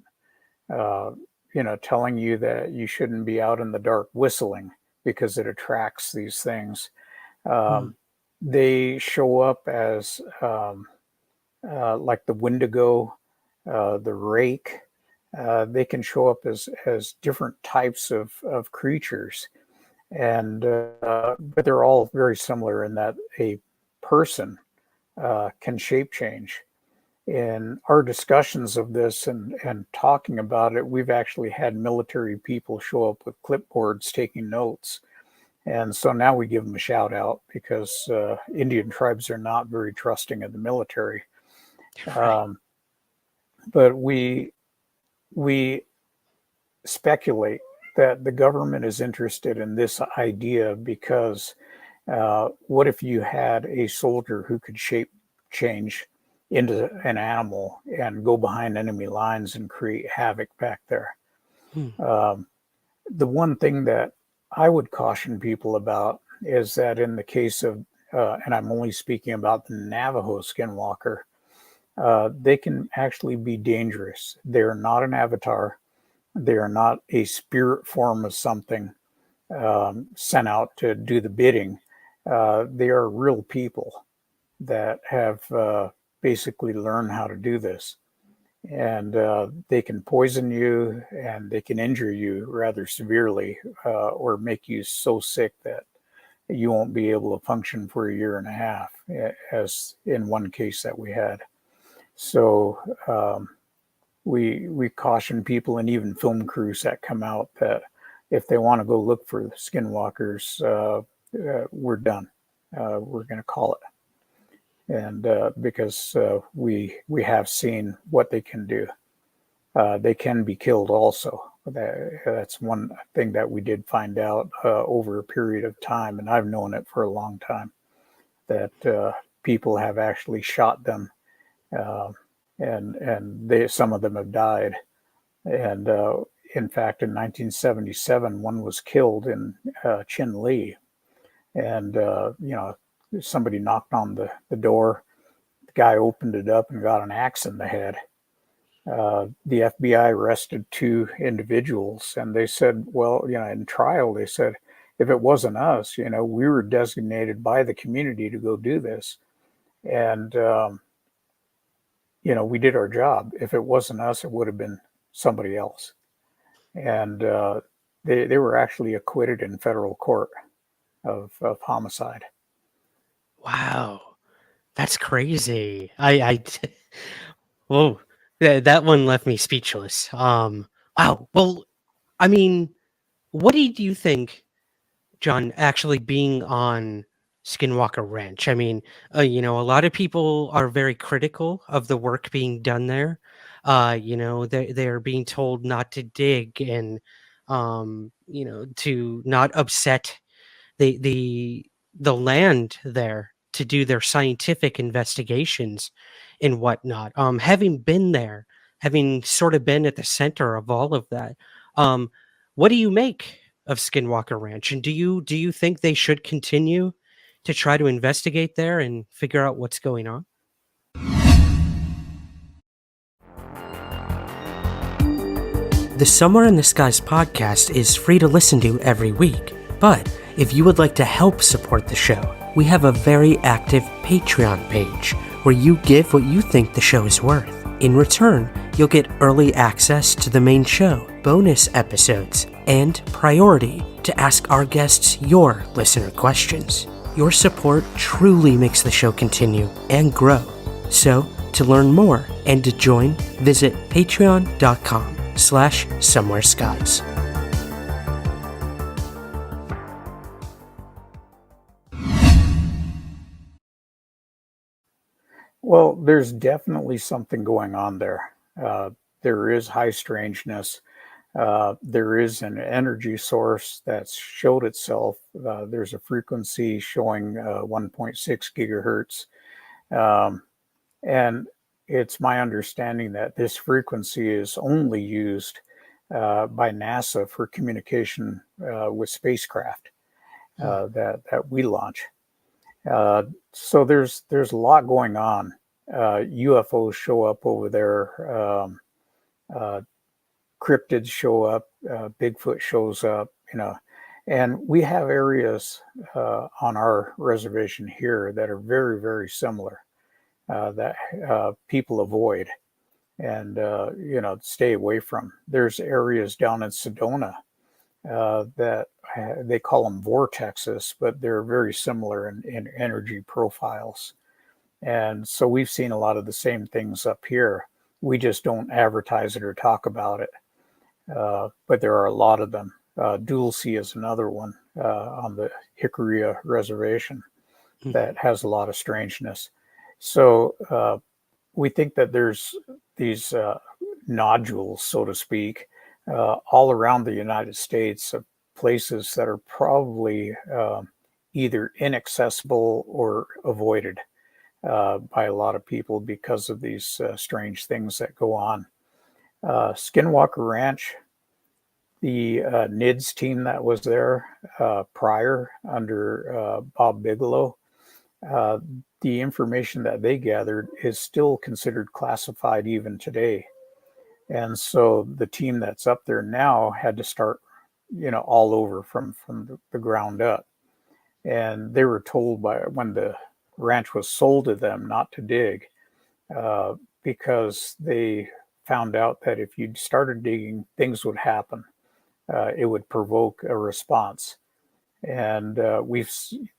Telling you that you shouldn't be out in the dark whistling because it attracts these things. They show up as like the Wendigo, the Rake. They can show up as different types of creatures, and but they're all very similar in that a person can shape change. In our discussions of this and talking about it, we've actually had military people show up with clipboards taking notes. And so now we give them a shout out because Indian tribes are not very trusting of the military. But we speculate that the government is interested in this idea because what if you had a soldier who could shape change into an animal and go behind enemy lines and create havoc back there? The one thing that I would caution people about is that in the case of, and I'm only speaking about the Navajo Skinwalker, they can actually be dangerous. They're not an avatar. They are not a spirit form of something sent out to do the bidding. They are real people that have basically learned how to do this. And they can poison you and they can injure you rather severely or make you so sick that you won't be able to function for a year and a half, as in one case that we had. So we caution people and even film crews that come out that if they want to go look for skinwalkers, we're done. We're going to call it. And because we have seen what they can do. They can be killed also. That's one thing that we did find out over a period of time, and I've known it for a long time, that people have actually shot them, and some of them have died. And in fact, in 1977, one was killed in Chin Lee, and somebody knocked on the door. The guy opened it up and got an axe in the head. The FBI arrested 2 individuals, and they said, well, in trial, they said, if it wasn't us, we were designated by the community to go do this. And, we did our job. If it wasn't us, it would have been somebody else. And they were actually acquitted in federal court of homicide.
Wow, that's crazy. Whoa, that one left me speechless. Wow. Well, I mean, what do you think, John, actually being on Skinwalker Ranch? I mean, a lot of people are very critical of the work being done there. They're being told not to dig and, to not upset the land there to do their scientific investigations and whatnot. Having been there, having sort of been at the center of all of that, what do you make of Skinwalker Ranch? And do you think they should continue to try to investigate there and figure out what's going on? The Somewhere in the Skies podcast is free to listen to every week, but if you would like to help support the show, we have a very active Patreon page where you give what you think the show is worth. In return, you'll get early access to the main show, bonus episodes, and priority to ask our guests your listener questions. Your support truly makes the show continue and grow. So, to learn more and to join, visit patreon.com/somewhereskies.
Well, there's definitely something going on there. There is high strangeness. There is an energy source that's showed itself. There's a frequency showing 1.6 gigahertz. And it's my understanding that this frequency is only used by NASA for communication with spacecraft that we launch. So there's a lot going on. UFOs show up over there. Cryptids show up. Bigfoot shows up. And we have areas on our reservation here that are very, very similar that people avoid and stay away from. There's areas down in Sedona that they call them vortexes, but they're very similar in energy profiles. And so we've seen a lot of the same things up here. We just don't advertise it or talk about it. But there are a lot of them. Dulce is another one on the Hickory Reservation that has a lot of strangeness. So we think that there's these nodules, so to speak, all around the United States of places that are probably either inaccessible or avoided by a lot of people because of these strange things that go on. Skinwalker Ranch, the NIDS team that was there prior under Bob Bigelow, the information that they gathered is still considered classified even today. And so the team that's up there now had to start, all over from the ground up. And they were told by when the ranch was sold to them not to dig because they found out that if you started digging, things would happen. It would provoke a response. And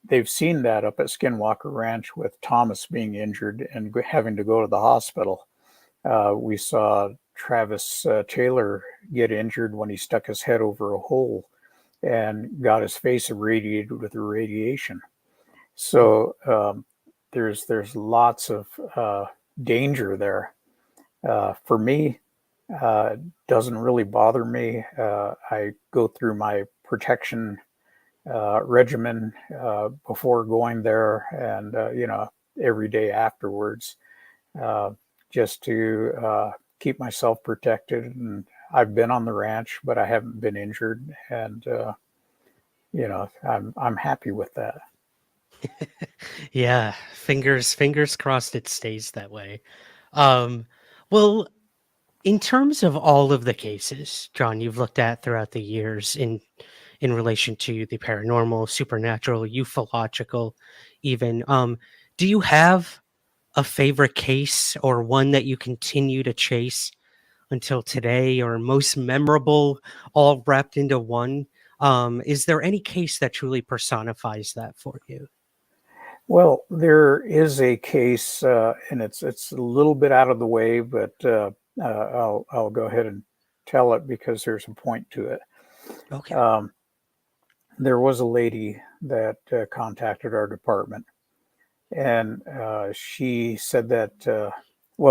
they've seen that up at Skinwalker Ranch with Thomas being injured and having to go to the hospital. We saw Travis Taylor get injured when he stuck his head over a hole and got his face irradiated with radiation. So there's lots of danger there. For me, doesn't really bother me. I go through my protection regimen before going there and every day afterwards just to keep myself protected. And I've been on the ranch, but I haven't been injured, and I'm happy with that.
Yeah, fingers crossed it stays that way. Well, in terms of all of the cases, John, you've looked at throughout the years in relation to the paranormal, supernatural, ufological, even, do you have a favorite case or one that you continue to chase until today, or most memorable, all wrapped into one? Is there any case that truly personifies that for you?
Well, there is a case, and it's a little bit out of the way, but I'll go ahead and tell it because there's a point to it.
Okay.
There was a lady that contacted our department, and she said that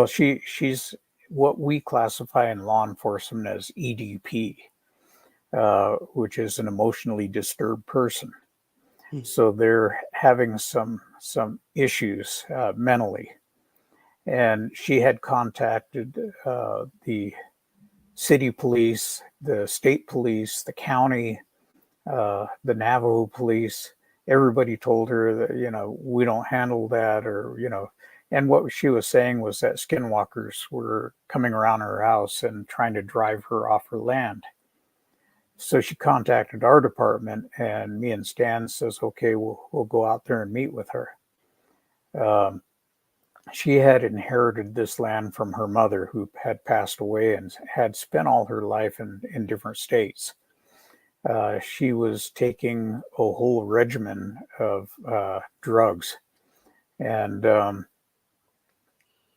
she's what we classify in law enforcement as EDP, which is an emotionally disturbed person. So they're having some issues mentally. And she had contacted the city police, the state police, the county, the Navajo police. Everybody told her that, we don't handle that, or, and what she was saying was that skinwalkers were coming around her house and trying to drive her off her land. So she contacted our department, and me and Stan says, okay, we'll go out there and meet with her. she had inherited this land from her mother, who had passed away and had spent all her life in different states. She was taking a whole regimen of drugs. And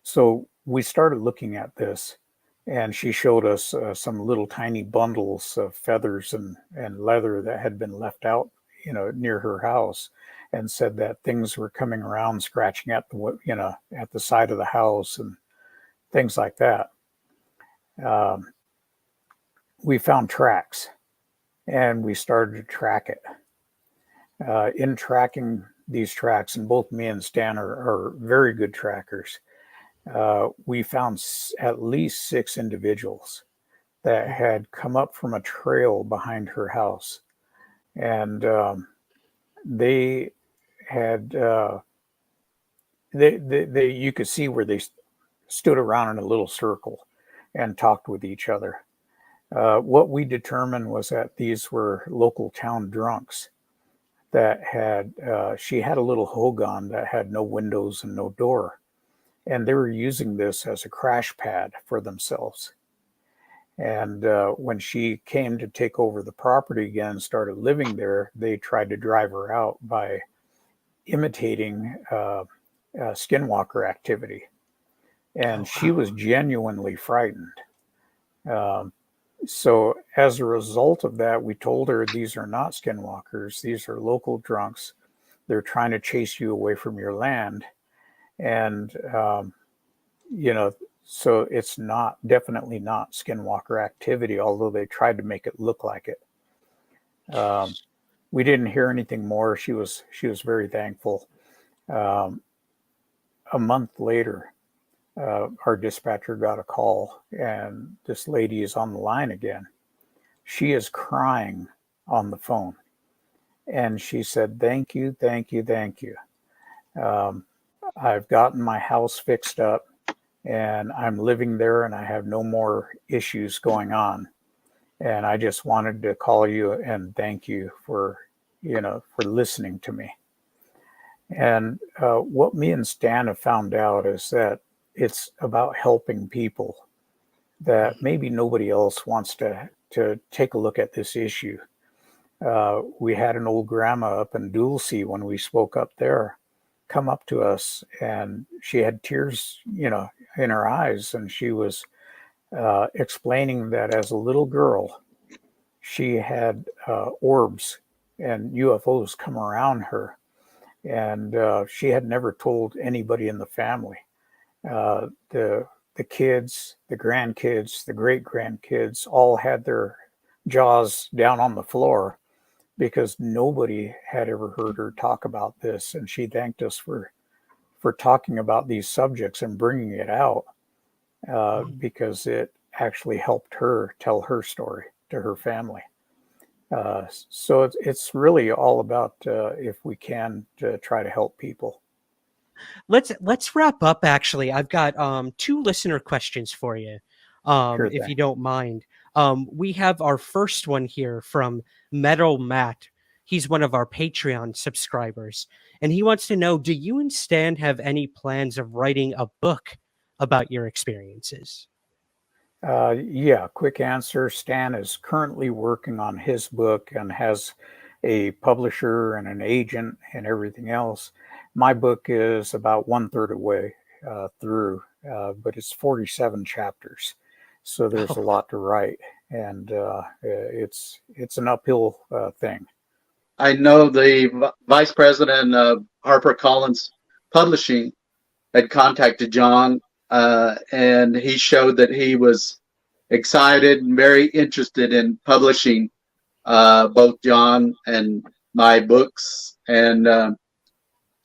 so we started looking at this, and she showed us some little tiny bundles of feathers and leather that had been left out, near her house, and said that things were coming around, scratching at at the side of the house and things like that. We found tracks, and we started to track it. In tracking these tracks, and both me and Stan are very good trackers, we found at least 6 individuals that had come up from a trail behind her house. And they had, you could see where they stood around in a little circle and talked with each other. What we determined was that these were local town drunks that had, she had a little hogan that had no windows and no door. And they were using this as a crash pad for themselves. And when she came to take over the property again and started living there, they tried to drive her out by imitating Skinwalker activity. And she was genuinely frightened. So as a result of that, we told her, these are not Skinwalkers. These are local drunks. They're trying to chase you away from your land. And, so it's definitely not Skinwalker activity, although they tried to make it look like it. We didn't hear anything more. She was very thankful. A month later, our dispatcher got a call, and this lady is on the line again. She is crying on the phone. And she said, thank you, thank you, thank you. I've gotten my house fixed up, and I'm living there, and I have no more issues going on. And I just wanted to call you and thank you for listening to me. And what me and Stan have found out is that it's about helping people, that maybe nobody else wants to take a look at this issue. We had an old grandma up in Dulce when we spoke up there come up to us, and she had tears, in her eyes, and she was explaining that as a little girl, she had orbs and UFOs come around her, and she had never told anybody in the family. The kids, the grandkids, the great-grandkids all had their jaws down on the floor because nobody had ever heard her talk about this. And she thanked us for talking about these subjects and bringing it out because it actually helped her tell her story to her family. So it's really all about, if we can, to try to help people.
Let's wrap up. Actually, I've got 2 listener questions for you,
Sure
if
thing.
you don't mind. We have our first one here from Metal Matt. He's one of our Patreon subscribers, and he wants to know, do you and Stan have any plans of writing a book about your experiences?
Yeah, quick answer. Stan is currently working on his book and has a publisher and an agent and everything else. My book is about 1/3 away through, but it's 47 chapters. So there's a lot to write, and it's an uphill thing.
I know the vice president of HarperCollins Publishing had contacted John, and he showed that he was excited and very interested in publishing both John and my books. And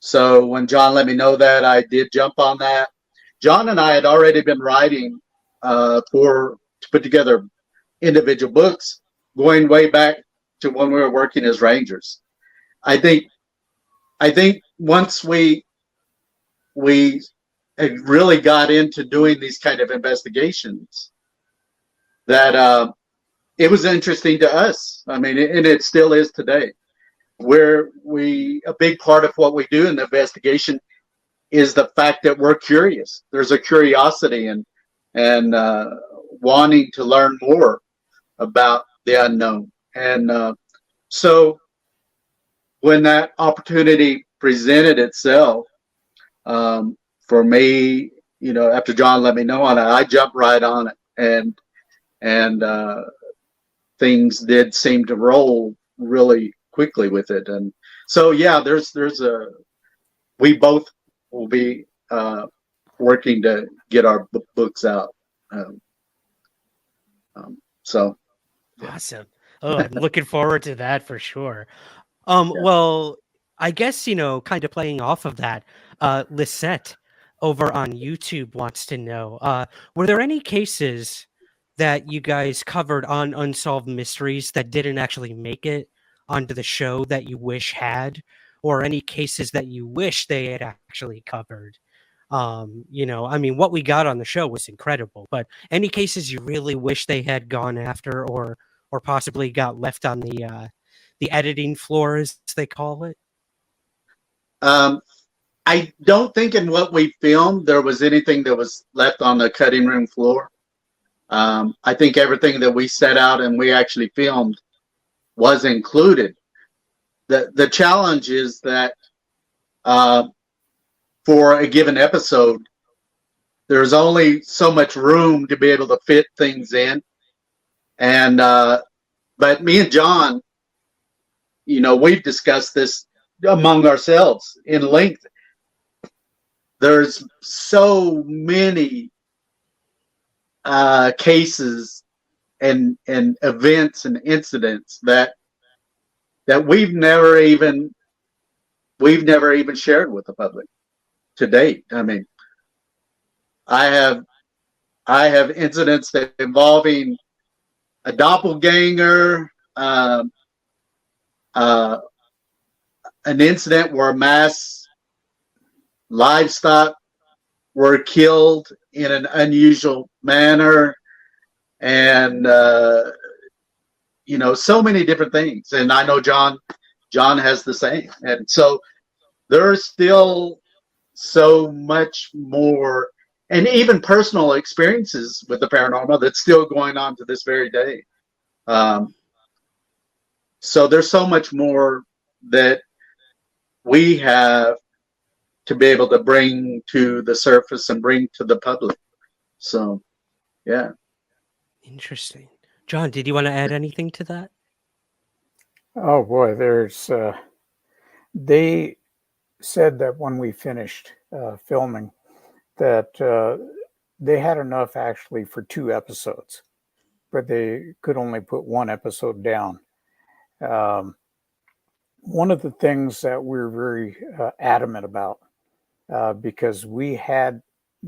so when John let me know that, I did jump on that. John and I had already been writing to put together individual books going way back to when we were working as Rangers. I think once we had really got into doing these kind of investigations, that it was interesting to us. I mean, and it still is today. A big part of what we do in the investigation is the fact that we're curious. There's a curiosity and wanting to learn more about the unknown. And so when that opportunity presented itself, for me, after John let me know on it, I jumped right on it, and things did seem to roll really quickly with it. And so, yeah, we both will be working to get our books out. So yeah.
Awesome. Oh, I'm looking forward to that for sure. Well, I guess, kind of playing off of that, Lisette over on YouTube wants to know, were there any cases that you guys covered on Unsolved Mysteries that didn't actually make it onto the show that you wish had, or any cases that you wish they had actually covered? I mean, what we got on the show was incredible, but any cases you really wish they had gone after, or possibly got left on the editing floor, as they call it?
I don't think in what we filmed there was anything that was left on the cutting room floor. I think everything that we set out and we actually filmed was included. The challenge is that for a given episode, there's only so much room to be able to fit things in. And but me and John, we've discussed this among ourselves in length. There's so many cases and events and incidents that we've never even shared with the public to date. I mean, I have incidents that involving a doppelganger, an incident where mass livestock were killed in an unusual manner, and so many different things. And I know John has the same. And so there's still so much more, and even personal experiences with the paranormal that's still going on to this very day. So there's so much more that we have to be able to bring to the surface and bring to the public. So, yeah.
Interesting. John, did you want to add anything to that?
Oh boy, they said that when we finished filming that they had enough actually for 2 episodes, but they could only put 1 episode down. One of the things that we're very adamant about, because we had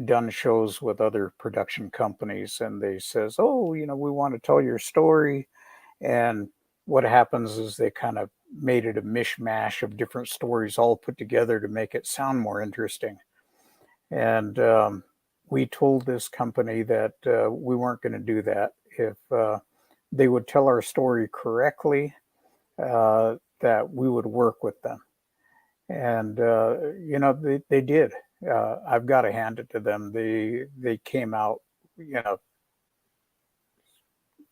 done shows with other production companies, and they says, oh, we want to tell your story. And what happens is they kind of made it a mishmash of different stories all put together to make it sound more interesting. And we told this company that we weren't going to do that. If they would tell our story correctly, that we would work with them. And, they did. I've got to hand it to them. They came out,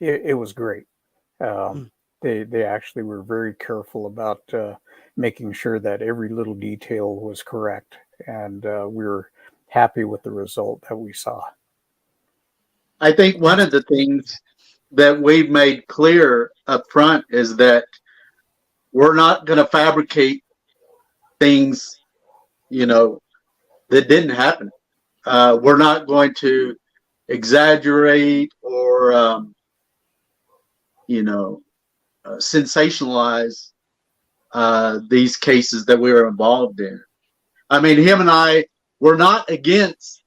it was great. They actually were very careful about making sure that every little detail was correct. And we were happy with the result that we saw.
I think one of the things that we've made clear up front is that we're not going to fabricate things, that didn't happen. We're not going to exaggerate or, sensationalize these cases that we were involved in. I mean, him and I were not against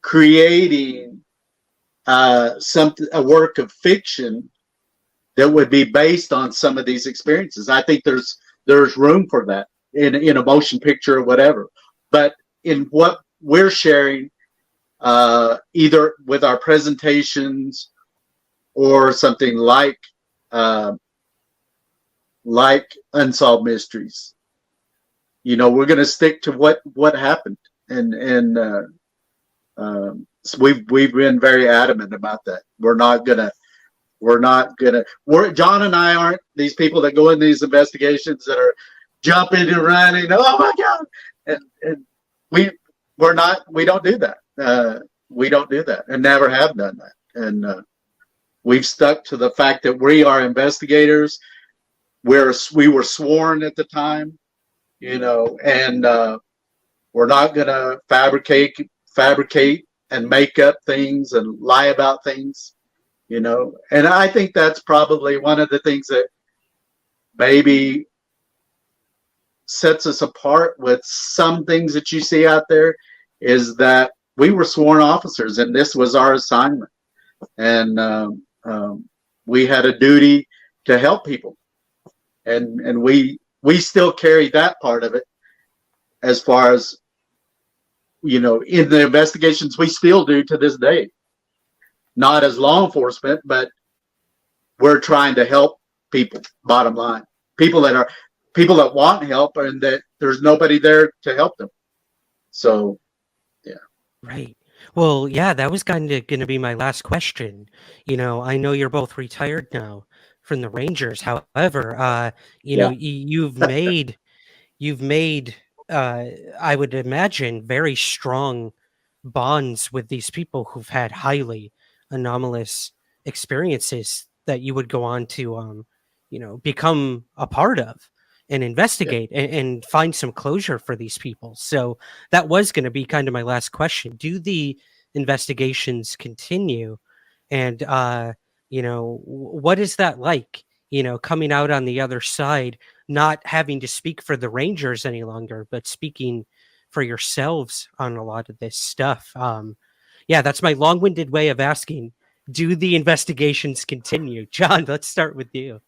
creating a work of fiction that would be based on some of these experiences. I think there's room for that in a motion picture or whatever. But in what we're sharing, either with our presentations or something like Unsolved Mysteries,
we're going to stick to what happened, and so we've been very adamant about that. John and I aren't these people that go in these investigations that are jumping and running. Oh my God! And we don't do that. We don't do that, and never have done that. And we've stuck to the fact that we are investigators. We were sworn at the time, and we're not going to fabricate and make up things and lie about things, And I think that's probably one of the things that maybe sets us apart with some things that you see out there, is that we were sworn officers and this was our assignment. And we had a duty to help people. And we still carry that part of it, as far as, in the investigations we still do to this day. Not as law enforcement, but we're trying to help people, bottom line. People that want help and that there's nobody there to help them. So, yeah.
Right. Well, yeah, that was kind of going to be my last question. I know you're both retired now from the Rangers. However, you've made, I would imagine, very strong bonds with these people who've had highly anomalous experiences that you would go on to, become a part of and investigate and find some closure for these people. So that was going to be kind of my last question. Do the investigations continue? And, what is that like, coming out on the other side, not having to speak for the Rangers any longer, but speaking for yourselves on a lot of this stuff? That's my long-winded way of asking, do the investigations continue? John, let's start with you.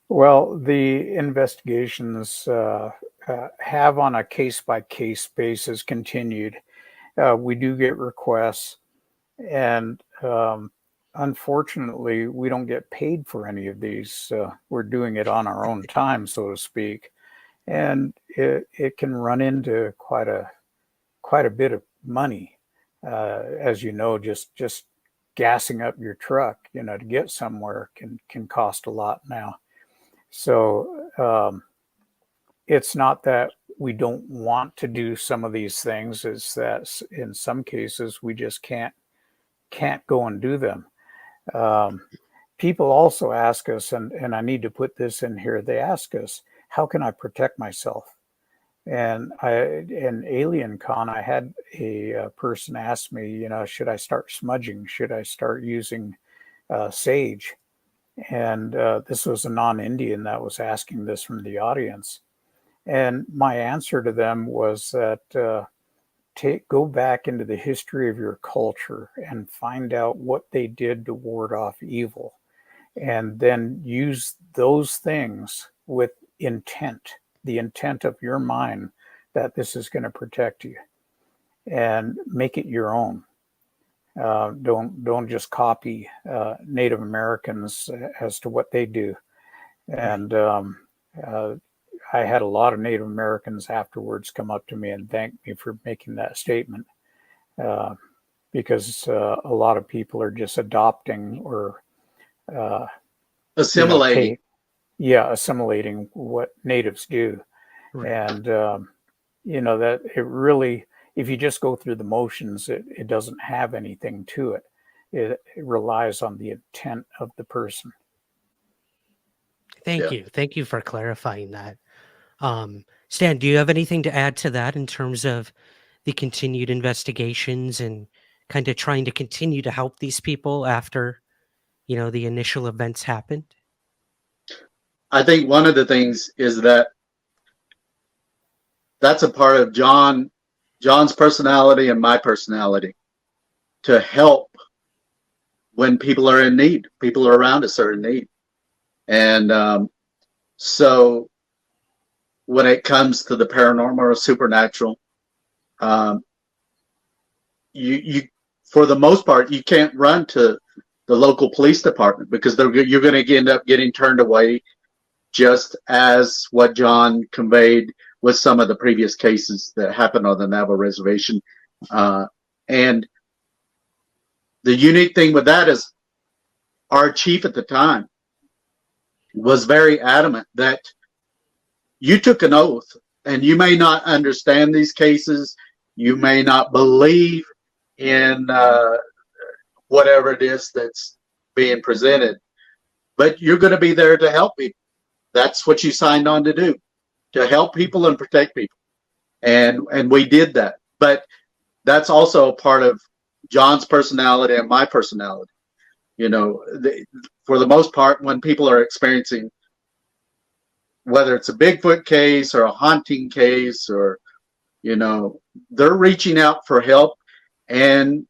Well, the investigations have, on a case-by-case basis, continued. We do get requests, and unfortunately, we don't get paid for any of these. We're doing it on our own time, so to speak, and it can run into quite a bit of money. As you know, just gassing up your truck, to get somewhere can cost a lot now. So it's not that we don't want to do some of these things, it's that in some cases we just can't go and do them. People also ask us, and I need to put this in here, they ask us, how can I protect myself? And in Alien Con, I had a person ask me, should I start smudging? Should I start using sage? And this was a non-Indian that was asking this from the audience. And my answer to them was that go back into the history of your culture and find out what they did to ward off evil. And then use those things with intent, the intent of your mind that this is going to protect you, and make it your own. Don't just copy Native Americans as to what they do. And I had a lot of Native Americans afterwards come up to me and thank me for making that statement, because a lot of people are just adopting or
assimilating.
Assimilating what natives do. Right. And that it really, if you just go through the motions, it doesn't have anything to it. It relies on the intent of the person.
Thank you. Thank you for clarifying that. Stan, do you have anything to add to that in terms of the continued investigations and kind of trying to continue to help these people after, the initial events happened?
I think one of the things is that's a part of John's personality and my personality, to help when people are in need. People around us are in need. And so when it comes to the paranormal or supernatural, you for the most part, you can't run to the local police department, because you're going to end up getting turned away, just as what John conveyed with some of the previous cases that happened on the Navajo reservation. And the unique thing with that is our chief at the time was very adamant that you took an oath, and you may not understand these cases, you may not believe in whatever it is that's being presented, but you're going to be there to help people. That's what you signed on to do, to help people and protect people. And we did that. But that's also a part of John's personality and my personality. You know, for the most part, when people are experiencing, whether it's a Bigfoot case or a haunting case, or, you know, they're reaching out for help. And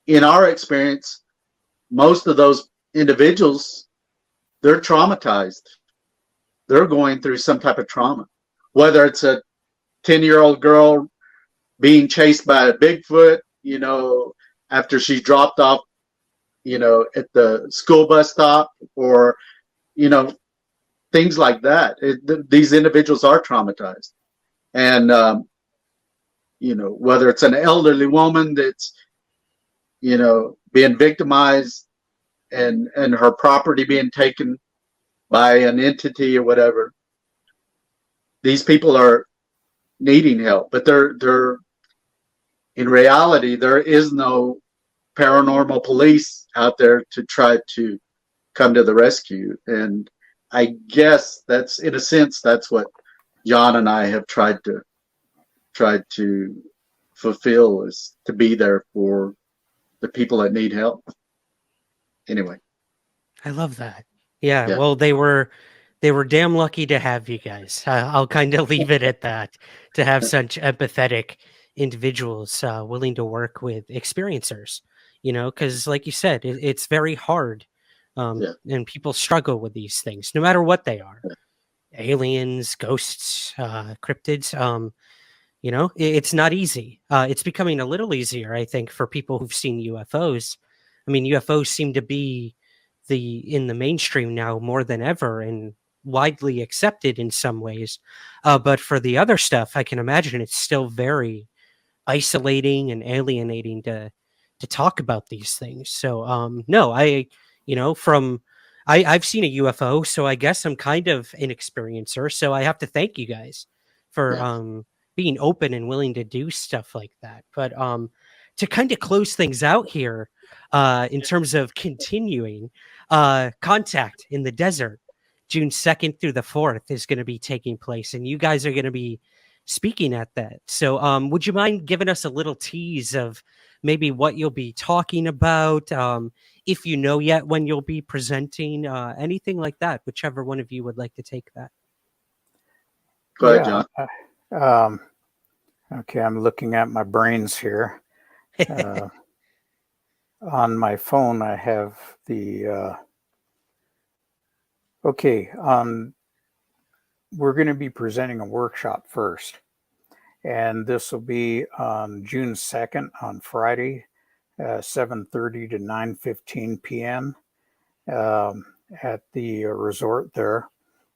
in our experience, most of those individuals, they're traumatized. They're going through some type of trauma, whether it's a 10-year-old girl being chased by a Bigfoot, you know, after she's dropped off, you know, at the school bus stop, or, you know, things like that. These individuals are traumatized. And, you know, whether it's an elderly woman that's, you know, being victimized and her property being taken by an entity or whatever, these people are needing help. But they're in reality, there is no paranormal police out there to try to come to the rescue. And I guess that's, in a sense, that's what John and I have tried to fulfill, is to be there for the people that need help. Anyway.
I love that. Yeah. Well, they were damn lucky to have you guys. I'll kind of leave it at that, to have such empathetic individuals willing to work with experiencers, you know, because like you said, it's very hard. And people struggle with these things, no matter what they are. Aliens, ghosts, cryptids, you know, it's not easy. It's becoming a little easier, I think, for people who've seen UFOs. I mean, UFOs seem to be in the mainstream now more than ever, and widely accepted in some ways. But for the other stuff, I can imagine it's still very isolating and alienating to talk about these things. So no, I've seen a UFO, so I guess I'm kind of an experiencer. So I have to thank you guys for being open and willing to do stuff like that. But to kind of close things out here, in terms of continuing, Contact in the Desert, June 2nd through the 4th is going to be taking place, and you guys are going to be speaking at that. So would you mind giving us a little tease of maybe what you'll be talking about, if you know yet when you'll be presenting, anything like that, whichever one of you would like to take that.
Go ahead, John.
Okay, I'm looking at my brains here. On my phone, I have the... we're going to be presenting a workshop first. And this will be on June 2nd on Friday, 7:30 to 9:15 p.m. At the resort there.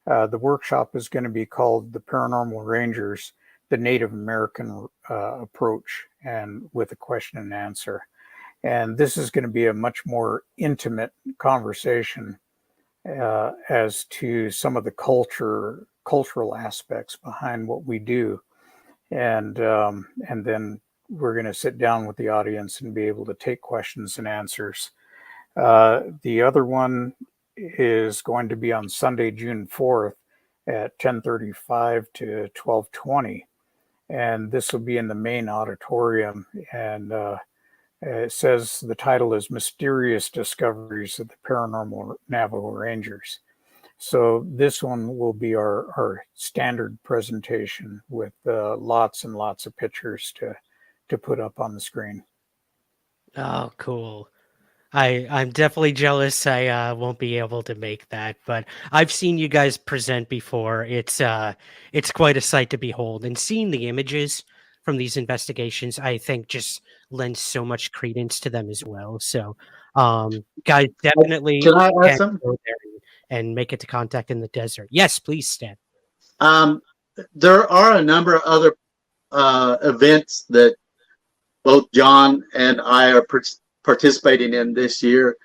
The workshop is going to be called The Paranormal Rangers, the Native American Approach, and with a question and answer. And this is going to be a much more intimate conversation as to some of the cultural aspects behind what we do. And then we're going to sit down with the audience and be able to take questions and answers. The other one is going to be on Sunday, June 4th at 10:35 to 12:20. And this will be in the main auditorium. And it says the title is Mysterious Discoveries of the Paranormal Navajo Rangers. So this one will be our standard presentation with lots and lots of pictures to put up on the screen.
Oh, cool. I'm definitely jealous I won't be able to make that, but I've seen you guys present before. It's quite a sight to behold, and seeing the images from these investigations, I think, just lends so much credence to them as well. So guys, definitely
Can I add
can
something?
go there and make it to Contact in the Desert. Yes, please, Stan.
there are a number of other events that both John and I are participating in this year.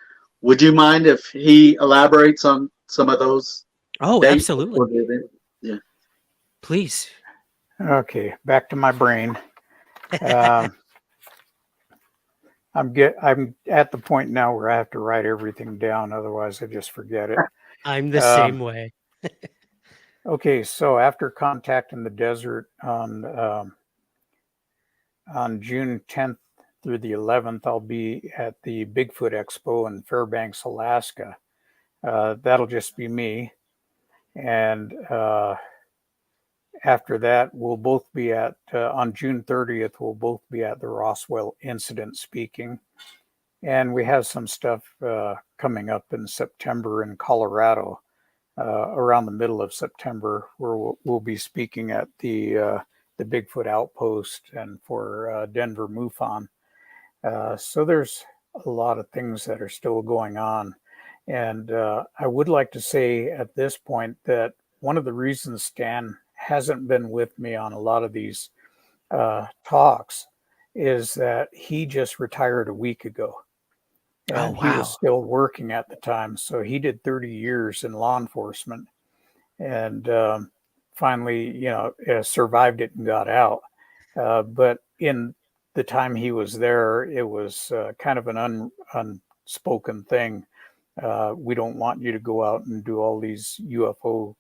Would you mind if he elaborates on some of those
Oh,
dates?
absolutely.
Yeah.
Please.
Okay, back to my brain. I'm at the point now where I have to write everything down, otherwise I just forget it.
I'm the same way.
Okay, so after contacting the desert on June 10th through the 11th, I'll be at the Bigfoot Expo in Fairbanks, Alaska. That'll just be me. And after that, we'll both be on June 30th, we'll both be at the Roswell incident speaking. And we have some stuff coming up in September in Colorado, around the middle of September, where we'll be speaking at the Bigfoot Outpost and for Denver MUFON. So there's a lot of things that are still going on. And I would like to say at this point that one of the reasons Stan hasn't been with me on a lot of these talks is that he just retired a week ago. And he was still working at the time. So he did 30 years in law enforcement and finally, survived it and got out. But in the time he was there, it was kind of an unspoken thing. We don't want you to go out and do all these UFO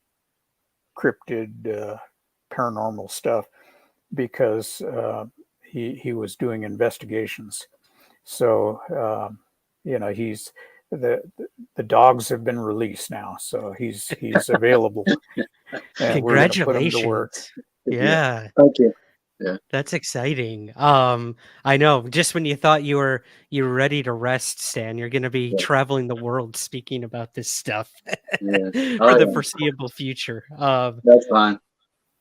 cryptid paranormal stuff because he was doing investigations. So, he's the dogs have been released now, so he's available. And
Congratulations.
we're gonna put him to work.
Yeah.
Thank you. Yeah.
That's exciting. I know. Just when you thought you were ready to rest, Stan, you're going to be traveling the world speaking about this stuff for the foreseeable future.
That's fine.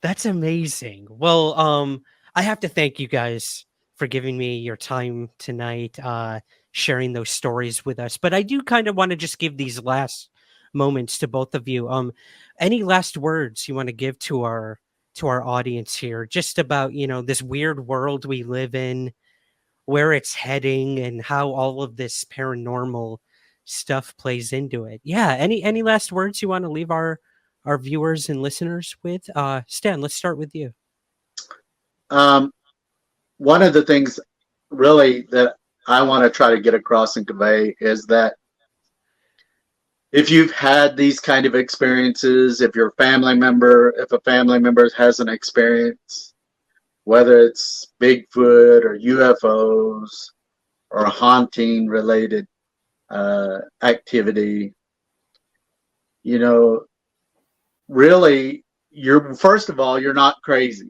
That's amazing. Well, I have to thank you guys for giving me your time tonight, sharing those stories with us. But I do kind of want to just give these last moments to both of you. Any last words you want to give to our audience here, just about, this weird world we live in, where it's heading, and how all of this paranormal stuff plays into it? Yeah. Any last words you want to leave our viewers and listeners with? Stan, let's start with you.
One of the things really that I want to try to get across and convey is that if you've had these kind of experiences, if a family member has an experience, whether it's Bigfoot or UFOs or haunting related activity, really, first of all, you're not crazy.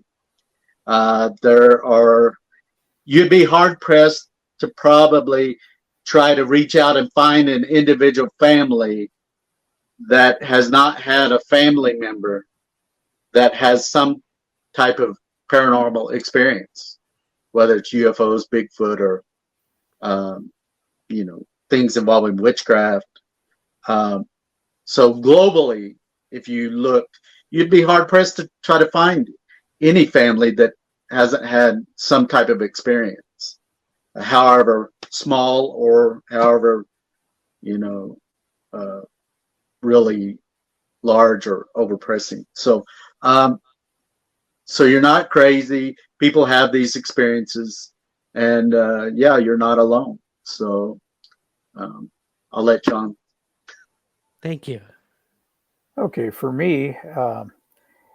You'd be hard pressed to probably try to reach out and find an individual family that has not had a family member that has some type of paranormal experience, whether it's UFOs, Bigfoot, or things involving witchcraft. So globally, if you look, you'd be hard pressed to try to find any family that hasn't had some type of experience, however small or however really large or overpressing. So you're not crazy. People have these experiences, and you're not alone. So I'll let John.
Thank you.
Okay, for me,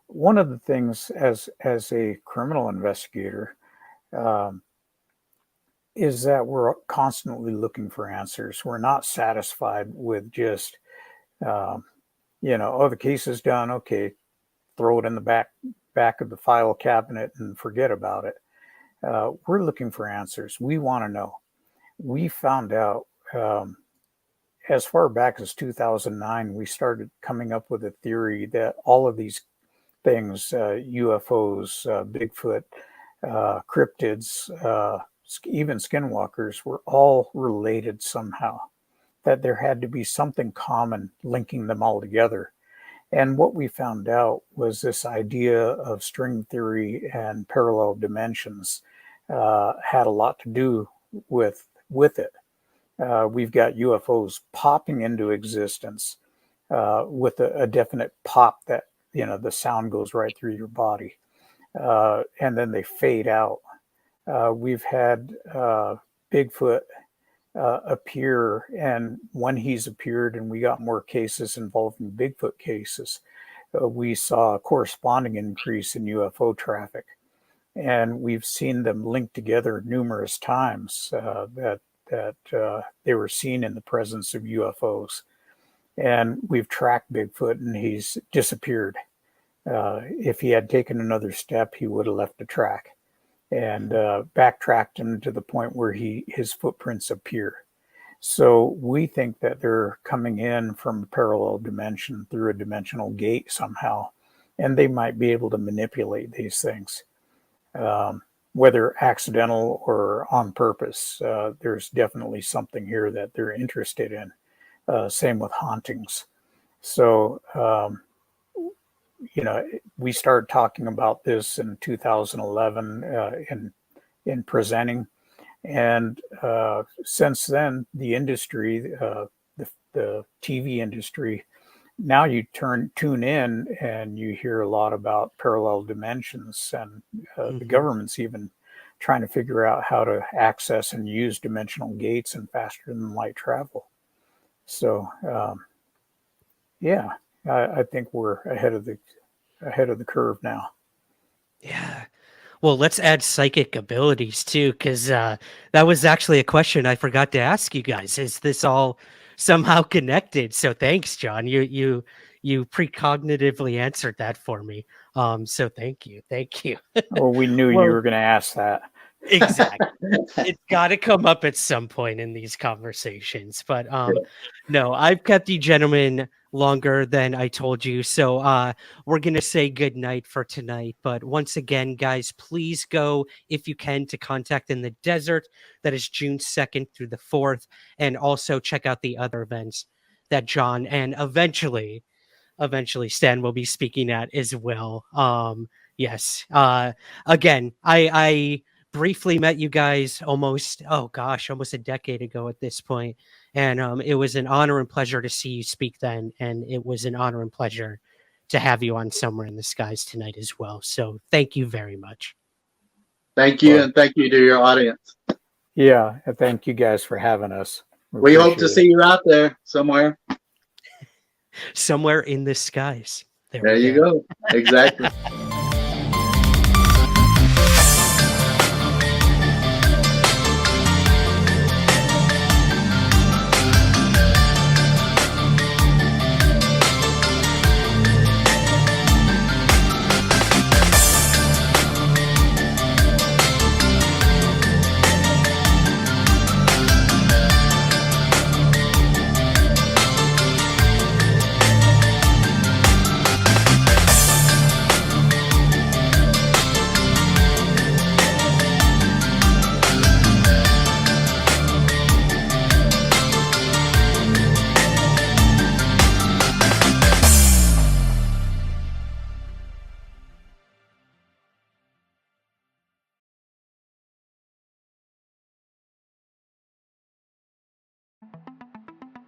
one of the things as a criminal investigator is that we're constantly looking for answers. We're not satisfied with just, the case is done. Okay, throw it in the back of the file cabinet and forget about it. We're looking for answers. We want to know. We found out as far back as 2009, we started coming up with a theory that all of these things, UFOs, Bigfoot, cryptids, even skinwalkers, were all related somehow, that there had to be something common linking them all together. And what we found out was this idea of string theory and parallel dimensions had a lot to do with it. We've got UFOs popping into existence with a definite pop that, the sound goes right through your body. And then they fade out. We've had Bigfoot appear, and when he's appeared and we got more cases involving Bigfoot cases, we saw a corresponding increase in UFO traffic. And we've seen them linked together numerous times that they were seen in the presence of UFOs. And we've tracked Bigfoot, and he's disappeared. If he had taken another step, he would have left a track, and backtracked him to the point where his footprints appear. So we think that they're coming in from a parallel dimension through a dimensional gate somehow, and they might be able to manipulate these things, whether accidental or on purpose. There's definitely something here that they're interested in. Same with hauntings. So, we started talking about this in 2011 in presenting. And since then, the industry, the TV industry, now you tune in and you hear a lot about parallel dimensions, and the government's even trying to figure out how to access and use dimensional gates and faster than light travel. So, I think we're ahead of the curve now.
Yeah. Well, let's add psychic abilities too, because that was actually a question I forgot to ask you guys. Is this all somehow connected? So thanks, John. You precognitively answered that for me. So thank you.
Well, we knew you were going to ask that.
Exactly. It's got to come up at some point in these conversations. But no, I've kept you gentlemen longer than I told you. So we're going to say good night for tonight. But once again, guys, please go, if you can, to Contact in the Desert. That is June 2nd through the 4th. And also check out the other events that John and eventually Stan will be speaking at as well. Yes. Again, I briefly met you guys almost a decade ago at this point. And it was an honor and pleasure to see you speak then. And it was an honor and pleasure to have you on Somewhere in the Skies tonight as well. So thank you very much.
Thank you. And thank you to your audience.
Yeah. And thank you guys for having us.
We hope to see you out there somewhere.
Somewhere in the skies.
There you go. Exactly.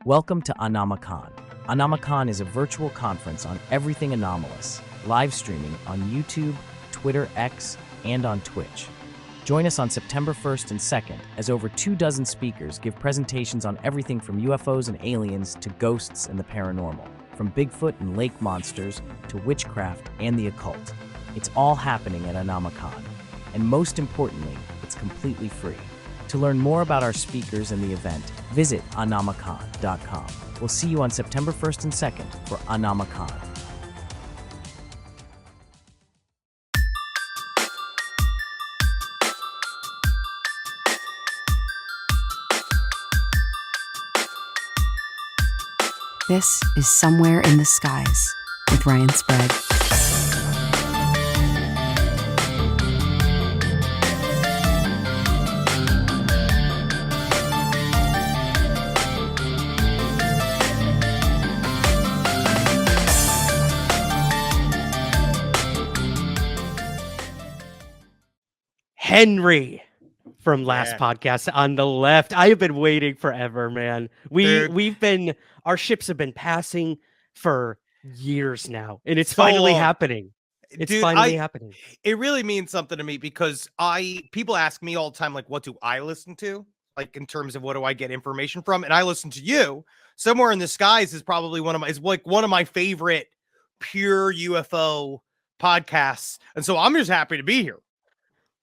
Welcome to Anomicon. Anomicon is a virtual conference on everything anomalous, live streaming on YouTube, Twitter, X, and on Twitch. Join us on September 1st and 2nd as over 24 speakers give presentations on everything from UFOs and aliens to ghosts and the paranormal, from Bigfoot and lake monsters to witchcraft and the occult. It's all happening at Anomicon. And most importantly, it's completely free. To learn more about our speakers and the event, visit anomicon.com. We'll see you on September 1st and 2nd for Anomicon.
This is Somewhere in the Skies with Ryan Sprague.
Henry from last podcast on the left. I have been waiting forever, man. Our ships have been passing for years now, and it's finally happening. It's finally happening.
It really means something to me because people ask me all the time, like, what do I listen to? Like, in terms of what do I get information from? And I listen to you. Somewhere in the Skies is probably one of my favorite pure UFO podcasts. And so I'm just happy to be here.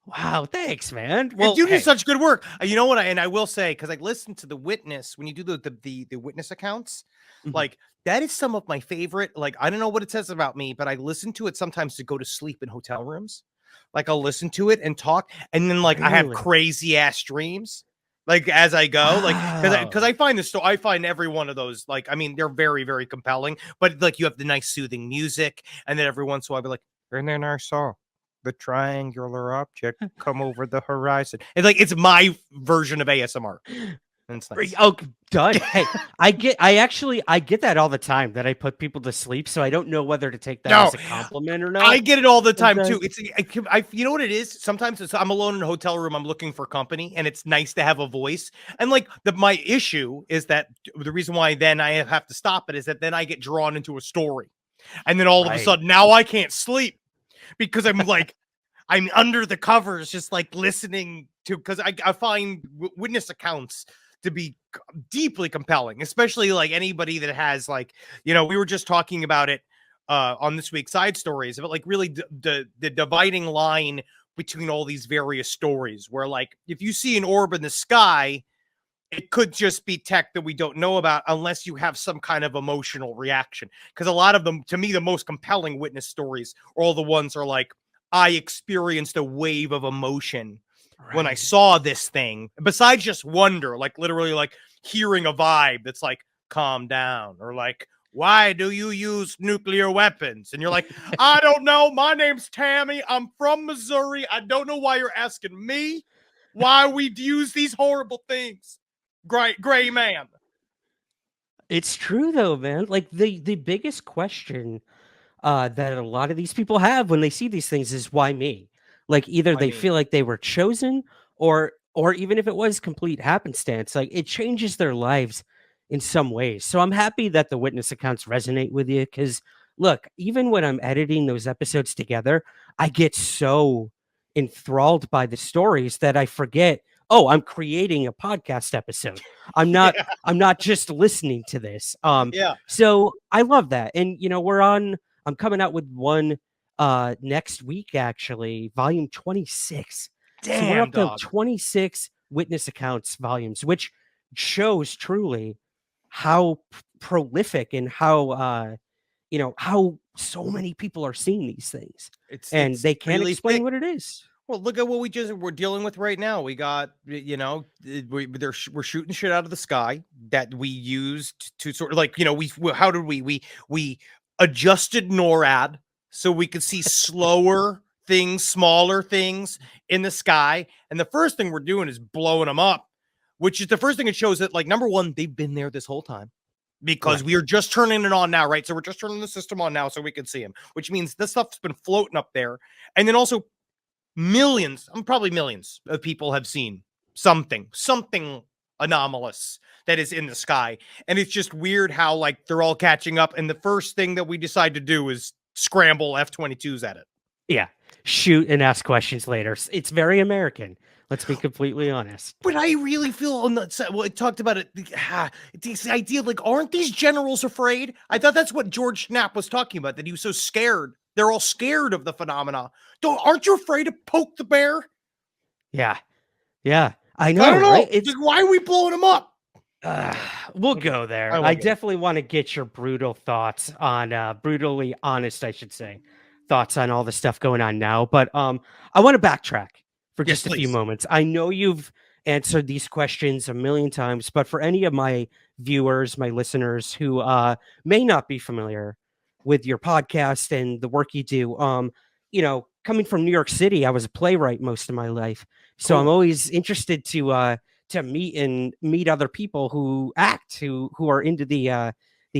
Wow, thanks, man. Well,
you do such good work. You know what? I will say, because I listened to the Witness when you do the Witness accounts, like that is some of my favorite. Like, I don't know what it says about me, but I listen to it sometimes to go to sleep in hotel rooms. Like, I'll listen to it and talk, and then I have crazy ass dreams. Like as I go, because I find I find every one of those, they're very, very compelling, but you have the nice soothing music. And then every once in a while I'll be like, and then I saw the triangular object come over the horizon. And it's my version of ASMR. Nice.
Oh, done. Hey, I get that all the time, that I put people to sleep. So I don't know whether to take that as a compliment or not.
I get it all the time too. You know what it is? Sometimes I'm alone in a hotel room. I'm looking for company, and it's nice to have a voice. And my issue is that the reason why then I have to stop it is that then I get drawn into a story, and then all of a sudden now I can't sleep because I'm I'm under the covers, just listening to, because I find witness accounts to be deeply compelling, especially anybody that has we were just talking about it on this week's Side Stories, about really the dividing line between all these various stories, where if you see an orb in the sky, it could just be tech that we don't know about unless you have some kind of emotional reaction. Because a lot of them, to me, the most compelling witness stories are all the ones are I experienced a wave of emotion when I saw this thing, besides just wonder, literally hearing a vibe that's calm down, or why do you use nuclear weapons? And you're like, I don't know. My name's Tammy. I'm from Missouri. I don't know why you're asking me why we use these horrible things. Gray man.
It's true though, man. The biggest question that a lot of these people have when they see these things is, why me? Either they feel like they were chosen, or even if it was complete happenstance, it changes their lives in some ways. So I'm happy that the witness accounts resonate with you, because look, even when I'm editing those episodes together, I get so enthralled by the stories that I forget, oh, I'm creating a podcast episode. I'm not just listening to this. So I love that. And I'm coming out with one next week, actually, volume 26.
Damn,
so we're up to 26 witness accounts volumes, which shows truly how prolific and how how so many people are seeing these things, and they can't really explain what it is.
Well, look at what we're dealing with right now. We got, we're shooting shit out of the sky that we used to sort of we adjusted NORAD so we could see slower things, smaller things in the sky. And the first thing we're doing is blowing them up, which is the first thing it shows that, number one, they've been there this whole time, because we are just turning it on now, right? So we're just turning the system on now so we can see them, which means this stuff's been floating up there. And then also probably millions of people have seen something anomalous that is in the sky. And it's just weird how they're all catching up. And the first thing that we decide to do is scramble F-22s at it.
Yeah. Shoot and ask questions later. It's very American. Let's be completely honest.
But I really feel it talked about it. This idea aren't these generals afraid? I thought that's what George Knapp was talking about, that he was so scared. They're all scared of the phenomena. Aren't you afraid to poke the bear?
Yeah. I know.
I don't know.
Right?
Why are we blowing them up?
We'll go there. I definitely want to get your brutally honest, I should say, thoughts on all the stuff going on now. But I want to backtrack for just a few moments. I know you've answered these questions a million times, but for any of my viewers, my listeners who may not be familiar with your podcast and the work you do, coming from New York City, I was a playwright most of my life. So I'm always interested to meet other people who act, who are into the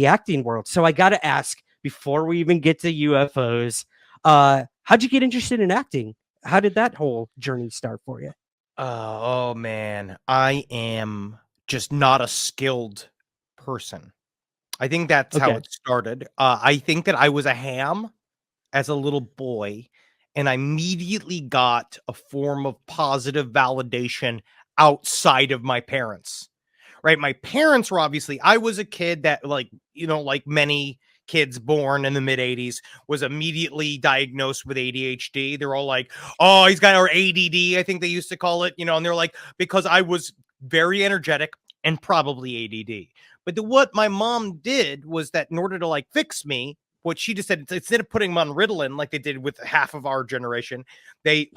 acting world. So I got to ask, before we even get to UFOs, how'd you get interested in acting?
How did that whole journey start for you?
Oh man, I am just not a skilled person. I think that's how
Okay.
it started. I think that I was a ham as a little boy, and I immediately got a form of positive validation outside of my parents. Right? My parents were obviously, I was a kid that, like, like many kids born in the mid 80s, was immediately diagnosed with ADHD. They're all like, oh, he's got, or ADD, I think they used to call it, and they're like, because I was very energetic and probably ADD. But what my mom did was that in order to like fix me, what she just said, instead of putting them on Ritalin like they did with half of our generation, they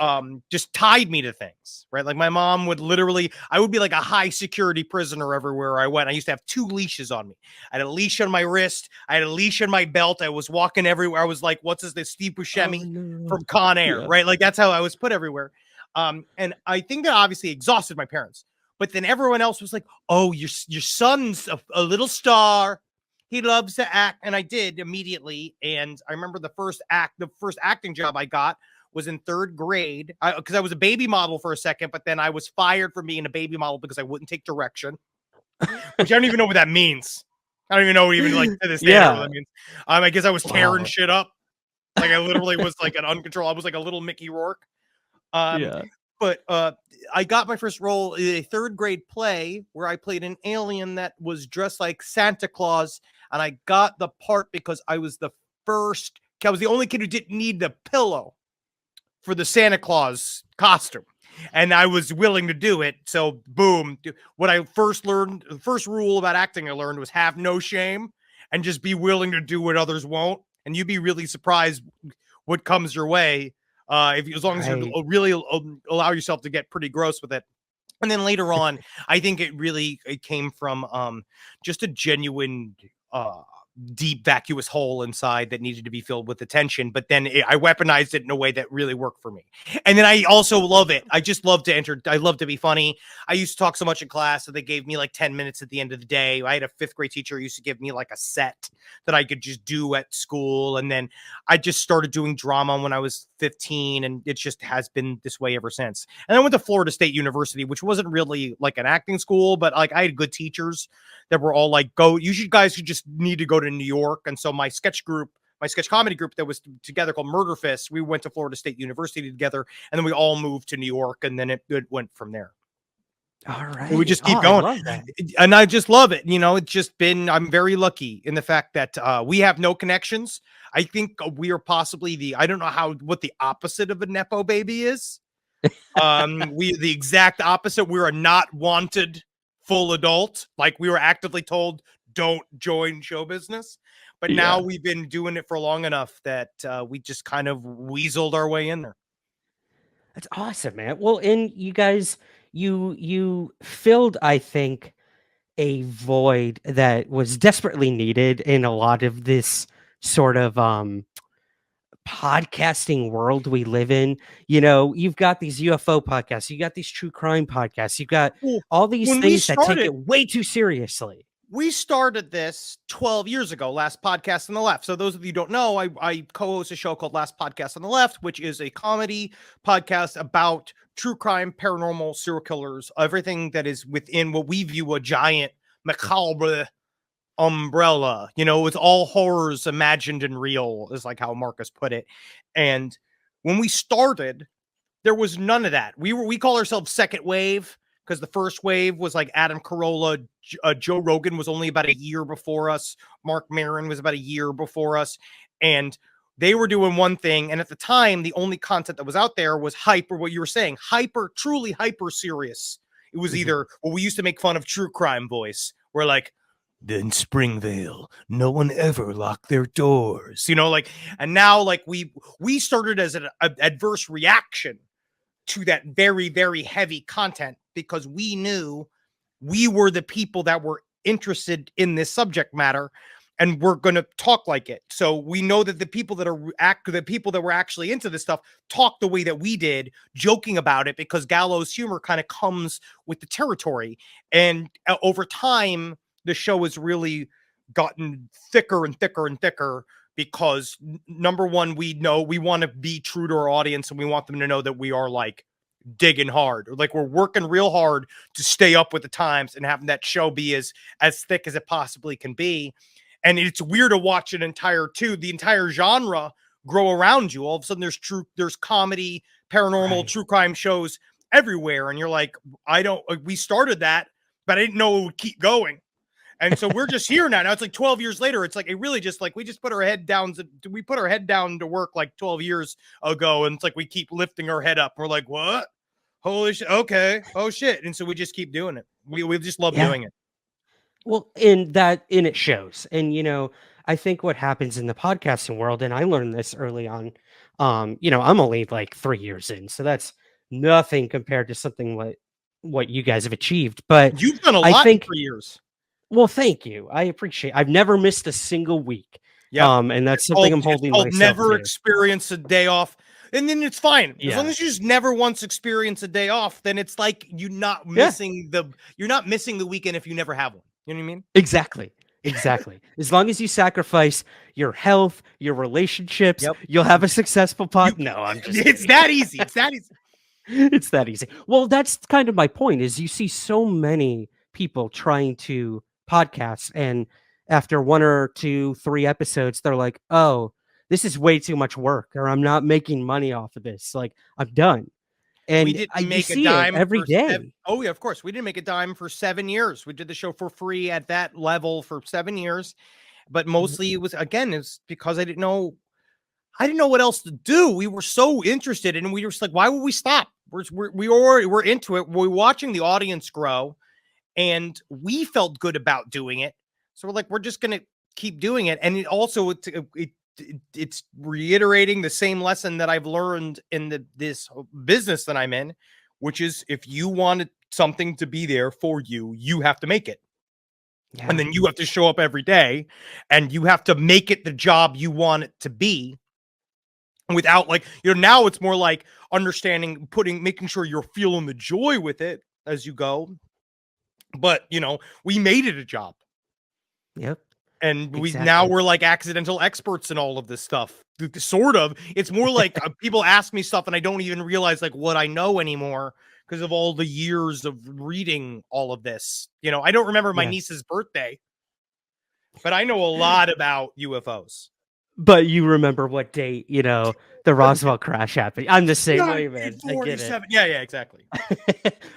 just tied me to things, right? Like my mom would literally, I would be like a high security prisoner everywhere I went. I used to have 2 leashes on me. I had a leash on my wrist. I had a leash on my belt. I was walking everywhere. I was like, what's this Steve Buscemi from Con Air,
Yeah.
right? Like that's how I was put everywhere. And I think that obviously exhausted my parents. But then everyone else was like, oh, your son's a little star. He loves to act. And I did immediately. And I remember the first acting job I got was in 3rd grade, because I was a baby model for a second, but then I was fired from being a baby model because I wouldn't take direction, which I don't even know what that means. I don't even know even like to this day what that means. I guess I was tearing shit up. Like I literally was like an uncontrolled. I was like a little Mickey Rourke. But I got my first role in a 3rd grade play where I played an alien that was dressed like Santa Claus. And I got the part because I was the only kid who didn't need the pillow for the Santa Claus costume. And I was willing to do it. So boom. What I first learned, the first rule about acting I learned was have no shame and just be willing to do what others won't. And you'd be really surprised what comes your way. As long as you really allow yourself to get pretty gross with it. And then later on, I think it came from just a genuine deep vacuous hole inside that needed to be filled with attention. But then I weaponized it in a way that really worked for me. And then I also love it. I just love to I love to be funny. I used to talk so much in class that they gave me like 10 minutes at the end of the day. I had a 5th grade teacher who used to give me like a set that I could just do at school. And then I just started doing drama when I was 15, and it just has been this way ever since. And I went to Florida State University, which wasn't really like an acting school, but like I had good teachers that were all like, you guys just need to go to New York. And so my sketch comedy group that was together called Murder Fist, we went to Florida State University together, and then we all moved to New York, and then it went from there.
All right.
And we just keep going.
I love that.
And I just love it. It's just been, I'm very lucky in the fact that we have no connections. I think we are possibly I don't know what the opposite of a Nepo baby is. We the exact opposite. We're a not wanted full adult. Like we were actively told, don't join show business. But now we've been doing it for long enough that we just kind of weaseled our way in there.
That's awesome, man. Well, and you guys, you filled, I think, a void that was desperately needed in a lot of this sort of podcasting world we live in. You've got these UFO podcasts, you got these true crime podcasts, you've got all these things that take it way too seriously.
We started this 12 years ago, Last Podcast on the Left. So those of you who don't know, I co-host a show called Last Podcast on the Left, which is a comedy podcast about true crime, paranormal, serial killers, everything that is within what we view a giant macabre umbrella. It's all horrors imagined and real, is like how Marcus put it. And when we started, there was none of that. We call ourselves Second Wave, because the first wave was like Adam Carolla, Joe Rogan was only about a year before us. Mark Maron was about a year before us. And they were doing one thing. And at the time, the only content that was out there was hyper, what you were saying, truly hyper serious. It was either what we used to make fun of true crime voice. We're like, in Springvale, no one ever locked their doors. And now like we started as an adverse reaction to that very, very heavy content, because we knew we were the people that were interested in this subject matter and we're going to talk like it. So we know that the people that were actually into this stuff talk the way that we did, joking about it, because gallows humor kind of comes with the territory. And over time, the show has really gotten thicker and thicker and thicker, because number one, we want to be true to our audience, and we want them to know that we are like digging hard, or like we're working real hard to stay up with the times and having that show be as thick as it possibly can be. And it's weird to watch the entire genre grow around you. All of a sudden there's comedy, paranormal, true crime shows everywhere. And you're like, we started that, but I didn't know it would keep going. And so we're just here now. Now it's like 12 years later. It's like, it really just like, we just put our head down. We put our head down to work like 12 years ago. And it's like, we keep lifting our head up. We're like, what? Holy shit. Okay. Oh shit. And so we just keep doing it. We just love doing it.
Well, it shows. And, I think what happens in the podcasting world, and I learned this early on, I'm only like 3 years in, so that's nothing compared to something like what you guys have achieved. But
you've done a lot in 3 years.
Well, thank you. I appreciate. I've never missed a single week.
Yeah.
And that's something I'm holding myself
never
to.
experience a day off. And then it's fine.
Yeah.
As long as you just never once experience a day off, then it's like you're not missing the weekend if you never have one. You know what I mean?
Exactly. As long as you sacrifice your health, your relationships, you'll have a successful pod. No, I'm just
It's that easy. It's that easy.
It's that easy. Well, that's kind of my point, is you see so many people trying to podcast, and after 1 or 2, 3 episodes, they're like, oh, this is way too much work, or I'm not making money off of this. Like, I'm done. And
we didn't make a
see
dime
every day.
Oh yeah, of course. We didn't make a dime for 7 years. We did the show for free at that level for 7 years. But mostly it was because I didn't know what else to do. We were so interested, and we were just like, why would we stop? We're into it. We're watching the audience grow, and we felt good about doing it. So we're like, we're just gonna keep doing it. And it also it's reiterating the same lesson that I've learned in this business that I'm in, which is if you wanted something to be there for you, you have to make it. Yeah. And then you have to show up every day, and you have to make it the job you want it to be, without now it's more like understanding, making sure you're feeling the joy with it as you go. But, we made it a job.
Yep.
And now we're like accidental experts in all of this stuff. Sort of. It's more like people ask me stuff and I don't even realize like what I know anymore because of all the years of reading all of this. I don't remember my niece's birthday, but I know a lot about UFOs.
But you remember what date, the Roswell crash happened. I'm the same way, man. I get it.
Yeah, exactly.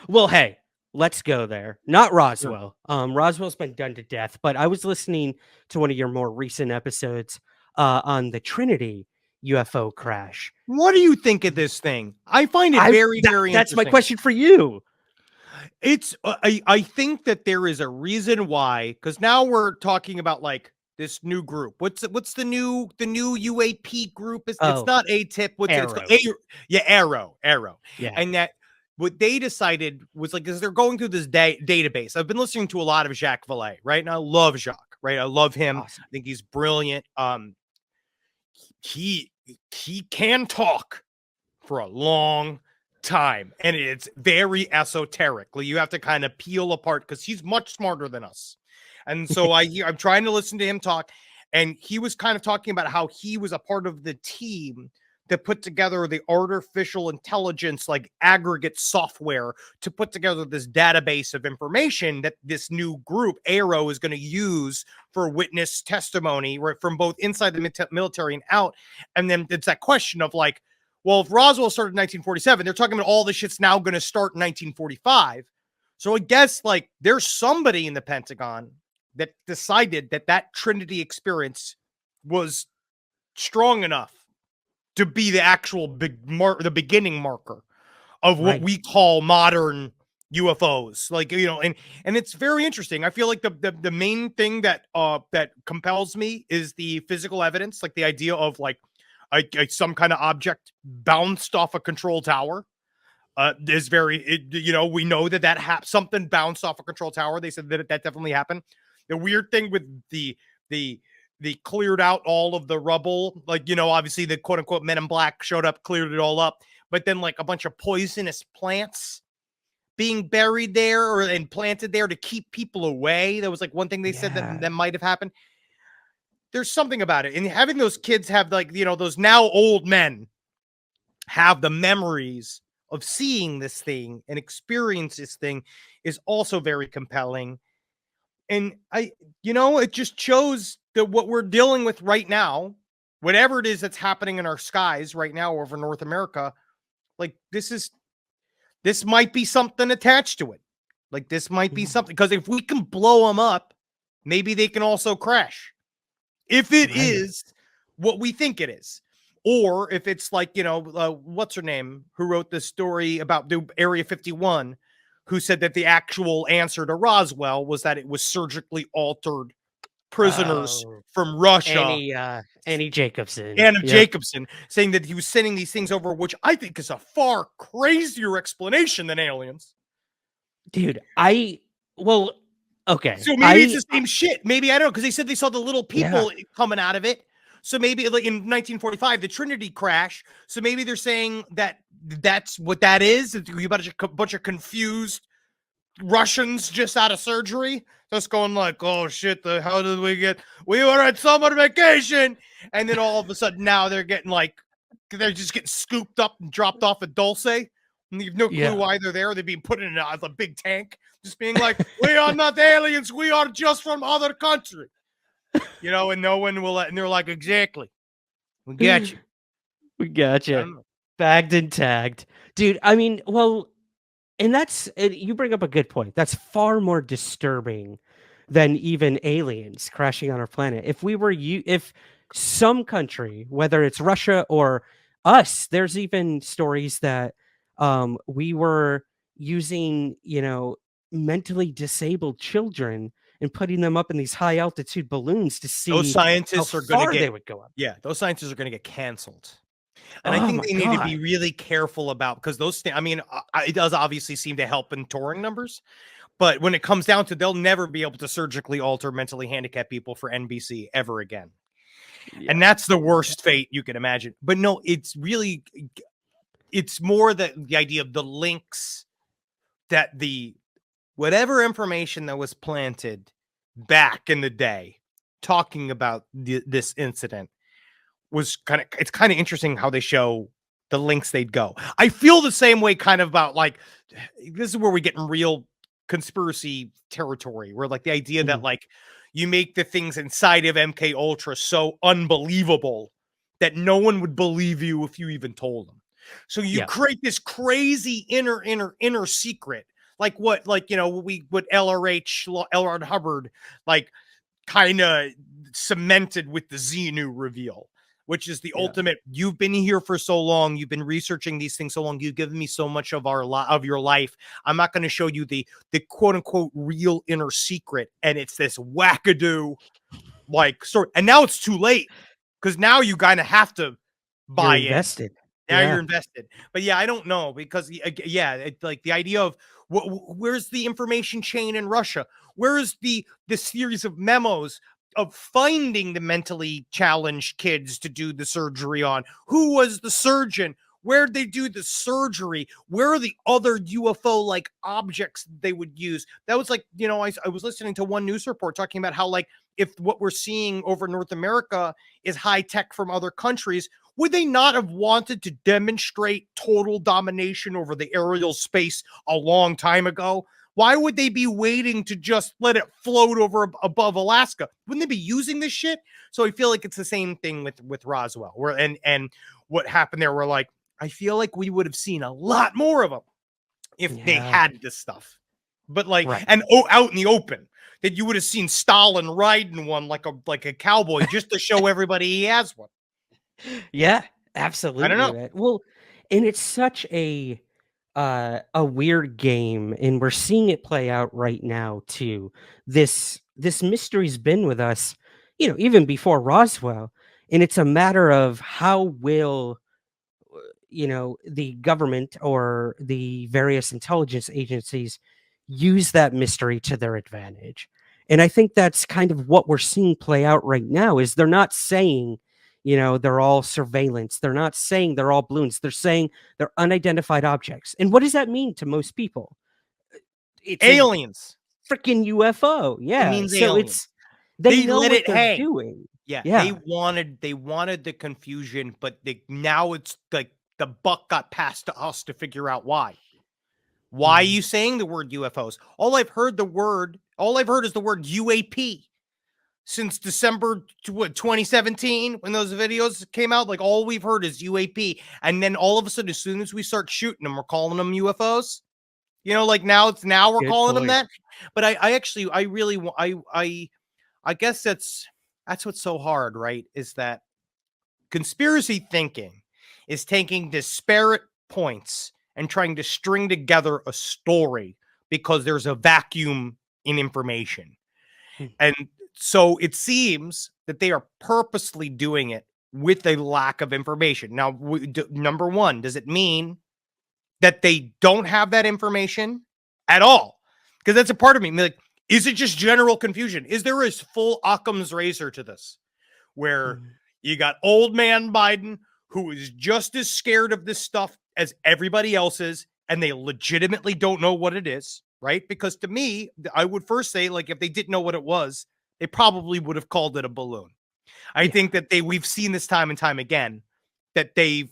Well, hey. Let's go there. Not Roswell. Roswell's been done to death, but I was listening to one of your more recent episodes on the Trinity UFO crash.
What do you think of this thing? I find it very interesting.
That's my question for you.
It's I think that there is a reason why, because now we're talking about like this new group. What's the new UAP group? It's not ATIP. It's called? Arrow. Yeah. And that what they decided was like, because they're going through this database. I've been listening to a lot of Jacques Vallée, right? And I love Jacques, right? I love him. Awesome. I think he's brilliant. He can talk for a long time, and it's very esoteric. You have to kind of peel apart because he's much smarter than us. And so I'm trying to listen to him talk, and he was kind of talking about how he was a part of the team that put together the artificial intelligence, like aggregate software to put together this database of information that this new group, Arrow, is going to use for witness testimony, right, from both inside the military and out. And then it's that question of like, well, if Roswell started in 1947, they're talking about all this shit's now going to start in 1945. So I guess like there's somebody in the Pentagon that decided that Trinity experience was strong enough to be the actual the beginning marker of what we call modern UFOs. Like, and it's very interesting. I feel like the main thing that compels me is the physical evidence, like the idea of like some kind of object bounced off a control tower. Is very, we know that something bounced off a control tower. They said that definitely happened. The weird thing with the cleared out all of the rubble, like, obviously the quote unquote Men in Black showed up, cleared it all up, but then like a bunch of poisonous plants being buried there and planted there to keep people away. That was like one thing they said that might have happened. there's something about it. And having those kids have like, those now old men have the memories of seeing this thing and experience this thing is also very compelling. And it just shows that what we're dealing with right now, whatever it is that's happening in our skies right now over North America, like this might be something attached to it. Like this might be something, because if we can blow them up, maybe they can also crash. If it is what we think it is. Or if it's like, what's her name, who wrote this story about the Area 51, who said that the actual answer to Roswell was that it was surgically altered prisoners from Russia.
Annie Jacobson.
Anna Jacobson, saying that he was sending these things over, which I think is a far crazier explanation than aliens.
Dude, okay.
So maybe it's the same shit. Maybe, I don't know, because they said they saw the little people coming out of it. So maybe like in 1945, the Trinity crash. So maybe they're saying that that's what that is. You got a bunch of confused Russians just out of surgery, just going like, oh shit, how did we were at summer vacation. And then all of a sudden now they're just getting scooped up and dropped off at Dulce. And you have no clue why they're there. They're being put in a big tank, just being like, we are not aliens. We are just from other country. And no one will and they're like, exactly. We got you.
We got you. Bagged and tagged. Dude, I mean, and you bring up a good point. That's far more disturbing than even aliens crashing on our planet. If some country, whether it's Russia or us, there's even stories that we were using, mentally disabled children and putting them up in these high altitude balloons to see
those scientists
how
are going
far
to
they would go up.
Yeah, those scientists are going to get canceled. And I think they need to be really careful about, because it does obviously seem to help in touring numbers, but when it comes down to, they'll never be able to surgically alter mentally handicapped people for NBC ever again. Yeah. And that's the worst fate you can imagine. But no, it's more the idea of the links that whatever information that was planted back in the day talking about this incident was it's kind of interesting how they show the links they'd go. I feel the same way kind of about like, this is where we get in real conspiracy territory, where like the idea that like you make the things inside of MK Ultra so unbelievable that no one would believe you if you even told them. So you create this crazy inner secret, like what L. Ron Hubbard like kind of cemented with the Xenu reveal, which is the ultimate. You've been here for so long. You've been researching these things so long. You've given me so much of your life. I'm not going to show you the quote unquote real inner secret. And it's this wackadoo like story. And now it's too late, because now you kind of have to buy
You're invested.
Now you're invested. But yeah, I don't know, because it's like the idea of where's the information chain in Russia? Where is the series of memos of finding the mentally challenged kids to do the surgery on? Who was the surgeon? Where'd they do the surgery? Where are the other UFO like objects they would use? That was like, I was listening to one news report talking about how like, if what we're seeing over North America is high tech from other countries, would they not have wanted to demonstrate total domination over the aerial space a long time ago? Why would they be waiting to just let it float over above Alaska? Wouldn't they be using this shit? So I feel like it's the same thing with Roswell, where and what happened there. We're like, I feel like we would have seen a lot more of them if they had this stuff. But like, out in the open, that you would have seen Stalin riding one like a cowboy just to show everybody he has one.
Yeah, absolutely.
I don't know.
Well, and it's such a weird game, and we're seeing it play out right now too. This mystery's been with us, even before Roswell, and it's a matter of how will the government or the various intelligence agencies use that mystery to their advantage. And I think that's kind of what we're seeing play out right now. Is they're not saying they're all surveillance. They're not saying they're all balloons. They're saying they're unidentified objects. And what does that mean to most people? It's
aliens.
Freaking UFO. Yeah.
It means
so
aliens.
They know what they're doing.
Yeah,
Yeah.
they wanted the confusion, but now it's like the buck got passed to us to figure out why. Why are you saying the word UFOs? All I've heard is the word UAP since December 2017 when those videos came out. Like, all we've heard is UAP, and then all of a sudden, as soon as we start shooting them, we're calling them UFOs. You know, like now we're
Good
calling them
point.
that. But I guess that's what's so hard, right? Is that conspiracy thinking is taking disparate points and trying to string together a story because there's a vacuum in information. And so it seems that they are purposely doing it with a lack of information. Now, number one, does it mean that they don't have that information at all? Because that's a part of me. Like, is it just general confusion? Is there a full Occam's razor to this where you got old man Biden who is just as scared of this stuff as everybody else is, and they legitimately don't know what it is, right? Because to me, I would first say, like, if they didn't know what it was, they probably would have called it a balloon. I think that we've seen this time and time again that they've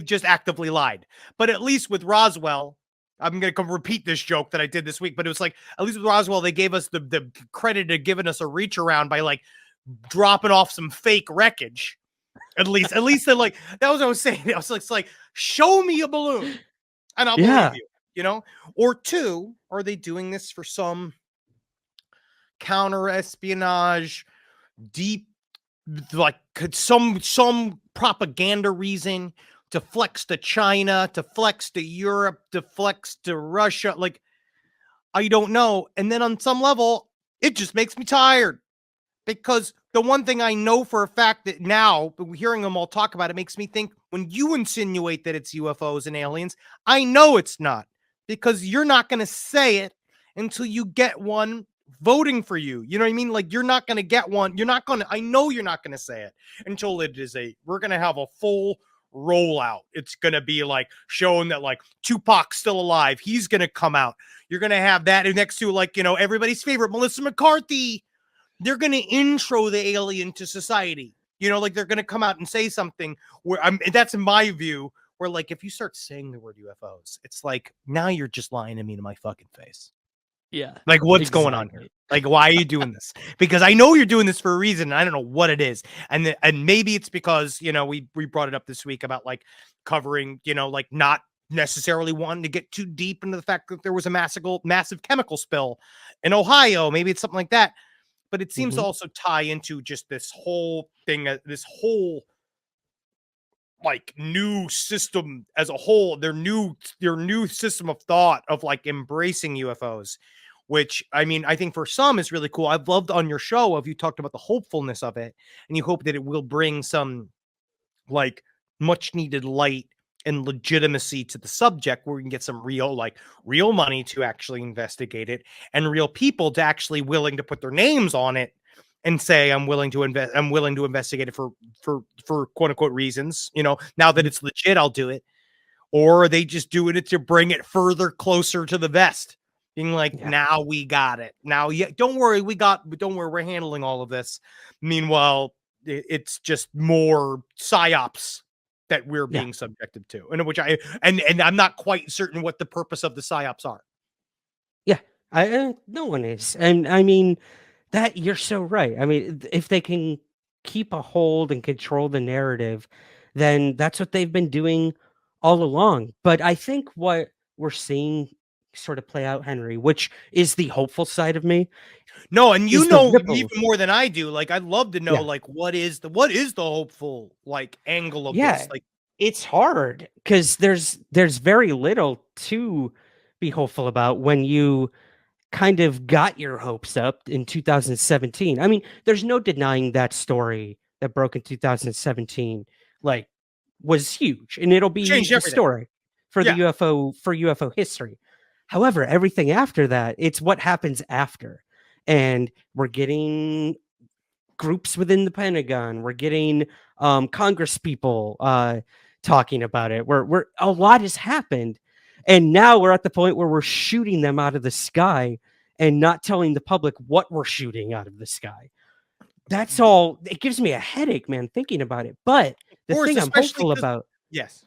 just actively lied. But at least with Roswell, I'm going to come repeat this joke that I did this week, but it was like, at least with Roswell, they gave us the credit of giving us a reach around by like dropping off some fake wreckage. At least they're like, that was what I was saying. I was like, it's like, show me a balloon and I'll believe you, Or two, are they doing this for some counter espionage, deep, like some propaganda reason to flex to China, to flex to Europe, to flex to Russia? Like, I don't know. And then on some level, it just makes me tired, because the one thing I know for a fact that now, hearing them all talk about it, makes me think when you insinuate that it's UFOs and aliens, I know it's not, because you're not going to say it until you get one voting for you. You know what I mean? Like, you're not going to get one. I know you're not going to say it until it is we're going to have a full rollout. It's going to be like showing that like Tupac's still alive. He's going to come out. You're going to have that next to like, everybody's favorite Melissa McCarthy. They're going to intro the alien to society. Like they're going to come out and say something where that's in my view, where like, if you start saying the word UFOs, it's like, now you're just lying to me to my fucking face.
Yeah.
Like, what's going on here? Like, why are you doing this? Because I know you're doing this for a reason. And I don't know what it is. And maybe it's because, we brought it up this week about like covering, like not necessarily wanting to get too deep into the fact that there was a massive chemical spill in Ohio. Maybe it's something like that. But it seems to also tie into just this whole thing, this whole like new system as a whole, their new system of thought of like embracing UFOs, which I mean, I think for some is really cool. I've loved on your show you talked about the hopefulness of it, and you hope that it will bring some like much needed light and legitimacy to the subject, where we can get some real money to actually investigate it, and real people to actually willing to put their names on it and say, I'm willing to investigate it for quote unquote reasons. Now that it's legit, I'll do it. Or are they just doing it to bring it further closer to the vest? Being like, now we got it. Now, don't worry, we're handling all of this. Meanwhile, it's just more psyops that we're being subjected to, and which and I'm not quite certain what the purpose of the psyops are.
Yeah, no one is, and I mean that you're so right. I mean, if they can keep a hold and control the narrative, then that's what they've been doing all along. But I think what we're seeing sort of play out, Henry, which is the hopeful side of me.
No, and even more than I do. Like, I'd love to know, like, what is the hopeful like angle of this? Like,
it's hard because there's very little to be hopeful about when you kind of got your hopes up in 2017. I mean, there's no denying that story that broke in 2017 like was huge, and it'll be the story for the UFO history. However, everything after that, it's what happens after. And we're getting groups within the Pentagon. We're getting Congress people talking about it. We're a lot has happened. And now we're at the point where we're shooting them out of the sky and not telling the public what we're shooting out of the sky.
That's all. It gives me a headache, man, thinking about it. But the
course,
thing I'm
especially
hopeful
'cause
about.
yes.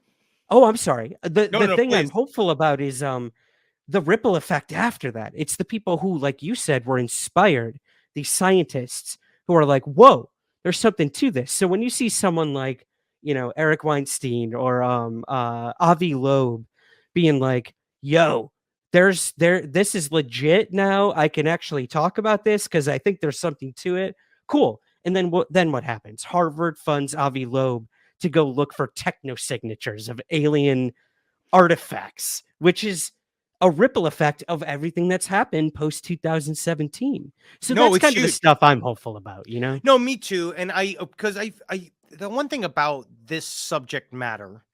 Oh, I'm sorry. The
No,
thing I'm
please.
hopeful about is the ripple effect after that. It's the people who, like you said, were inspired, these scientists who are like, whoa, there's something to this. So when you see someone like, Eric Weinstein or Avi Loeb being like, yo, this is legit now. I can actually talk about this because I think there's something to it. Cool. And then what happens? Harvard funds Avi Loeb to go look for techno signatures of alien artifacts, which is a ripple effect of everything that's happened post 2017. So
No,
that's
it's
kind of the
huge.
stuff I'm hopeful about,
No, me too. And because the one thing about this subject matter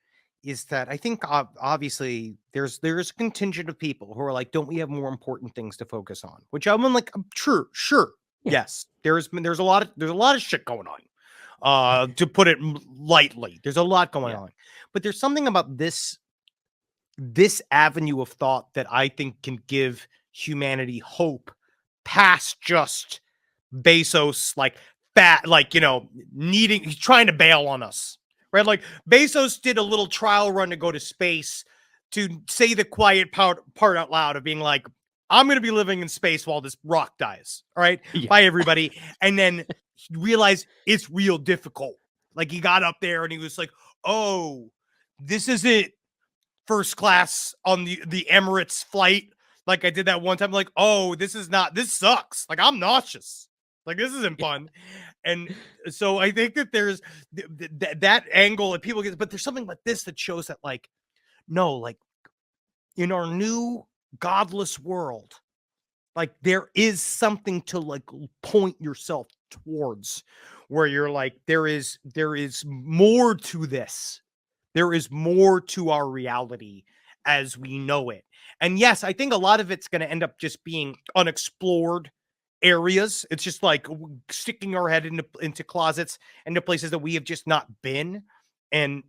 is that I think obviously there's a contingent of people who are like, don't we have more important things to focus on? Which I'm like, true, sure,
Yeah.
yes. There's a lot of shit going on. To put it lightly, there's a lot going on, but there's something about this avenue of thought that I think can give humanity hope past just Bezos, he's trying to bail on us, right? Like Bezos did a little trial run to go to space to say the quiet part out loud of being like, I'm going to be living in space while this rock dies. All right. Yeah. Bye, everybody. And then realized it's real difficult. Like he got up there and he was like, oh, this isn't first class on the Emirates flight. Like I did that one time. Like, oh, this sucks. Like I'm nauseous. Like this isn't fun. And so I think that there's that angle that people get, but there's something like this that shows that like, no, like in our new godless world, like there is something to like point yourself towards where you're like, there is more to this. There is more to our reality as we know it. And yes, I think a lot of it's going to end up just being unexplored areas. It's just like sticking our head into closets, into places that we have just not been, and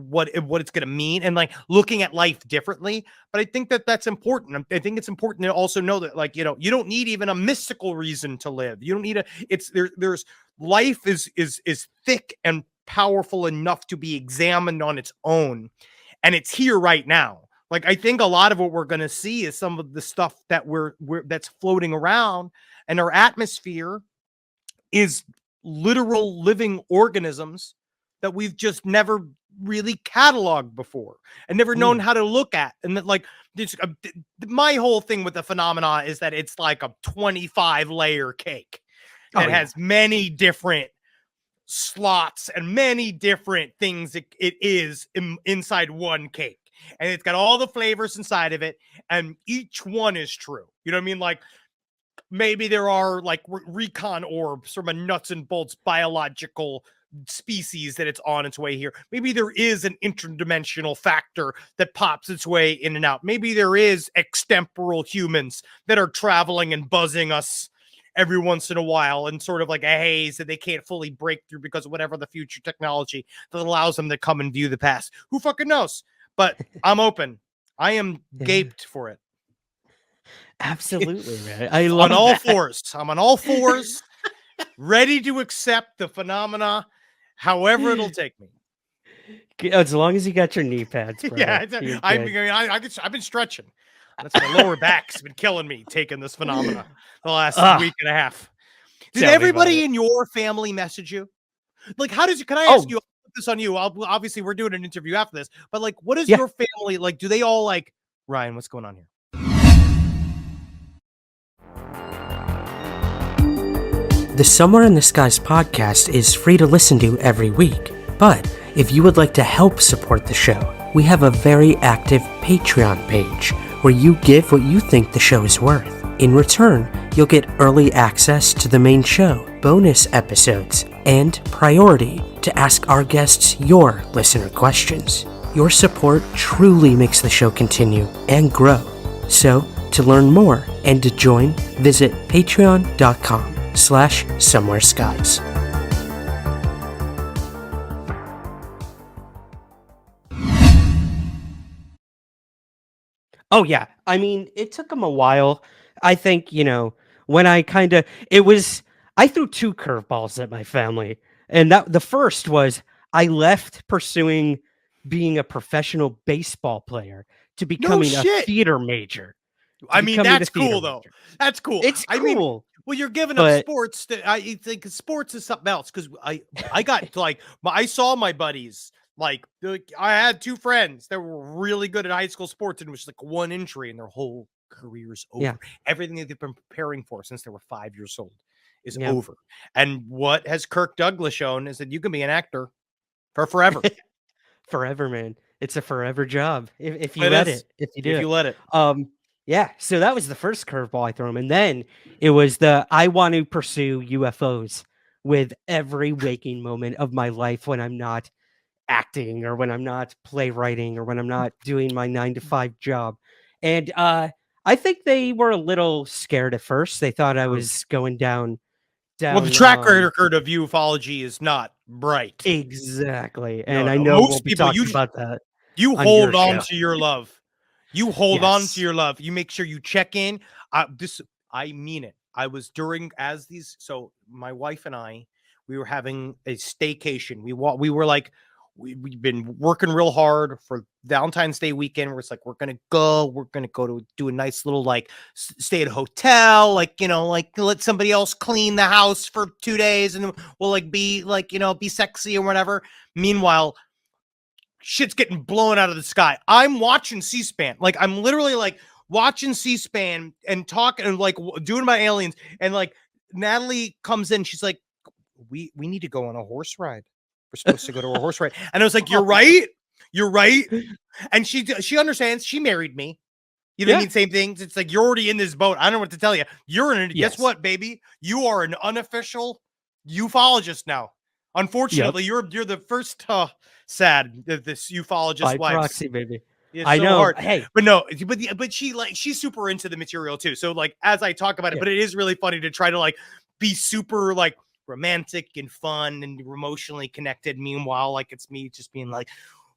what it's going to mean, and like looking at life differently. But I think that that's important. I think it's important to also know that, like, you don't need even a mystical reason to live. You don't need there's life is thick and powerful enough to be examined on its own, and it's here right now. Like I think a lot of what we're going to see is some of the stuff that that's floating around, and our atmosphere is literal living organisms that we've just never really cataloged before and never known how to look at. And that, like, my whole thing with the phenomena is that it's like a 25-layer cake that has many different slots and many different things it is inside one cake, and it's got all the flavors inside of it, and each one is true. You know what I mean? Like maybe there are like recon orbs from a nuts and bolts biological species that it's on its way here. Maybe there is an interdimensional factor that pops its way in and out. Maybe there is extemporal humans that are traveling and buzzing us every once in a while in sort of like a haze that they can't fully break through because of whatever the future technology that allows them to come and view the past. Who fucking knows? But I'm open. I am gaped for it.
Absolutely, man. I love
on all
that.
fours. I'm on all fours, ready to accept the phenomena, however it'll take me.
As long as you got your knee pads, bro.
Yeah, I've been stretching. That's my lower back's been killing me taking this phenomena the last week and a half. Did everybody in your family message you? Like, can I ask you, I'll put this on you? Obviously, we're doing an interview after this, but like, what is your family like? Do they all like, Ryan, what's going on here?
The Somewhere in the Skies podcast is free to listen to every week, but if you would like to help support the show, we have a very active Patreon page where you give what you think the show is worth. In return, you'll get early access to the main show, bonus episodes, and priority to ask our guests your listener questions. Your support truly makes the show continue and grow. So, to learn more and to join, visit patreon.com/somewhereskies.
Oh yeah. I mean, it took him a while. I think, when I I threw 2 curveballs at my family, and that the first was I left pursuing being a professional baseball player to
No
becoming a
shit.
theater major.
I mean, that's cool though. That's cool.
It's
I mean,
cool.
well, you're giving up
but
sports. I think sports is something else because I got like I saw my buddies. Like I had 2 friends that were really good at high school sports, and it was like 1 injury, and their whole career's over.
Yeah.
Everything that they've been preparing for since they were 5 years old is
Yeah.
over. And what has Kirk Douglas shown is that you can be an actor for forever.
Forever, man. It's a forever job if you
It
let
is,
it. If you do
if
it.
you let it.
Yeah. So that was the first curveball I threw him, and then it was I want to pursue UFOs with every waking moment of my life when I'm not acting or when I'm not playwriting or when I'm not doing my 9-to-5 job. And I think they were a little scared at first. They thought I was going down.
Well, the track record of ufology is not bright.
Exactly.
You
And
know,
I know
most
we'll be
people
talking about that.
You
on
hold
your
on
show.
to your love. You hold on
Yes.
to your love. You make sure you check in. I mean it. I was so my wife and I, we were having a staycation. We were like, we've been working real hard for Valentine's Day weekend. We're going to go to do a nice little, like, stay at a hotel, like, like let somebody else clean the house for 2 days. And we'll like be like, be sexy or whatever. Meanwhile, shit's getting blown out of the sky. I'm watching C-SPAN. Like, I'm literally like watching C-SPAN and talking and like doing my aliens. And like Natalie comes in. She's like, we need to go on a horse ride. We're supposed to go to a horse ride. And I was like, you're right. You're right. And she understands. She married me. You know what I mean? Same things. It's like, you're already in this boat. I don't know what to tell you. You're in it.
Yes.
Guess what, baby? You are an unofficial ufologist now. Unfortunately, you're the first sad that this ufologist
By
wives.
proxy, baby.
It's
I
so
know.
hard.
Hey,
but no, but she's super into the material too. So like as I talk about it, but it is really funny to try to like be super like romantic and fun and emotionally connected. Meanwhile, like it's me just being like,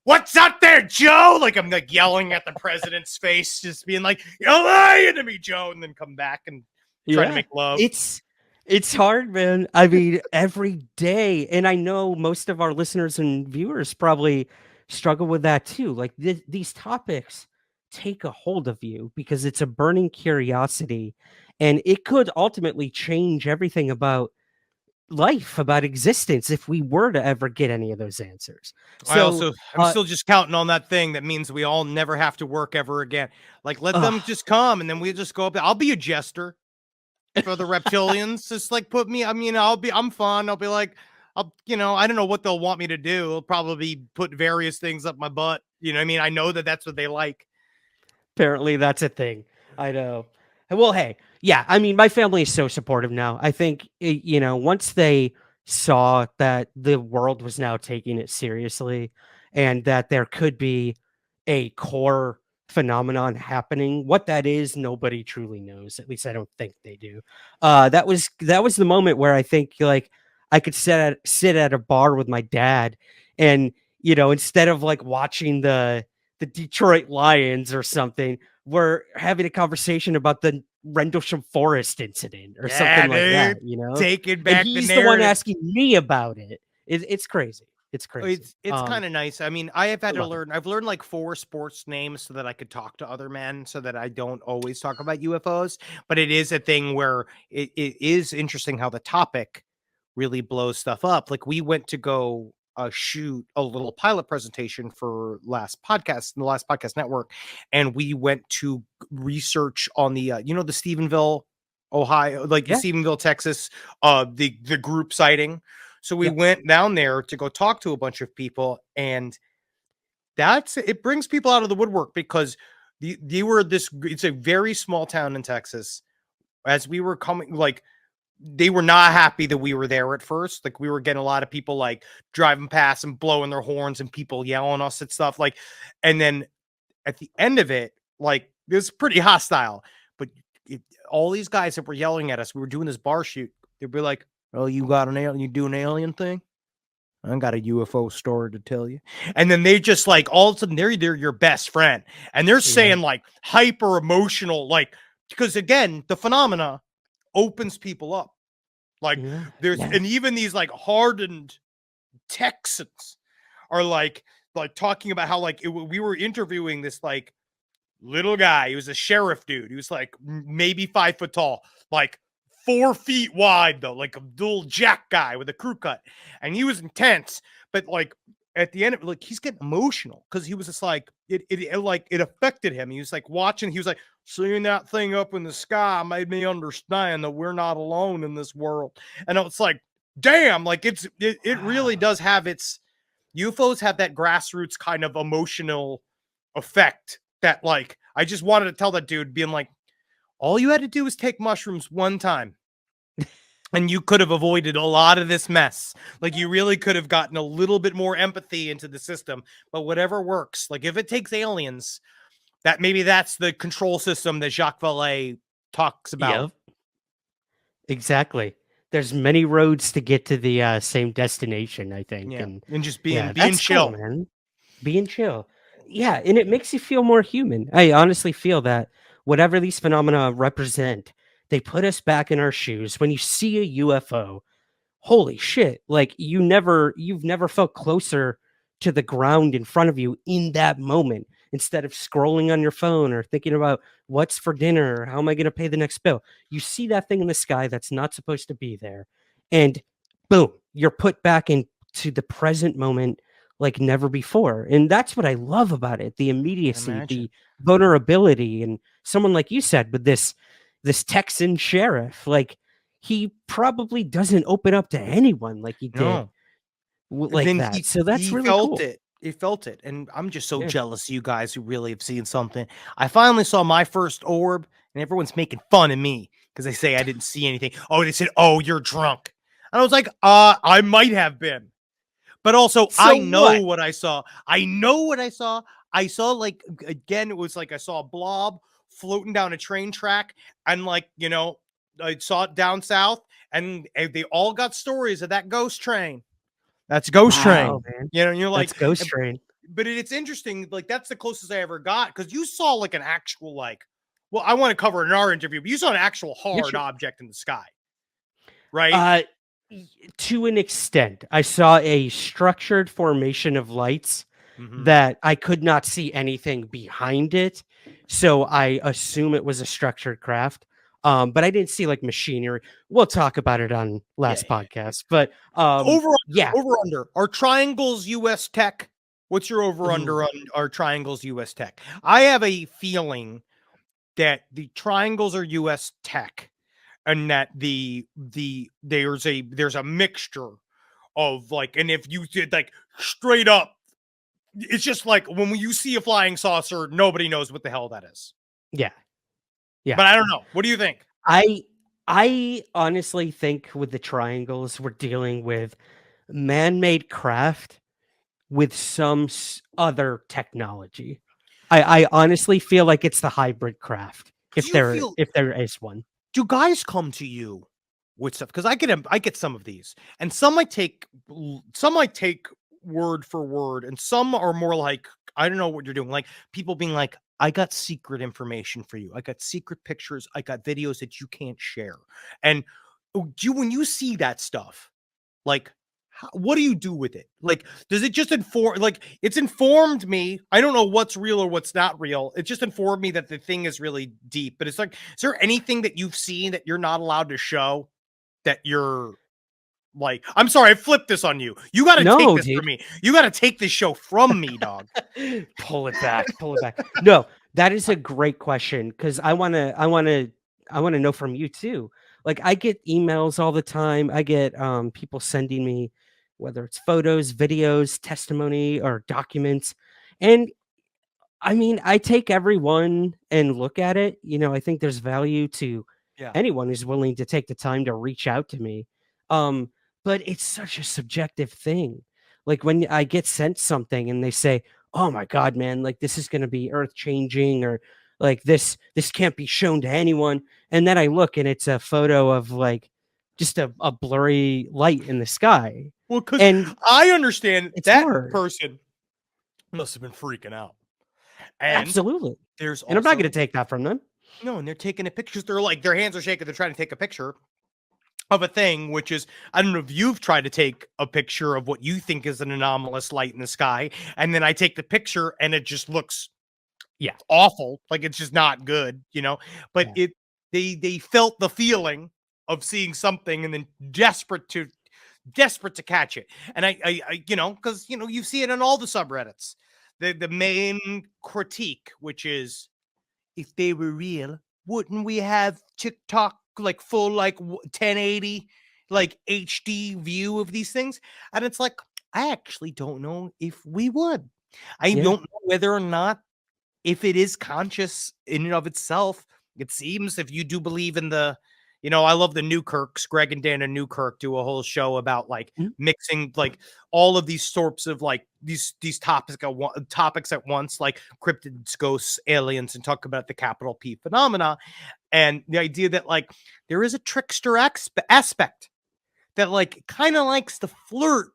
"What's up there, Joe?" Like I'm like yelling at the president's face, just being like, "You're lying to me, Joe," and then come back and try to make love.
It's hard, man. I mean, every day, and I know most of our listeners and viewers probably struggle with that too. Like these topics take a hold of you because it's a burning curiosity, and it could ultimately change everything about life, about existence, if we were to ever get any of those answers. So
I'm still just counting on that thing that means we all never have to work ever again. Like let them just come and then we just go up there. I'll be a jester for the reptilians. Just like put me, I mean, I'm fun. I'll be like, I don't know what they'll want me to do. They'll probably put various things up my butt. You know what I mean? I know that that's what they like.
Apparently that's a thing. I know. Well, hey, yeah, I mean, my family is so supportive now. I think, once they saw that the world was now taking it seriously and that there could be a core phenomenon happening, what that is, nobody truly knows. At least I don't think they do. That was the moment where I think like I could sit at a bar with my dad and, instead of like watching the Detroit Lions or something, we're having a conversation about the Rendlesham Forest incident or something like that,
Taking back
and he's
the
the one
narrative.
asking me about it. It's crazy. It's crazy.
It's kind of nice. I mean, I have had to
love
learn. I've learned like 4 sports names so that I could talk to other men, so that I don't always talk about UFOs. But it is a thing where it is interesting how the topic really blows stuff up. Like we went to go shoot a little pilot presentation for the last podcast network, and we went to research on the the Stephenville, Ohio, like the Stephenville, Texas, the group sighting. So we went down there to go talk to a bunch of people, and it brings people out of the woodwork because it's a very small town in Texas. As we were coming, like they were not happy that we were there at first. Like we were getting a lot of people like driving past and blowing their horns and people yelling us at stuff like, and then at the end of it, like it was pretty hostile, but all these guys that were yelling at us, we were doing this bar shoot. They'd be like, "Oh, you got an alien? You do an alien thing? I got a UFO story to tell you." And then they just like all of a sudden they're your best friend, and they're saying like hyper emotional, like because again the phenomena opens people up. Like
Yeah.
and even these like hardened Texans are like talking about how like we were interviewing this like little guy. He was a sheriff dude. He was like maybe 5 foot tall, like 4 feet wide though, like a little jack guy with a crew cut, and he was intense. But like at the end of like he's getting emotional because he was just like it affected him. He was like watching. He was like seeing that thing up in the sky made me understand that we're not alone in this world. And it's like, damn, like it really does have its UFOs have that grassroots kind of emotional effect that like I just wanted to tell that dude being like, all you had to do was take mushrooms one time and you could have avoided a lot of this mess. Like you really could have gotten a little bit more empathy into the system, but whatever works. Like if it takes aliens, that maybe that's the control system that Jacques Vallée talks about.
Yep. Exactly. There's many roads to get to the same destination, I think.
Yeah.
And
just being
that's
chill,
cool, man. Being chill. Yeah, and it makes you feel more human. I honestly feel that whatever these phenomena represent, they put us back in our shoes. When you see a UFO, holy shit, like you've never felt closer to the ground in front of you in that moment, instead of scrolling on your phone or thinking about what's for dinner or how am I going to pay the next bill. You see that thing in the sky that's not supposed to be there, and boom, you're put back into the present moment like never before. And that's what I love about it, the immediacy, the vulnerability. And someone like you said with this Texan sheriff, like he probably doesn't open up to anyone like he did like
then
that. So that's
he
really
felt
cool.
it. He felt it. And I'm just so
Yeah.
jealous of you guys who really have seen something. I finally saw my first orb, and everyone's making fun of me because they say I didn't see anything. Oh, they said, "Oh, you're drunk." And I was like, I might have been. But also,
So
I know
what?
what I saw. I know what I saw. I saw like again, it was like I saw a blob floating down a train track, and like, you know, I saw it down south, and they all got stories of that ghost train. That's Ghost
Wow,
Train.
man.
You know, and you're like,
That's Ghost Train.
but it's interesting. Like, that's the closest I ever got because you saw like an actual, like, well, I want to cover it in our interview, but you saw an actual hard object in the sky, right?
To an extent, I saw a structured formation of lights that I could not see anything behind it. So I assume it was a structured craft. But I didn't see like machinery. We'll talk about it on last podcast. But
over
yeah.
under are triangles US tech. What's your over under on our triangles US tech? I have a feeling that the triangles are US tech, and that there's a mixture of like, and if you did like straight up, it's just like when you see a flying saucer, nobody knows what the hell that is.
Yeah. Yeah.
But I don't know. What do you think?
I honestly think with the triangles, we're dealing with man-made craft with some other technology. I honestly feel like it's the hybrid craft, if there is one.
Do guys come to you with stuff? Because I get some of these, and some might take word for word, and some are more like, I don't know what you're doing. Like people being like, I got secret information for you. I got secret pictures. I got videos that you can't share. And when you see that stuff, like, what do you do with it? Like, does it just inform? Like, it's informed me. I don't know what's real or what's not real. It just informed me that the thing is really deep. But it's like, is there anything that you've seen that you're not allowed to show? That you're like, I'm sorry, I flipped this on you. You got to take this from me. You got to take this show from me, dog.
Pull it back. Pull it back. No, that is a great question because I wanna know from you too. Like I get emails all the time. I get people sending me whether it's photos, videos, testimony, or documents, and I mean I take every one and look at it. You know, I think there's value to anyone who's willing to take the time to reach out to me. But it's such a subjective thing. Like when I get sent something and they say, "Oh my God, man, like this is going to be earth changing," or like this can't be shown to anyone. And then I look and it's a photo of like just a blurry light in the sky.
Well, because I understand that person must have been freaking out. And
absolutely.
There's
and I'm not going to take that from them.
No, and they're taking a picture. They're like, their hands are shaking. They're trying to take a picture. of a thing, which is, I don't know if you've tried to take a picture of what you think is an anomalous light in the sky, and then I take the picture and it just looks awful, like it's just not good, but they felt the feeling of seeing something and then desperate to catch it. And I because you see it on all the subreddits, the main critique, which is, if they were real, wouldn't we have TikTok like full, like 1080, like HD view of these things? And it's like, I actually don't know if we would. I don't know whether or not, if it is conscious in and of itself. It seems, if you do believe in the, I love the Newkirks, Greg and Dana Newkirk do a whole show about like mixing like all of these sorts of like these topics at once, like cryptids, ghosts, aliens, and talk about the capital P phenomena. And the idea that like there is a trickster aspect that like kind of likes to flirt,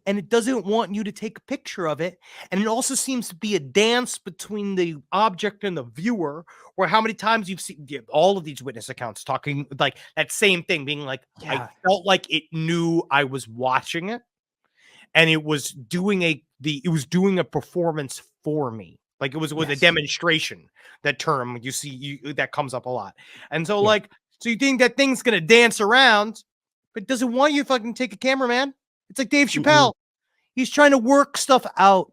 and it doesn't want you to take a picture of it. And it also seems to be a dance between the object and the viewer, where how many times you've seen all of these witness accounts talking like that same thing, being like, I felt like it knew I was watching it, and it was doing a performance for me. Like it was a demonstration. That term you see that comes up a lot. And so so you think that thing's gonna dance around, but it doesn't want you to fucking take a camera, man. It's like Dave Chappelle. He's trying to work stuff out.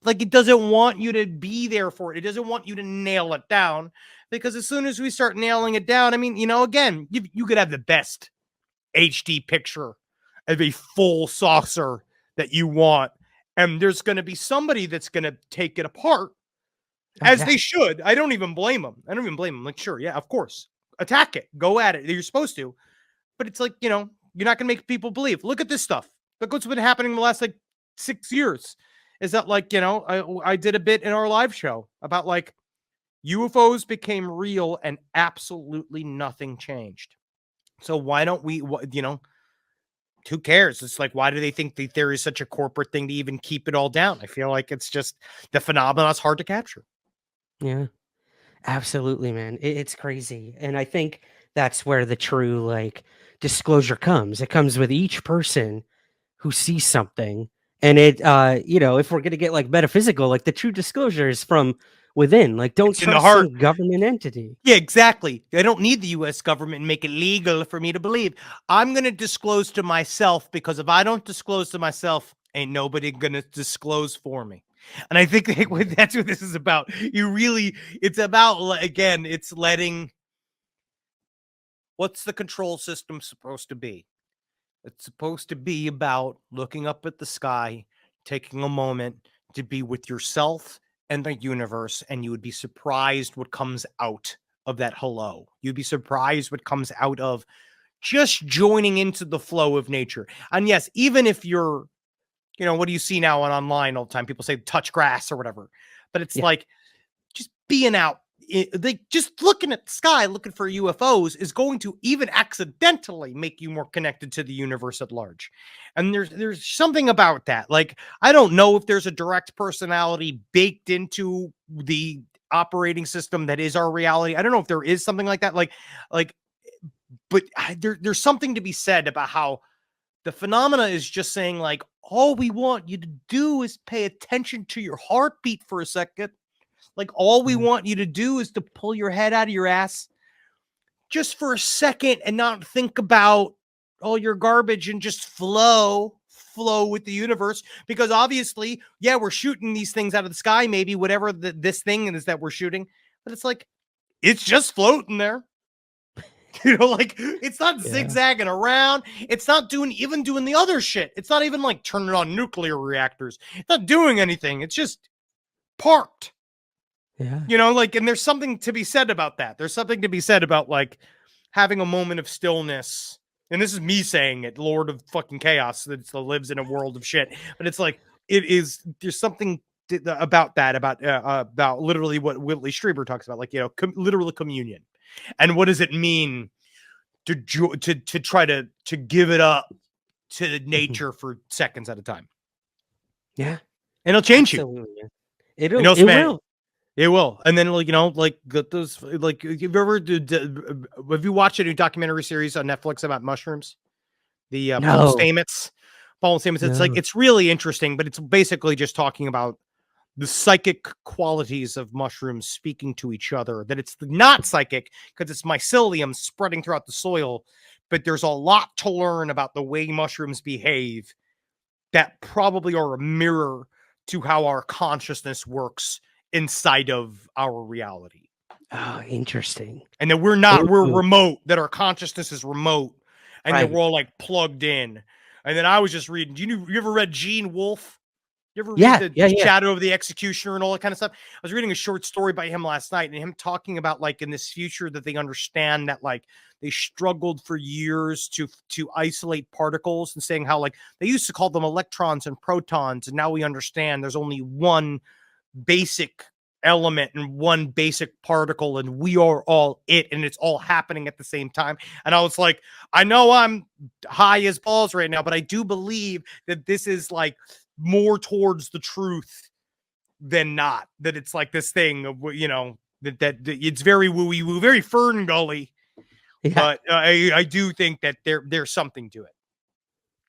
Like, it doesn't want you to be there for it. It doesn't want you to nail it down, because as soon as we start nailing it down, I mean, again, you could have the best HD picture of a full saucer that you want, and there's going to be somebody that's going to take it apart, as they should. I don't even blame them. Like, sure, yeah, of course. Attack it. Go at it. You're supposed to. But it's like, you're not going to make people believe. Look at this stuff. Look what's been happening in the last like 6 years. Is that like, I did a bit in our live show about like UFOs became real and absolutely nothing changed. So why don't we, who cares? It's like, why do they think that there is such a corporate thing to even keep it all down? I feel like it's just the phenomenon is hard to capture.
Yeah, absolutely, man. It's crazy. And I think that's where the true like disclosure comes. It comes with each person who sees something. And it, if we're going to get like metaphysical, like the true disclosure is from within. Like, don't trust some government entity.
Yeah, exactly. I don't need the U.S. government and make it legal for me to believe. I'm going to disclose to myself, because if I don't disclose to myself, ain't nobody going to disclose for me. And I think that's what this is about. It's about, again, it's letting, what's the control system supposed to be? It's supposed to be about looking up at the sky, taking a moment to be with yourself and the universe, and you would be surprised what comes out of that hello. You'd be surprised what comes out of just joining into the flow of nature. And yes, even if you're, what do you see now online all the time? People say touch grass or whatever, but it's like just being out. Just looking at the sky, looking for UFOs is going to even accidentally make you more connected to the universe at large. And there's something about that. Like, I don't know if there's a direct personality baked into the operating system that is our reality. I don't know if there is something like that. But there's something to be said about how the phenomena is just saying, like, all we want you to do is pay attention to your heartbeat for a second. Like, all we want you to do is to pull your head out of your ass just for a second and not think about all your garbage and just flow with the universe. Because obviously, yeah, we're shooting these things out of the sky, maybe whatever this thing is that we're shooting, but it's like, it's just floating there. Like, it's not zigzagging around. It's not doing the other shit. It's not even like turning on nuclear reactors. It's not doing anything. It's just parked.
Yeah.
And there's something to be said about that. There's something to be said about like having a moment of stillness. And this is me saying it, Lord of fucking chaos that lives in a world of shit. But it's like, there's something about that, about literally what Whitley Strieber talks about, like, literal communion. And what does it mean to try to give it up to nature for seconds at a time?
Yeah.
And it'll change
Absolutely.
you.
It will.
It will, and then like get those like have you watched a new documentary series on Netflix about mushrooms? The Paul
No.
Stamets. Paul Stamets. It's like
No.
it's really interesting, but it's basically just talking about the psychic qualities of mushrooms speaking to each other. That it's not psychic because it's mycelium spreading throughout the soil, but there's a lot to learn about the way mushrooms behave that probably are a mirror to how our consciousness works inside of our reality.
Oh, interesting.
And that we're remote, that our consciousness is remote, and that
Right.
we're all like plugged in. And then I was just reading, you ever read Gene Wolfe? You ever
Yeah,
read
yeah,
the
yeah.
Shadow of the Executioner and all that kind of stuff? I was reading a short story by him last night, and him talking about like in this future that they understand that like they struggled for years to isolate particles, and saying how like they used to call them electrons and protons, and now we understand there's only one basic element and one basic particle, and we are all it, and it's all happening at the same time. And I was like, I know I'm high as balls right now, but I do believe that this is like more towards the truth than not, that it's like this thing of that it's very wooey woo, very Fern Gully,
Yeah.
but I do think that there's something to it.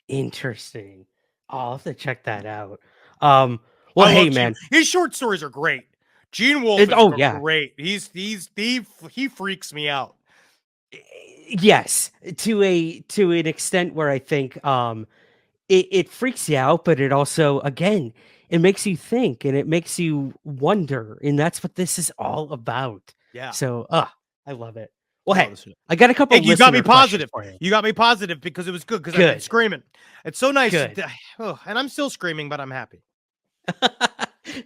Interesting. I'll have to check that out. Well,
I
hey,
love
man.
his short stories are great. Gene Wolfe is
Yeah.
great. He freaks me out.
Yes, to an extent where I think it freaks you out, but it also, again, it makes you think and it makes you wonder, and that's what this is all about.
Yeah.
So, I love it. Well,
I
hey,
love this.
I got a couple.
You got me
listener questions
positive.
for you.
You got me positive because it was good, because I've been
Good.
screaming. It's so nice.
Good.
And I'm still screaming, but I'm happy.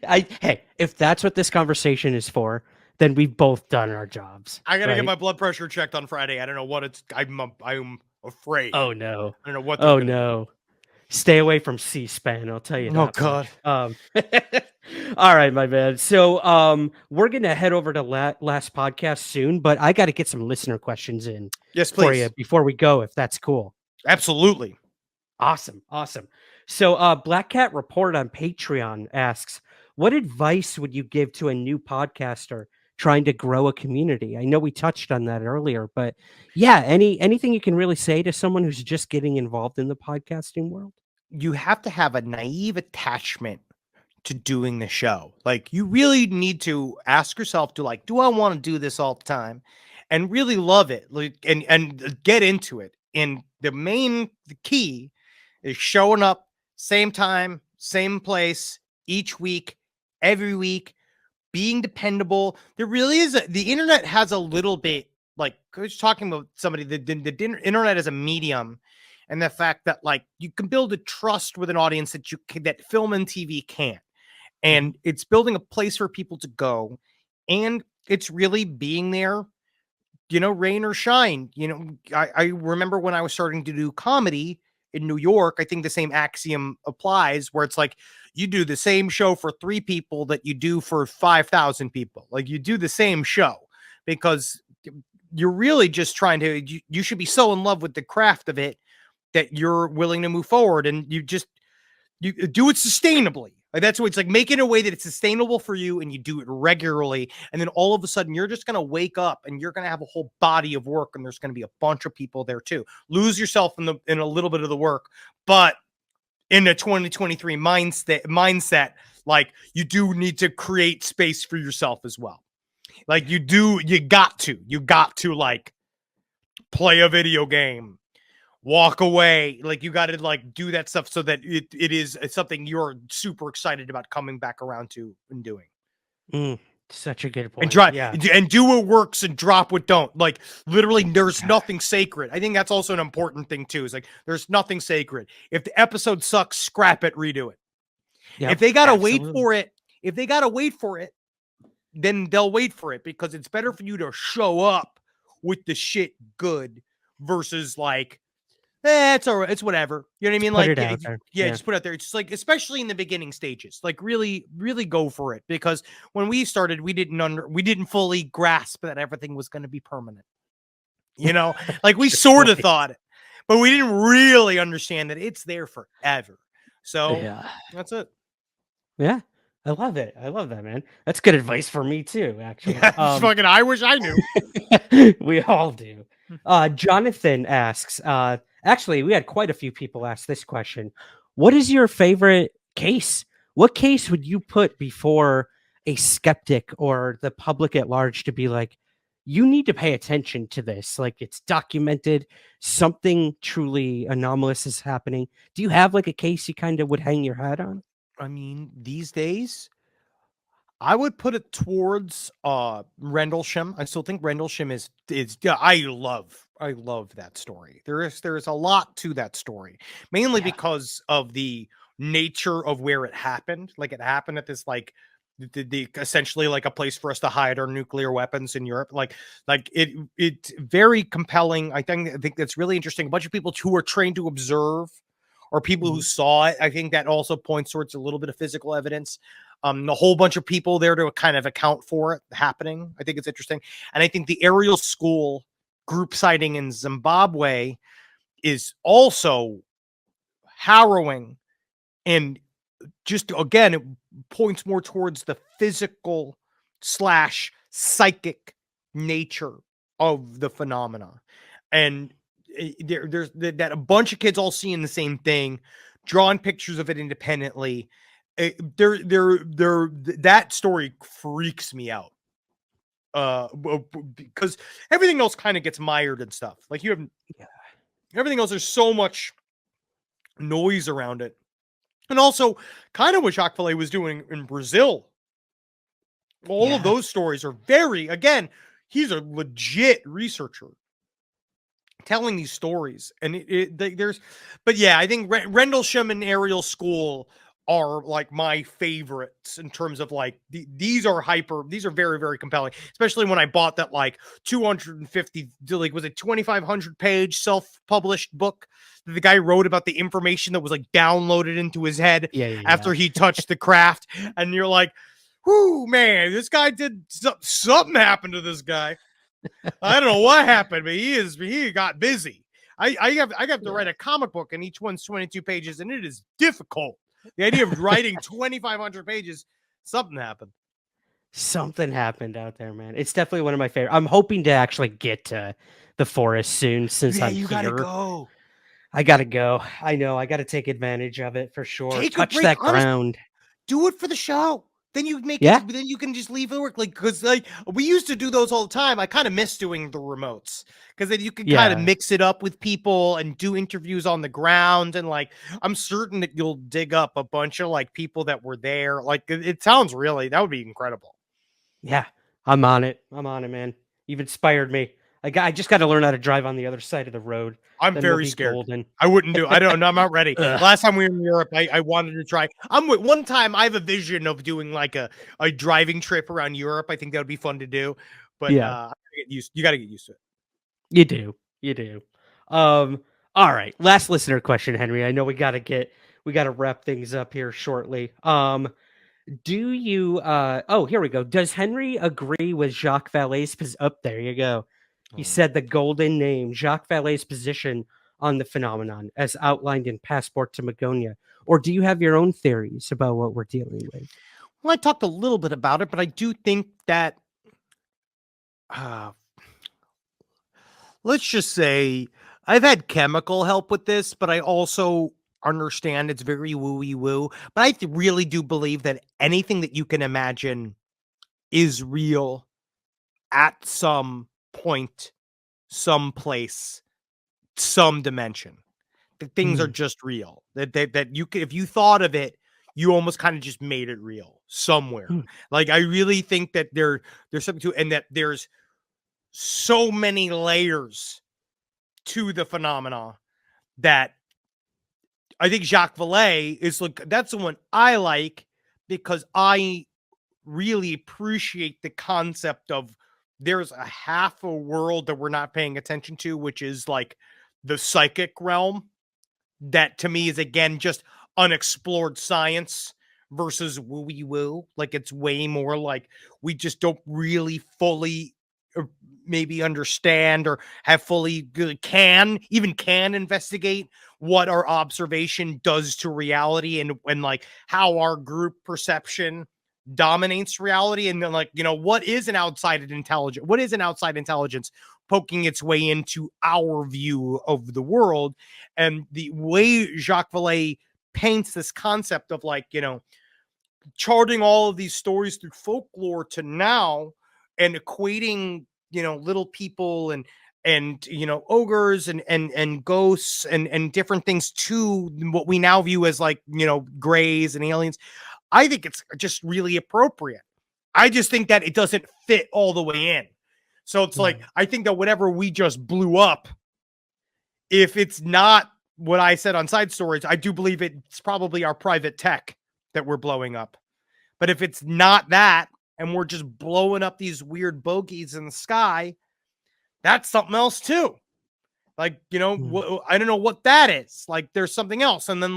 Hey, if that's what this conversation is for, then we've both done our jobs.
I gotta
right?
get my blood pressure checked on Friday. I don't know what it's. I'm afraid.
Oh no.
I don't know what.
Oh no. Stay away from C-SPAN, I'll tell you that.
Oh God.
All right, my man. So we're gonna head over to last podcast soon, but I got to get some listener questions in.
Yes,
for
please.
you before we go, if that's cool.
Absolutely.
Awesome. So Black Cat Report on Patreon asks, what advice would you give to a new podcaster trying to grow a community? I know we touched on that earlier, but yeah, anything you can really say to someone who's just getting involved in the podcasting world?
You have to have a naive attachment to doing the show. Like, you really need to ask yourself, do I want to do this all the time, and really love it, like, and get into it. And the key is showing up same time, same place, each week, every week, being dependable. There really is the internet has a little bit, like I was talking about somebody, the internet is a medium, and the fact that like you can build a trust with an audience that film and TV can't. And it's building a place for people to go, and it's really being there, rain or shine. I remember when I was starting to do comedy in New York, I think the same axiom applies, where it's like you do the same show for 3 people that you do for 5,000 people. Like, you do the same show because you're really just trying to, you should be so in love with the craft of it that you're willing to move forward, and you do it sustainably. Like, that's what it's like, make it in a way that it's sustainable for you, and you do it regularly. And then all of a sudden you're just going to wake up and you're going to have a whole body of work, and there's going to be a bunch of people there too. Lose yourself in a little bit of the work, but in a 2023 mindset, like, you do need to create space for yourself as well. Like, you got to like play a video game, walk away, like you got to like do that stuff so that it's something you're super excited about coming back around to and doing.
Such a good point.
And try
yeah.
and do what works and drop what don't. Like, literally, there's nothing sacred. I think that's also an important thing too. Is like, there's nothing sacred. If the episode sucks, scrap it, redo it.
Yep,
if they gotta
absolutely.
wait for it, then they'll wait for it, because it's better for you to show up with the shit good versus like, it's all right, it's whatever. You know what I mean?
Put
Like,
it out there. Yeah.
just put it out there. It's just like, especially in the beginning stages, like really, really go for it. Because when we started, we didn't fully grasp that everything was going to be permanent. Like, we sort of thought it, but we didn't really understand that it's there forever. So
Yeah.
that's it.
Yeah. I love it. I love that, man. That's good advice for me too, actually.
Yeah, fucking, I wish I knew.
We all do. Jonathan asks, actually, we had quite a few people ask this question. What is your favorite case? What case would you put before a skeptic or the public at large to be like, you need to pay attention to this? Like, it's documented, something truly anomalous is happening. Do you have like a case you kind of would hang your hat on?
I mean, these days, I would put it towards Rendlesham. I still think Rendlesham is yeah, I love that story. There's a lot to that story, mainly because of the nature of where it happened. Like, it happened at this the essentially like a place for us to hide our nuclear weapons in Europe. Like it's very compelling. I think that's really interesting. A bunch of people who are trained to observe, or people who saw it. I think that also points towards a little bit of physical evidence. A whole bunch of people there to kind of account for it happening. I think it's interesting. And I think the aerial school group sighting in Zimbabwe is also harrowing. And just, again, it points more towards the physical / psychic nature of the phenomena. And there's that a bunch of kids all seeing the same thing, drawing pictures of it independently. That story freaks me out. Because everything else kind of gets mired and stuff. Like, you have everything else, there's so much noise around it. And also kind of what Jacques Vallée was doing in Brazil. All of those stories are again, he's a legit researcher telling these stories. And but yeah, I think Rendlesham and Aerial School are like my favorites in terms of like these are very, very compelling, especially when I bought that like 250, like, was it 2,500 page self-published book that the guy wrote about the information that was like downloaded into his head after he touched the craft. And you're like, whoo, man, this guy did something happened to this guy. I don't know what happened, but he got busy. I have to write a comic book, and each one's 22 pages, and it is difficult. The idea of writing 2,500 pages, something happened.
Something happened out there, man. It's definitely one of my favorite. I'm hoping to actually get to the forest soon, since I'm
you
here.
gotta go.
I gotta go. I know. I gotta take advantage of it for sure. Touch
break,
that
honestly.
ground.
Do it for the show. Then you make it. Then you can just leave it work. Like, because like we used to do those all the time. I kind of miss doing the remotes, because then you can kind of mix it up with people and do interviews on the ground. And like, I'm certain that you'll dig up a bunch of like people that were there. Like, it sounds that would be incredible.
Yeah, I'm on it. I'm on it, man. You've inspired me. I just got to learn how to drive on the other side of the road.
I'm very scared. Golden. I wouldn't do. I don't know. I'm not ready. Last time we were in Europe, I wanted to try. One time I have a vision of doing like a driving trip around Europe. I think that would be fun to do. But you got to get used to it.
You do. All right. Last listener question, Henry. I know we got to wrap things up here shortly. Do you here we go. Does Henry agree with Jacques Vallée's there you go. He said the golden name, Jacques Vallée's position on the phenomenon as outlined in Passport to Magonia? Or do you have your own theories about what we're dealing with?
Well, I talked a little bit about it, but I do think that let's just say I've had chemical help with this, but I also understand it's very wooey woo. But I really do believe that anything that you can imagine is real at some point, some place, some dimension. That things are just real. That you can, if you thought of it, you almost kind of just made it real somewhere. Like, I really think that there's something to it, and that there's so many layers to the phenomena that I think Jacques Vallée is that's the one I like, because I really appreciate the concept of there's a half a world that we're not paying attention to, which is like the psychic realm. That to me is, again, just unexplored science versus wooey woo. Like, it's way more like we just don't really fully maybe understand or have fully can investigate what our observation does to reality and like how our group perception dominates reality. And then like, what is an outside intelligence poking its way into our view of the world? And the way Jacques Vallée paints this concept of like, charting all of these stories through folklore to now and equating, little people and ogres and ghosts and different things to what we now view as like, grays and aliens. I think it's just really appropriate. I just think that it doesn't fit all the way in. So it's like, I think that whatever we just blew up, if it's not what I said on Side Stories, I do believe it's probably our private tech that we're blowing up. But if it's not that, and we're just blowing up these weird bogeys in the sky, that's something else too. Like, I don't know what that is. Like, there's something else. And then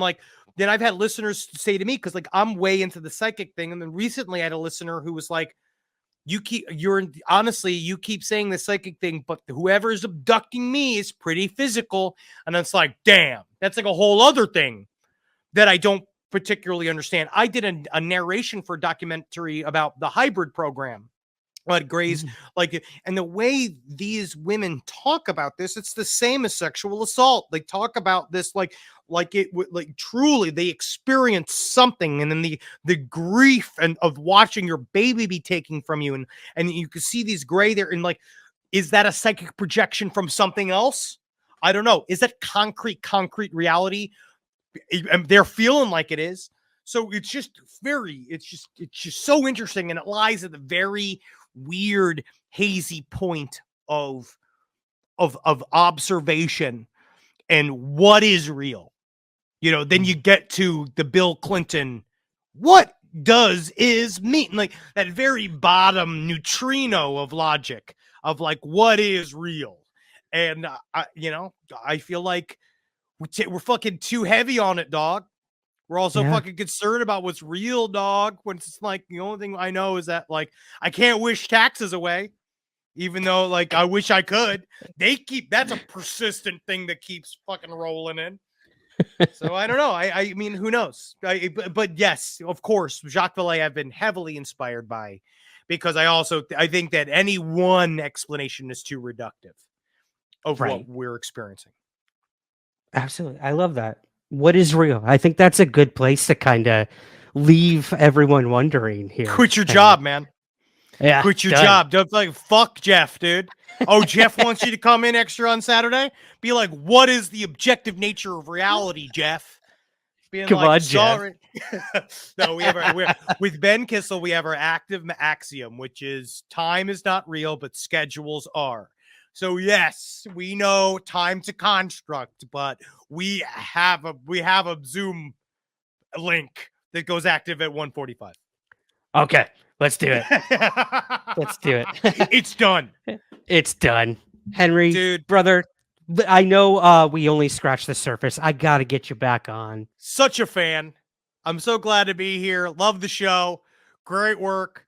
then I've had listeners say to me, because like I'm way into the psychic thing. And then recently I had a listener who was like, you keep saying the psychic thing, but whoever is abducting me is pretty physical. And it's like, damn, that's like a whole other thing that I don't particularly understand. I did a narration for a documentary about the hybrid program at Gray's, and the way these women talk about this, it's the same as sexual assault. They talk about this like truly they experience something, and then the grief and of watching your baby be taken from you, and you can see these gray there, and like, is that a psychic projection from something else? I don't know. Is that concrete reality? And they're feeling like it is. So it's just so interesting, and it lies at the very weird, hazy point of observation and what is real. Then you get to the Bill Clinton, what does is mean, like that very bottom neutrino of logic of like what is real. And I feel like we're fucking too heavy on it, dog. We're also fucking concerned about what's real, dog. When it's like the only thing I know is that like I can't wish taxes away, even though like I wish I could. That's a persistent thing that keeps fucking rolling in. So I don't know. I mean, who knows? But yes, of course, Jacques Vallée I've been heavily inspired by, because I think that any one explanation is too reductive of what we're experiencing.
Absolutely. I love that. What is real? I think that's a good place to kind of leave everyone wondering here.
Quit your job, man.
Yeah.
Quit your job. Don't like fuck Jeff, dude. Oh, Jeff wants you to come in extra on Saturday? Be like, what is the objective nature of reality, Jeff? Being
Come
like,
on,
sorry. No, with Ben Kissel, we have our active axiom, which is time is not real, but schedules are. So yes, we know time's a construct, but we have a Zoom link that goes active at 1:45.
Okay, let's do it. Let's do it.
It's done.
It's done. Henry,
dude,
brother, I know we only scratched the surface. I got to get you back on.
Such a fan. I'm so glad to be here. Love the show. Great work.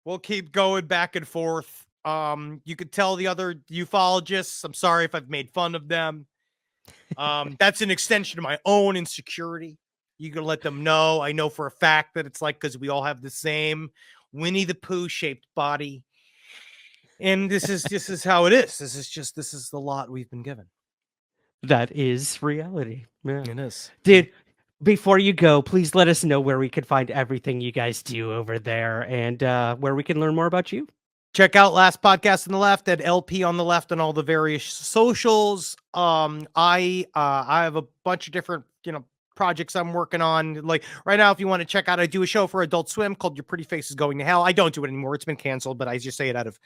We'll keep going back and forth. You could tell the other ufologists, I'm sorry if I've made fun of them. That's an extension of my own insecurity. You can let them know. I know for a fact that it's like, because we all have the same Winnie the Pooh shaped body. And this is how it is. This is the lot we've been given.
That is reality. Yeah.
It is.
Dude, before you go, please let us know where we could find everything you guys do over there, and where we can learn more about you.
Check out Last Podcast on the Left at LP on the Left on all the various socials. I have a bunch of different, projects I'm working on. Like right now, if you want to check out, I do a show for Adult Swim called Your Pretty Face is Going to Hell. I don't do it anymore. It's been canceled, but I just say it out of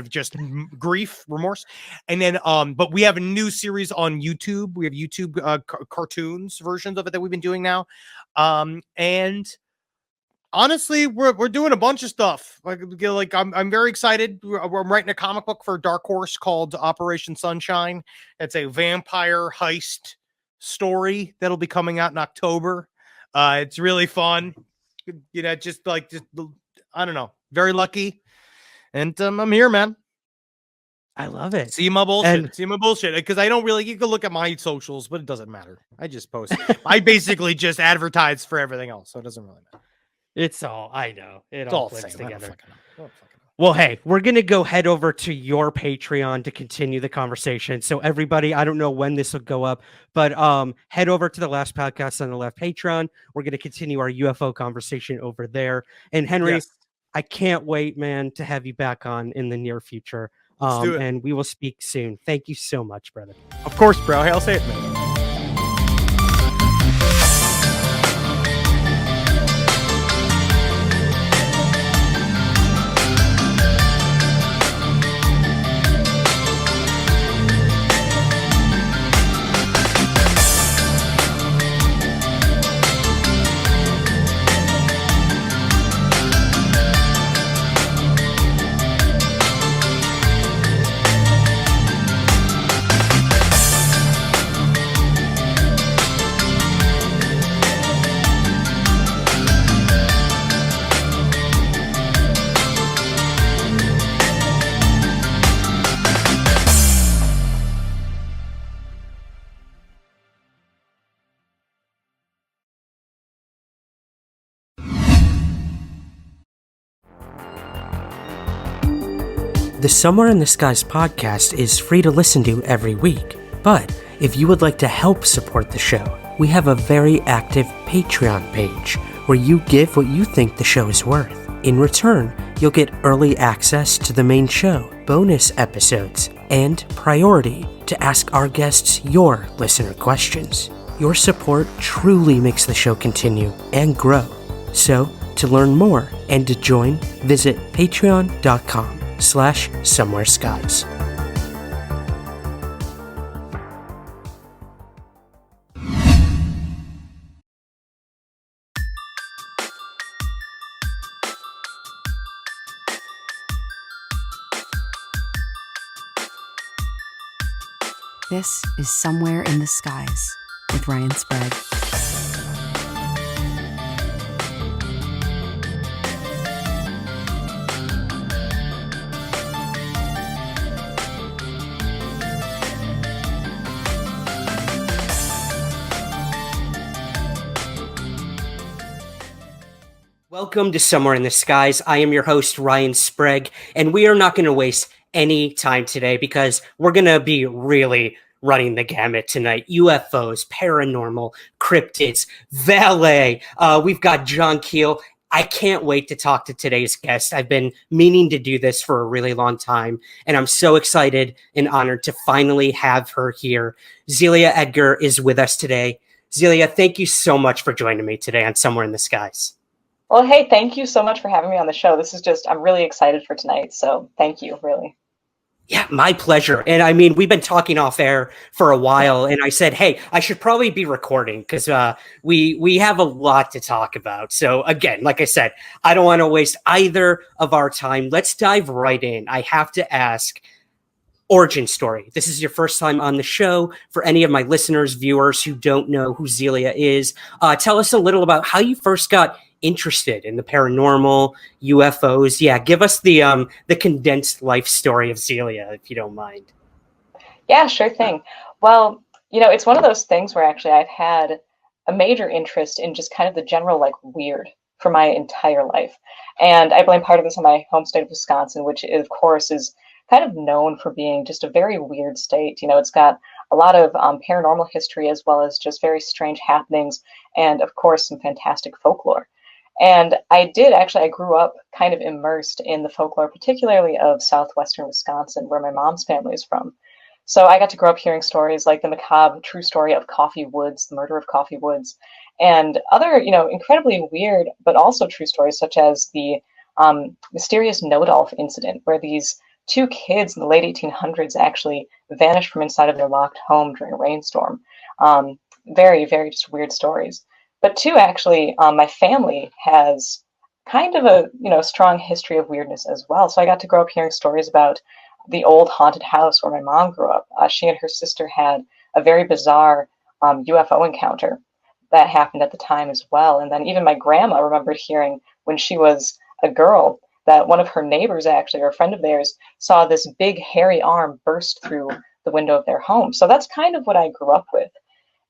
just grief, remorse. And then, but we have a new series on YouTube. We have YouTube cartoons versions of it that we've been doing now. And honestly, we're doing a bunch of stuff. Like I'm very excited. I'm writing a comic book for Dark Horse called Operation Sunshine. It's a vampire heist story that'll be coming out in October. It's really fun. Just I don't know. Very lucky. And I'm here, man.
I love it.
See my bullshit.
And-
See my bullshit. Because I don't really, you can look at my socials, but it doesn't matter. I just post. I basically just advertise for everything else. So it doesn't really matter.
It's all, I know. It's
all
all fits
same. I don't
together.
fucking know.
Well, hey, we're going to go head over to your Patreon to continue the conversation. So everybody, I don't know when this will go up, but head over to the last podcast on the left Patreon. We're going to continue our UFO conversation over there. And Henry,
Yes.
I can't wait, man, to have you back on in the near future.
Let's do it.
And we will speak soon. Thank you so much, brother.
Of course, bro. Hey, I'll say it, man.
The Somewhere in the Skies podcast is free to listen to every week, but if you would like to help support the show, we have a very active Patreon page where you give what you think the show is worth. In return, you'll get early access to the main show, bonus episodes, and priority to ask our guests your listener questions. Your support truly makes the show continue and grow. So, to learn more and to join, visit patreon.com/somewhereskies.
This is Somewhere in the Skies with Ryan Sprague.
Welcome to Somewhere in the Skies. I am your host, Ryan Sprague, and we are not going to waste any time today because we're going to be really running the gamut tonight. UFOs, paranormal, cryptids, valet. We've got John Keel. I can't wait to talk to today's guest. I've been meaning to do this for a really long time, and I'm so excited and honored to finally have her here. Zelia Edgar is with us today. Zelia, thank you so much for joining me today on Somewhere in the Skies.
Well, hey, thank you so much for having me on the show. This is just, I'm really excited for tonight. So thank you, really.
Yeah, my pleasure. And I mean, we've been talking off air for a while, and I said, hey, I should probably be recording because we have a lot to talk about. So again, like I said, I don't want to waste either of our time. Let's dive right in. I have to ask, origin story. This is your first time on the show. For any of my listeners, viewers who don't know who Zelia is, tell us a little about how you first got interested in the paranormal, UFOs. Yeah, give us the condensed life story of Zelia, if you don't mind.
Yeah, sure thing. Well, you know, it's one of those things where actually I've had a major interest in just kind of the general like weird for my entire life. And I blame part of this on my home state of Wisconsin, which of course is kind of known for being just a very weird state. You know, it's got a lot of paranormal history as well as just very strange happenings and of course some fantastic folklore. And I grew up kind of immersed in the folklore, particularly of southwestern Wisconsin, where my mom's family is from. So I got to grow up hearing stories like the macabre true story of Coffee Woods, the murder of Coffee Woods, and other, you know, incredibly weird, but also true stories such as the mysterious Nodolf incident, where these two kids in the late 1800s actually vanished from inside of their locked home during a rainstorm. Very, very just weird stories. But two, actually, my family has kind of a, you know, strong history of weirdness as well. So I got to grow up hearing stories about the old haunted house where my mom grew up. She and her sister had a very bizarre UFO encounter that happened at the time as well. And then even my grandma remembered hearing when she was a girl that one of her neighbors, actually, or a friend of theirs, saw this big hairy arm burst through the window of their home. So that's kind of what I grew up with.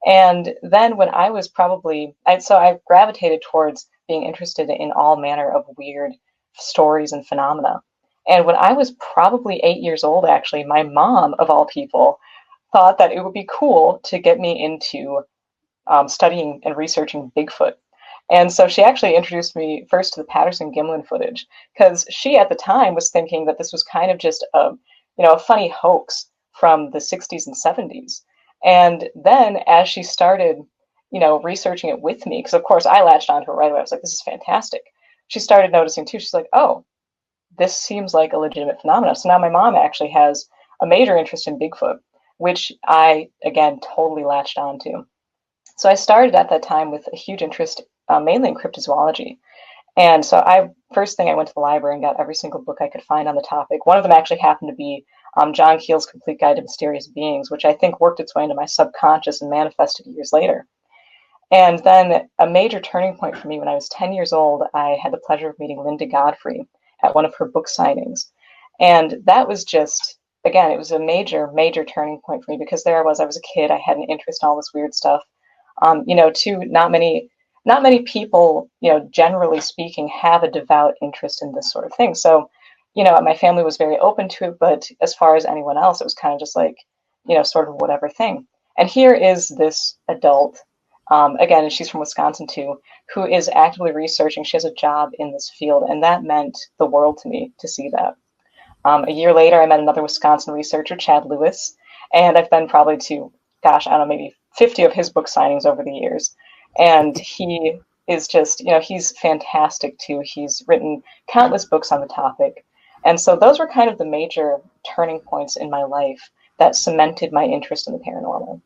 And then when I was probably, so I gravitated towards being interested in all manner of weird stories and phenomena. And when I was probably 8 years old, actually, my mom, of all people, thought that it would be cool to get me into studying and researching Bigfoot. And so she actually introduced me first to the Patterson-Gimlin footage, because she at the time was thinking that this was kind of just a funny hoax from the 60s and 70s. And then as she started, researching it with me, because of course I latched onto it right away. I was like, this is fantastic. She started noticing too. She's like, oh, this seems like a legitimate phenomenon. So now my mom actually has a major interest in Bigfoot, which I, again, totally latched onto. So I started at that time with a huge interest, mainly in cryptozoology. And so first thing I went to the library and got every single book I could find on the topic. One of them actually happened to be John Keel's Complete Guide to Mysterious Beings, which I think worked its way into my subconscious and manifested years later. And then a major turning point for me when I was 10 years old, I had the pleasure of meeting Linda Godfrey at one of her book signings. And that was just, again, it was a major, major turning point for me, because there I was a kid, I had an interest in all this weird stuff. Not many people, generally speaking, have a devout interest in this sort of thing. So, my family was very open to it, but as far as anyone else, it was kind of just like, sort of whatever thing. And here is this adult, again, and she's from Wisconsin too, who is actively researching. She has a job in this field, and that meant the world to me to see that. A year later, I met another Wisconsin researcher, Chad Lewis, and I've been probably to, maybe 50 of his book signings over the years. And he is just, he's fantastic too. He's written countless books on the topic. And so those were kind of the major turning points in my life that cemented my interest in the paranormal.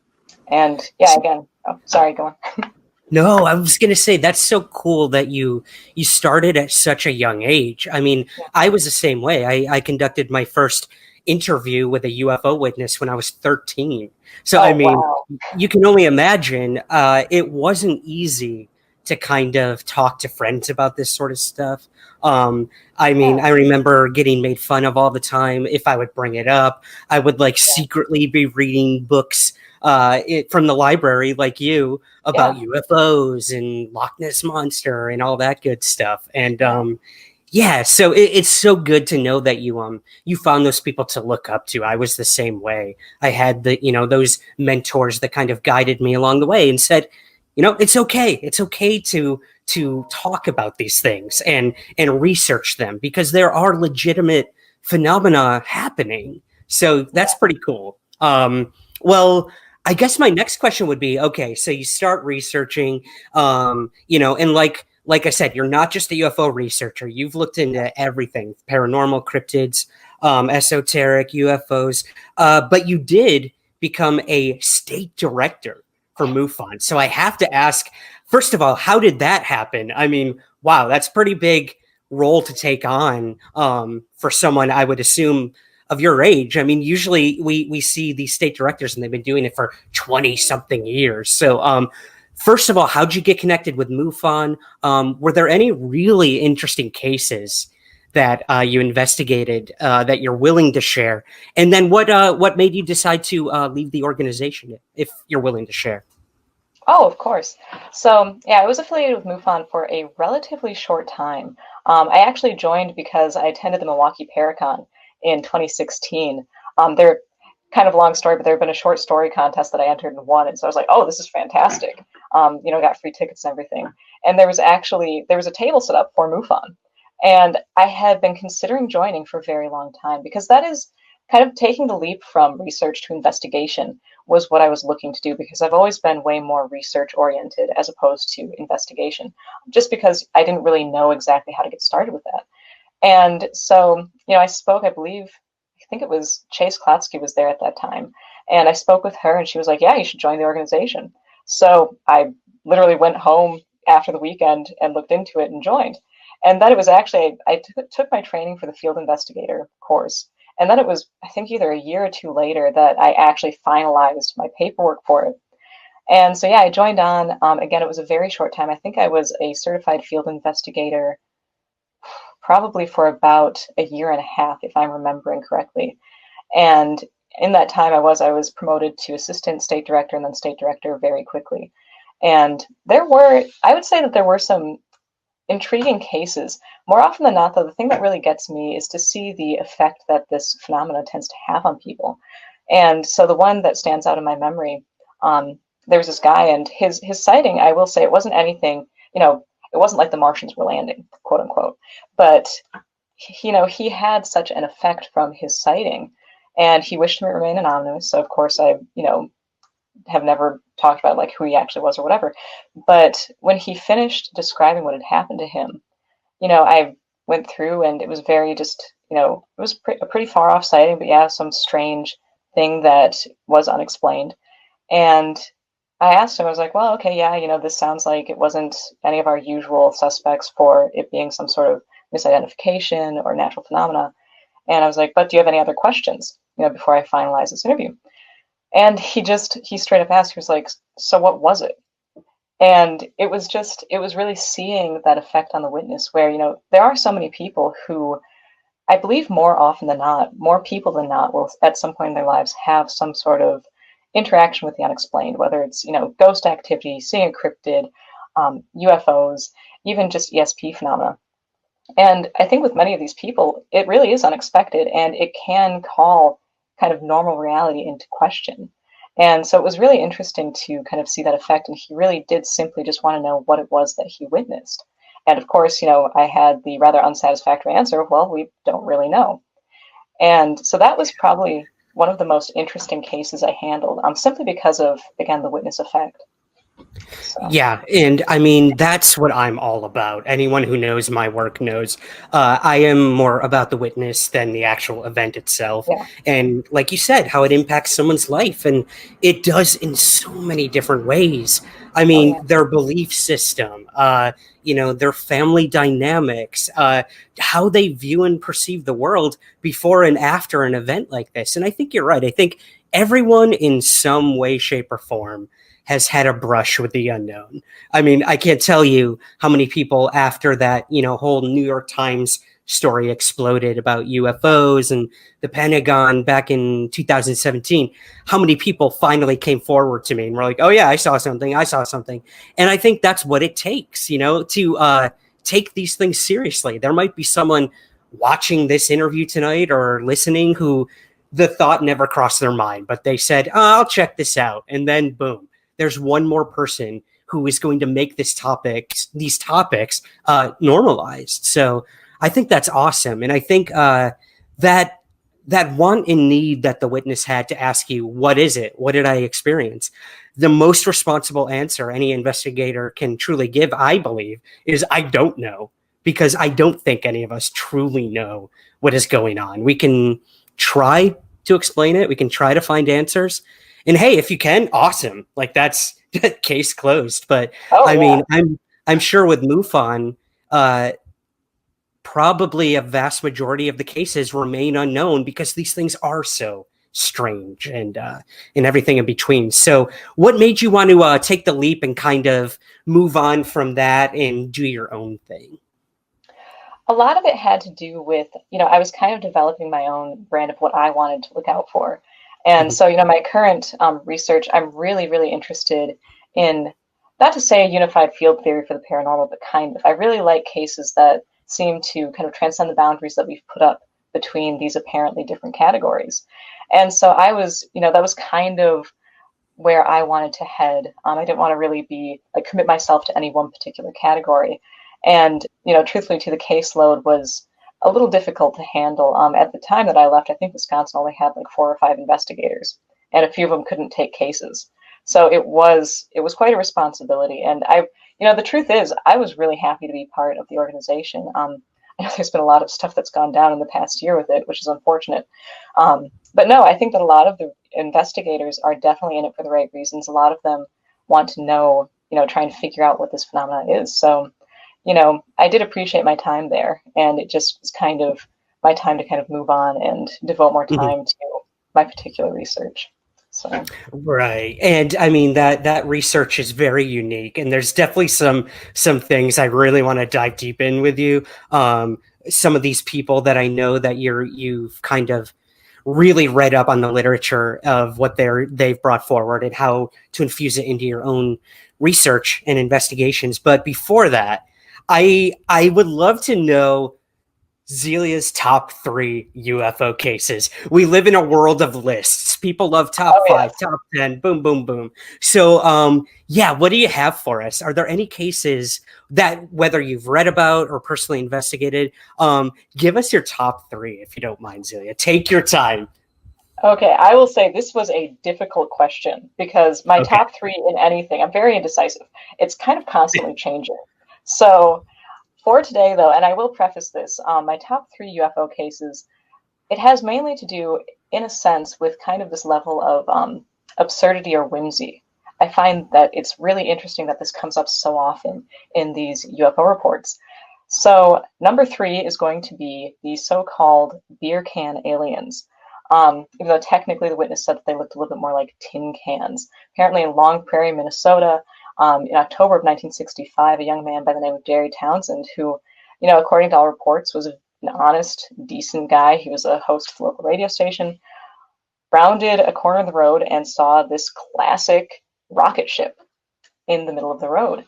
And yeah, again, sorry, go on.
No, I was going to say, that's so cool that you started at such a young age. I mean, I was the same way. I conducted my first interview with a UFO witness when I was 13. So, wow. You can only imagine it wasn't easy to kind of talk to friends about this sort of stuff. I remember getting made fun of all the time. If I would bring it up, I would secretly be reading books from the library, like you, about UFOs and Loch Ness Monster and all that good stuff. And so it's so good to know that you found those people to look up to. I was the same way. I had those mentors that kind of guided me along the way and said, it's okay. It's okay to talk about these things and research them, because there are legitimate phenomena happening. So that's pretty cool. Well, I guess my next question would be, okay, so you start researching, and like I said, you're not just a UFO researcher. You've looked into everything: paranormal, cryptids, esoteric, UFOs, but you did become a state director for MUFON. So I have to ask, first of all, how did that happen? I mean, wow, that's a pretty big role to take on for someone, I would assume, of your age. I mean, usually we see these state directors and they've been doing it for 20 something years. So first of all, how'd you get connected with MUFON? Were there any really interesting cases that you investigated that you're willing to share? And then what made you decide to leave the organization, if you're willing to share?
Oh, of course. So yeah, I was affiliated with MUFON for a relatively short time. I actually joined because I attended the Milwaukee Paracon in 2016. They're kind of a long story, but there had been a short story contest that I entered and won. And so I was like, oh, this is fantastic. Got free tickets and everything. And there was a table set up for MUFON. And I had been considering joining for a very long time, because that is kind of taking the leap from research to investigation was what I was looking to do, because I've always been way more research oriented as opposed to investigation, just because I didn't really know exactly how to get started with that. And so, I spoke, I think it was Chase Klotsky was there at that time. And I spoke with her and she was like, yeah, you should join the organization. So I literally went home after the weekend and looked into it and joined. And then it was actually, I took my training for the field investigator course. And then it was, I think, either a year or two later that I actually finalized my paperwork for it. And so, yeah, I joined on. Again, it was a very short time. I think I was a certified field investigator probably for about a year and a half, if I'm remembering correctly. And in that time, I was promoted to assistant state director and then state director very quickly. And I would say that there were some intriguing cases. More often than not, though, the thing that really gets me is to see the effect that this phenomenon tends to have on people. And so the one that stands out in my memory, there was this guy, and his sighting, I will say, it wasn't anything, it wasn't like the Martians were landing, quote unquote, but he had such an effect from his sighting, and he wished to remain anonymous. So of course I, have never talked about like who he actually was or whatever. But when he finished describing what had happened to him, I went through, and it was very just, it was a pretty far off sighting, but yeah, some strange thing that was unexplained. And I asked him, I was like, well, okay, yeah, this sounds like it wasn't any of our usual suspects for it being some sort of misidentification or natural phenomena. And I was like, but do you have any other questions, before I finalize this interview? And he straight up asked, he was like, so what was it? And it was really seeing that effect on the witness where, there are so many people who, I believe more often than not, more people than not will at some point in their lives have some sort of interaction with the unexplained, whether it's, ghost activity, seeing a cryptid, UFOs, even just ESP phenomena. And I think with many of these people, it really is unexpected, and it can call kind of normal reality into question. And so it was really interesting to kind of see that effect. And he really did simply just want to know what it was that he witnessed. And of course, I had the rather unsatisfactory answer, well, we don't really know. And so that was probably one of the most interesting cases I handled, simply because of, again, the witness effect. So.
Yeah, and I mean, that's what I'm all about. Anyone who knows my work knows I am more about the witness than the actual event itself.
Yeah.
And like you said, how it impacts someone's life. And it does in so many different ways. I mean, their belief system, their family dynamics, how they view and perceive the world before and after an event like this. And I think you're right. I think everyone in some way, shape, or form has had a brush with the unknown. I mean, I can't tell you how many people after that, whole New York Times story exploded about UFOs and the Pentagon back in 2017, how many people finally came forward to me and were like, oh yeah, I saw something. And I think that's what it takes, to take these things seriously. There might be someone watching this interview tonight or listening who the thought never crossed their mind, but they said, I'll check this out. And then boom, there's one more person who is going to make these topics normalized. So I think that's awesome. And I think that want and need that the witness had to ask you, what is it? What did I experience? The most responsible answer any investigator can truly give, I believe, is I don't know, because I don't think any of us truly know what is going on. We can try to explain it. We can try to find answers. And hey, if you can, awesome. Like that's case closed. But I mean, I'm sure with MUFON, probably a vast majority of the cases remain unknown because these things are so strange and everything in between. So what made you want to take the leap and kind of move on from that and do your own thing?
A lot of it had to do with, I was kind of developing my own brand of what I wanted to look out for. And so, my current research, I'm really, really interested in, not to say a unified field theory for the paranormal, but kind of. I really like cases that seem to kind of transcend the boundaries that we've put up between these apparently different categories. And so I was, that was kind of where I wanted to head. I didn't want to really commit myself to any one particular category. And, truthfully, the caseload was a little difficult to handle. At the time that I left, I think Wisconsin only had 4 or 5 investigators, and a few of them couldn't take cases. So it was quite a responsibility. And the truth is, I was really happy to be part of the organization. I know there's been a lot of stuff that's gone down in the past year with it, which is unfortunate. But no, I think that a lot of the investigators are definitely in it for the right reasons. A lot of them want to know, try and figure out what this phenomenon is. So I did appreciate my time there, and it just was kind of my time to kind of move on and devote more time to my particular research. So.
Right. And I mean, that research is very unique, and there's definitely some things I really want to dive deep in with you. some of these people that I know that you've kind of really read up on the literature of what they've brought forward and how to infuse it into your own research and investigations. But before that, I would love to know Zelia's top 3 UFO cases. We live in a world of lists. People love top 5, top 10, boom, boom, boom. So, yeah, what do you have for us? Are there any cases that, whether you've read about or personally investigated, give us your top 3, if you don't mind, Zelia. Take your time.
Okay, I will say this was a difficult question because my top 3 in anything, I'm very indecisive. It's kind of constantly changing. So for today, though, and I will preface this, my top 3 UFO cases, it has mainly to do, in a sense, with kind of this level of absurdity or whimsy. I find that it's really interesting that this comes up so often in these UFO reports. So number 3 is going to be the so-called beer can aliens. Even though technically the witness said that they looked a little bit more like tin cans. Apparently in Long Prairie, Minnesota, in October of 1965, a young man by the name of Jerry Townsend, who, according to all reports, was an honest, decent guy. He was a host of a local radio station, rounded a corner of the road and saw this classic rocket ship in the middle of the road.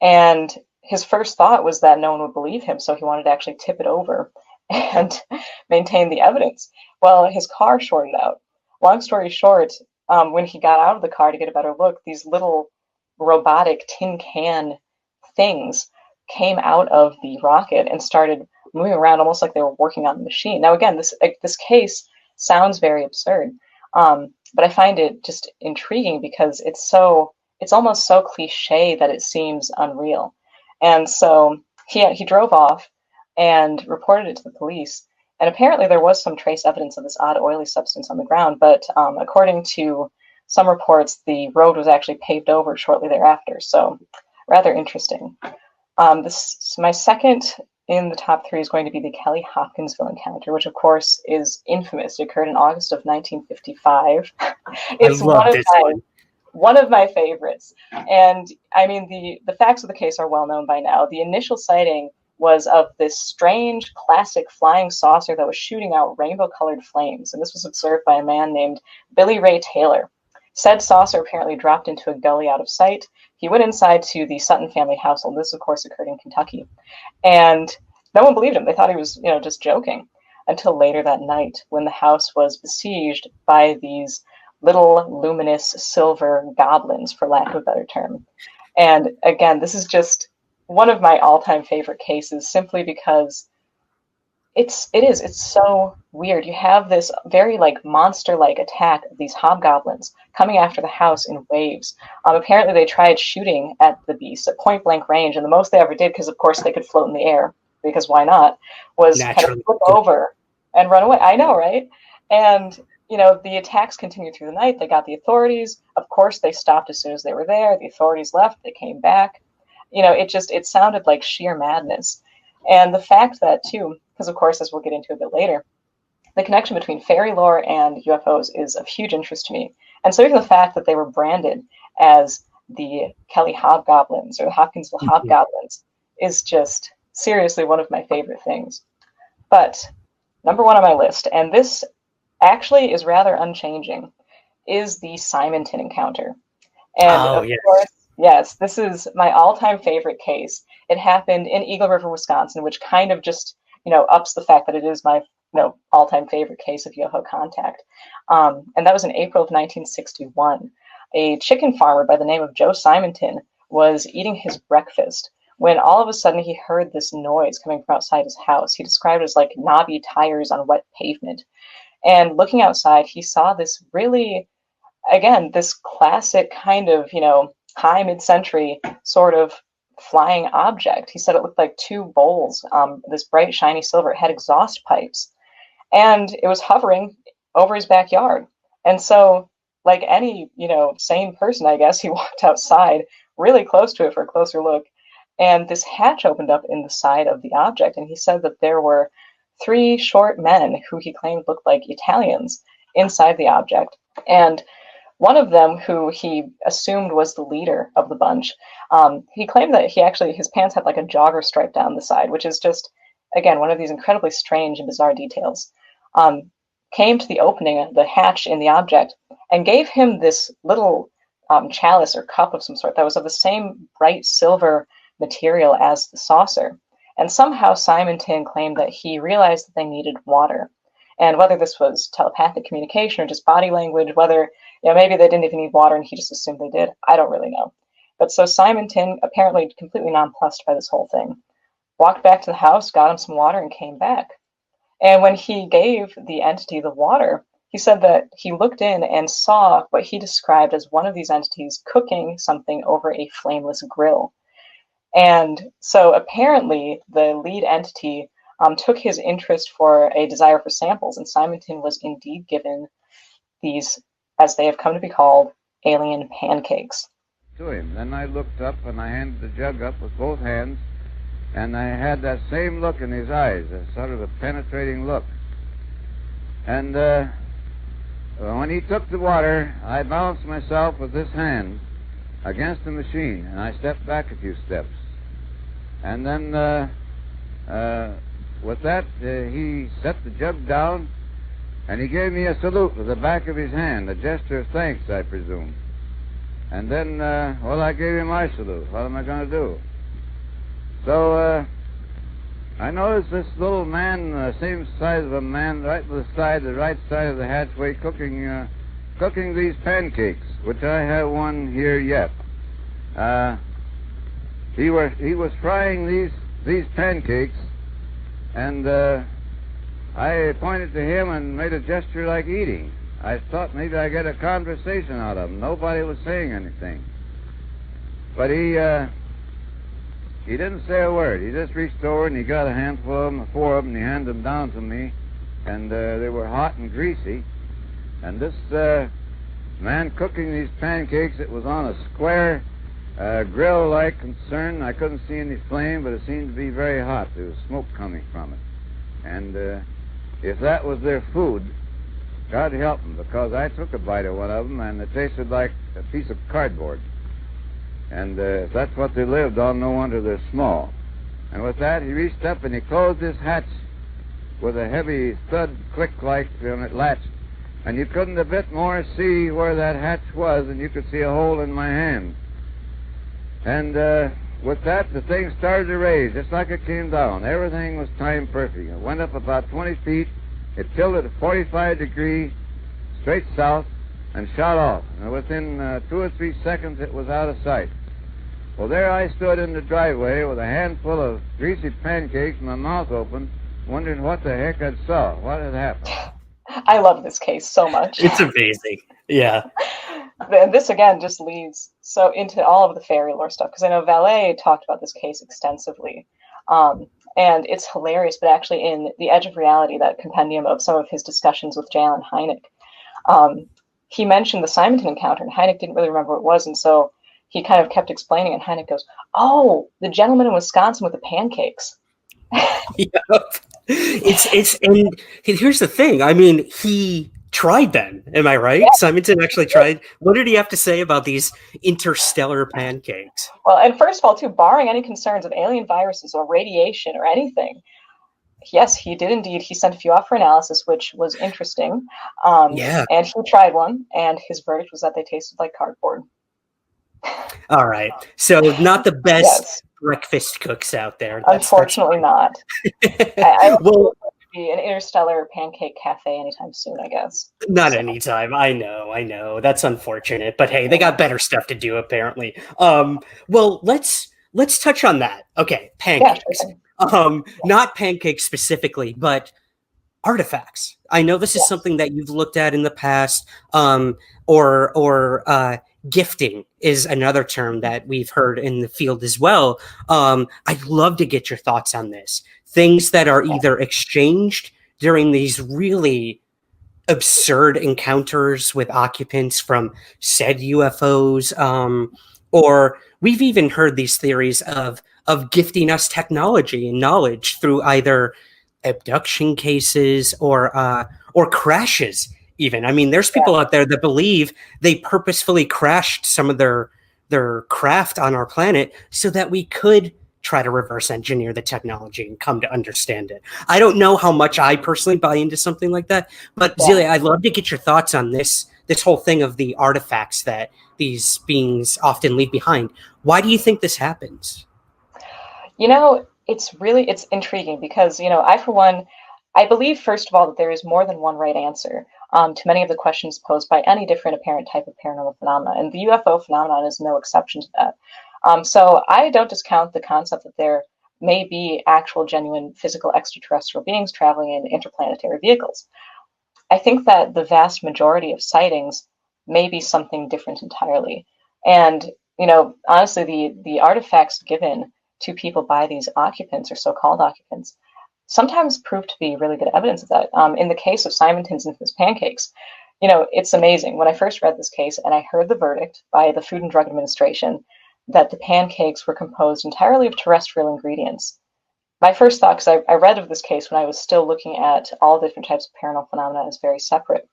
And his first thought was that no one would believe him, so he wanted to actually tip it over and maintain the evidence. Well, his car shorted out. Long story short, when he got out of the car to get a better look, these little robotic tin can things came out of the rocket and started moving around almost like they were working on the machine. Now, again, this case sounds very absurd, but I find it just intriguing because it's almost so cliche that it seems unreal. And so he drove off and reported it to the police. And apparently there was some trace evidence of this odd oily substance on the ground, but according to some reports, the road was actually paved over shortly thereafter. So rather interesting. My second in the top 3 is going to be the Kelly Hopkinsville encounter, which of course is infamous. It occurred in August of 1955. It's one of my favorites. And I mean, the facts of the case are well known by now. The initial sighting was of this strange classic flying saucer that was shooting out rainbow-colored flames. And this was observed by a man named Billy Ray Taylor. Said saucer apparently dropped into a gully out of sight. He went inside to the Sutton family household. This, of course, occurred in Kentucky. And no one believed him. They thought he was, just joking. Until later that night, when the house was besieged by these little luminous silver goblins, for lack of a better term. And again, this is just one of my all-time favorite cases, simply because it's so weird. You have this very monster-like attack of these hobgoblins coming after the house in waves. Apparently they tried shooting at the beasts at point-blank range, and the most they ever did, because of course they could float in the air, because why not, was kind of flip over and run away. I know, right? And the attacks continued through the night. They got the authorities. Of course, they stopped as soon as they were there. The authorities left. They came back. It sounded like sheer madness. And the fact that, too, because of course, as we'll get into a bit later, the connection between fairy lore and UFOs is of huge interest to me. And so even the fact that they were branded as the Kelly Hobgoblins or the Hopkinsville Hobgoblins is just seriously one of my favorite things. But number 1 on my list, and this actually is rather unchanging, is the Simonton encounter. And of course, yes, this is my all-time favorite case. It happened in Eagle River, Wisconsin, which kind of just, ups the fact that it is my, all-time favorite case of UFO contact. And that was in April of 1961. A chicken farmer by the name of Joe Simonton was eating his breakfast when all of a sudden he heard this noise coming from outside his house. He described it as like knobby tires on wet pavement. And looking outside, he saw this really, again, this classic kind of, high mid-century sort of flying object. He said it looked like 2 bowls, this bright, shiny silver. It had exhaust pipes. And it was hovering over his backyard. And so, like any, sane person, I guess, he walked outside really close to it for a closer look. And this hatch opened up in the side of the object. And he said that there were 3 short men who he claimed looked like Italians inside the object. And one of them, who he assumed was the leader of the bunch, he claimed that his pants had like a jogger stripe down the side, which is just, again, one of these incredibly strange and bizarre details, came to the opening, the hatch in the object, and gave him this little chalice or cup of some sort that was of the same bright silver material as the saucer. And somehow Simonton claimed that he realized that they needed water. And whether this was telepathic communication or just body language, whether maybe they didn't even need water and he just assumed they did, I don't really know. But so Simonton, apparently completely nonplussed by this whole thing, walked back to the house, got him some water, and came back. And when he gave the entity the water, he said that he looked in and saw what he described as one of these entities cooking something over a flameless grill. And so apparently the lead entity took his interest for a desire for samples, and Simonton was indeed given these, as they have come to be called, alien pancakes.
To him. Then I looked up and I handed the jug up with both hands, and I had that same look in his eyes, a sort of a penetrating look. And when he took the water, I balanced myself with this hand against the machine, and I stepped back a few steps. And then with that, he set the jug down, and he gave me a salute with the back of his hand, a gesture of thanks, I presume. And then, I gave him my salute. What am I going to do? So I noticed this little man, same size of a man, right by the right side of the hatchway, cooking these pancakes, which I have one here yet. He was frying these pancakes, and I pointed to him and made a gesture like eating. I thought maybe I'd get a conversation out of him. Nobody was saying anything. But he didn't say a word. He just reached over and he got a handful of them, 4 of them, and he handed them down to me. And they were hot and greasy. And this man cooking these pancakes, it was on a square grill-like concern. I couldn't see any flame, but it seemed to be very hot. There was smoke coming from it. And if that was their food, God help them, because I took a bite of one of them, and it tasted like a piece of cardboard. And if that's what they lived on, no wonder they're small. And with that, he reached up and he closed his hatch with a heavy thud click like when it latched. And you couldn't a bit more see where that hatch was than you could see a hole in my hand. And with that, the thing started to raise just like it came down. Everything was timed perfect. It went up about 20 feet. It tilted at 45 degrees, straight south, and shot off. And within 2 or 3 seconds, it was out of sight. Well, there I stood in the driveway with a handful of greasy pancakes and my mouth open, wondering what the heck I'd saw. What had happened?
I love this case so much.
It's amazing. Yeah.
And this, again, just leads so into all of the fairy lore stuff, because I know Valet talked about this case extensively. And it's hilarious, but actually in The Edge of Reality, that compendium of some of his discussions with J. Allen Hynek, he mentioned the Simonton encounter, and Hynek didn't really remember what it was, and so he kind of kept explaining, and Hynek goes, "Oh, the gentleman in Wisconsin with the pancakes."
Yep. And here's the thing. I mean, he tried them. Am I right? Yeah. Simonton actually tried. What did he have to say about these interstellar pancakes?
Well, and first of all, too, barring any concerns of alien viruses or radiation or anything, yes, he did indeed. He sent a few off for analysis, which was interesting.
Yeah.
And he tried one, and his verdict was that they tasted like cardboard.
All right. So not the best breakfast cooks out there.
Unfortunately not. I will be an interstellar pancake cafe anytime soon, I guess.
Not anytime. I know. That's unfortunate. But hey, they got better stuff to do, apparently. Well, let's touch on that. Okay, pancakes. Yeah, not pancakes specifically, but artifacts. I know this is something that you've looked at in the past, or gifting is another term that we've heard in the field as well. I'd love to get your thoughts on this. Things that are either exchanged during these really absurd encounters with occupants from said UFOs, or we've even heard these theories of gifting us technology and knowledge through either abduction cases or crashes. Even, I mean, there's people out there that believe they purposefully crashed some of their craft on our planet so that we could try to reverse engineer the technology and come to understand it. I don't know how much I personally buy into something like that, but Zelia, I'd love to get your thoughts on this whole thing of the artifacts that these beings often leave behind. Why do you think this happens?
You know, it's intriguing because, you know, I, for one, I believe, first of all, that there is more than one right answer to many of the questions posed by any different apparent type of paranormal phenomena, and the UFO phenomenon is no exception to that. So I don't discount the concept that there may be actual, genuine, physical extraterrestrial beings traveling in interplanetary vehicles. I think that the vast majority of sightings may be something different entirely. And, you know, honestly, the artifacts given to people by these occupants or so-called occupants sometimes prove to be really good evidence of that. In the case of Simonton's infamous pancakes, you know, it's amazing. When I first read this case and I heard the verdict by the Food and Drug Administration that the pancakes were composed entirely of terrestrial ingredients, my first thought, because I read of this case when I was still looking at all different types of paranormal phenomena as very separate,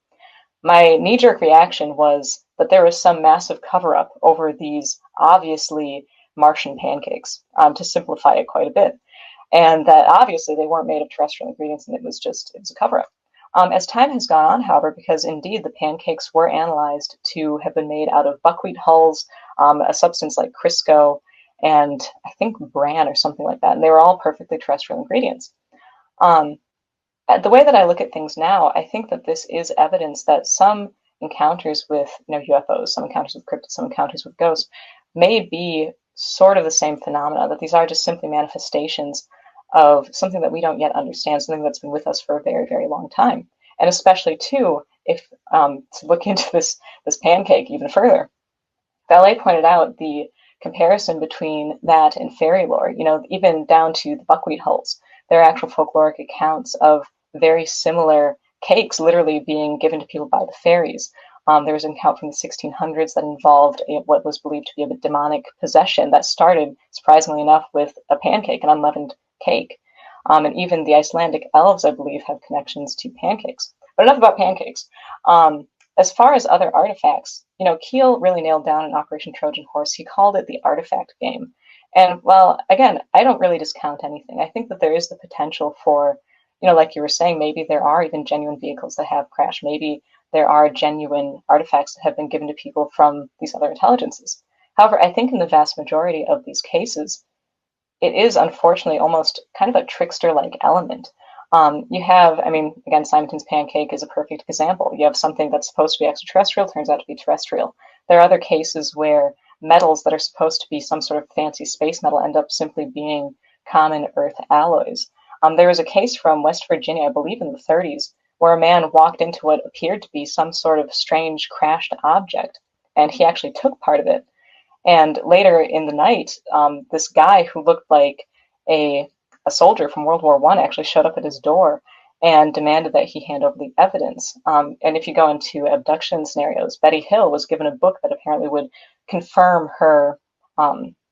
my knee-jerk reaction was that there was some massive cover-up over these obviously Martian pancakes, to simplify it quite a bit, and that obviously they weren't made of terrestrial ingredients and it was a cover-up. As time has gone on, however, because indeed the pancakes were analyzed to have been made out of buckwheat hulls, a substance like Crisco, and I think bran or something like that, and they were all perfectly terrestrial ingredients. The way that I look at things now, I think that this is evidence that some encounters with, you know, UFOs, some encounters with cryptids, some encounters with ghosts may be sort of the same phenomena, that these are just simply manifestations of something that we don't yet understand, something that's been with us for a very, very long time. And especially, too, if to look into this pancake even further, Ballet pointed out the comparison between that and fairy lore, you know, even down to the buckwheat hulls. There are actual folkloric accounts of very similar cakes literally being given to people by the fairies. There was an account from the 1600s that involved what was believed to be a demonic possession that started, surprisingly enough, with a pancake, an unleavened cake. And even the Icelandic elves, I believe, have connections to pancakes. But enough about pancakes. As far as other artifacts, you know, Keel really nailed down in Operation Trojan Horse. He called it the artifact game. And, well, again, I don't really discount anything. I think that there is the potential for, you know, like you were saying, maybe there are even genuine vehicles that have crashed. Maybe there are genuine artifacts that have been given to people from these other intelligences. However, I think in the vast majority of these cases, it is unfortunately almost kind of a trickster-like element. You have, I mean, again, Simonton's pancake is a perfect example. You have something that's supposed to be extraterrestrial, turns out to be terrestrial. There are other cases where metals that are supposed to be some sort of fancy space metal end up simply being common earth alloys. There was a case from West Virginia, I believe in the 30s, where a man walked into what appeared to be some sort of strange crashed object, and he actually took part of it. And later in the night, this guy who looked like a soldier from World War I actually showed up at his door and demanded that he hand over the evidence. And if you go into abduction scenarios, Betty Hill was given a book that apparently would confirm her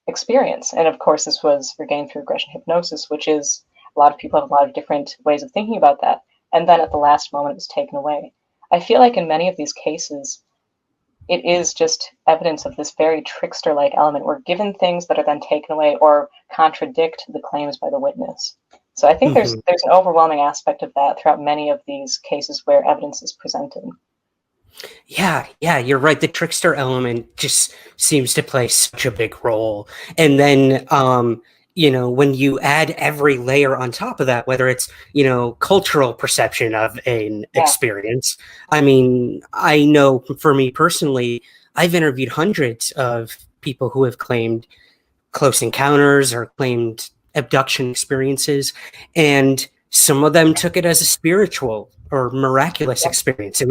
experience. And of course, this was regained through regression hypnosis, which is, a lot of people have a lot of different ways of thinking about that. And then at the last moment, it was taken away. I feel like in many of these cases, it is just evidence of this very trickster-like element. We're given things that are then taken away or contradict the claims by the witness. So I think there's an overwhelming aspect of that throughout many of these cases where evidence is presented.
Yeah, you're right. The trickster element just seems to play such a big role. And then, you know, when you add every layer on top of that, whether it's, you know, cultural perception of an experience. I mean, I know for me personally, I've interviewed hundreds of people who have claimed close encounters or claimed abduction experiences, and some of them took it as a spiritual or miraculous experience. It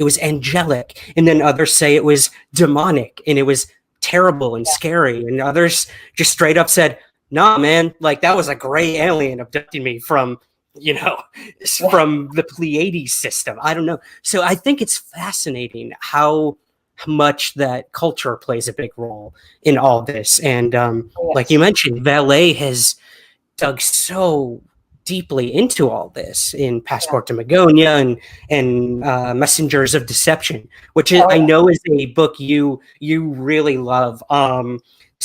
was angelic, and then others say it was demonic and it was terrible and scary, and others just straight up said, "Nah, man, like that was a gray alien abducting me from, you know, from the Pleiades system." I don't know. So I think it's fascinating how much that culture plays a big role in all this. And like you mentioned, Valet has dug so deeply into all this in Passport to Magonia and Messengers of Deception, which is, I know is a book you really love.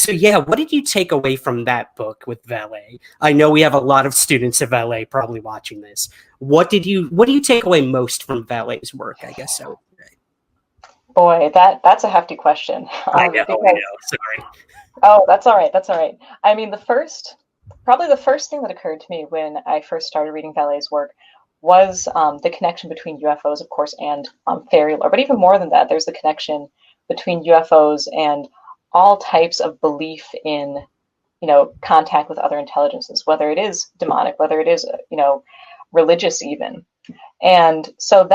So yeah, what did you take away from that book with valet? I know we have a lot of students of valet probably watching this. What do you take away most from valet's work? I guess so.
Boy, that's a hefty question.
I know.
Because,
Sorry.
oh, that's all right. That's all right. I mean, probably the first thing that occurred to me when I first started reading valet's work was the connection between UFOs, of course, and fairy lore. But even more than that, there's the connection between UFOs and all types of belief in, contact with other intelligences, whether it is demonic, whether it is, religious even. And so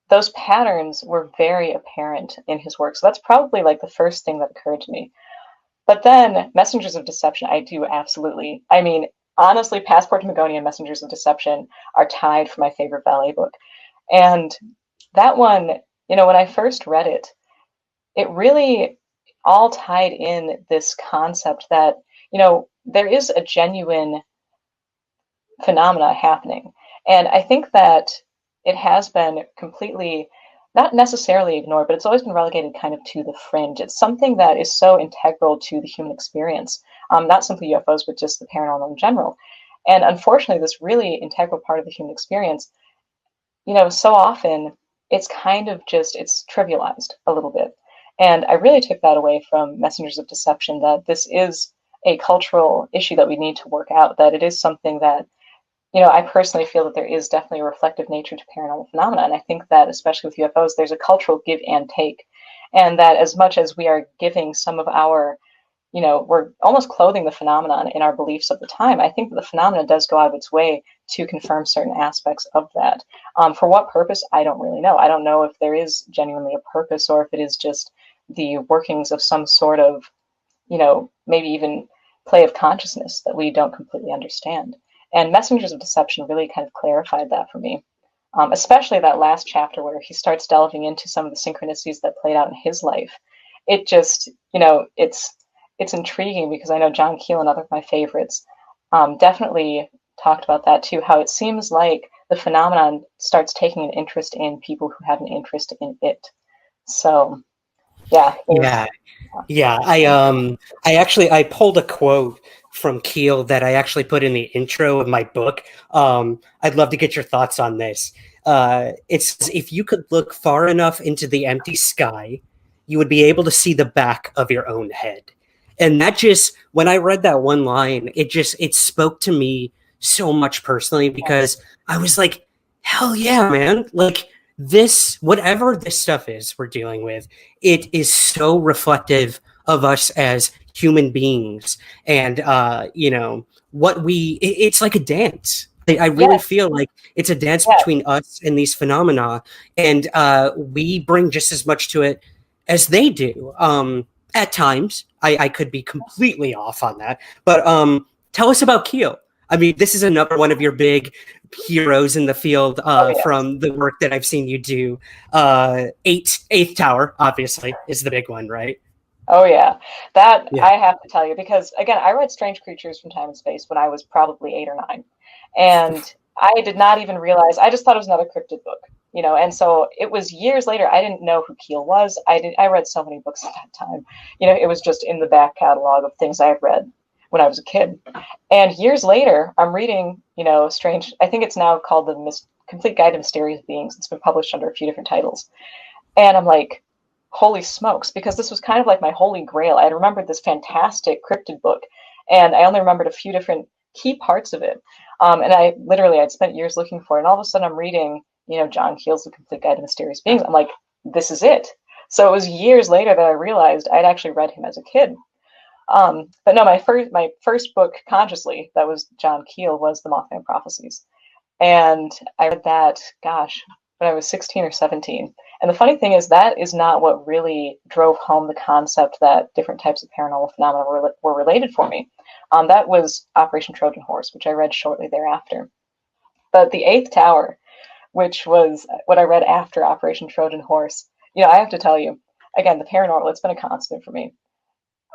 those patterns were very apparent in his work. So that's probably like the first thing that occurred to me. But then Messengers of Deception, I do absolutely. I mean, honestly, Passport to Magonia and Messengers of Deception are tied for my favorite valet book. And that one, when I first read it, it really all tied in this concept that, there is a genuine phenomena happening. And I think that it has been completely, not necessarily ignored, but it's always been relegated kind of to the fringe. It's something that is so integral to the human experience, not simply UFOs, but just the paranormal in general. And unfortunately, this really integral part of the human experience, so often it's kind of it's trivialized a little bit. And I really took that away from Messengers of Deception, that this is a cultural issue that we need to work out, that it is something that, I personally feel that there is definitely a reflective nature to paranormal phenomena. And I think that especially with UFOs, there's a cultural give and take. And that as much as we are giving some of our, we're almost clothing the phenomenon in our beliefs of the time, I think that the phenomenon does go out of its way to confirm certain aspects of that. For what purpose, I don't really know. I don't know if there is genuinely a purpose or if it is just the workings of some sort of, maybe even play of consciousness that we don't completely understand. And Messengers of Deception really kind of clarified that for me, especially that last chapter where he starts delving into some of the synchronicities that played out in his life. It just, it's intriguing because I know John Keel, another of my favorites, definitely talked about that too, how it seems like the phenomenon starts taking an interest in people who have an interest in it. So, yeah.
Yeah. I pulled a quote from Keel that I actually put in the intro of my book. I'd love to get your thoughts on this. It's if you could look far enough into the empty sky, you would be able to see the back of your own head. And that just, when I read that one line, it spoke to me so much personally, because I was like, hell yeah, man. Like, this, whatever this stuff is we're dealing with, it is so reflective of us as human beings. And, it's like a dance. I really feel like it's a dance between us and these phenomena. And we bring just as much to it as they do. At times, I could be completely off on that. But tell us about Keel. I mean, this is another one of your big heroes in the field from the work that I've seen you do. Eighth Tower, obviously, is the big one, right?
Oh, yeah. I have to tell you, because, again, I read Strange Creatures from Time and Space when I was probably 8 or 9. And I did not even realize, I just thought it was another cryptid book, and so it was years later. I didn't know who Keel was. I read so many books at that time. It was just in the back catalog of things I had read when I was a kid. And years later, I'm reading, Strange, I think it's now called the Complete Guide to Mysterious Beings. It's been published under a few different titles. And I'm like, holy smokes, because this was kind of like my holy grail. I had remembered this fantastic cryptid book, and I only remembered a few different key parts of it. And I'd spent years looking for it. And all of a sudden I'm reading, John Keel's The Complete Guide to Mysterious Beings. I'm like, this is it. So it was years later that I realized I'd actually read him as a kid. But no, my first book consciously that was John Keel was The Mothman Prophecies. And I read that, when I was 16 or 17. And the funny thing is that is not what really drove home the concept that different types of paranormal phenomena were related for me. That was Operation Trojan Horse, which I read shortly thereafter. But the Eighth Tower, which was what I read after Operation Trojan Horse, I have to tell you, again, the paranormal, it's been a constant for me.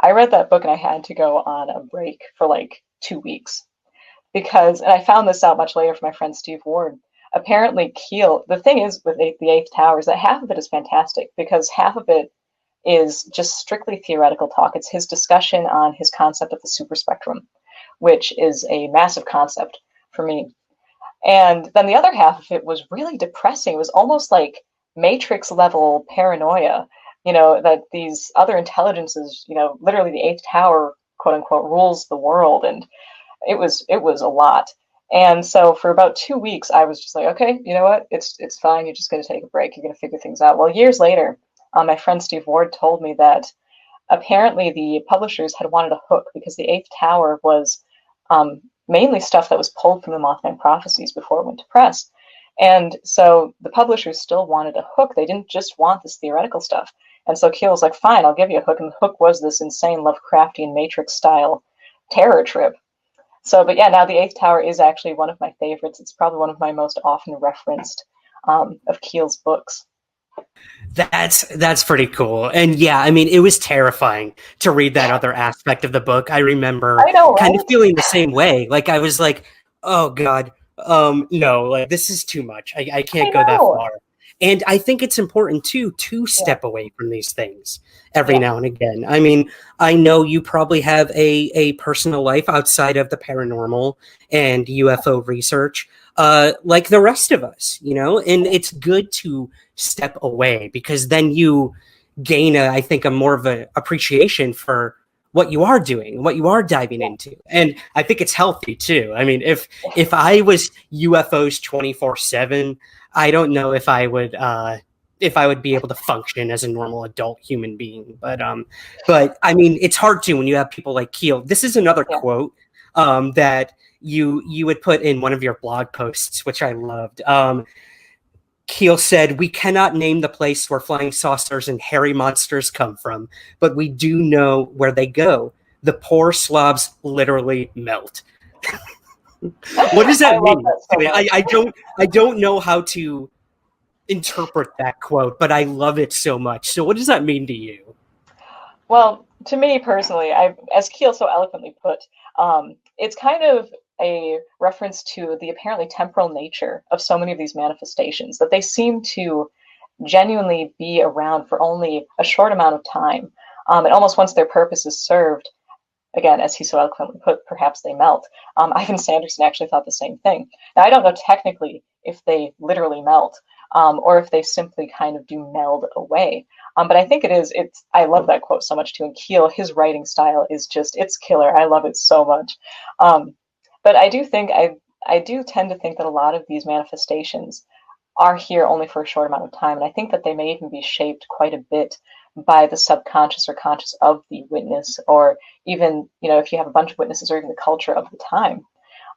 I read that book and I had to go on a break for like 2 weeks because, and I found this out much later from my friend Steve Ward, apparently Keel, the thing is with the Eighth Tower is that half of it is fantastic because half of it is just strictly theoretical talk. It's his discussion on his concept of the superspectrum, which is a massive concept for me. And then the other half of it was really depressing. It was almost like Matrix level paranoia, that these other intelligences, literally the eighth tower, quote unquote, rules the world. And it was a lot. And so for about 2 weeks, I was just like, okay, you know what? It's fine. You're just going to take a break. You're going to figure things out. Well, years later, my friend Steve Ward told me that apparently the publishers had wanted a hook because the eighth tower was mainly stuff that was pulled from the Mothman prophecies before it went to press. And so the publishers still wanted a hook. They didn't just want this theoretical stuff. And so Keel was like, fine, I'll give you a hook. And the hook was this insane Lovecraftian Matrix style terror trip. So, but yeah, now the eighth tower is actually one of my favorites. It's probably one of my most often referenced of Keel's books.
That's pretty cool. And yeah, I mean, it was terrifying to read that other aspect of the book. I remember kind of feeling the same way. Like I was like, oh God, no, like this is too much. I can't go that far. And I think it's important too to step away from these things every now and again. I mean, I know you probably have a personal life outside of the paranormal and UFO research, like the rest of us, and it's good to step away because then you gain, I think, a more of an appreciation for what you are doing, what you are diving into. And I think it's healthy too. I mean, if I was UFOs 24/7, I don't know if I would be able to function as a normal adult human being. But I mean, it's hard to when you have people like Keel. This is another quote that you would put in one of your blog posts, which I loved. Keel said, "We cannot name the place where flying saucers and hairy monsters come from, but we do know where they go. The poor slobs literally melt." What does that mean? I don't know how to interpret that quote, but I love it so much. So what does that mean to you?
Well, to me personally, as Keel so eloquently put, it's kind of a reference to the apparently temporal nature of so many of these manifestations, that they seem to genuinely be around for only a short amount of time. And almost once their purpose is served, again, as he so eloquently put, perhaps they melt. Ivan Sanderson actually thought the same thing. Now, I don't know technically if they literally melt or if they simply kind of do meld away. But I think I love that quote so much too. And Keel, his writing style is it's killer. I love it so much. But I do think, I do tend to think that a lot of these manifestations are here only for a short amount of time. And I think that they may even be shaped quite a bit by the subconscious or conscious of the witness, or even, if you have a bunch of witnesses, or even the culture of the time.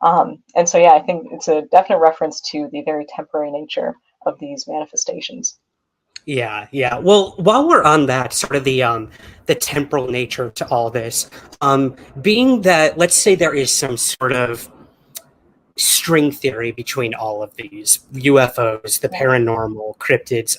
And so, yeah, I think it's a definite reference to the very temporary nature of these manifestations.
Yeah. Well, while we're on that sort of the temporal nature to all this, being that, let's say there is some sort of string theory between all of these UFOs, the paranormal, cryptids,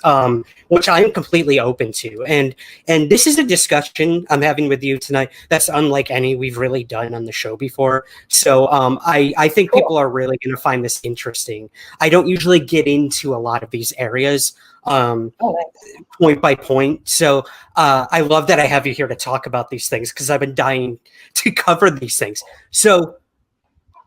which I am completely open to. And this is a discussion I'm having with you tonight that's unlike any we've really done on the show before. So I think people are really going to find this interesting. I don't usually get into a lot of these areas point by point. So I love that I have you here to talk about these things because I've been dying to cover these things. So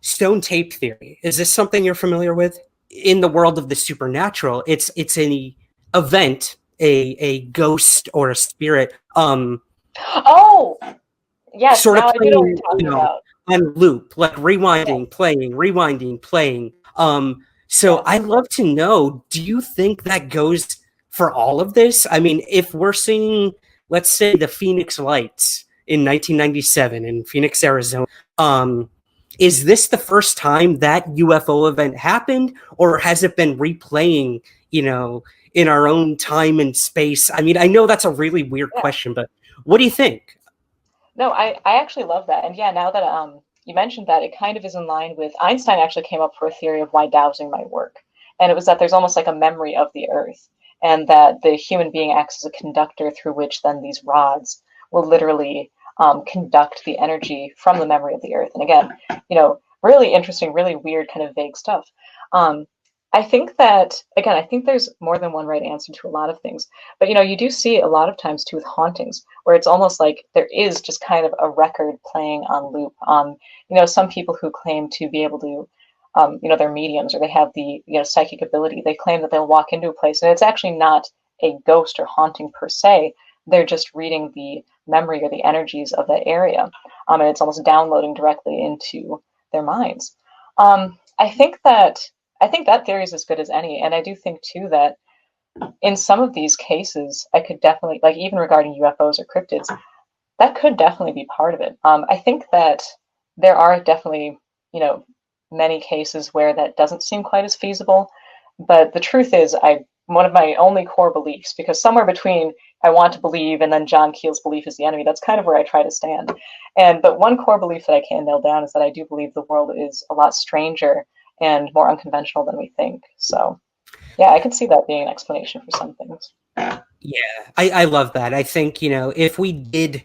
stone tape theory, is this something you're familiar with? In the world of the supernatural, it's an event, a ghost or a spirit.
Oh, yes.
Sort of playing,
I know what you're talking about.
On loop, like rewinding, playing. So I'd love to know, do you think that goes for all of this? I mean, if we're seeing, let's say, the Phoenix Lights in 1997 in Phoenix, Arizona, is this the first time that UFO event happened, or has it been replaying, in our own time and space? I mean, I know that's a really weird question, but what do you think?
No, I actually love that. And yeah, now that you mentioned that, it kind of is in line with Einstein actually came up for a theory of why dowsing might work. And it was that there's almost like a memory of the Earth, and that the human being acts as a conductor through which then these rods will literally conduct the energy from the memory of the Earth. And again, really interesting, really weird, kind of vague stuff. I think that, again, I think there's more than one right answer to a lot of things. But, you do see a lot of times too with hauntings, where it's almost like there is just kind of a record playing on loop. Some people who claim to be able to, they're mediums or they have the, psychic ability. They claim that they'll walk into a place and it's actually not a ghost or haunting per se. They're just reading the memory or the energies of that area. And it's almost downloading directly into their minds. I think that theory is as good as any. And I do think, too, that in some of these cases, I could definitely, like even regarding UFOs or cryptids, that could definitely be part of it. I think that there are definitely, many cases where that doesn't seem quite as feasible. But the truth is, one of my only core beliefs, because somewhere between I want to believe and then John Keel's belief is the enemy, that's kind of where I try to stand. But one core belief that I can nail down is that I do believe the world is a lot stranger and more unconventional than we think. So, yeah, I can see that being an explanation for some things.
Yeah, I love that. I think, if we did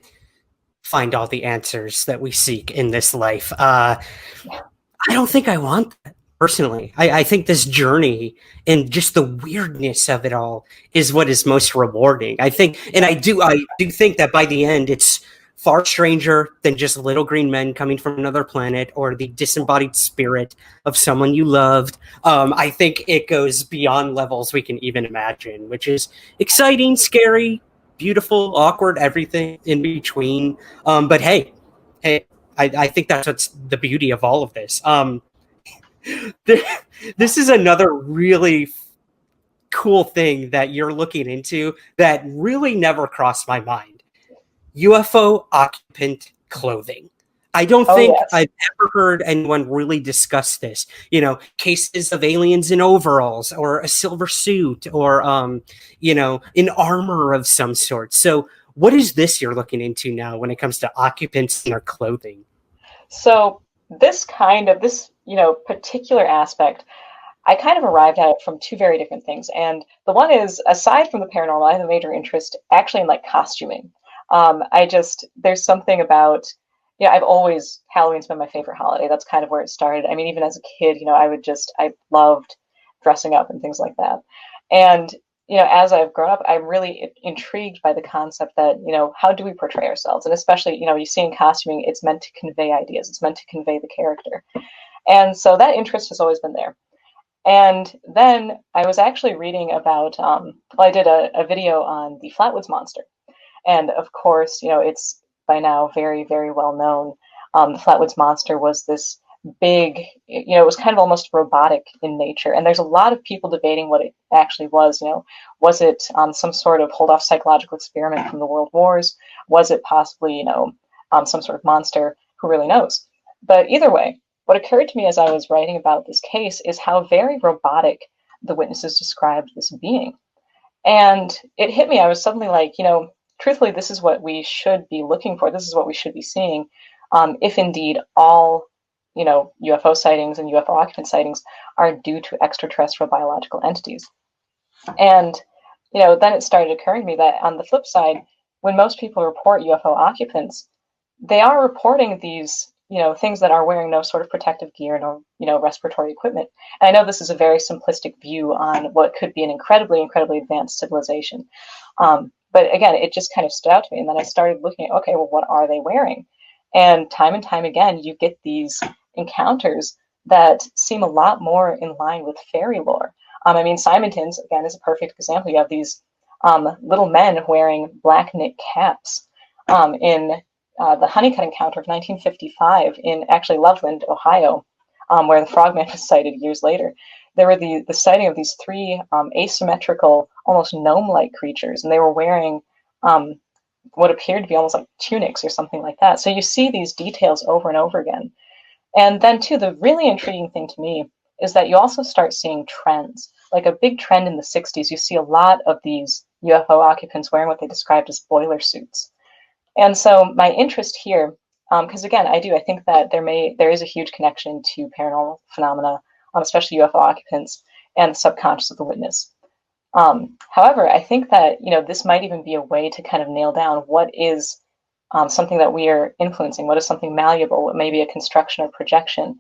find all the answers that we seek in this life, I don't think I want that. Personally, I think this journey and just the weirdness of it all is what is most rewarding. I think, and I do think that by the end, it's far stranger than just little green men coming from another planet or the disembodied spirit of someone you loved. I think it goes beyond levels we can even imagine, which is exciting, scary, beautiful, awkward, everything in between. But hey, I think that's what's the beauty of all of this. This is another really cool thing that you're looking into that really never crossed my mind. UFO occupant clothing. I don't think I've ever heard anyone really discuss this. Cases of aliens in overalls or a silver suit or, in armor of some sort. So what is this you're looking into now when it comes to occupants and their clothing?
So this particular aspect, I kind of arrived at it from two very different things. And the one is, aside from the paranormal, I have a major interest actually in like costuming. There's something about, Halloween's been my favorite holiday. That's kind of where it started. I mean, even as a kid, I loved dressing up and things like that. And, as I've grown up, I'm really intrigued by the concept that, how do we portray ourselves? And especially, you see in costuming, it's meant to convey ideas. It's meant to convey the character. And so that interest has always been there. And then I was actually reading about, I did a video on the Flatwoods Monster. And of course, it's by now very, very well known. The Flatwoods Monster was this big, it was kind of almost robotic in nature. And there's a lot of people debating what it actually was. Was it some sort of hold off psychological experiment from the World Wars? Was it possibly, some sort of monster? Who really knows? But either way, what occurred to me as I was writing about this case is how very robotic the witnesses described this being. And it hit me. I was suddenly like, truthfully, this is what we should be looking for. This is what we should be seeing. If indeed all, UFO sightings and UFO occupant sightings are due to extraterrestrial biological entities. And, then it started occurring to me that on the flip side, when most people report UFO occupants, they are reporting these, things that are wearing no sort of protective gear, no, respiratory equipment. And I know this is a very simplistic view on what could be an incredibly, incredibly advanced civilization. But again, it just kind of stood out to me. And then I started looking at, okay, well, what are they wearing? And time again, you get these encounters that seem a lot more in line with fairy lore. Simonton's, again, is a perfect example. You have these little men wearing black knit caps in the Honeycutt encounter of 1955 in actually Loveland, Ohio, where the frogman was sighted years later. There were the sighting of these three asymmetrical, almost gnome-like creatures, and they were wearing what appeared to be almost like tunics or something like that. So you see these details over and over again. And then, too, the really intriguing thing to me is that you also start seeing trends. Like a big trend in the 60s, you see a lot of these UFO occupants wearing what they described as boiler suits. And so my interest here, because again, I think that there is a huge connection to paranormal phenomena, especially UFO occupants and the subconscious of the witness. However, I think that, this might even be a way to kind of nail down what is something that we are influencing, what is something malleable, what may be a construction or projection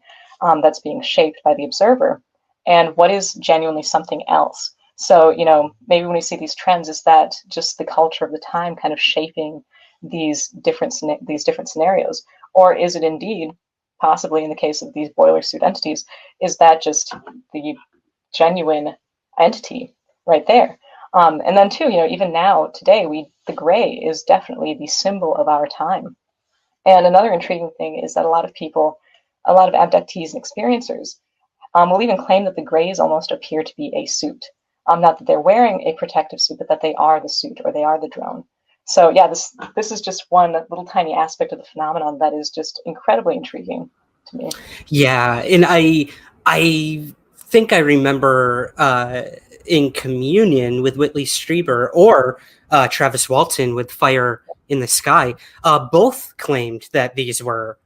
that's being shaped by the observer. and what is genuinely something else. So, you know, maybe when we see these trends, is that just the culture of the time kind of shaping these different scenarios, or is it indeed, possibly in the case of these boiler suit entities, is that just the genuine entity right there? And then too, you know, even now today, the gray is definitely the symbol of our time. And another intriguing thing is that a lot of abductees and experiencers will even claim that the grays almost appear to be a suit. Not that they're wearing a protective suit, but that they are the suit, or they are the drone. So yeah, this is just one little tiny aspect of the phenomenon that is just incredibly intriguing to me.
Yeah, and I think I remember in Communion with Whitley Strieber or Travis Walton with Fire in the Sky, both claimed that these were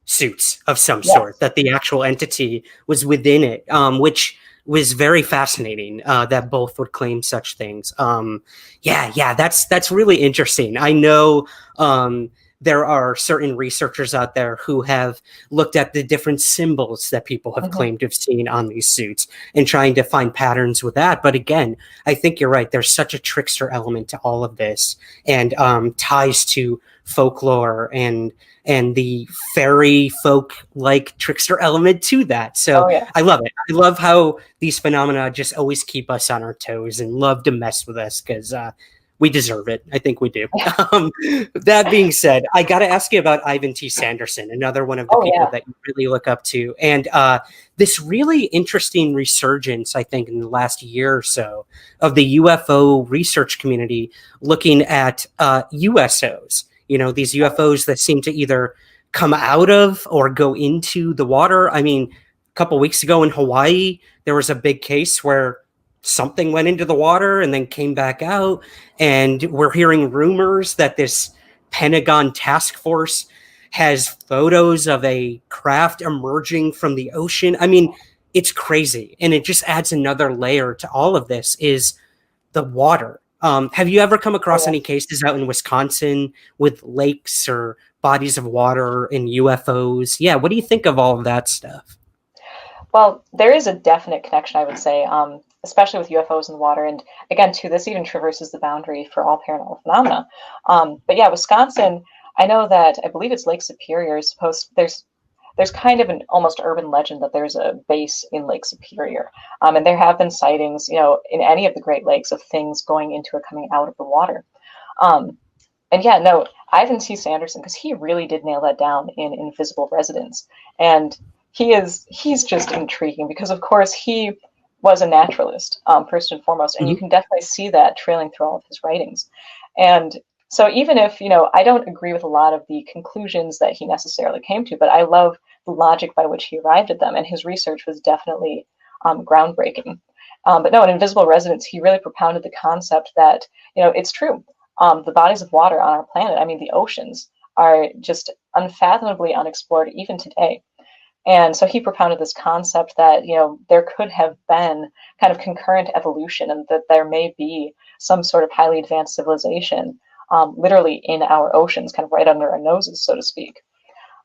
suits of some sort, that the actual entity was within it, which was very fascinating, that both would claim such things. That's really interesting. I know there are certain researchers out there who have looked at the different symbols that people have claimed to have seen on these suits and trying to find patterns with that. But again, I think you're right. There's such a trickster element to all of this, and ties to folklore and the fairy folk like trickster element to that. So I love it. I love how these phenomena just always keep us on our toes and love to mess with us, because we deserve it. I think we do. That being said, I got to ask you about Ivan T. Sanderson, another one of the people that you really look up to. And this really interesting resurgence, I think, in the last year or so of the UFO research community looking at USOs. You know, these UFOs that seem to either come out of or go into the water. I mean, a couple of weeks ago in Hawaii, there was a big case where something went into the water and then came back out. And we're hearing rumors that this Pentagon task force has photos of a craft emerging from the ocean. I mean, it's crazy. And it just adds another layer to all of this, is the water. Have you ever come across any cases out in Wisconsin with lakes or bodies of water and UFOs? Yeah, what do you think of all of that stuff?
Well, there is a definite connection, I would say, especially with UFOs in the water. And again, too, this even traverses the boundary for all paranormal phenomena. But yeah, Wisconsin, I know that, I believe it's Lake Superior is supposed, there's kind of an almost urban legend that there's a base in Lake Superior. And there have been sightings, you know, in any of the Great Lakes of things going into or coming out of the water. And yeah, no, Ivan T. Sanderson, because he really did nail that down in Invisible Residence. And he's just intriguing because, of course, he was a naturalist, first and foremost. And you can definitely see that trailing through all of his writings. And so even if, you know, I don't agree with a lot of the conclusions that he necessarily came to, but I love the logic by which he arrived at them. And his research was definitely groundbreaking. But no, in Invisible Residence, he really propounded the concept that, you know, it's true. The bodies of water on our planet, I mean, the oceans, are just unfathomably unexplored even today. And so he propounded this concept that, you know, there could have been kind of concurrent evolution, and that there may be some sort of highly advanced civilization literally in our oceans, kind of right under our noses, so to speak.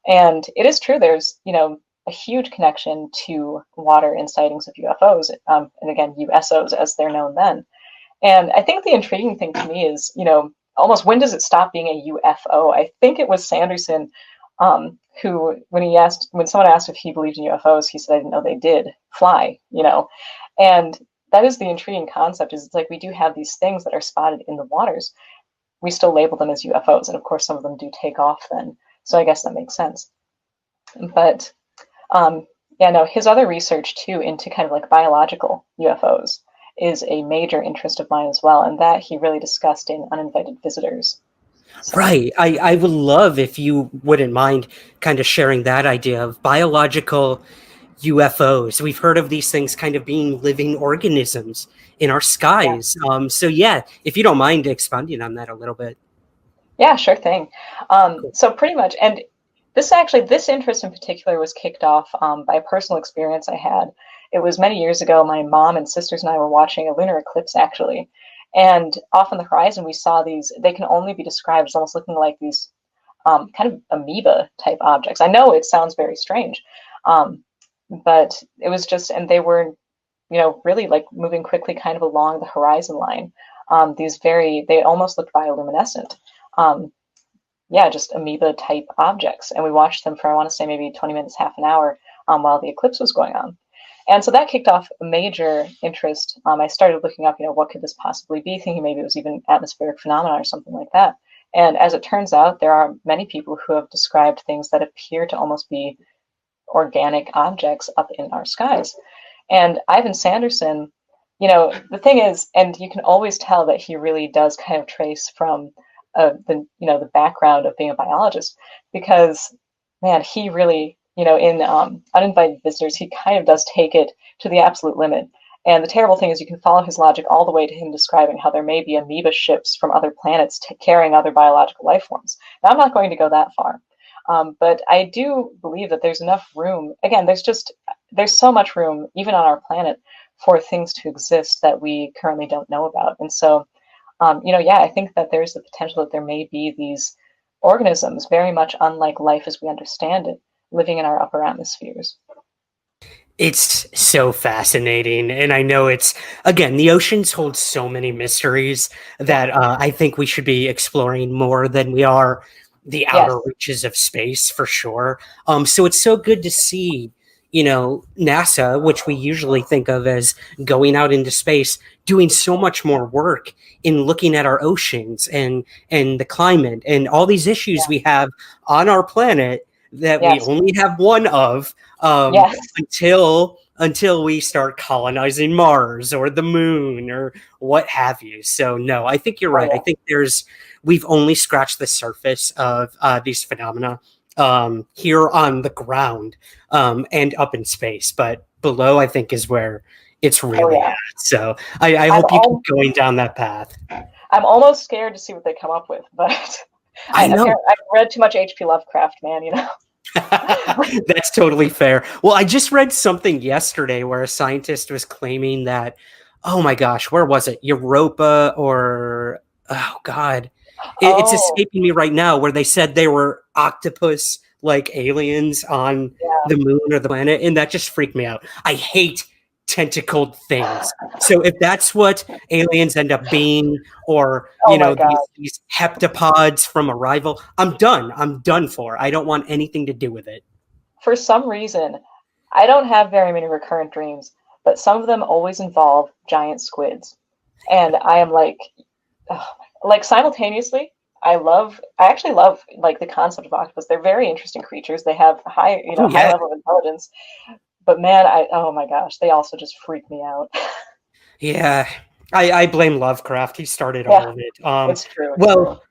And it is true, there's, you know, a huge connection to water and sightings of UFOs, and again, USOs as they're known then. And I think the intriguing thing to me is, you know, almost when does it stop being a UFO? I think it was Sanderson who, when someone asked if he believed in UFOs, he said, I didn't know they did fly, you know. And that is the intriguing concept, is it's like we do have these things that are spotted in the waters. We still label them as UFOs. And of course, some of them do take off then. So I guess that makes sense. But yeah, no, his other research too into kind of like biological UFOs is a major interest of mine as well. And that he really discussed in Uninvited Visitors. So.
Right. I would love if you wouldn't mind kind of sharing that idea of biological UFOs. We've heard of these things kind of being living organisms in our skies. Yeah. So yeah, if you don't mind expounding on that a little bit.
Yeah, sure thing. So pretty much, and this interest in particular was kicked off by a personal experience I had. It was many years ago. My mom and sisters and I were watching a lunar eclipse, actually. And off on the horizon, we saw these, they can only be described as almost looking like these kind of amoeba type objects. I know it sounds very strange, but it was just, and they were really like moving quickly kind of along the horizon line. They almost looked bioluminescent. Just amoeba type objects. And we watched them for, I want to say, maybe 20 minutes, half an hour while the eclipse was going on. And so that kicked off a major interest. I started looking up, what could this possibly be, thinking maybe it was even atmospheric phenomena or something like that. And as it turns out, there are many people who have described things that appear to almost be organic objects up in our skies. And Ivan Sanderson, the thing is, and you can always tell that he really does kind of trace from the background of being a biologist, because, man, he really, in Uninvited Visitors, he kind of does take it to the absolute limit. And the terrible thing is you can follow his logic all the way to him describing how there may be amoeba ships from other planets carrying other biological life forms. Now, I'm not going to go that far. But I do believe that there's enough room. Again, there's so much room, even on our planet, for things to exist that we currently don't know about. And so, I think that there's the potential that there may be these organisms very much unlike life as we understand it, living in our upper atmospheres.
It's so fascinating. And I know the oceans hold so many mysteries that I think we should be exploring more than we are the outer reaches of space, for sure. So it's so good to see, NASA, which we usually think of as going out into space, doing so much more work in looking at our oceans and the climate and all these issues we have on our planet that we only have one of until we start colonizing Mars or the moon or what have you. So no, I think you're right. I think we've only scratched the surface of these phenomena here on the ground and up in space, but below I think is where it's really at. So I hope you keep going down that path.
I'm almost scared to see what they come up with, but I know I've read too much H.P. Lovecraft, man,
That's totally fair. Well, I just read something yesterday where a scientist was claiming that, oh my gosh, where was it? Europa or, oh God, it's escaping me right now, where they said they were octopus-like aliens on the moon or the planet, and that just freaked me out. I hate tentacled things. So if that's what aliens end up being, or these heptapods from Arrival, I'm done for. I don't want anything to do with it.
For some reason, I don't have very many recurrent dreams, but some of them always involve giant squids, and I am like simultaneously, I actually love like the concept of octopus. They're very interesting creatures. They have high level of intelligence. But man, oh my gosh, they also just freak me out.
Yeah, I blame Lovecraft. He started all of it.
It's true.
Well,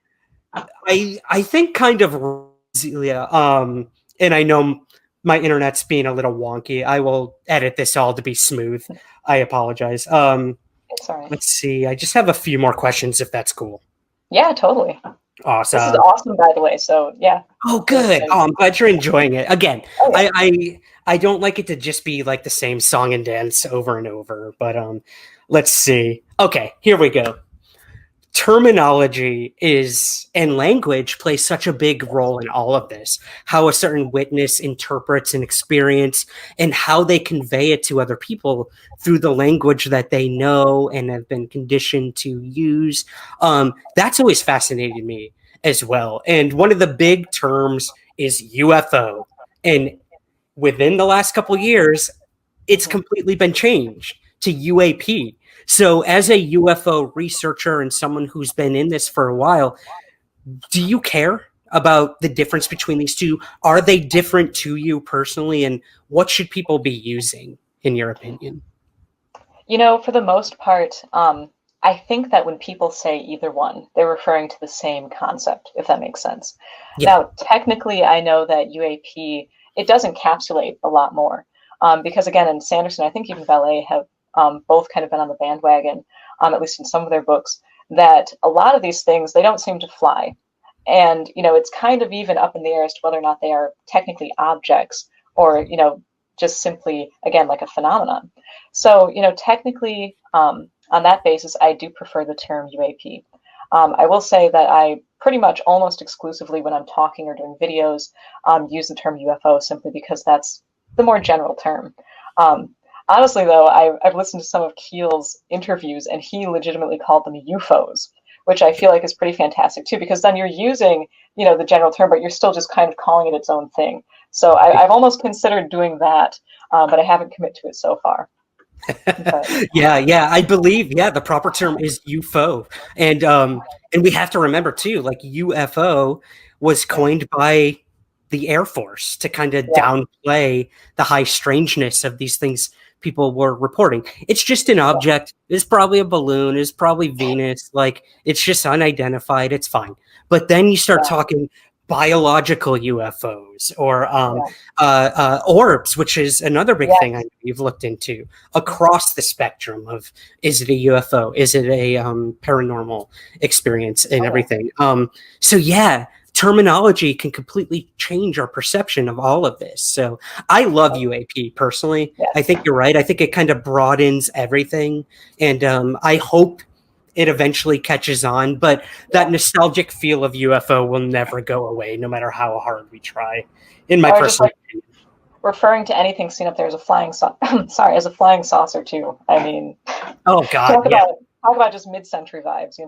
I think kind of Zelia, and I know my internet's being a little wonky. I will edit this all to be smooth. I apologize.
It's all right.
Let's see. I just have a few more questions, if that's cool.
Yeah, totally.
Awesome.
This is awesome, by the way. So yeah.
Oh, good. Oh, I'm glad you're enjoying it. Again, I don't like it to just be like the same song and dance over and over, but let's see. Okay, here we go. Terminology and language play such a big role in all of this. How a certain witness interprets an experience and how they convey it to other people through the language that they know and have been conditioned to use. That's always fascinated me as well. And one of the big terms is UFO. And within the last couple of years, it's completely been changed to UAP. So as a UFO researcher and someone who's been in this for a while, do you care about the difference between these two? Are they different to you personally? And what should people be using, in your opinion?
For the most part, I think that when people say either one, they're referring to the same concept, if that makes sense. Yeah. Now, technically, I know that UAP, it does encapsulate a lot more. Because again, in Sanderson, I think even Ballet have both kind of been on the bandwagon, at least in some of their books, that a lot of these things, they don't seem to fly. And, it's kind of even up in the air as to whether or not they are technically objects or, just simply, again, like a phenomenon. So, technically, on that basis, I do prefer the term UAP. I will say that I pretty much almost exclusively, when I'm talking or doing videos, use the term UFO simply because that's the more general term. Honestly, though, I've listened to some of Keel's interviews, and he legitimately called them UFOs, which I feel like is pretty fantastic too, because then you're using, the general term, but you're still just kind of calling it its own thing. So I've almost considered doing that, but I haven't committed to it so far.
Yeah, I believe, the proper term is UFO. And we have to remember too, like UFO was coined by the Air Force to kind of downplay the high strangeness of these things people were reporting. It's just an object. It's probably a balloon. It's probably Venus. Like, it's just unidentified. It's fine. But then you start talking biological UFOs or orbs, which is another big thing I know you've looked into across the spectrum of, is it a UFO? Is it a paranormal experience and everything? So terminology can completely change our perception of all of this. So I love UAP personally. I think you're right. I think it kind of broadens everything. And I hope it eventually catches on, but that nostalgic feel of UFO will never go away, no matter how hard we try, in my personal opinion.
Referring to anything seen up there as a flying as a flying saucer too. I mean,
oh God,
talk about just mid-century vibes,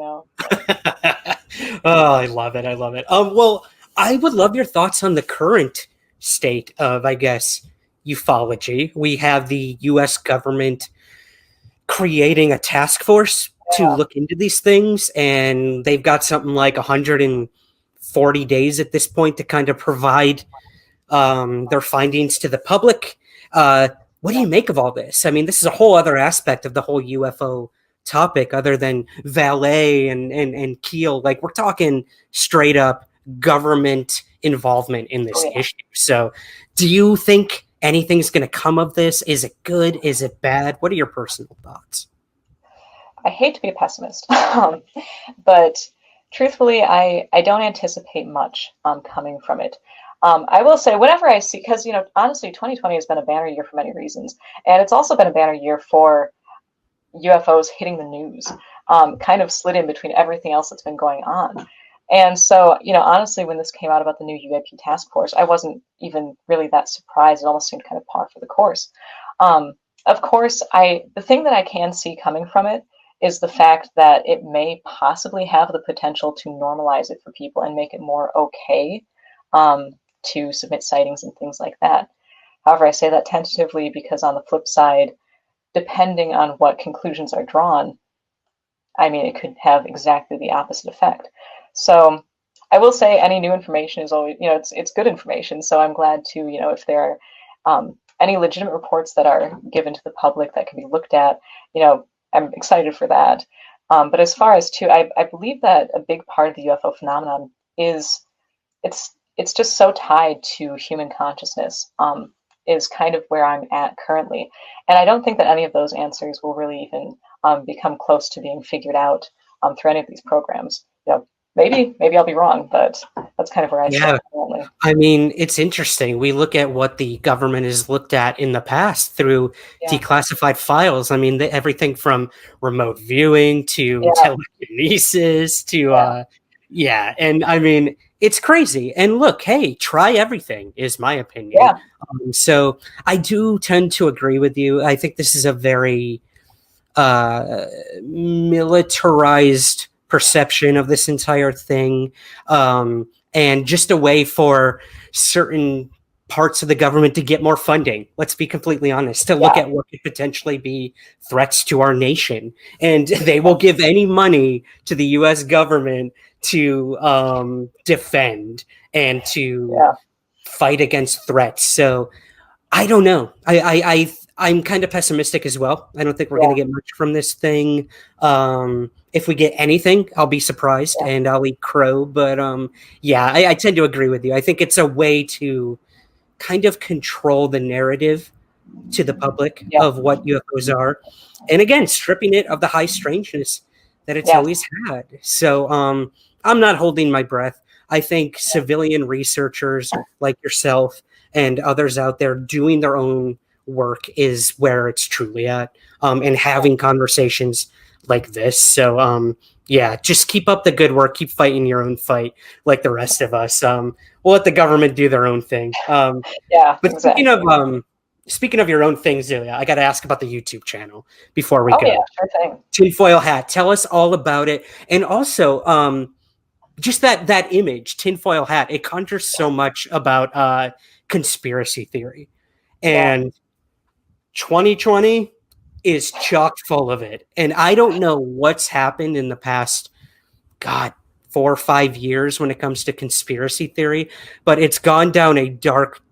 Oh, I love it. Well, I would love your thoughts on the current state of, I guess, ufology. We have the U.S. government creating a task force to look into these things, and they've got something like 140 days at this point to kind of provide their findings to the public. What do you make of all this? I mean, this is a whole other aspect of the whole UFO topic other than Valet and Keel. Like, we're talking straight up government involvement in this issue. So do you think anything's going to come of this? Is it good? Is it bad? What are your personal thoughts?
I hate to be a pessimist, but truthfully, I don't anticipate much coming from it. I will say, whenever I see, because, honestly, 2020 has been a banner year for many reasons. And it's also been a banner year for UFOs hitting the news, kind of slid in between everything else that's been going on. And so, honestly, when this came out about the new UAP task force, I wasn't even really that surprised. It almost seemed kind of par for the course. Of course, the thing that I can see coming from it is the fact that it may possibly have the potential to normalize it for people and make it more okay to submit sightings and things like that. However, I say that tentatively because on the flip side, depending on what conclusions are drawn, I mean, it could have exactly the opposite effect. So I will say any new information is always, it's good information. So I'm glad to, if there are any legitimate reports that are given to the public that can be looked at, I'm excited for that. But as far as I believe that a big part of the UFO phenomenon is it's just so tied to human consciousness, is kind of where I'm at currently. And I don't think that any of those answers will really even become close to being figured out through any of these programs. Maybe I'll be wrong, but that's kind of where I stand currently.
I mean, it's interesting. We look at what the government has looked at in the past through declassified files. I mean, everything from remote viewing to telekinesis to, and I mean, it's crazy. And look, hey, try everything is my opinion. So I do tend to agree with you. I think this is a very militarized perception of this entire thing, and just a way for certain parts of the government to get more funding. Let's be completely honest, to look at what could potentially be threats to our nation. And they will give any money to the U.S. government to defend and to fight against threats. So I don't know. I'm kind of pessimistic as well. I don't think we're going to get much from this thing. If we get anything, I'll be surprised and I'll eat crow. But I tend to agree with you. I think it's a way to kind of control the narrative to the public of what UFOs are. And again, stripping it of the high strangeness that it's always had. So I'm not holding my breath. I think civilian researchers like yourself and others out there doing their own work is where it's truly at, and having conversations like this. So just keep up the good work, keep fighting your own fight like the rest of us. We'll let the government do their own thing. But speaking of speaking of your own thing, Zelia, I got to ask about the YouTube channel before we
Oh
go.
yeah, sure thing.
Tinfoil hat. Tell us all about it, and also just that image, tinfoil hat. It conjures so much about conspiracy theory, and 2020 is chock full of it. And I don't know what's happened in the past, God, 4 or 5 years when it comes to conspiracy theory, but it's gone down a dark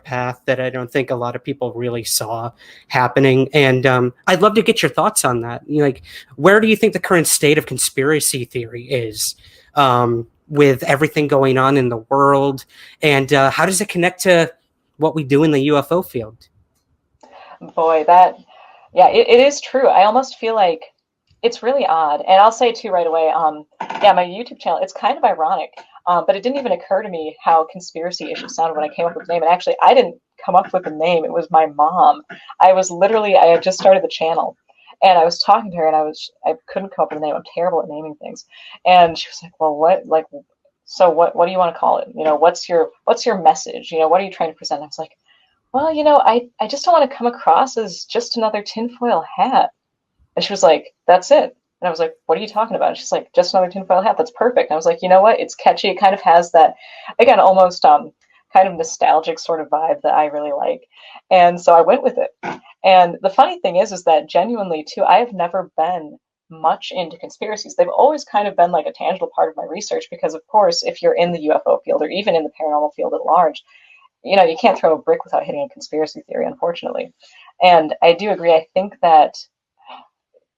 path that I don't think a lot of people really saw happening. And I'd love to get your thoughts on that. Like, where do you think the current state of conspiracy theory is with everything going on in the world? And how does it connect to what we do in the UFO field?
Boy, it is true. I almost feel like it's really odd. And I'll say too right away, my YouTube channel, it's kind of ironic, but it didn't even occur to me how conspiracy issues sounded when I came up with the name. And actually, I didn't come up with the name. It was my mom. I had just started the channel, and I was talking to her, and I couldn't come up with a name. I'm terrible at naming things. And she was like, well, what do you want to call it? What's your message? What are you trying to present? I was like, well, I just don't want to come across as just another tinfoil hat. And she was like, that's it. And I was like, what are you talking about? And she's like, just another tinfoil hat. That's perfect. And I was like, you know what? It's catchy. It kind of has that, again, almost kind of nostalgic sort of vibe that I really like. And so I went with it. And the funny thing is that genuinely too, I have never been much into conspiracies. They've always kind of been like a tangible part of my research because, of course, if you're in the UFO field or even in the paranormal field at large, you can't throw a brick without hitting a conspiracy theory, unfortunately. And I do agree. I think that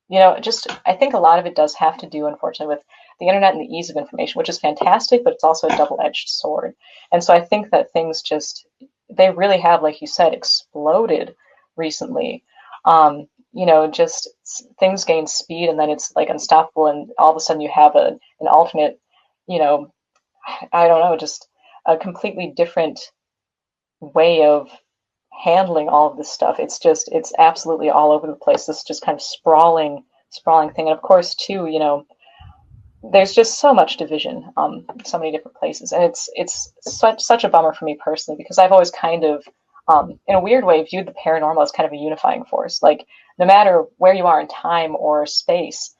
I think a lot of it does have to do, unfortunately, with the internet and the ease of information, which is fantastic, but it's also a double-edged sword. And so I think that things they really have, like you said, exploded recently. Just things gain speed and then it's like unstoppable. And all of a sudden you have an alternate, I don't know, just a completely different way of handling all of this stuff. It's absolutely all over the place. This just kind of sprawling thing. And of course too, there's just so much division, so many different places. And it's such a bummer for me personally, because I've always kind of, in a weird way, viewed the paranormal as kind of a unifying force. Like, no matter where you are in time or space,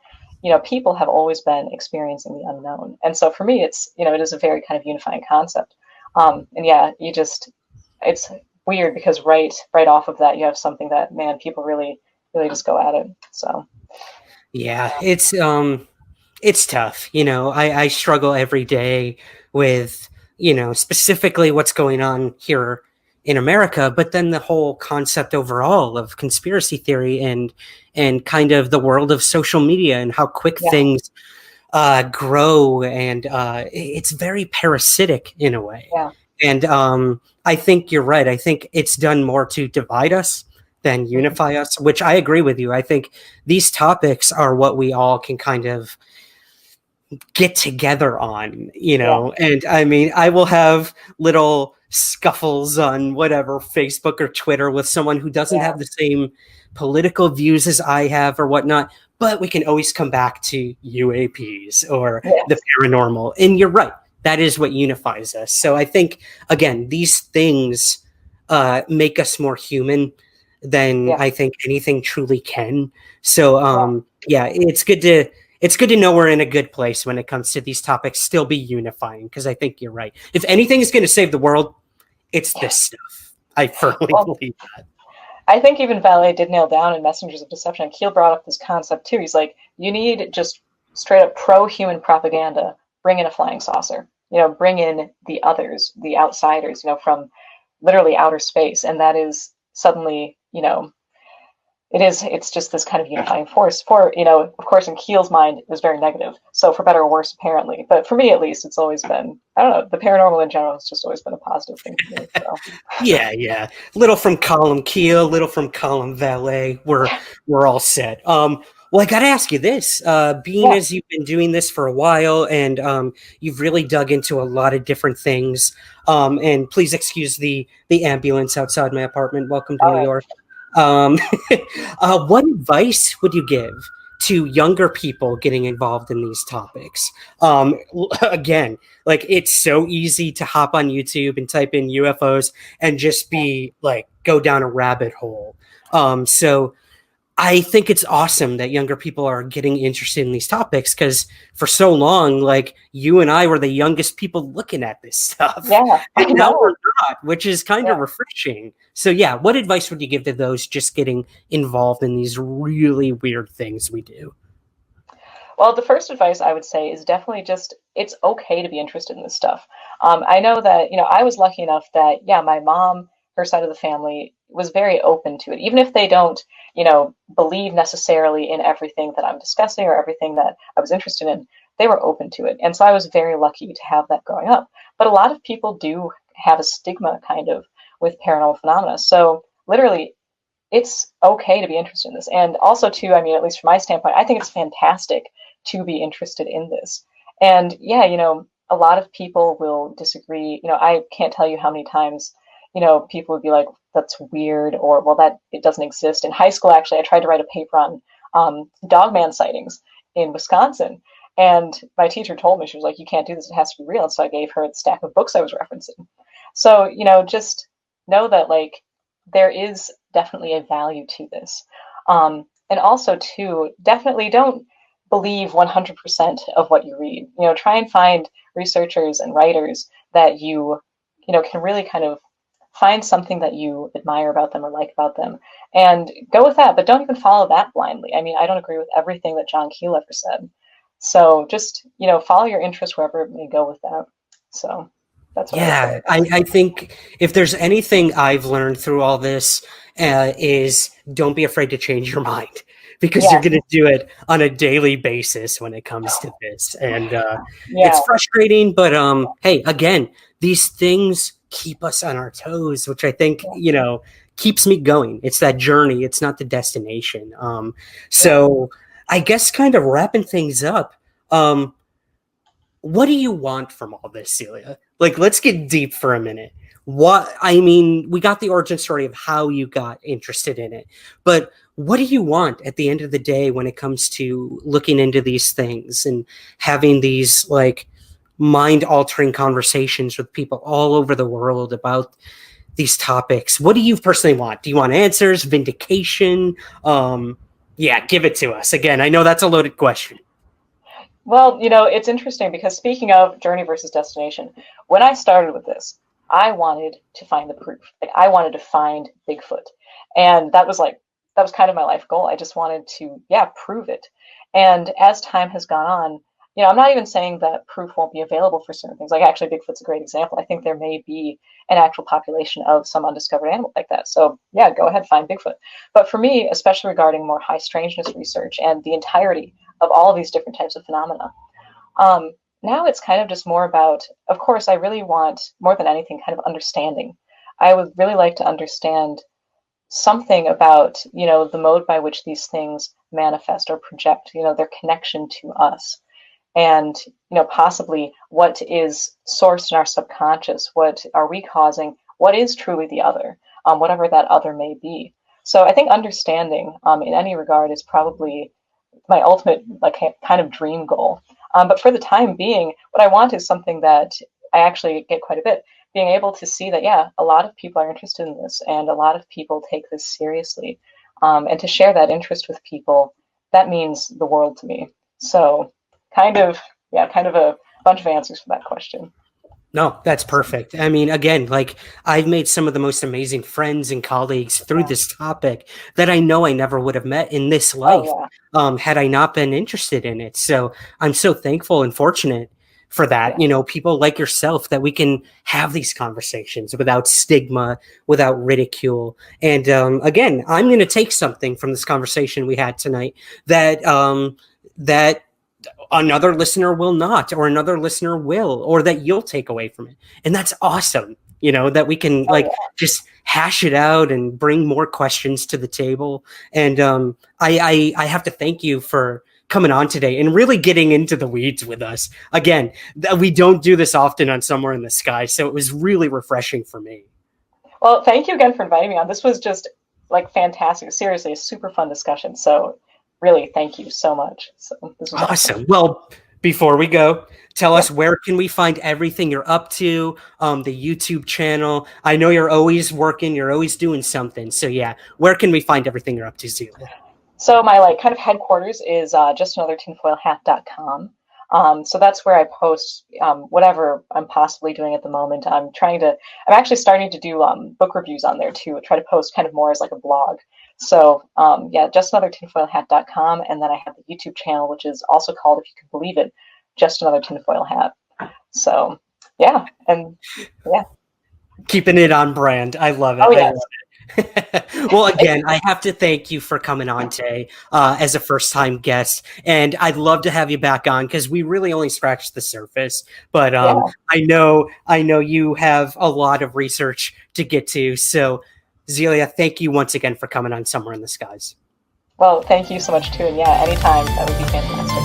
people have always been experiencing the unknown. And so for me, it is a very kind of unifying concept. It's weird because right off of that, you have something that, man, people really, really just go at it. So,
yeah, it's tough. I struggle every day with, specifically what's going on here in America, but then the whole concept overall of conspiracy theory and kind of the world of social media and how quick things grow. And it's very parasitic in a way.
Yeah.
And I think you're right. I think it's done more to divide us than unify us, which I agree with you. I think these topics are what we all can kind of get together on, and I mean, I will have little scuffles on whatever Facebook or Twitter with someone who doesn't have the same political views as I have or whatnot, but we can always come back to UAPs or the paranormal. And you're right. That is what unifies us. So I think, again, these things make us more human than I think anything truly can. So it's good to know we're in a good place when it comes to these topics, still be unifying, because I think you're right. If anything is going to save the world, it's this stuff. I firmly believe that.
I think even Valet did nail down in Messengers of Deception, and Keel brought up this concept too. He's like, you need just straight up pro-human propaganda. Bring in a flying saucer. Bring in the others, the outsiders, from literally outer space. And that is suddenly, it's just this kind of unifying force. For, of course, in Keel's mind, it was very negative. So for better or worse, apparently. But for me, at least, it's always been, I don't know, the paranormal in general has just always been a positive thing for me. So.
Yeah. Little from column Keel, little from column Valet. We're all set. Well, I got to ask you this, being as you've been doing this for a while and you've really dug into a lot of different things, and please excuse the ambulance outside my apartment. Welcome to New York. What advice would you give to younger people getting involved in these topics. Again, like it's so easy to hop on YouTube and type in UFOs and just be like, go down a rabbit hole. So I think it's awesome that younger people are getting interested in these topics, because for so long, like you and I were the youngest people looking at this stuff.
Yeah,
and now we're not, which is kind of refreshing. So yeah, what advice would you give to those just getting involved in these really weird things we do?
Well, the first advice I would say is definitely just, it's okay to be interested in this stuff. I know that, I was lucky enough that, my mom, her side of the family was very open to it, even if they don't, believe necessarily in everything that I'm discussing or everything that I was interested in. They were open to it. And so I was very lucky to have that growing up. But a lot of people do have a stigma kind of with paranormal phenomena. So literally, it's okay to be interested in this. And also too, at least from my standpoint, I think it's fantastic to be interested in this. And a lot of people will disagree. I can't tell you how many times, people would be like, that's weird, or, well, that it doesn't exist. In high school, actually, I tried to write a paper on dogman sightings in Wisconsin. And my teacher told me, she was like, you can't do this, it has to be real. And so I gave her the stack of books I was referencing. So, just know that, like, there is definitely a value to this. And also, too, definitely don't believe 100% of what you read. Try and find researchers and writers that you can really kind of find something that you admire about them or like about them, and go with that. But don't even follow that blindly. I don't agree with everything that John Keel ever said. So just, follow your interest wherever it may go with that. So that's what
I think if there's anything I've learned through all this, is don't be afraid to change your mind, because you're going to do it on a daily basis when it comes to this. And it's frustrating, but hey, again, these things keep us on our toes, which I think, keeps me going. It's that journey. It's not the destination. So I guess kind of wrapping things up, what do you want from all this, Zelia? Like, let's get deep for a minute. We got the origin story of how you got interested in it, but what do you want at the end of the day when it comes to looking into these things and having these like mind-altering conversations with people all over the world about these topics? What do you personally want? Do you want answers, vindication? Give it to us. Again, I know that's a loaded question.
Well, it's interesting because speaking of journey versus destination, when I started with this, I wanted to find the proof. Like, I wanted to find Bigfoot. And that was kind of my life goal. I just wanted to, prove it. And as time has gone on, I'm not even saying that proof won't be available for certain things. Like, actually, Bigfoot's a great example. I think there may be an actual population of some undiscovered animal like that. So go ahead, find Bigfoot. But for me, especially regarding more high strangeness research and the entirety of all of these different types of phenomena, now it's kind of just more about, of course, I really want, more than anything, kind of understanding. I would really like to understand something about, the mode by which these things manifest or project, their connection to us. And, possibly what is sourced in our subconscious, what are we causing, what is truly the other, whatever that other may be. So I think understanding in any regard is probably my ultimate, like, kind of dream goal. But for the time being, what I want is something that I actually get quite a bit, being able to see that, a lot of people are interested in this and a lot of people take this seriously. And to share that interest with people, that means the world to me. So kind of a bunch of answers for that question.
No, that's perfect. Again, like, I've made some of the most amazing friends and colleagues through this topic that I know I never would have met in this life had I not been interested in it. So I'm so thankful and fortunate for that. People like yourself, that we can have these conversations without stigma, without ridicule. And again, I'm going to take something from this conversation we had tonight that another listener will not, or another listener will, or that you'll take away from it. And that's awesome, that we can just hash it out and bring more questions to the table. And I have to thank you for coming on today and really getting into the weeds with us. Again, we don't do this often on Somewhere in the Sky, so it was really refreshing for me.
Well, thank you again for inviting me on. This was just like fantastic. Seriously, a super fun discussion. So really, thank you so much. So this was
Awesome. Well, before we go, tell us, where can we find everything you're up to? The YouTube channel. I know you're always working, you're always doing something. So yeah, where can we find everything you're up to, Zelia?
So my like kind of headquarters is justanothertinfoilhat.com. So that's where I post whatever I'm possibly doing at the moment. I'm actually starting to do book reviews on there too. I try to post kind of more as like a blog. So yeah, justanothertinfoilhat.com, and then I have the YouTube channel, which is also called, if you can believe it, Just Another Tinfoil Hat. So yeah, and yeah,
keeping it on brand. I love it.
Oh, yes.
I love it. Well, again, I have to thank you for coming on today as a first-time guest, and I'd love to have you back on because we really only scratched the surface. But I know you have a lot of research to get to. So, Zelia, thank you once again for coming on Somewhere in the Skies.
Well, thank you so much too, and yeah, anytime, that would be fantastic.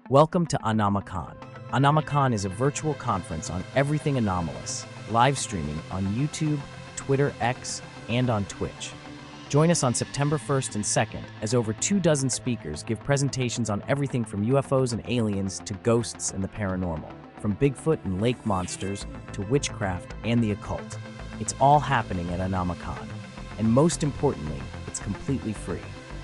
Welcome to Anomicon. Anomicon is a virtual conference on everything anomalous, live streaming on YouTube, Twitter, X, and on Twitch. Join us on September 1st and 2nd as over 24 speakers give presentations on everything from UFOs and aliens to ghosts and the paranormal, from Bigfoot and lake monsters to witchcraft and the occult. It's all happening at Anomicon, and most importantly, it's completely free.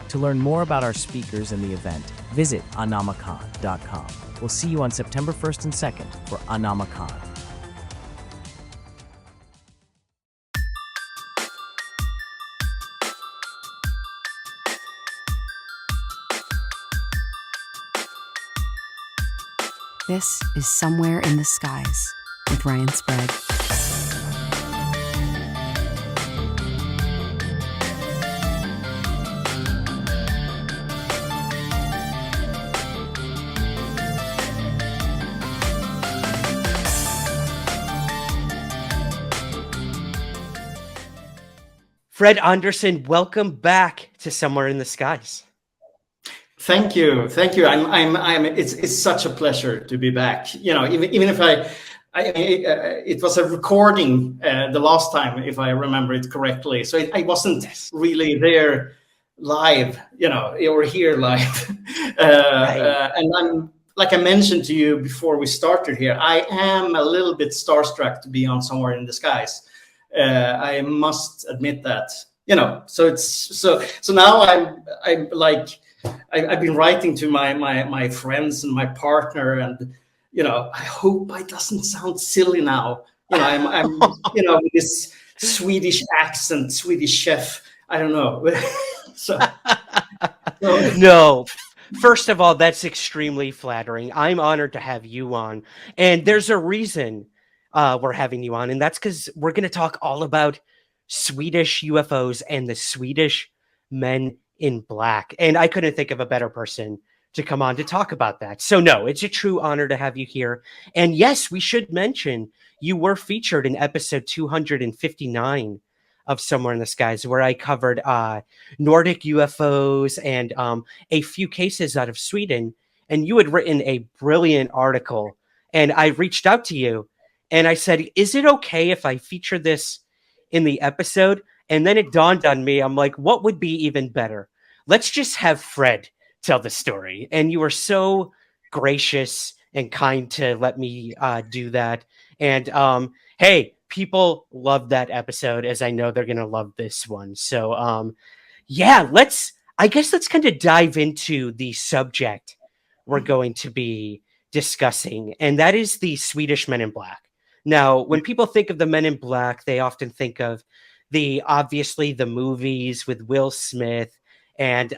To learn more about our speakers and the event, visit anomicon.com. We'll see you on September 1st and 2nd for Anomicon.
This is Somewhere in the Skies with Ryan Sprague.
Fred Andersson, welcome back to Somewhere in the Skies.
Thank you. It's such a pleasure to be back. You know, even if it was a recording the last time, if I remember it correctly. So I wasn't really there live, you know, or here live. And I'm, like I mentioned to you before we started here, I am a little bit starstruck to be on Somewhere in the Skies. I must admit that, you know. So it's so now I'm like, I've been writing to my friends and my partner, and you know, I hope I doesn't sound silly now. You know, I'm you know, with this Swedish accent, Swedish chef. I don't know.
No. First of all, that's extremely flattering. I'm honored to have you on, and there's a reason we're having you on, and that's because we're going to talk all about Swedish UFOs and the Swedish men in black. And I couldn't think of a better person to come on to talk about that. So no, it's a true honor to have you here. And yes, we should mention you were featured in episode 259 of Somewhere in the Skies, where I covered Nordic UFOs and a few cases out of Sweden. And you had written a brilliant article, and I reached out to you and I said, is it okay if I feature this in the episode? And then it dawned on me, I'm like, what would be even better? Let's just have Fred tell the story. And you were so gracious and kind to let me do that. And hey, people loved that episode, as I know they're going to love this one. So yeah, I guess let's kind of dive into the subject we're going to be discussing. And that is the Swedish Men in Black. Now, when people think of the Men in Black, they often think of obviously the movies with Will Smith and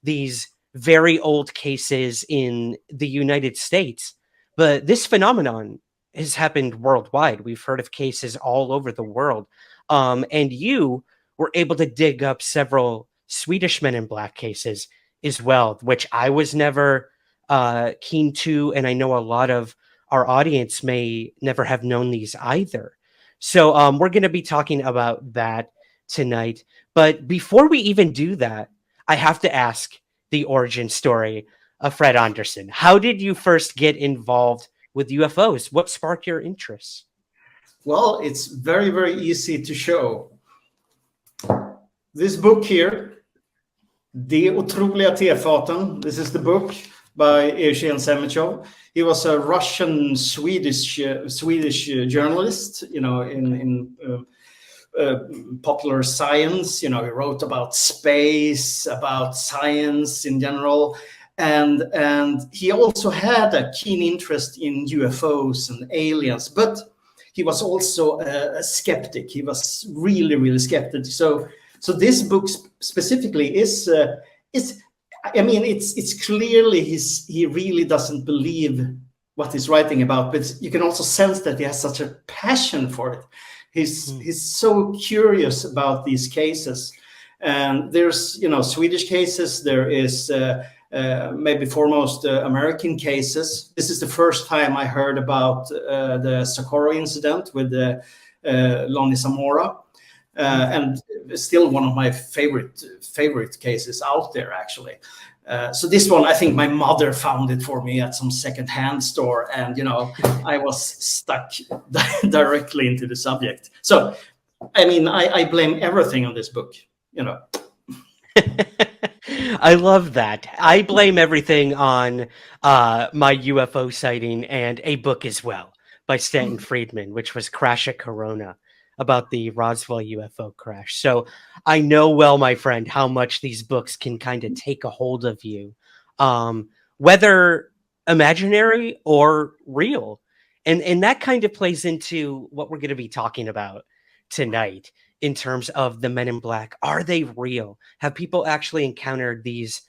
these very old cases in the United States. But this phenomenon has happened worldwide. We've heard of cases all over the world. And you were able to dig up several Swedish Men in Black cases as well, which I was never keen to. And I know a lot of our audience may never have known these either. So we're going to be talking about that tonight. But before we even do that, I have to ask the origin story of Fred Andersson. How did you first get involved with UFOs? What sparked your interest?
Well, it's very, very easy to show. This book here, De otroliga tefaten. This is the book by Evgen Semechov. He was a Russian Swedish journalist, you know, in popular science. You know, he wrote about space, about science in general, and he also had a keen interest in UFOs and aliens. But he was also a skeptic. He was really, really skeptic. So this book specifically is. I mean, it's clearly he really doesn't believe what he's writing about, but you can also sense that he has such a passion for it. He's so curious about these cases, and there's, you know, Swedish cases. There is maybe foremost American cases. This is the first time I heard about the Socorro incident with Lonnie Zamora. And still one of my favorite cases out there, actually. So this one, I think my mother found it for me at some secondhand store, and you know, I was stuck directly into the subject. So, I mean, I blame everything on this book, you know.
I love that. I blame everything on my UFO sighting and a book as well by Stanton Friedman, which was Crash at Corona, about the Roswell UFO crash. So I know, well, my friend, how much these books can kind of take a hold of you, whether imaginary or real. And that kind of plays into what we're going to be talking about tonight in terms of the Men in Black. Are they real? Have people actually encountered these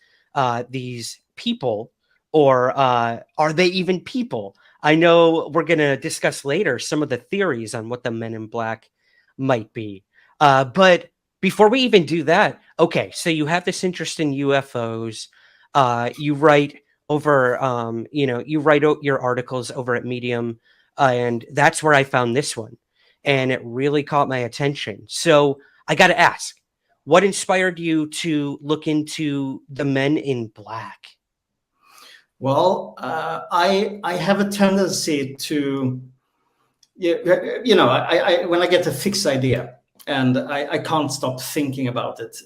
people, or are they even people? I know we're going to discuss later some of the theories on what the Men in Black might be. But before we even do that, okay, so you have this interest in UFOs. You write over, you write your articles over at Medium, and that's where I found this one. And it really caught my attention. So I got to ask, what inspired you to look into the Men in Black?
Well, I have a tendency to, you know, I when I get a fixed idea and I can't stop thinking about it.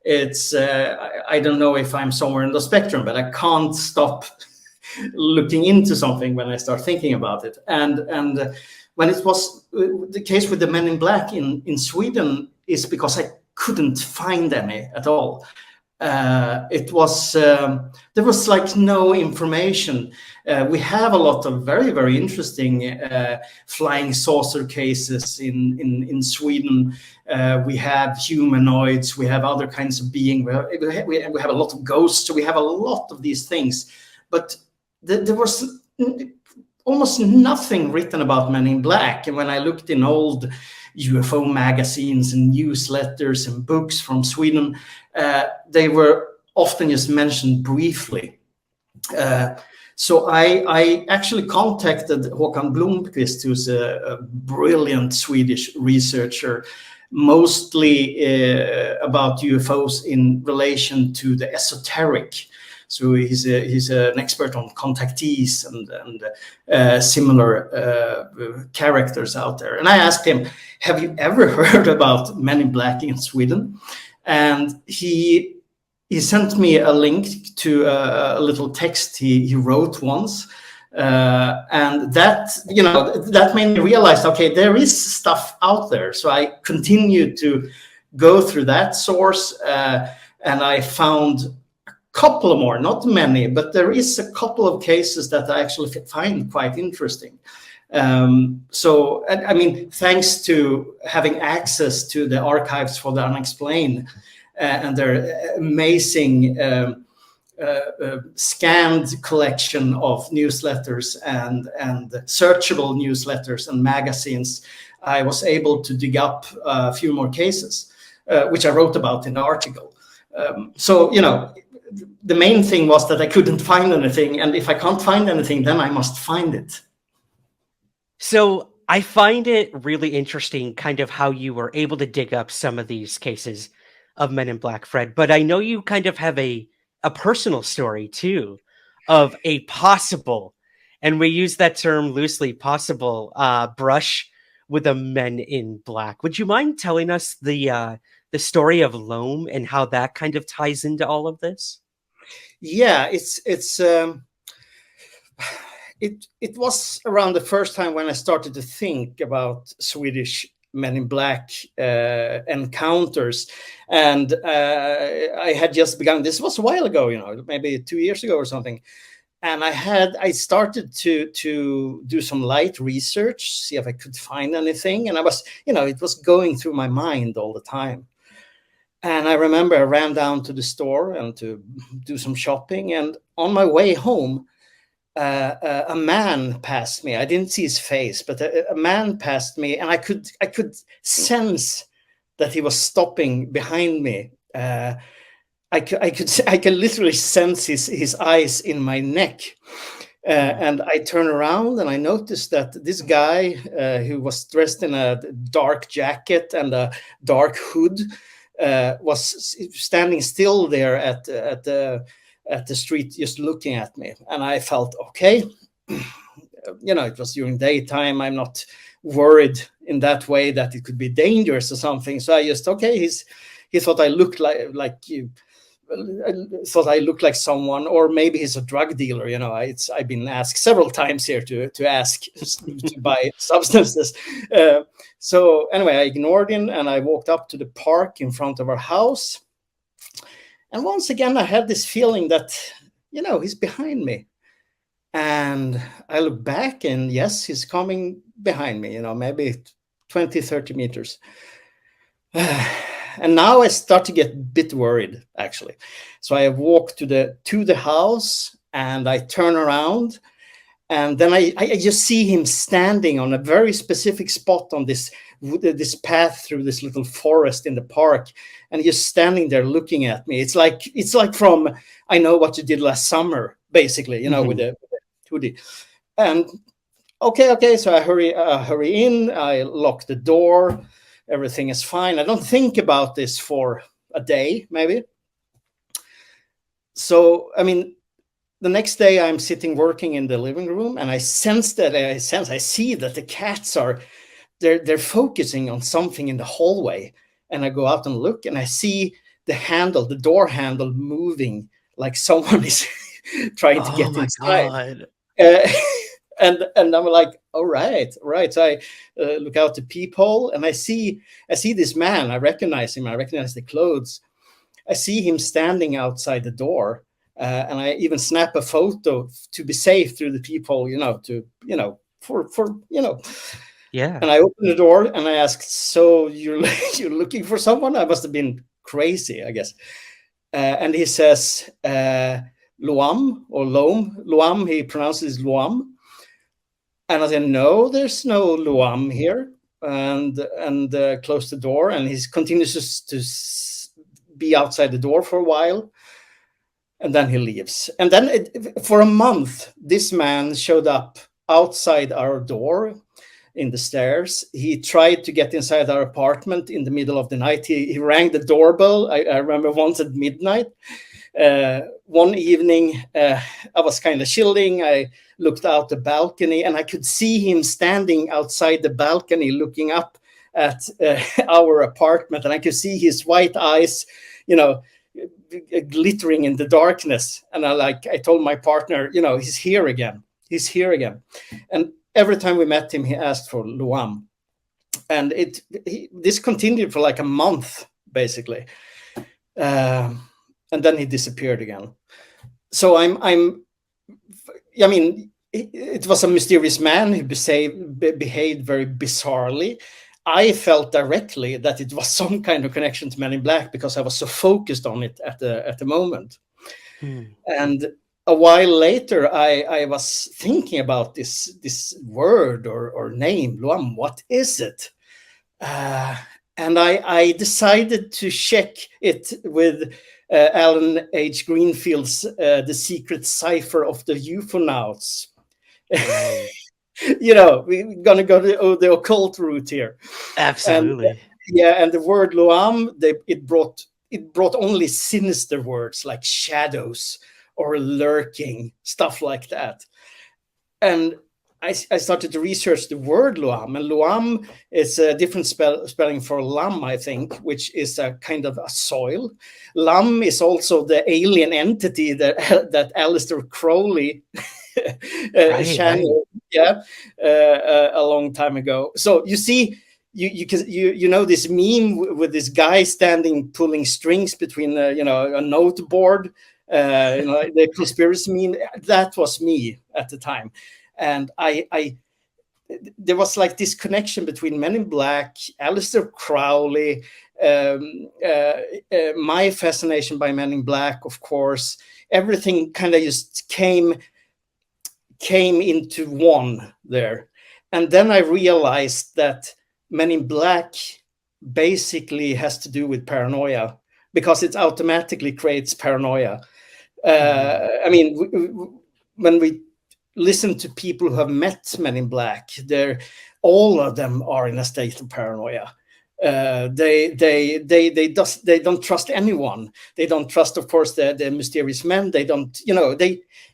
It's I don't know if I'm somewhere in the spectrum, but I can't stop looking into something when I start thinking about it. And when it was the case with the Men in Black in Sweden, is because I couldn't find any at all. It was there was like no information. We have a lot of very, very interesting flying saucer cases in Sweden. We have humanoids. We have other kinds of beings. We have a lot of ghosts. So we have a lot of these things. But there was almost nothing written about Men in Black. And when I looked in old UFO magazines and newsletters and books from Sweden, they were often just mentioned briefly. So I actually contacted Håkan Blomqvist, who's a brilliant Swedish researcher, mostly about UFOs in relation to the esoteric. So he's an expert on contactees and similar characters out there. And I asked him, have you ever heard about Men in Black in Sweden? And he sent me a link to a little text he wrote once. And that, you know, that made me realize, okay, there is stuff out there. So I continued to go through that source, and I found a couple more, not many, but there is a couple of cases that I actually find quite interesting. So, I mean, thanks to having access to the archives for the unexplained and their amazing scanned collection of newsletters and searchable newsletters and magazines, I was able to dig up a few more cases, which I wrote about in the article. So, you know, the main thing was that I couldn't find anything, and if I can't find anything, then I must find it.
So I find it really interesting kind of how you were able to dig up some of these cases of Men in Black, Fred, but I know you kind of have a personal story too of a possible, and we use that term loosely, possible brush with a Men in Black. Would you mind telling us the story of Loam and how that kind of ties into all of this?
Yeah, it was around the first time when I started to think about Swedish Men in Black encounters, and I had just begun. This was a while ago, you know, maybe 2 years ago or something. And I started to do some light research, see if I could find anything, and I was, you know, it was going through my mind all the time. And I remember I ran down to the store and to do some shopping, and on my way home, a man passed me. I didn't see his face, but a man passed me, and I could sense that he was stopping behind me. I could literally sense his eyes in my neck, and I turn around and I noticed that this guy who was dressed in a dark jacket and a dark hood was standing still there at the street, just looking at me. And I felt, okay, you know, it was during daytime. I'm not worried in that way that it could be dangerous or something. So I just, okay, he thought I looked like you. I thought I looked like someone, or maybe he's a drug dealer. You know, I've been asked several times here to ask to buy substances. So anyway, I ignored him and I walked up to the park in front of our house. And once again, I had this feeling that, you know, he's behind me. And I look back and yes, he's coming behind me, you know, maybe 20, 30 meters. And now I start to get a bit worried, actually. So I walk to the house and I turn around, and then I just see him standing on a very specific spot on this path through this little forest in the park, and just standing there looking at me. It's like from I Know What You Did Last Summer, basically, you know, with the hoodie. And okay, so I hurry in, I lock the door. Everything is fine. I don't think about this for a day, maybe. So, I mean, the next day I'm sitting working in the living room, and I see that the cats they're focusing on something in the hallway. And I go out and look, and I see the door handle moving, like someone is trying to get inside. And I'm like, all right. So I look out the peephole, and I see this man. I recognize him. I recognize the clothes. I see him standing outside the door, and I even snap a photo to be safe through the peephole. Yeah. And I open the door and I ask, "So you're looking for someone?" I must have been crazy, I guess. And he says, "Loam or Loam." Loam. He pronounces Loam. And I said, "No, there's no Loam here," and close the door. And he continues to be outside the door for a while, and then he leaves. And then for a month, this man showed up outside our door in the stairs. He tried to get inside our apartment in the middle of the night. He rang the doorbell. I remember once at midnight. One evening, I was kind of chilling. I looked out the balcony, and I could see him standing outside the balcony looking up at our apartment, and I could see his white eyes, you know, glittering in the darkness. And I told my partner, you know, he's here again. And every time we met him, he asked for Loam. And this continued for like a month, basically. And then he disappeared again. So I mean, it was a mysterious man who behaved very bizarrely. I felt directly that it was some kind of connection to Men in Black because I was so focused on it at the moment. And a while later, I was thinking about this word or name, Luam. What is it? And I decided to check it with Alan H. Greenfield's The Secret Cipher of the UFOnauts.
Right.
You know, we're gonna go to the occult route here.
Absolutely.
And the word Luam, it brought only sinister words like shadows or lurking, stuff like that. And I started to research the word Luam, and Luam is a different spelling for lam, I think, which is a kind of a soil. Lam is also the alien entity that Aleister Crowley channeled, a long time ago. So you see, you know this meme with this guy standing pulling strings between a note board, the conspiracy meme. That was me at the time. And there was like this connection between Men in Black, Aleister Crowley, my fascination by Men in Black, of course. Everything kind of just came into one there. And then I realized that Men in Black basically has to do with paranoia because it automatically creates paranoia. I mean, when we listen to people who have met Men in Black, all of them are in a state of paranoia. They don't trust anyone. They don't trust, of course, the mysterious men. They don't,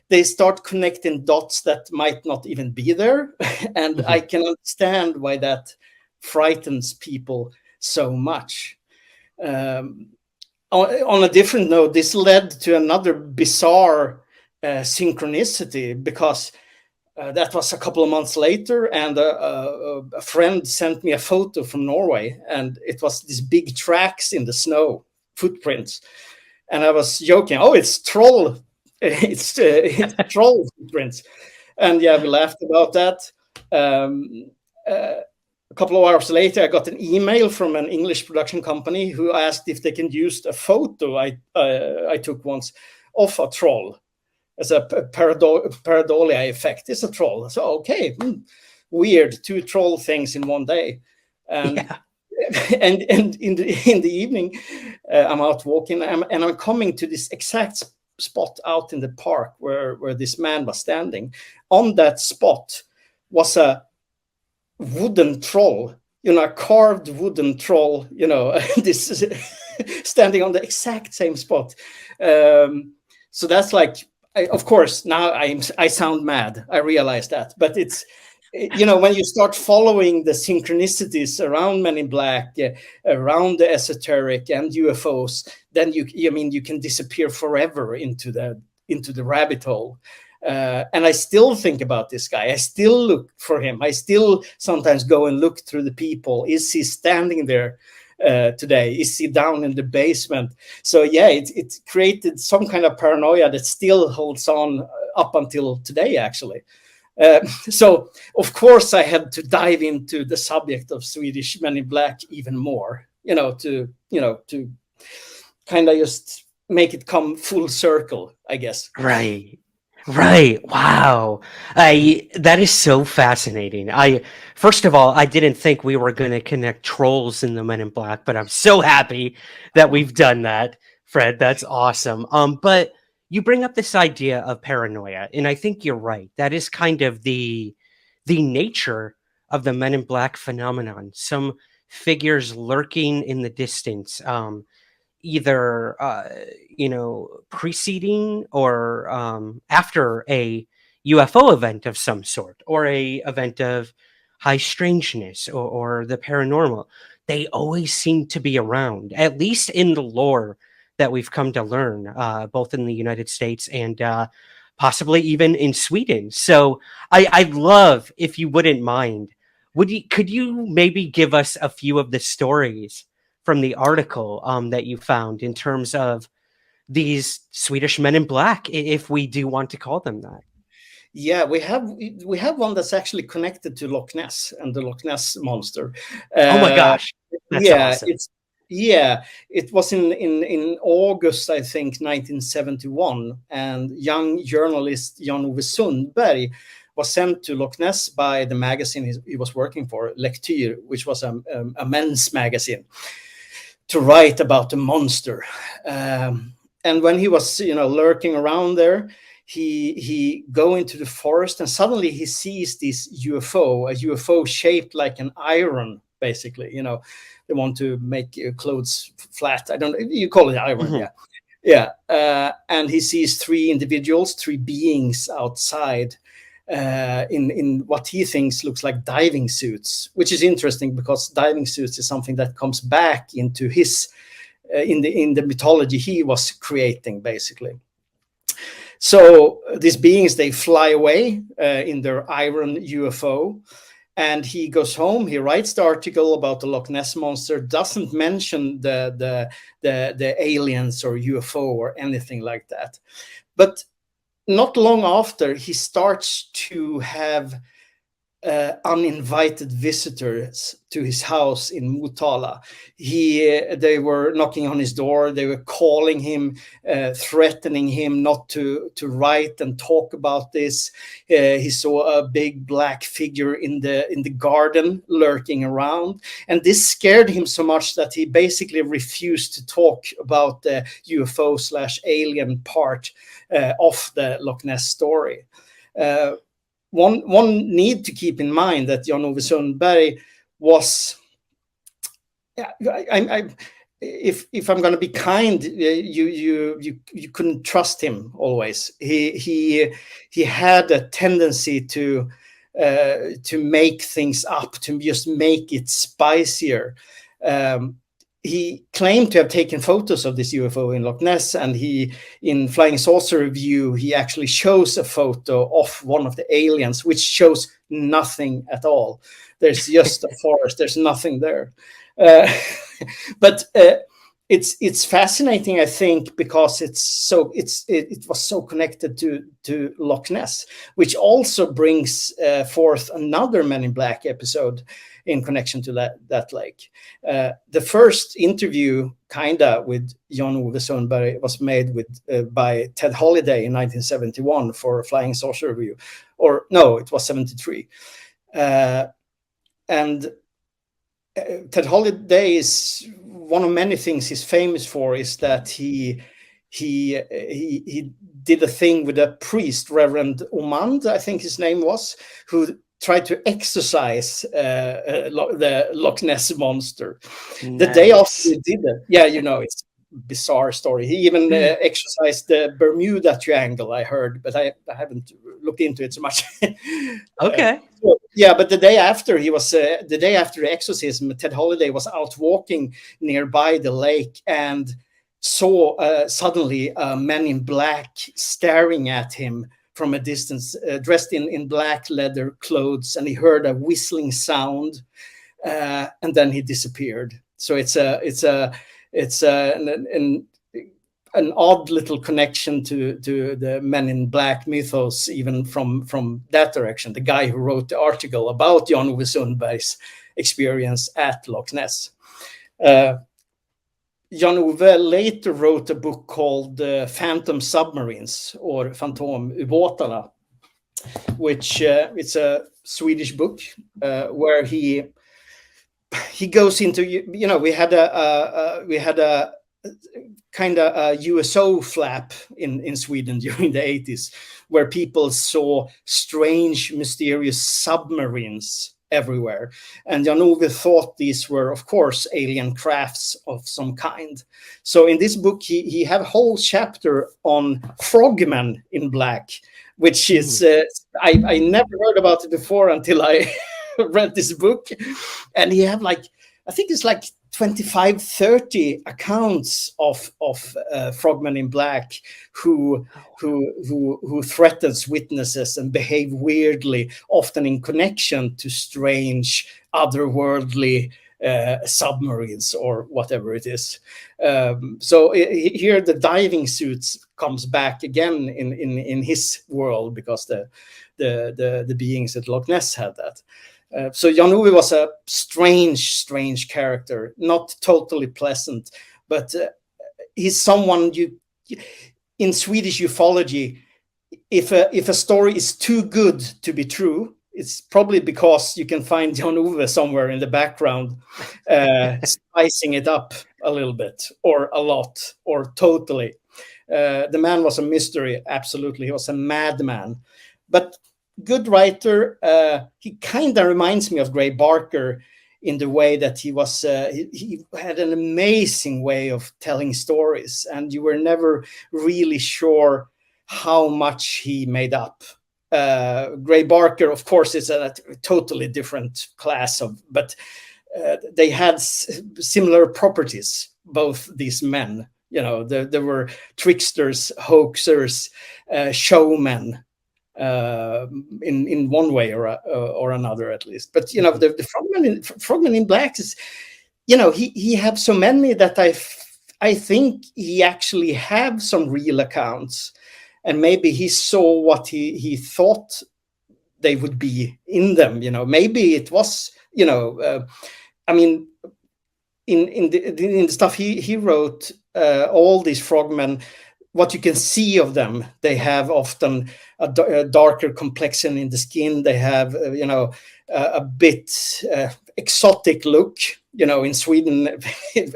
they start connecting dots that might not even be there. And I can understand why that frightens people so much. On a different note, this led to another bizarre synchronicity because that was a couple of months later, and a friend sent me a photo from Norway, and it was these big tracks in the snow, footprints, and I was joking, "Oh, it's troll, it's troll footprints," and yeah, we laughed about that. A couple of hours later, I got an email from an English production company who asked if they can use a photo I took once of a troll as a pareidolia effect. It's a troll. So, okay, weird, 2 troll things in one day. And in the evening, I'm out walking, and I'm coming to this exact spot out in the park where this man was standing. On that spot was a wooden troll, a carved wooden troll, this is standing on the exact same spot. So that's like, of course, now I sound mad. I realize that, but it's, when you start following the synchronicities around Men in Black, around the esoteric and UFOs, then you can disappear forever into the rabbit hole. And I still think about this guy. I still look for him. I still sometimes go and look through the people. Is he standing there today? Is he down in the basement? So yeah, it created some kind of paranoia that still holds on up until today, actually. So of course I had to dive into the subject of Swedish Men in Black even more, to kind of just make it come full circle, I guess.
Right. Wow. That is so fascinating. First of all, I didn't think we were going to connect trolls in the Men in Black, but I'm so happy that we've done that, Fred. That's awesome. But you bring up this idea of paranoia, and I think you're right. That is kind of the nature of the Men in Black phenomenon. Some figures lurking in the distance, either preceding or after a UFO event of some sort, or a event of high strangeness or the paranormal. They always seem to be around, at least in the lore that we've come to learn, both in the United States and possibly even in Sweden. So I'd love, if you wouldn't mind, could you maybe give us a few of the stories from the article that you found in terms of these Swedish Men in Black, if we do want to call them that?
Yeah, we have one that's actually connected to Loch Ness and the Loch Ness monster.
Oh my gosh, that's awesome.
It was in August, I think, 1971, and young journalist Jan-Ove Sundberg was sent to Loch Ness by the magazine he was working for, Lektyr, which was a men's magazine, to write about the monster. And when he was, lurking around there, he go into the forest, and suddenly he sees this a UFO shaped like an iron, basically. They want to make clothes flat. I don't know, you call it iron.
Mhm.
Yeah. And he sees three beings outside in what he thinks looks like diving suits, which is interesting because diving suits is something that comes back into his in the mythology he was creating, basically. So these beings, they fly away in their iron UFO, and he goes home. He writes the article about the Loch Ness monster, doesn't mention the aliens or UFO or anything like that. But not long after, he starts to have uninvited visitors to his house in Motala. They were knocking on his door. They were calling him, threatening him not to write and talk about this. He saw a big black figure in the garden lurking around, and this scared him so much that he basically refused to talk about the UFO/alien part of the Loch Ness story. One need to keep in mind that Jan-Ove Sundberg was, if I'm going to be kind, you couldn't trust him always. He had a tendency to make things up, to just make it spicier. He claimed to have taken photos of this UFO in Loch Ness, and in Flying Saucer Review, he actually shows a photo of one of the aliens, which shows nothing at all. There's just a forest. There's nothing there. But it's fascinating, I think, because it was so connected to Loch Ness, which also brings forth another Men in Black episode in connection to that lake. The first interview, with Jan-Ove Sundberg was made by Ted Holiday in 1971 for Flying Saucer Review, or no, it was 73. And Ted Holiday is one of many things he's famous for is that he did a thing with a priest, Reverend Omand, I think his name was, who tried to exorcise the Loch Ness monster. Nice. The day after he did it, it's a bizarre story. He even exorcised the Bermuda Triangle, I heard, but I haven't looked into it so much.
Okay.
But the day after the exorcism, Ted Holiday was out walking nearby the lake and saw suddenly a man in black staring at him from a distance, dressed in black leather clothes, and he heard a whistling sound, and then he disappeared. So it's an odd little connection to the Men in Black mythos, even from that direction. The guy who wrote the article about Jan-Ove Sundberg's experience at Loch Ness. Jan-Ove later wrote a book called Phantom Submarines, or Fantomubåtarna, which it's a Swedish book where he goes into, we had a kind of a USO flap in Sweden during the 80s, where people saw strange, mysterious submarines everywhere. And Jan-Ove thought these were, of course, alien crafts of some kind. So in this book, he had a whole chapter on frogmen in black, which is, I never heard about it before until I read this book. And he have I think it's 25, 30 accounts of frogmen in black who threatens witnesses and behave weirdly, often in connection to strange, otherworldly submarines or whatever it is. So here the diving suits comes back again in his world, because the beings at Loch Ness had that. So Jan-Ove was a strange character, not totally pleasant, but he's someone in Swedish ufology, if a story is too good to be true, it's probably because you can find Jan-Ove somewhere in the background, spicing it up a little bit, or a lot, or totally. The man was a mystery, absolutely. He was a madman, but good writer. He kind of reminds me of Gray Barker in the way that he was. He had an amazing way of telling stories, and you were never really sure how much he made up. Gray Barker, of course, is a totally different class of, but they had similar properties, both these men. You know, there were tricksters, hoaxers, showmen, in one way or another, at least. But you know, the Frogman in Black is, you know, he had so many that I think he actually have some real accounts. And maybe he saw what he thought they would be in them. You know, maybe it was, you know, I mean, in the stuff he wrote, all these frogmen, what you can see of them, they have often a darker complexion in the skin. They have, you know, a bit exotic look. You know, in Sweden,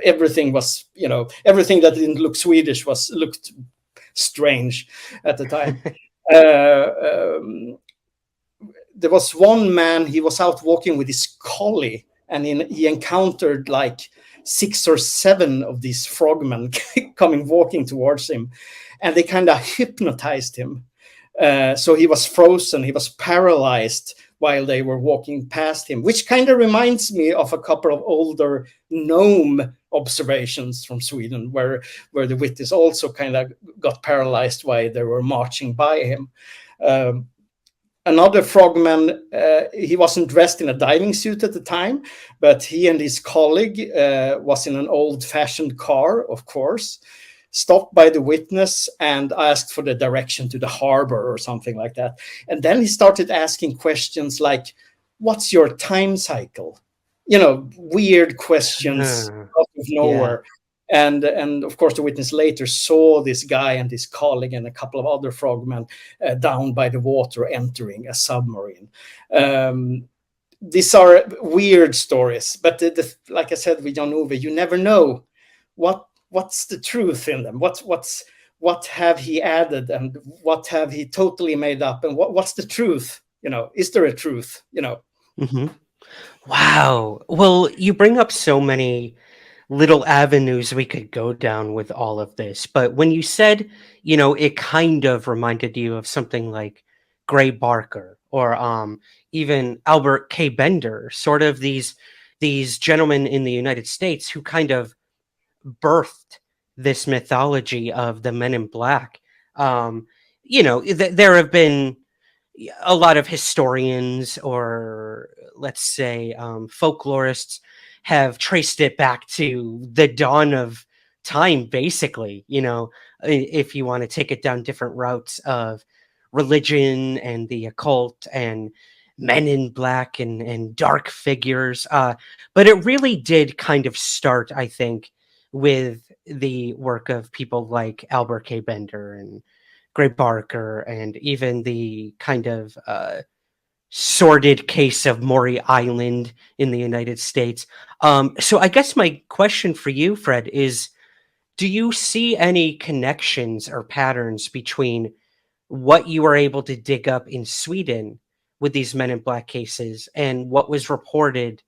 everything was, you know, everything that didn't look Swedish looked strange at the time. There was one man, he was out walking with his collie, and he encountered like 6 or 7 of these frogmen coming walking towards him, and they kind of hypnotized him. So he was frozen, he was paralyzed while they were walking past him, which kind of reminds me of a couple of older gnome observations from Sweden, where the witness also kind of got paralyzed while they were marching by him. Another frogman, he wasn't dressed in a diving suit at the time, but he and his colleague was in an old-fashioned car, of course, stopped by the witness and asked for the direction to the harbor or something like that. And then he started asking questions like, what's your time cycle? You know, weird questions out of nowhere. Yeah. And of course, the witness later saw this guy and his colleague and a couple of other frogmen down by the water entering a submarine. These are weird stories, but like I said with Jan-Ove, you never know what's the truth in them. What have he added, and what have he totally made up, and what's the truth? You know, is there a truth? You know.
Mm-hmm. Wow. Well, you bring up so many little avenues we could go down with all of this. But when you said, you know, it kind of reminded you of something like Gray Barker or even Albert K. Bender, sort of these gentlemen in the United States who kind of birthed this mythology of the Men in Black. You know, there have been a lot of historians, or let's say folklorists, have traced it back to the dawn of time, basically. You know, if you want to take it down different routes of religion and the occult and Men in Black and dark figures. But it really did kind of start, I think, with the work of people like Albert K. Bender and Gray Barker, and even the kind of sordid case of Maury Island in the United States. So I guess my question for you, Fred, is, do you see any connections or patterns between what you were able to dig up in Sweden with these Men in Black cases and what was reported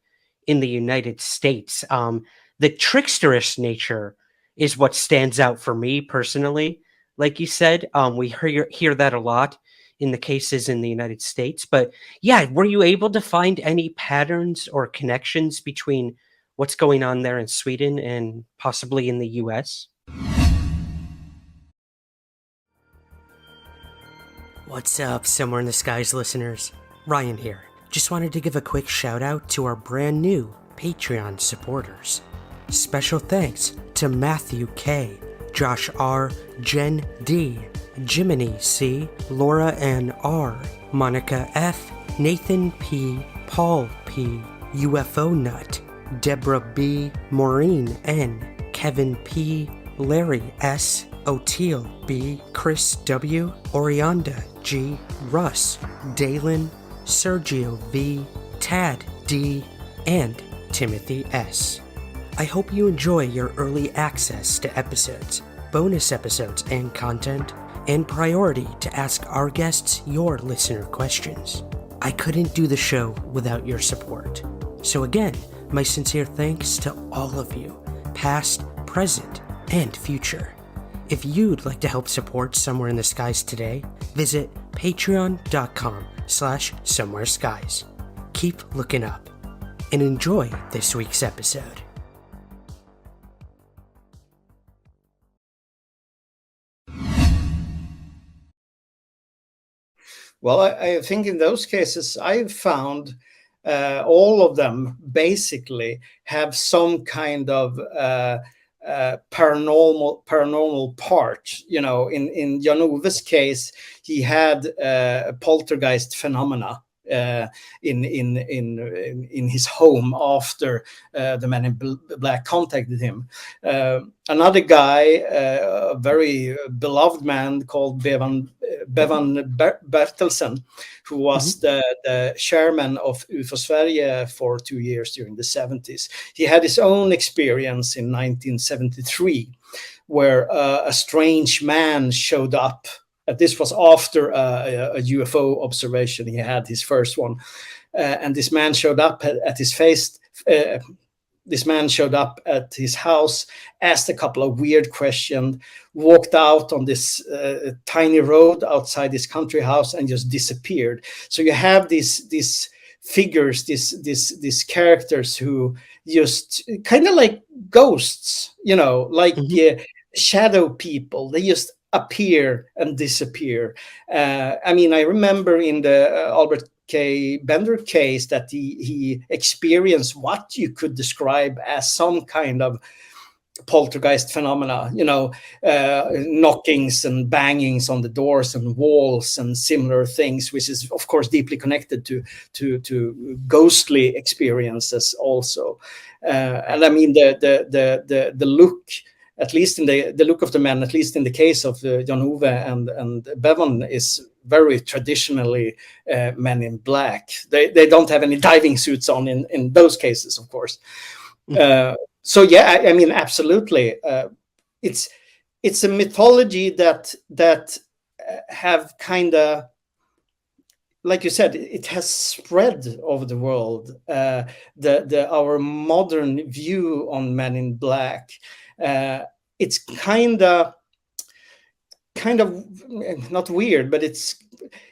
in the United States? The tricksterish nature is what stands out for me personally. Like you said, we hear that a lot in the cases in the United States. But yeah, were you able to find any patterns or connections between what's going on there in Sweden and possibly in the US? What's up, Somewhere in the Skies listeners? Ryan here. Just wanted to give a quick shout out to our brand new Patreon supporters. Special thanks to Matthew K,
Josh R, Jen D, Jiminy C, Laura N R, Monica F, Nathan P, Paul P, UFO Nut, Deborah B, Maureen N, Kevin P, Larry S, O'Teal B, Chris W, Orianda G, Russ, Dalen, Sergio V, Tad D, and Timothy S. I hope you enjoy your early access to episodes, bonus episodes and content, and priority to ask our guests your listener questions. I couldn't do the show without your support. So again, my sincere thanks to all of you, past, present, and future. If you'd like to help support Somewhere in the Skies today, visit patreon.com/somewhereskies. Keep looking up and enjoy this week's episode.
Well, I think in those cases, I've found all of them basically have some kind of paranormal part. You know, in Jan-Ove's case, he had poltergeist phenomena in his home after the Men in Black contacted him. Another guy, a very beloved man called Bevan Bertelsen, who was the chairman of UFO Sverige for 2 years during the 70s. He had his own experience in 1973, where a strange man showed up. This was after a UFO observation. He had his first one, and this man showed up at his face. This man showed up at his house, asked a couple of weird questions, walked out on this tiny road outside his country house, and just disappeared. So you have these figures, these characters who just kind of like ghosts, you know, like shadow people. They just appear and disappear. I mean, I remember in the Albert K. Bender case that he experienced what you could describe as some kind of poltergeist phenomena, you know, knockings and bangings on the doors and walls and similar things, which is of course deeply connected to ghostly experiences also. And I mean the look, at least in the look of the men, at least in the case of Jan-Ove and Bevan, is very traditionally Men in Black. They don't have any diving suits on in those cases, of course. So yeah, I mean, absolutely. It's a mythology that have kind of, like you said, it has spread over the world. Our modern view on Men in Black. It's kind of not weird, but it's,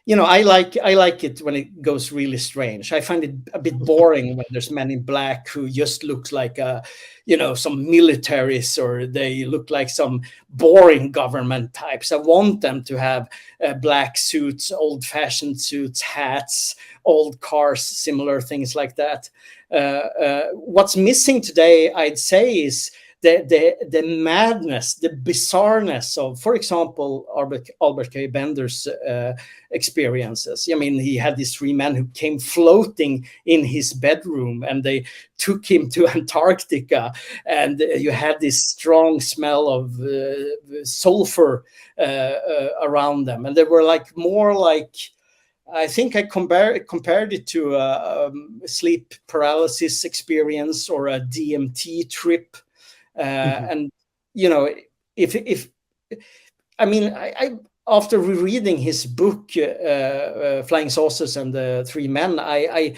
you know, I like it when it goes really strange. I find it a bit boring when there's Men in Black who just look like some militaries, or they look like some boring government types. I want them to have black suits, old-fashioned suits, hats, old cars, similar things like that. What's missing today, I'd say, is the madness, the bizarreness of, for example, Albert K. Bender's experiences. I mean, he had these 3 men who came floating in his bedroom, and they took him to Antarctica, and you had this strong smell of sulfur around them, and they were like more like, I think I compared it to a sleep paralysis experience or a DMT trip. And you know, if I mean, I after rereading his book Flying Saucers and the 3 Men, I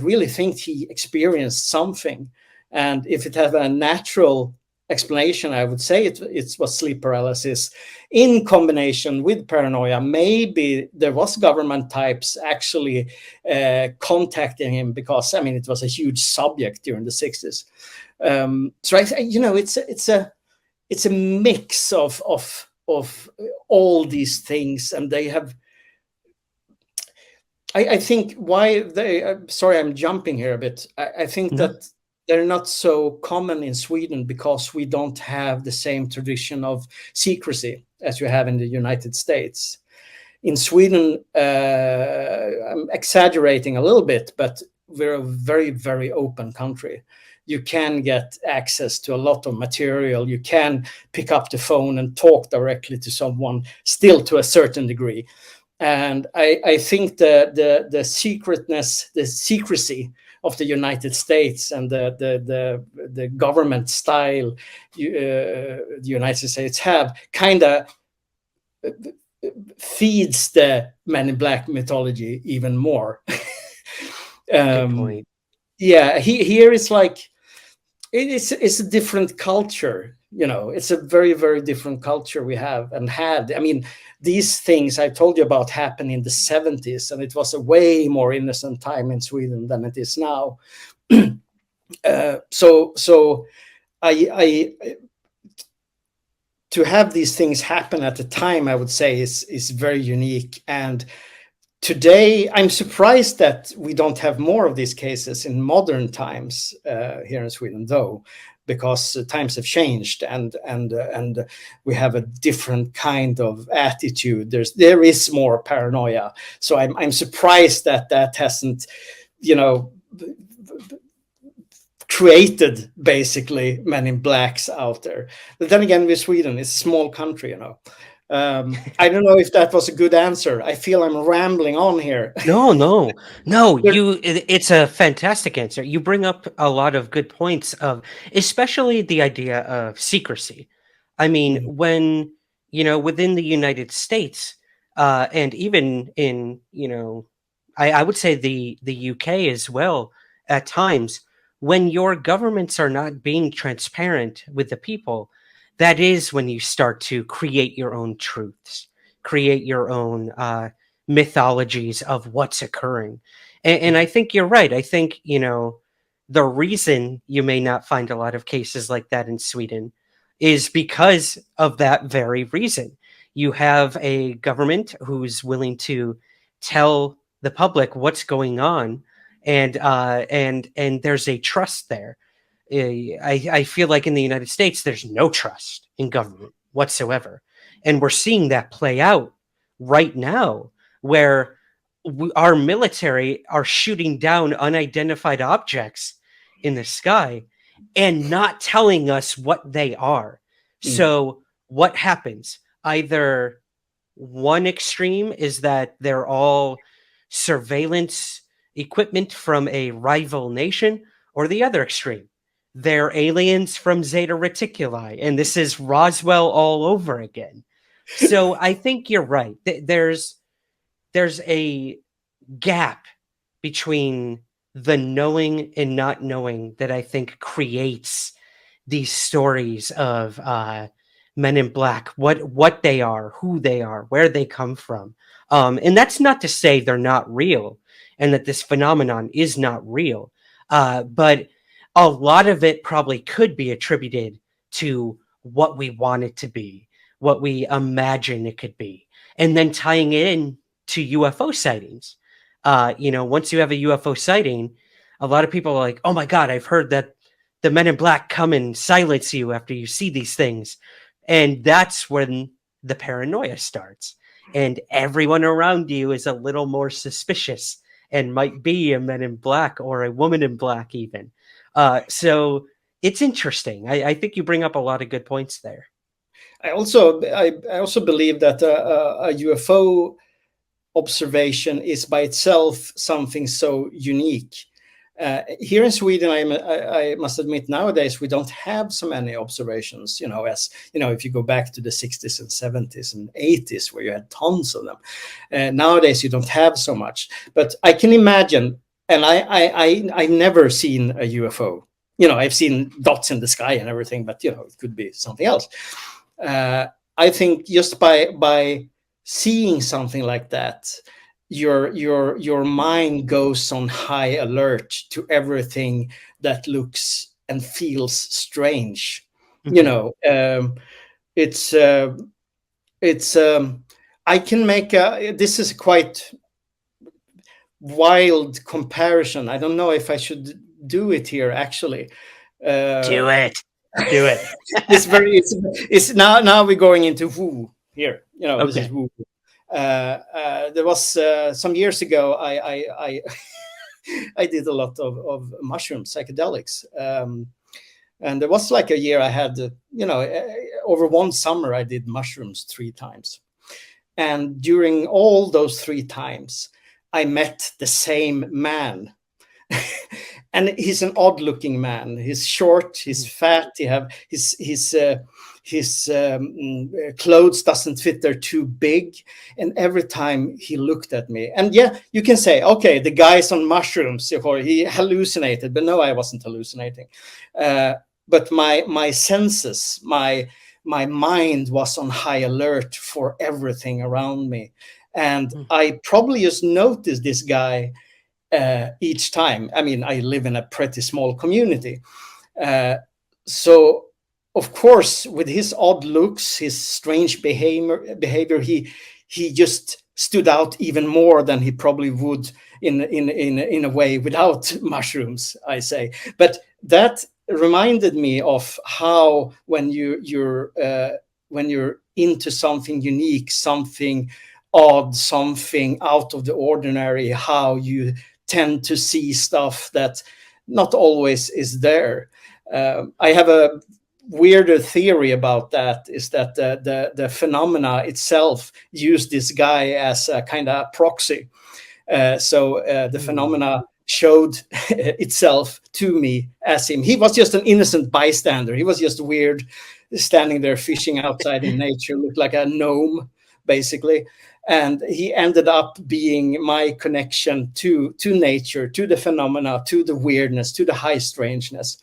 really think he experienced something. And if it had a natural explanation, I would say it was sleep paralysis in combination with paranoia. Maybe there was government types actually contacting him, because I mean, it was a huge subject during the 60s. So it's a mix of all these things, and they have. I think why they. Sorry, I'm jumping here a bit. I think that they're not so common in Sweden because we don't have the same tradition of secrecy as you have in the United States. In Sweden, I'm exaggerating a little bit, but we're a very, very open country. You can get access to a lot of material. You can pick up the phone and talk directly to someone, still to a certain degree. And I think the secretness, the secrecy of the United States and the government style the United States have kind of feeds the Men in Black mythology even more.
Good point.
Yeah, here it's like it's a different culture. You know, it's a very, very different culture we have and had. I mean, these things I told you about happened in the 70s, and it was a way more innocent time in Sweden than it is now. So I to have these things happen at the time, I would say is very unique. And today, I'm surprised that we don't have more of these cases in modern times here in Sweden, though, because times have changed and we have a different kind of attitude. There is more paranoia. So I'm surprised that hasn't, you know, created basically Men in Blacks out there. But then again, with Sweden, it's a small country, you know. I don't know if that was a good answer. I feel I'm rambling on here.
No. It's a fantastic answer. You bring up a lot of good points of, especially the idea of secrecy. I mean, when, you know, within the United States, and even in, you know, I would say the UK as well, at times, when your governments are not being transparent with the people, that is when you start to create your own truths, create your own mythologies of what's occurring. And I think you're right. I think, you know, the reason you may not find a lot of cases like that in Sweden is because of that very reason. You have a government who's willing to tell the public what's going on, and there's a trust there. I feel like in the United States, there's no trust in government whatsoever. And we're seeing that play out right now, where our military are shooting down unidentified objects in the sky and not telling us what they are. So what happens? Either one extreme is that they're all surveillance equipment from a rival nation, or the other extreme, they're aliens from Zeta Reticuli, and this is Roswell all over again. So I think you're right. There's a gap between the knowing and not knowing that I think creates these stories of Men in Black, what they are, who they are, where they come from. And that's not to say they're not real and that this phenomenon is not real. But a lot of it probably could be attributed to what we want it to be, what we imagine it could be, and then tying it in to UFO sightings. You know, once you have a UFO sighting, a lot of people are like, oh my God, I've heard that the Men in Black come and silence you after you see these things. And that's when the paranoia starts. And everyone around you is a little more suspicious and might be a Men in Black or a woman in black even. So it's interesting. I think you bring up a lot of good points there.
I also believe that a UFO observation is by itself something so unique. Here in Sweden, I must admit, nowadays we don't have so many observations. You know, as you know, if you go back to the 60s and 70s and 80s, where you had tons of them, nowadays you don't have so much. But I can imagine, and I never seen a UFO. You know, I've seen dots in the sky and everything, but you know, it could be something else. I think just by seeing something like that, your mind goes on high alert to everything that looks and feels strange. You know, it's I can make this is quite wild comparison. I don't know if I should do it here actually.
Do it. Do it.
It's now we're going into woo here. You know, this
Okay.
is woo. There was some years ago. I I did a lot of mushrooms, psychedelics, and there was like a year I had, over one summer I did mushrooms 3 times, and during all those 3 times, I met the same man. And he's an odd-looking man. He's short. He's fat. His clothes doesn't fit. They're too big. And every time he looked at me, and yeah, you can say, okay, the guy's on mushrooms, or he hallucinated. But no, I wasn't hallucinating. But my senses, my mind was on high alert for everything around me, and I probably just noticed this guy. Each time. I mean, I live in a pretty small community. So, of course, with his odd looks, his strange behavior, he just stood out even more than he probably would in a way without mushrooms, I say. But that reminded me of how when you're into something unique, something odd, something out of the ordinary, how you tend to see stuff that not always is there. I have a weirder theory about that, is that the phenomena itself use this guy as a kind of proxy. So the phenomena showed itself to me as him. He was just an innocent bystander. He was just weird, standing there fishing outside in nature, looked like a gnome, basically. And he ended up being my connection to nature, to the phenomena, to the weirdness, to the high strangeness.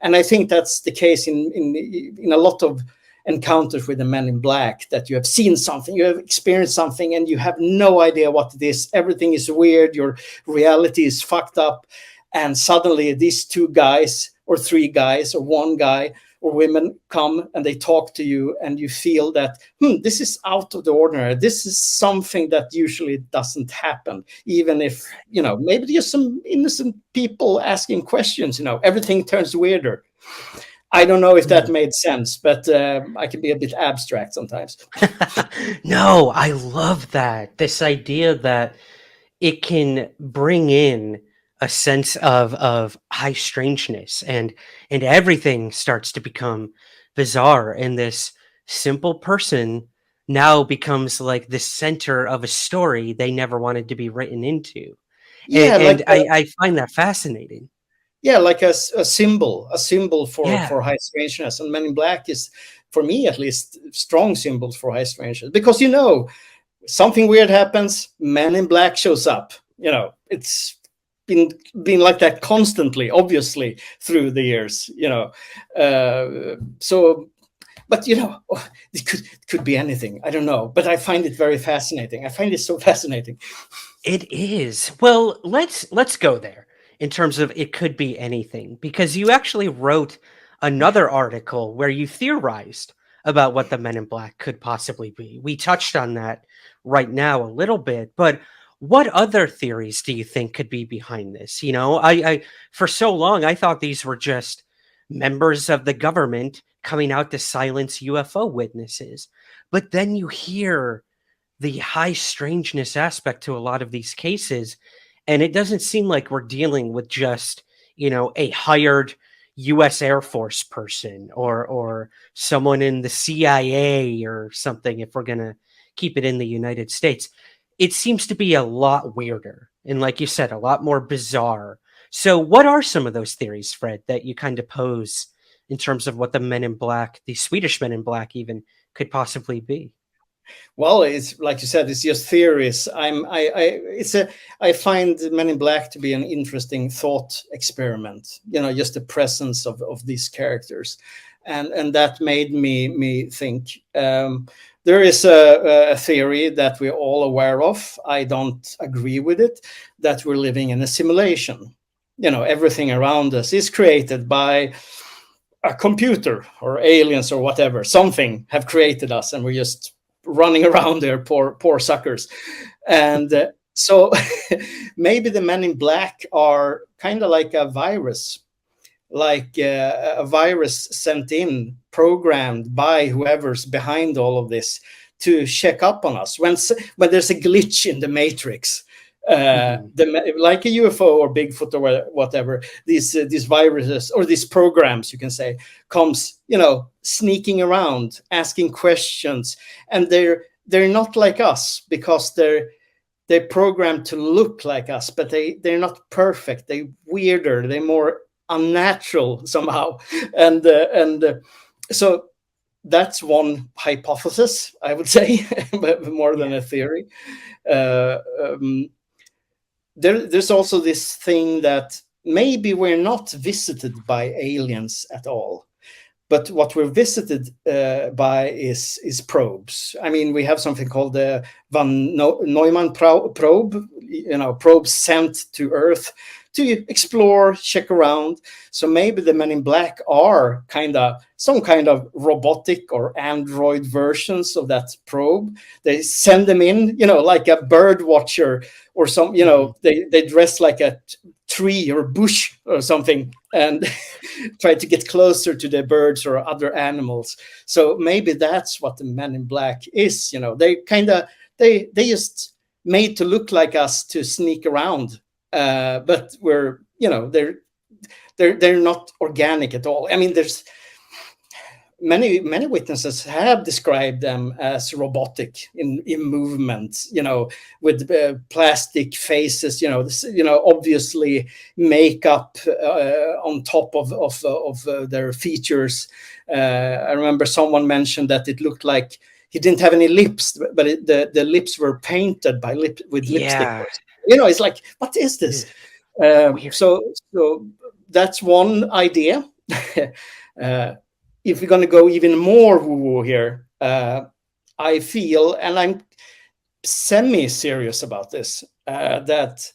And I think that's the case in a lot of encounters with the Men in Black, that you have seen something, you have experienced something, and you have no idea what it is. Everything is weird. Your reality is fucked up. And suddenly these 2 guys or 3 guys or 1 guy or women come and they talk to you, and you feel that, this is out of the ordinary. This is something that usually doesn't happen, even if, maybe just some innocent people asking questions, everything turns weirder. I don't know if that made sense, but I can be a bit abstract sometimes.
No, I love that. This idea that it can bring in a sense of high strangeness, and everything starts to become bizarre, and this simple person now becomes like the center of a story they never wanted to be written into.
Yeah,
And I find that fascinating.
Yeah, like a symbol for high strangeness. And Men in Black is, for me at least, strong symbols for high strangeness, because something weird happens, Men in Black shows up. It's been like that constantly, obviously, through the years. But it could be anything. I don't know, but I find it very fascinating. I find it so fascinating.
It is. Well, let's go there in terms of it could be anything, because you actually wrote another article where you theorized about what the Men in Black could possibly be. We touched on that right now a little bit, but what other theories do you think could be behind this? I for so long, I thought these were just members of the government coming out to silence UFO witnesses. But then you hear the high strangeness aspect to a lot of these cases, and it doesn't seem like we're dealing with just, a hired U.S. Air Force person or someone in the CIA or something, if we're going to keep it in the United States. It seems to be a lot weirder, and like you said, a lot more bizarre. So what are some of those theories, Fred, that you kind of pose in terms of what the Men in Black, the Swedish Men in Black even, could possibly be?
Well, it's like you said, it's just theories. I find Men in Black to be an interesting thought experiment. Just the presence of these characters, and that made me think. There is a theory that we're all aware of. I don't agree with it, that we're living in a simulation. Everything around us is created by a computer or aliens or whatever. Something have created us, and we're just running around there, poor suckers. And So maybe the Men in Black are kind of like a virus, like a virus sent in, programmed by whoever's behind all of this to check up on us when there's a glitch in the matrix. Like a UFO or Bigfoot or whatever, these viruses or these programs, you can say, comes, sneaking around, asking questions, and they're not like us because they're programmed to look like us, but they're not perfect. They're weirder. They're more unnatural somehow, and so that's one hypothesis, I would say, but more than a theory. There's also this thing that maybe we're not visited by aliens at all, but what we're visited by is probes. I mean, we have something called the von Neumann probe, probes sent to Earth to explore, check around. So maybe the Men in Black are some kind of robotic or android versions of that probe. They send them in, like a bird watcher or some, they dress like a tree or bush or something and try to get closer to the birds or other animals. So maybe that's what the Men in Black is. They just made to look like us to sneak around. But we're, they're not organic at all. I mean, there's many witnesses have described them as robotic in movement, with plastic faces, obviously makeup on top of their features. I remember someone mentioned that it looked like he didn't have any lips, but the lips were painted with lipstick. It's like, what is this? So that's one idea. If we're going to go even more woo-woo here, I feel, and I'm semi-serious about this, that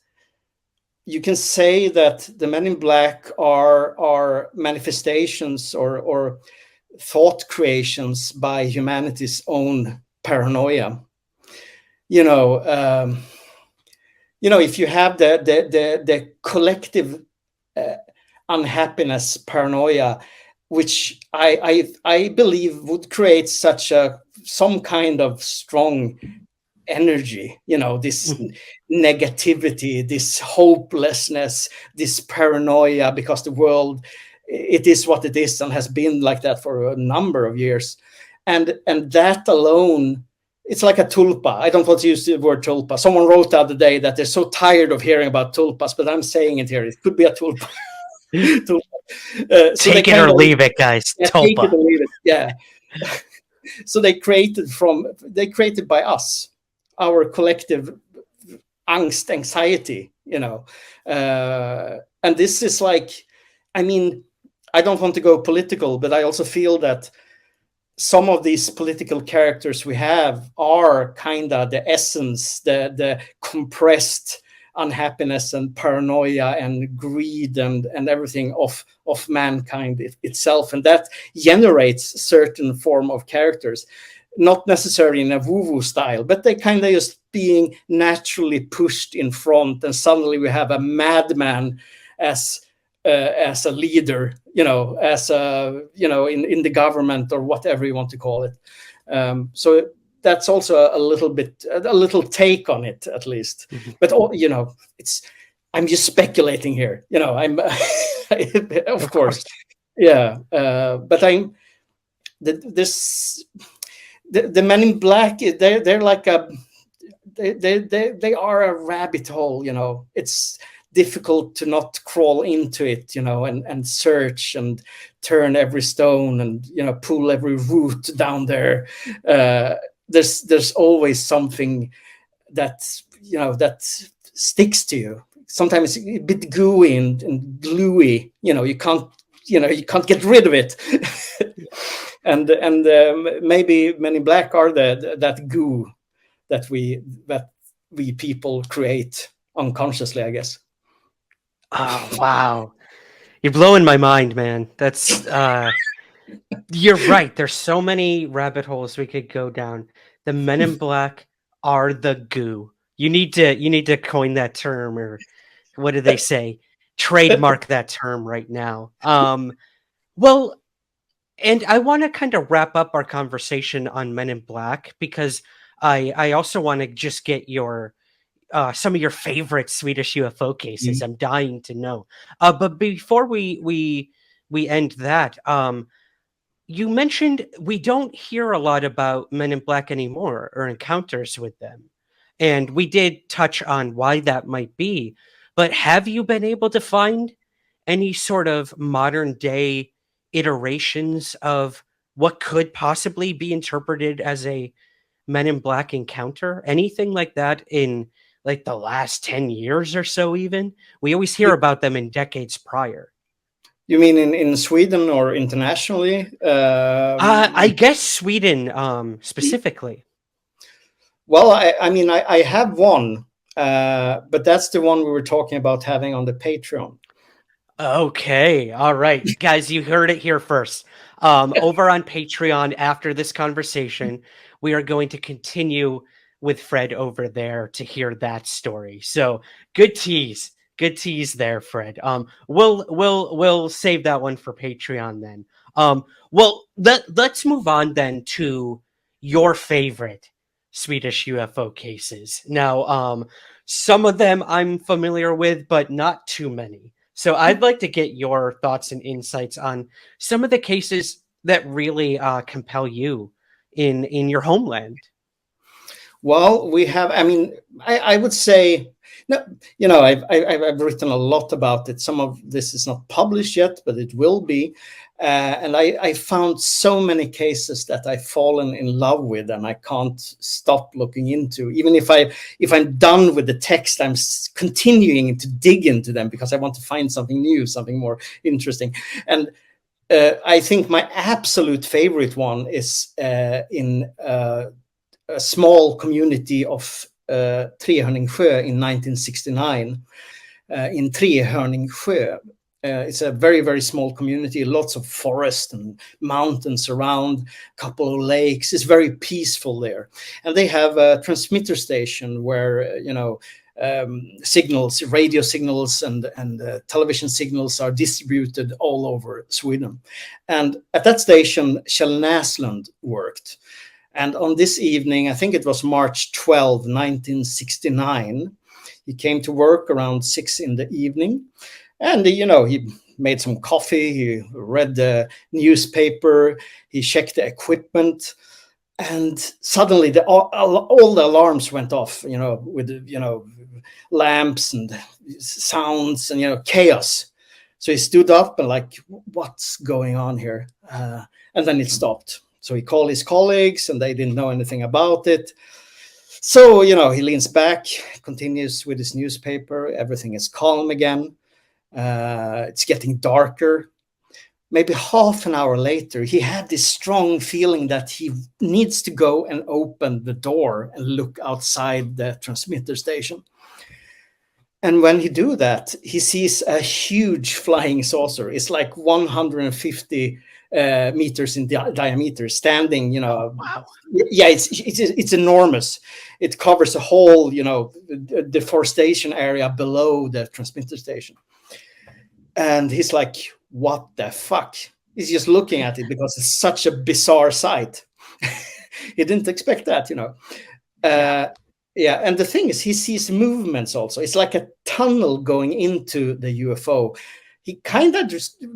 you can say that the Men in Black are manifestations or thought creations by humanity's own paranoia. If you have the collective unhappiness, paranoia, which I believe would create some kind of strong energy, this negativity, this hopelessness, this paranoia, because the world, it is what it is and has been like that for a number of years. And that alone, it's like a tulpa. I don't want to use the word tulpa. Someone wrote the other day that they're so tired of hearing about tulpas, but I'm saying it here. It could be a tulpa.
Take it or leave it, guys.
Take it or leave it. Yeah. So they created by us, our collective anxiety, and this is like, I mean, I don't want to go political, but I also feel that some of these political characters we have are kind of the essence, the compressed unhappiness and paranoia and greed and everything of mankind itself, and that generates certain form of characters, not necessarily in a woo-woo style, but they kind of just being naturally pushed in front, and suddenly we have a madman as a leader, as in the government or whatever you want to call it. So that's also a little take on it, at least. But I'm just speculating here. I'm of course, yeah. But the Men in Black. They're like they are a rabbit hole. It's difficult to not crawl into it, and search and turn every stone and pull every root down there. There's always something that sticks to you. Sometimes it's a bit gooey and gluey. You can't get rid of it. and maybe Men in Black are that goo that we people create unconsciously, I guess.
Oh, wow. You're blowing my mind, man. That's you're right. There's so many rabbit holes we could go down. The Men in Black are the goo
You need to coin that term, or what do they say? Trademark that term right now. Well, and I want to kind of wrap up our conversation on Men in Black, because I also want to just get your some of your favorite Swedish UFO cases. I'm dying to know. But before we end that, you mentioned we don't hear a lot about Men in Black anymore, or encounters with them. And we did touch on why that might be. But have you been able to find any sort of modern day iterations of what could possibly be interpreted as a Men in Black encounter? Anything like that in like the last 10 years or so? Even we always hear about them in decades prior.
You mean in Sweden or internationally?
I guess Sweden specifically.
Well, I mean, I have one, but that's the one we were talking about having on the Patreon.
Okay. All right. Guys, you heard it here first. Over on Patreon, after this conversation, we are going to continue with Fred over there to hear that story. So good tease. Good tease there, Fred. We'll save that one for Patreon then. Well, let's move on then to your favorite Swedish UFO cases. Now, some of them I'm familiar with, but not too many. So I'd like to get your thoughts and insights on some of the cases that really compel you in your homeland.
Well, we have. I mean, I would say, no, you know, I've written a lot about it. Some of this is not published yet, but it will be. And I found so many cases that I've fallen in love with, and I can't stop looking into. Even if I'm done with the text, I'm continuing to dig into them because I want to find something new, something more interesting. And I think my absolute favorite one is in a small community of Trehörningsjö in 1969 in Trehörningsjö. It's a very, very small community, lots of forest and mountains around, a couple of lakes. It's very peaceful there. And they have a transmitter station where, signals, radio signals and television signals are distributed all over Sweden. And at that station, Kjell Näslund worked. And on this evening, I think it was March 12, 1969, he came to work around 6 in the evening. And, he made some coffee, he read the newspaper, he checked the equipment, and suddenly all the alarms went off, with, lamps and sounds and, chaos. So he stood up and like, what's going on here? And then it stopped. So he called his colleagues and they didn't know anything about it. So, he leans back, continues with his newspaper. Everything is calm again. It's getting darker. Maybe half an hour later, he had this strong feeling that he needs to go and open the door and look outside the transmitter station. And when he do that, he sees a huge flying saucer. It's like 150 meters in diameter, standing, Wow. Yeah, it's enormous. It covers a whole, deforestation area below the transmitter station. And he's like, what the fuck? He's just looking at it because it's such a bizarre sight. He didn't expect that, Yeah, and the thing is, he sees movements also. It's like a tunnel going into the UFO. He kind of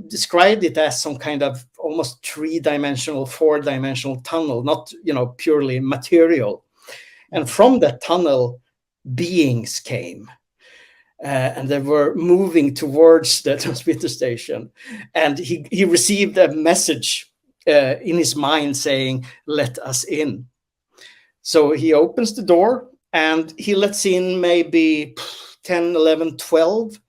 described it as some kind of almost 3-dimensional, 4-dimensional tunnel, not, purely material. And from that tunnel, beings came. And they were moving towards the transmitter station. And he received a message in his mind saying, let us in. So he opens the door and he lets in maybe 10, 11, 12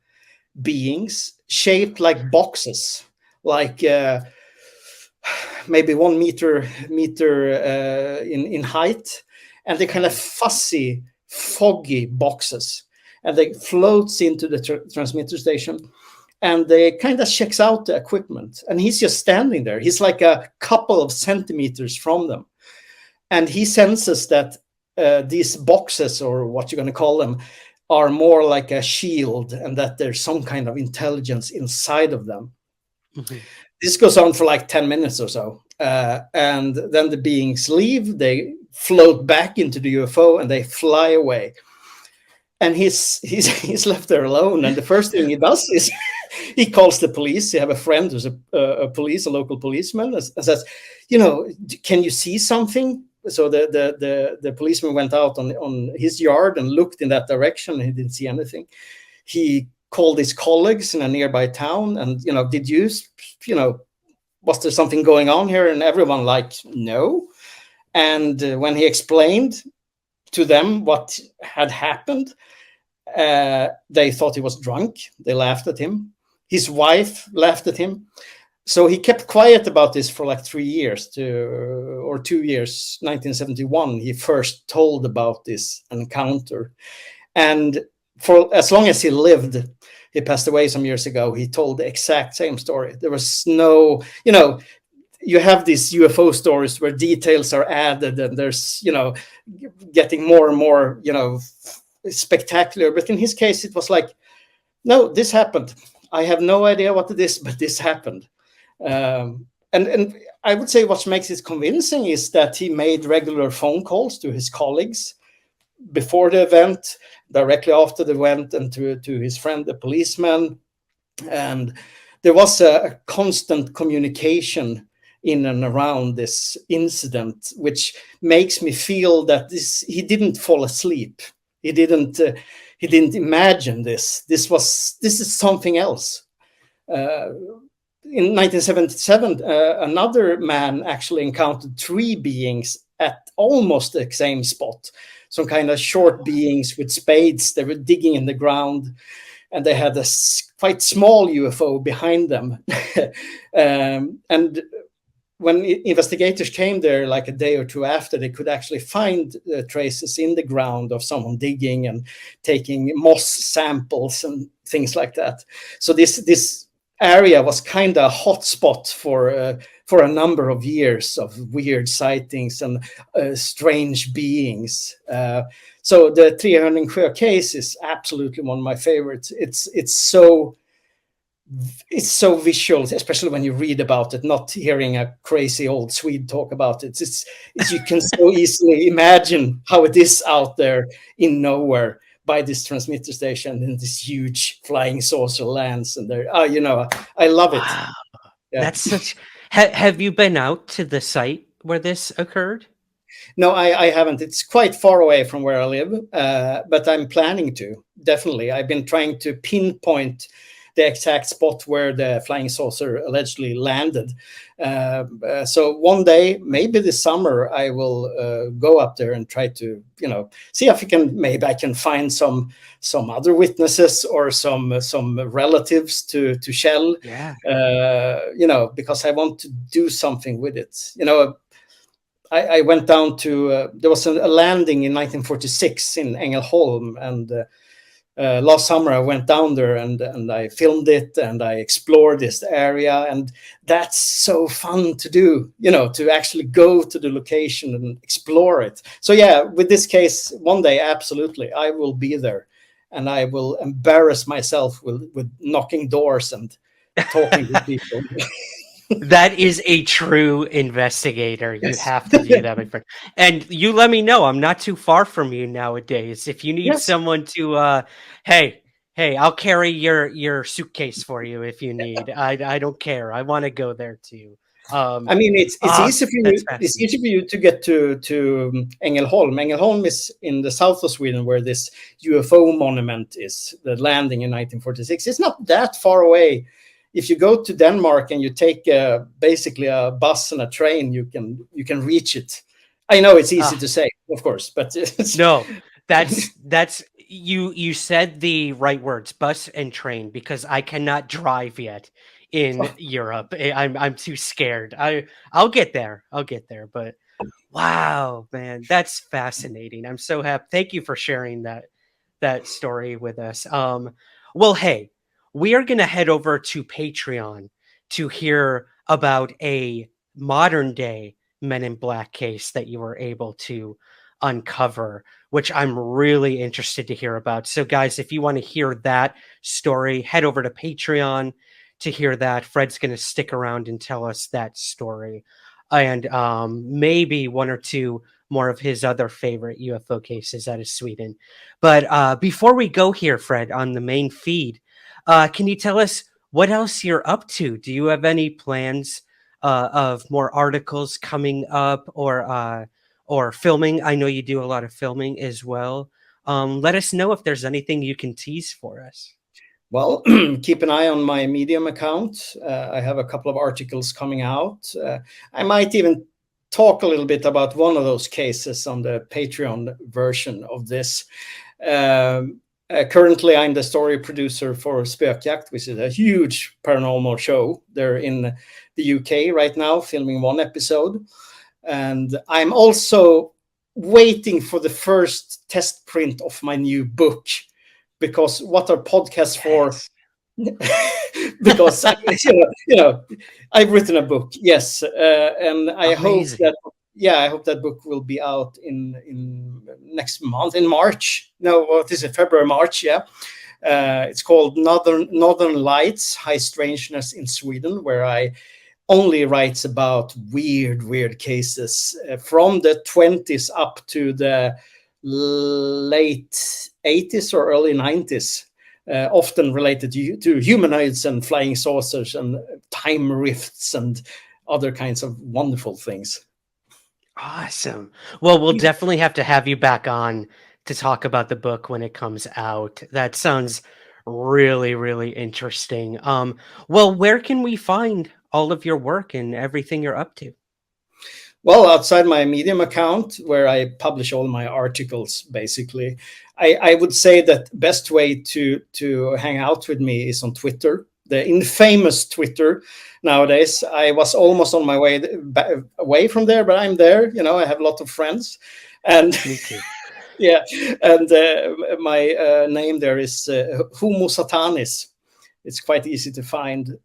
beings shaped like boxes, like maybe 1 meter in height. And they're kind of fuzzy, foggy boxes. And they floats into the transmitter station, and they kind of checks out the equipment. And he's just standing there. He's like a couple of centimeters from them. And he senses that these boxes, or what you're going to call them, are more like a shield, and that there's some kind of intelligence inside of them.
Mhm.
This goes on for like 10 minutes or so. And then the beings leave, they float back into the UFO, and they fly away. And he's left there alone. And the first thing he does is he calls the police. He have a friend who's a local policeman, and says, can you see something? So the policeman went out on his yard and looked in that direction, and he didn't see anything. He called his colleagues in a nearby town, and did you was there something going on here? And everyone like, no. And when he explained to them what had happened, they thought he was drunk. They laughed at him. His wife laughed at him. So he kept quiet about this for like 3 years or 2 years. 1971, he first told about this encounter. And for as long as he lived, he passed away some years ago, he told the exact same story. There was no, you have these UFO stories where details are added, and there's, getting more and more, spectacular. But in his case, it was like, no, this happened. I have no idea what it is, but this happened. And I would say what makes it convincing is that he made regular phone calls to his colleagues before the event, directly after the event, and to his friend, the policeman. And there was a constant communication in and around this incident, which makes me feel that he didn't fall asleep. He didn't imagine this. This is something else. In 1977, another man actually encountered 3 beings at almost the same spot. Some kind of short beings with spades. They were digging in the ground, and they had a quite small UFO behind them. And when investigators came there like a day or two after, they could actually find traces in the ground of someone digging and taking moss samples and things like that. So this area was kind of a hot spot for a number of years of weird sightings and strange beings. So the 300 case is absolutely one of my favorites. It's so visual, especially when you read about it, not hearing a crazy old Swede talk about it. It's you can so easily imagine how it is out there in nowhere by this transmitter station, and this huge flying saucer lands, and there, I love it.
Wow.
Yeah.
That's such. Have you been out to the site where this occurred?
No, I haven't. It's quite far away from where I live, but I'm planning to. Definitely, I've been trying to pinpoint the exact spot where the flying saucer allegedly landed. So one day, maybe this summer, I will go up there and try to, see if I can find some other witnesses or some relatives to shell.
Yeah.
Because I want to do something with it. I went down to there was a landing in 1946 in Ängelholm, and last summer I went down there and I filmed it, and I explored this area, and that's so fun to do, to actually go to the location and explore it. So yeah, with this case, one day, absolutely, I will be there, and I will embarrass myself with knocking doors and talking to people.
That is a true investigator. You
Yes.
have to do that, my friend. And you let me know. I'm not too far from you nowadays. If you need
Yes.
someone to, hey, I'll carry your suitcase for you if you need. I don't care. I want to go there too.
I mean, it's easy for you. It's easy for you to get to Ängelholm. Ängelholm is in the south of Sweden, where this UFO monument is. The landing in 1946. It's not that far away. If you go to Denmark and you take basically a bus and a train, you can reach it. I know it's easy to say, of course, but
no, that's you said the right words, bus and train, because I cannot drive yet in Europe. I'm too scared. I'll get there. But wow, man, that's fascinating. I'm so happy. Thank you for sharing that story with us. Well, hey, we are going to head over to Patreon to hear about a modern day Men in Black case that you were able to
uncover, which I'm really interested to hear about. So guys, if you want to hear that story, head over to Patreon to hear that. Fred's going to stick around and tell us that story, and maybe one or two more of his other favorite UFO cases out of Sweden. But before we go here, Fred, on the main feed, can you tell us what else you're up to? Do you have any plans of more articles coming up, or filming? I know you do a lot of filming as well. Let us know if there's anything you can tease for us.
Well, keep an eye on my Medium account. I have a couple of articles coming out. I might even talk a little bit about one of those cases on the Patreon version of this. Currently, I'm the story producer for Spökjakt, which is a huge paranormal show. They're in the UK right now, filming one episode. And I'm also waiting for the first test print of my new book, because what are podcasts for? Because I've written a book, yes, and I hope that book will be out in next month, in March. No, what is it? February, March? Yeah. It's called Northern Lights: High Strangeness in Sweden, where I only writes about weird cases from the 20s up to the late 80s or early 90s, often related to humanoids and flying saucers and time rifts and other kinds of wonderful things.
Awesome. Well, we'll definitely have to have you back on to talk about the book when it comes out. That sounds really, really interesting. Well, where can we find all of your work and everything you're up to?
Well, outside my Medium account, where I publish all my articles, basically, I would say that best way to hang out with me is on Twitter, the infamous Twitter nowadays. I was almost on my way away from there, but I'm there. I have a lot of friends, and
me too.
Yeah, and my name there is Homo Satanis. It's quite easy to find,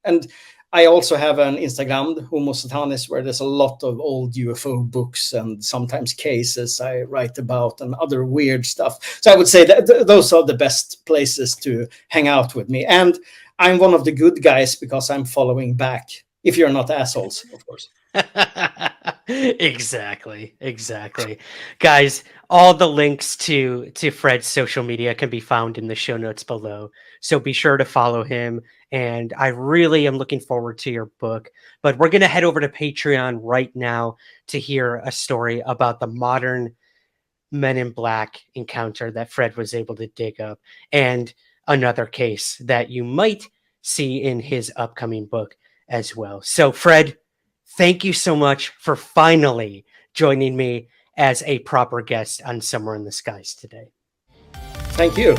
and I also have an Instagram, Homo Satanis, where there's a lot of old UFO books and sometimes cases I write about and other weird stuff. So I would say that those are the best places to hang out with me. And I'm one of the good guys because I'm following back, if you're not assholes, of course.
Exactly. Guys, all the links to Fred's social media can be found in the show notes below. So be sure to follow him. And I really am looking forward to your book. But we're going to head over to Patreon right now to hear a story about the modern Men in Black encounter that Fred was able to dig up, and another case that you might see in his upcoming book as well. So, Fred, thank you so much for finally joining me as a proper guest on Somewhere in the Skies today.
Thank you.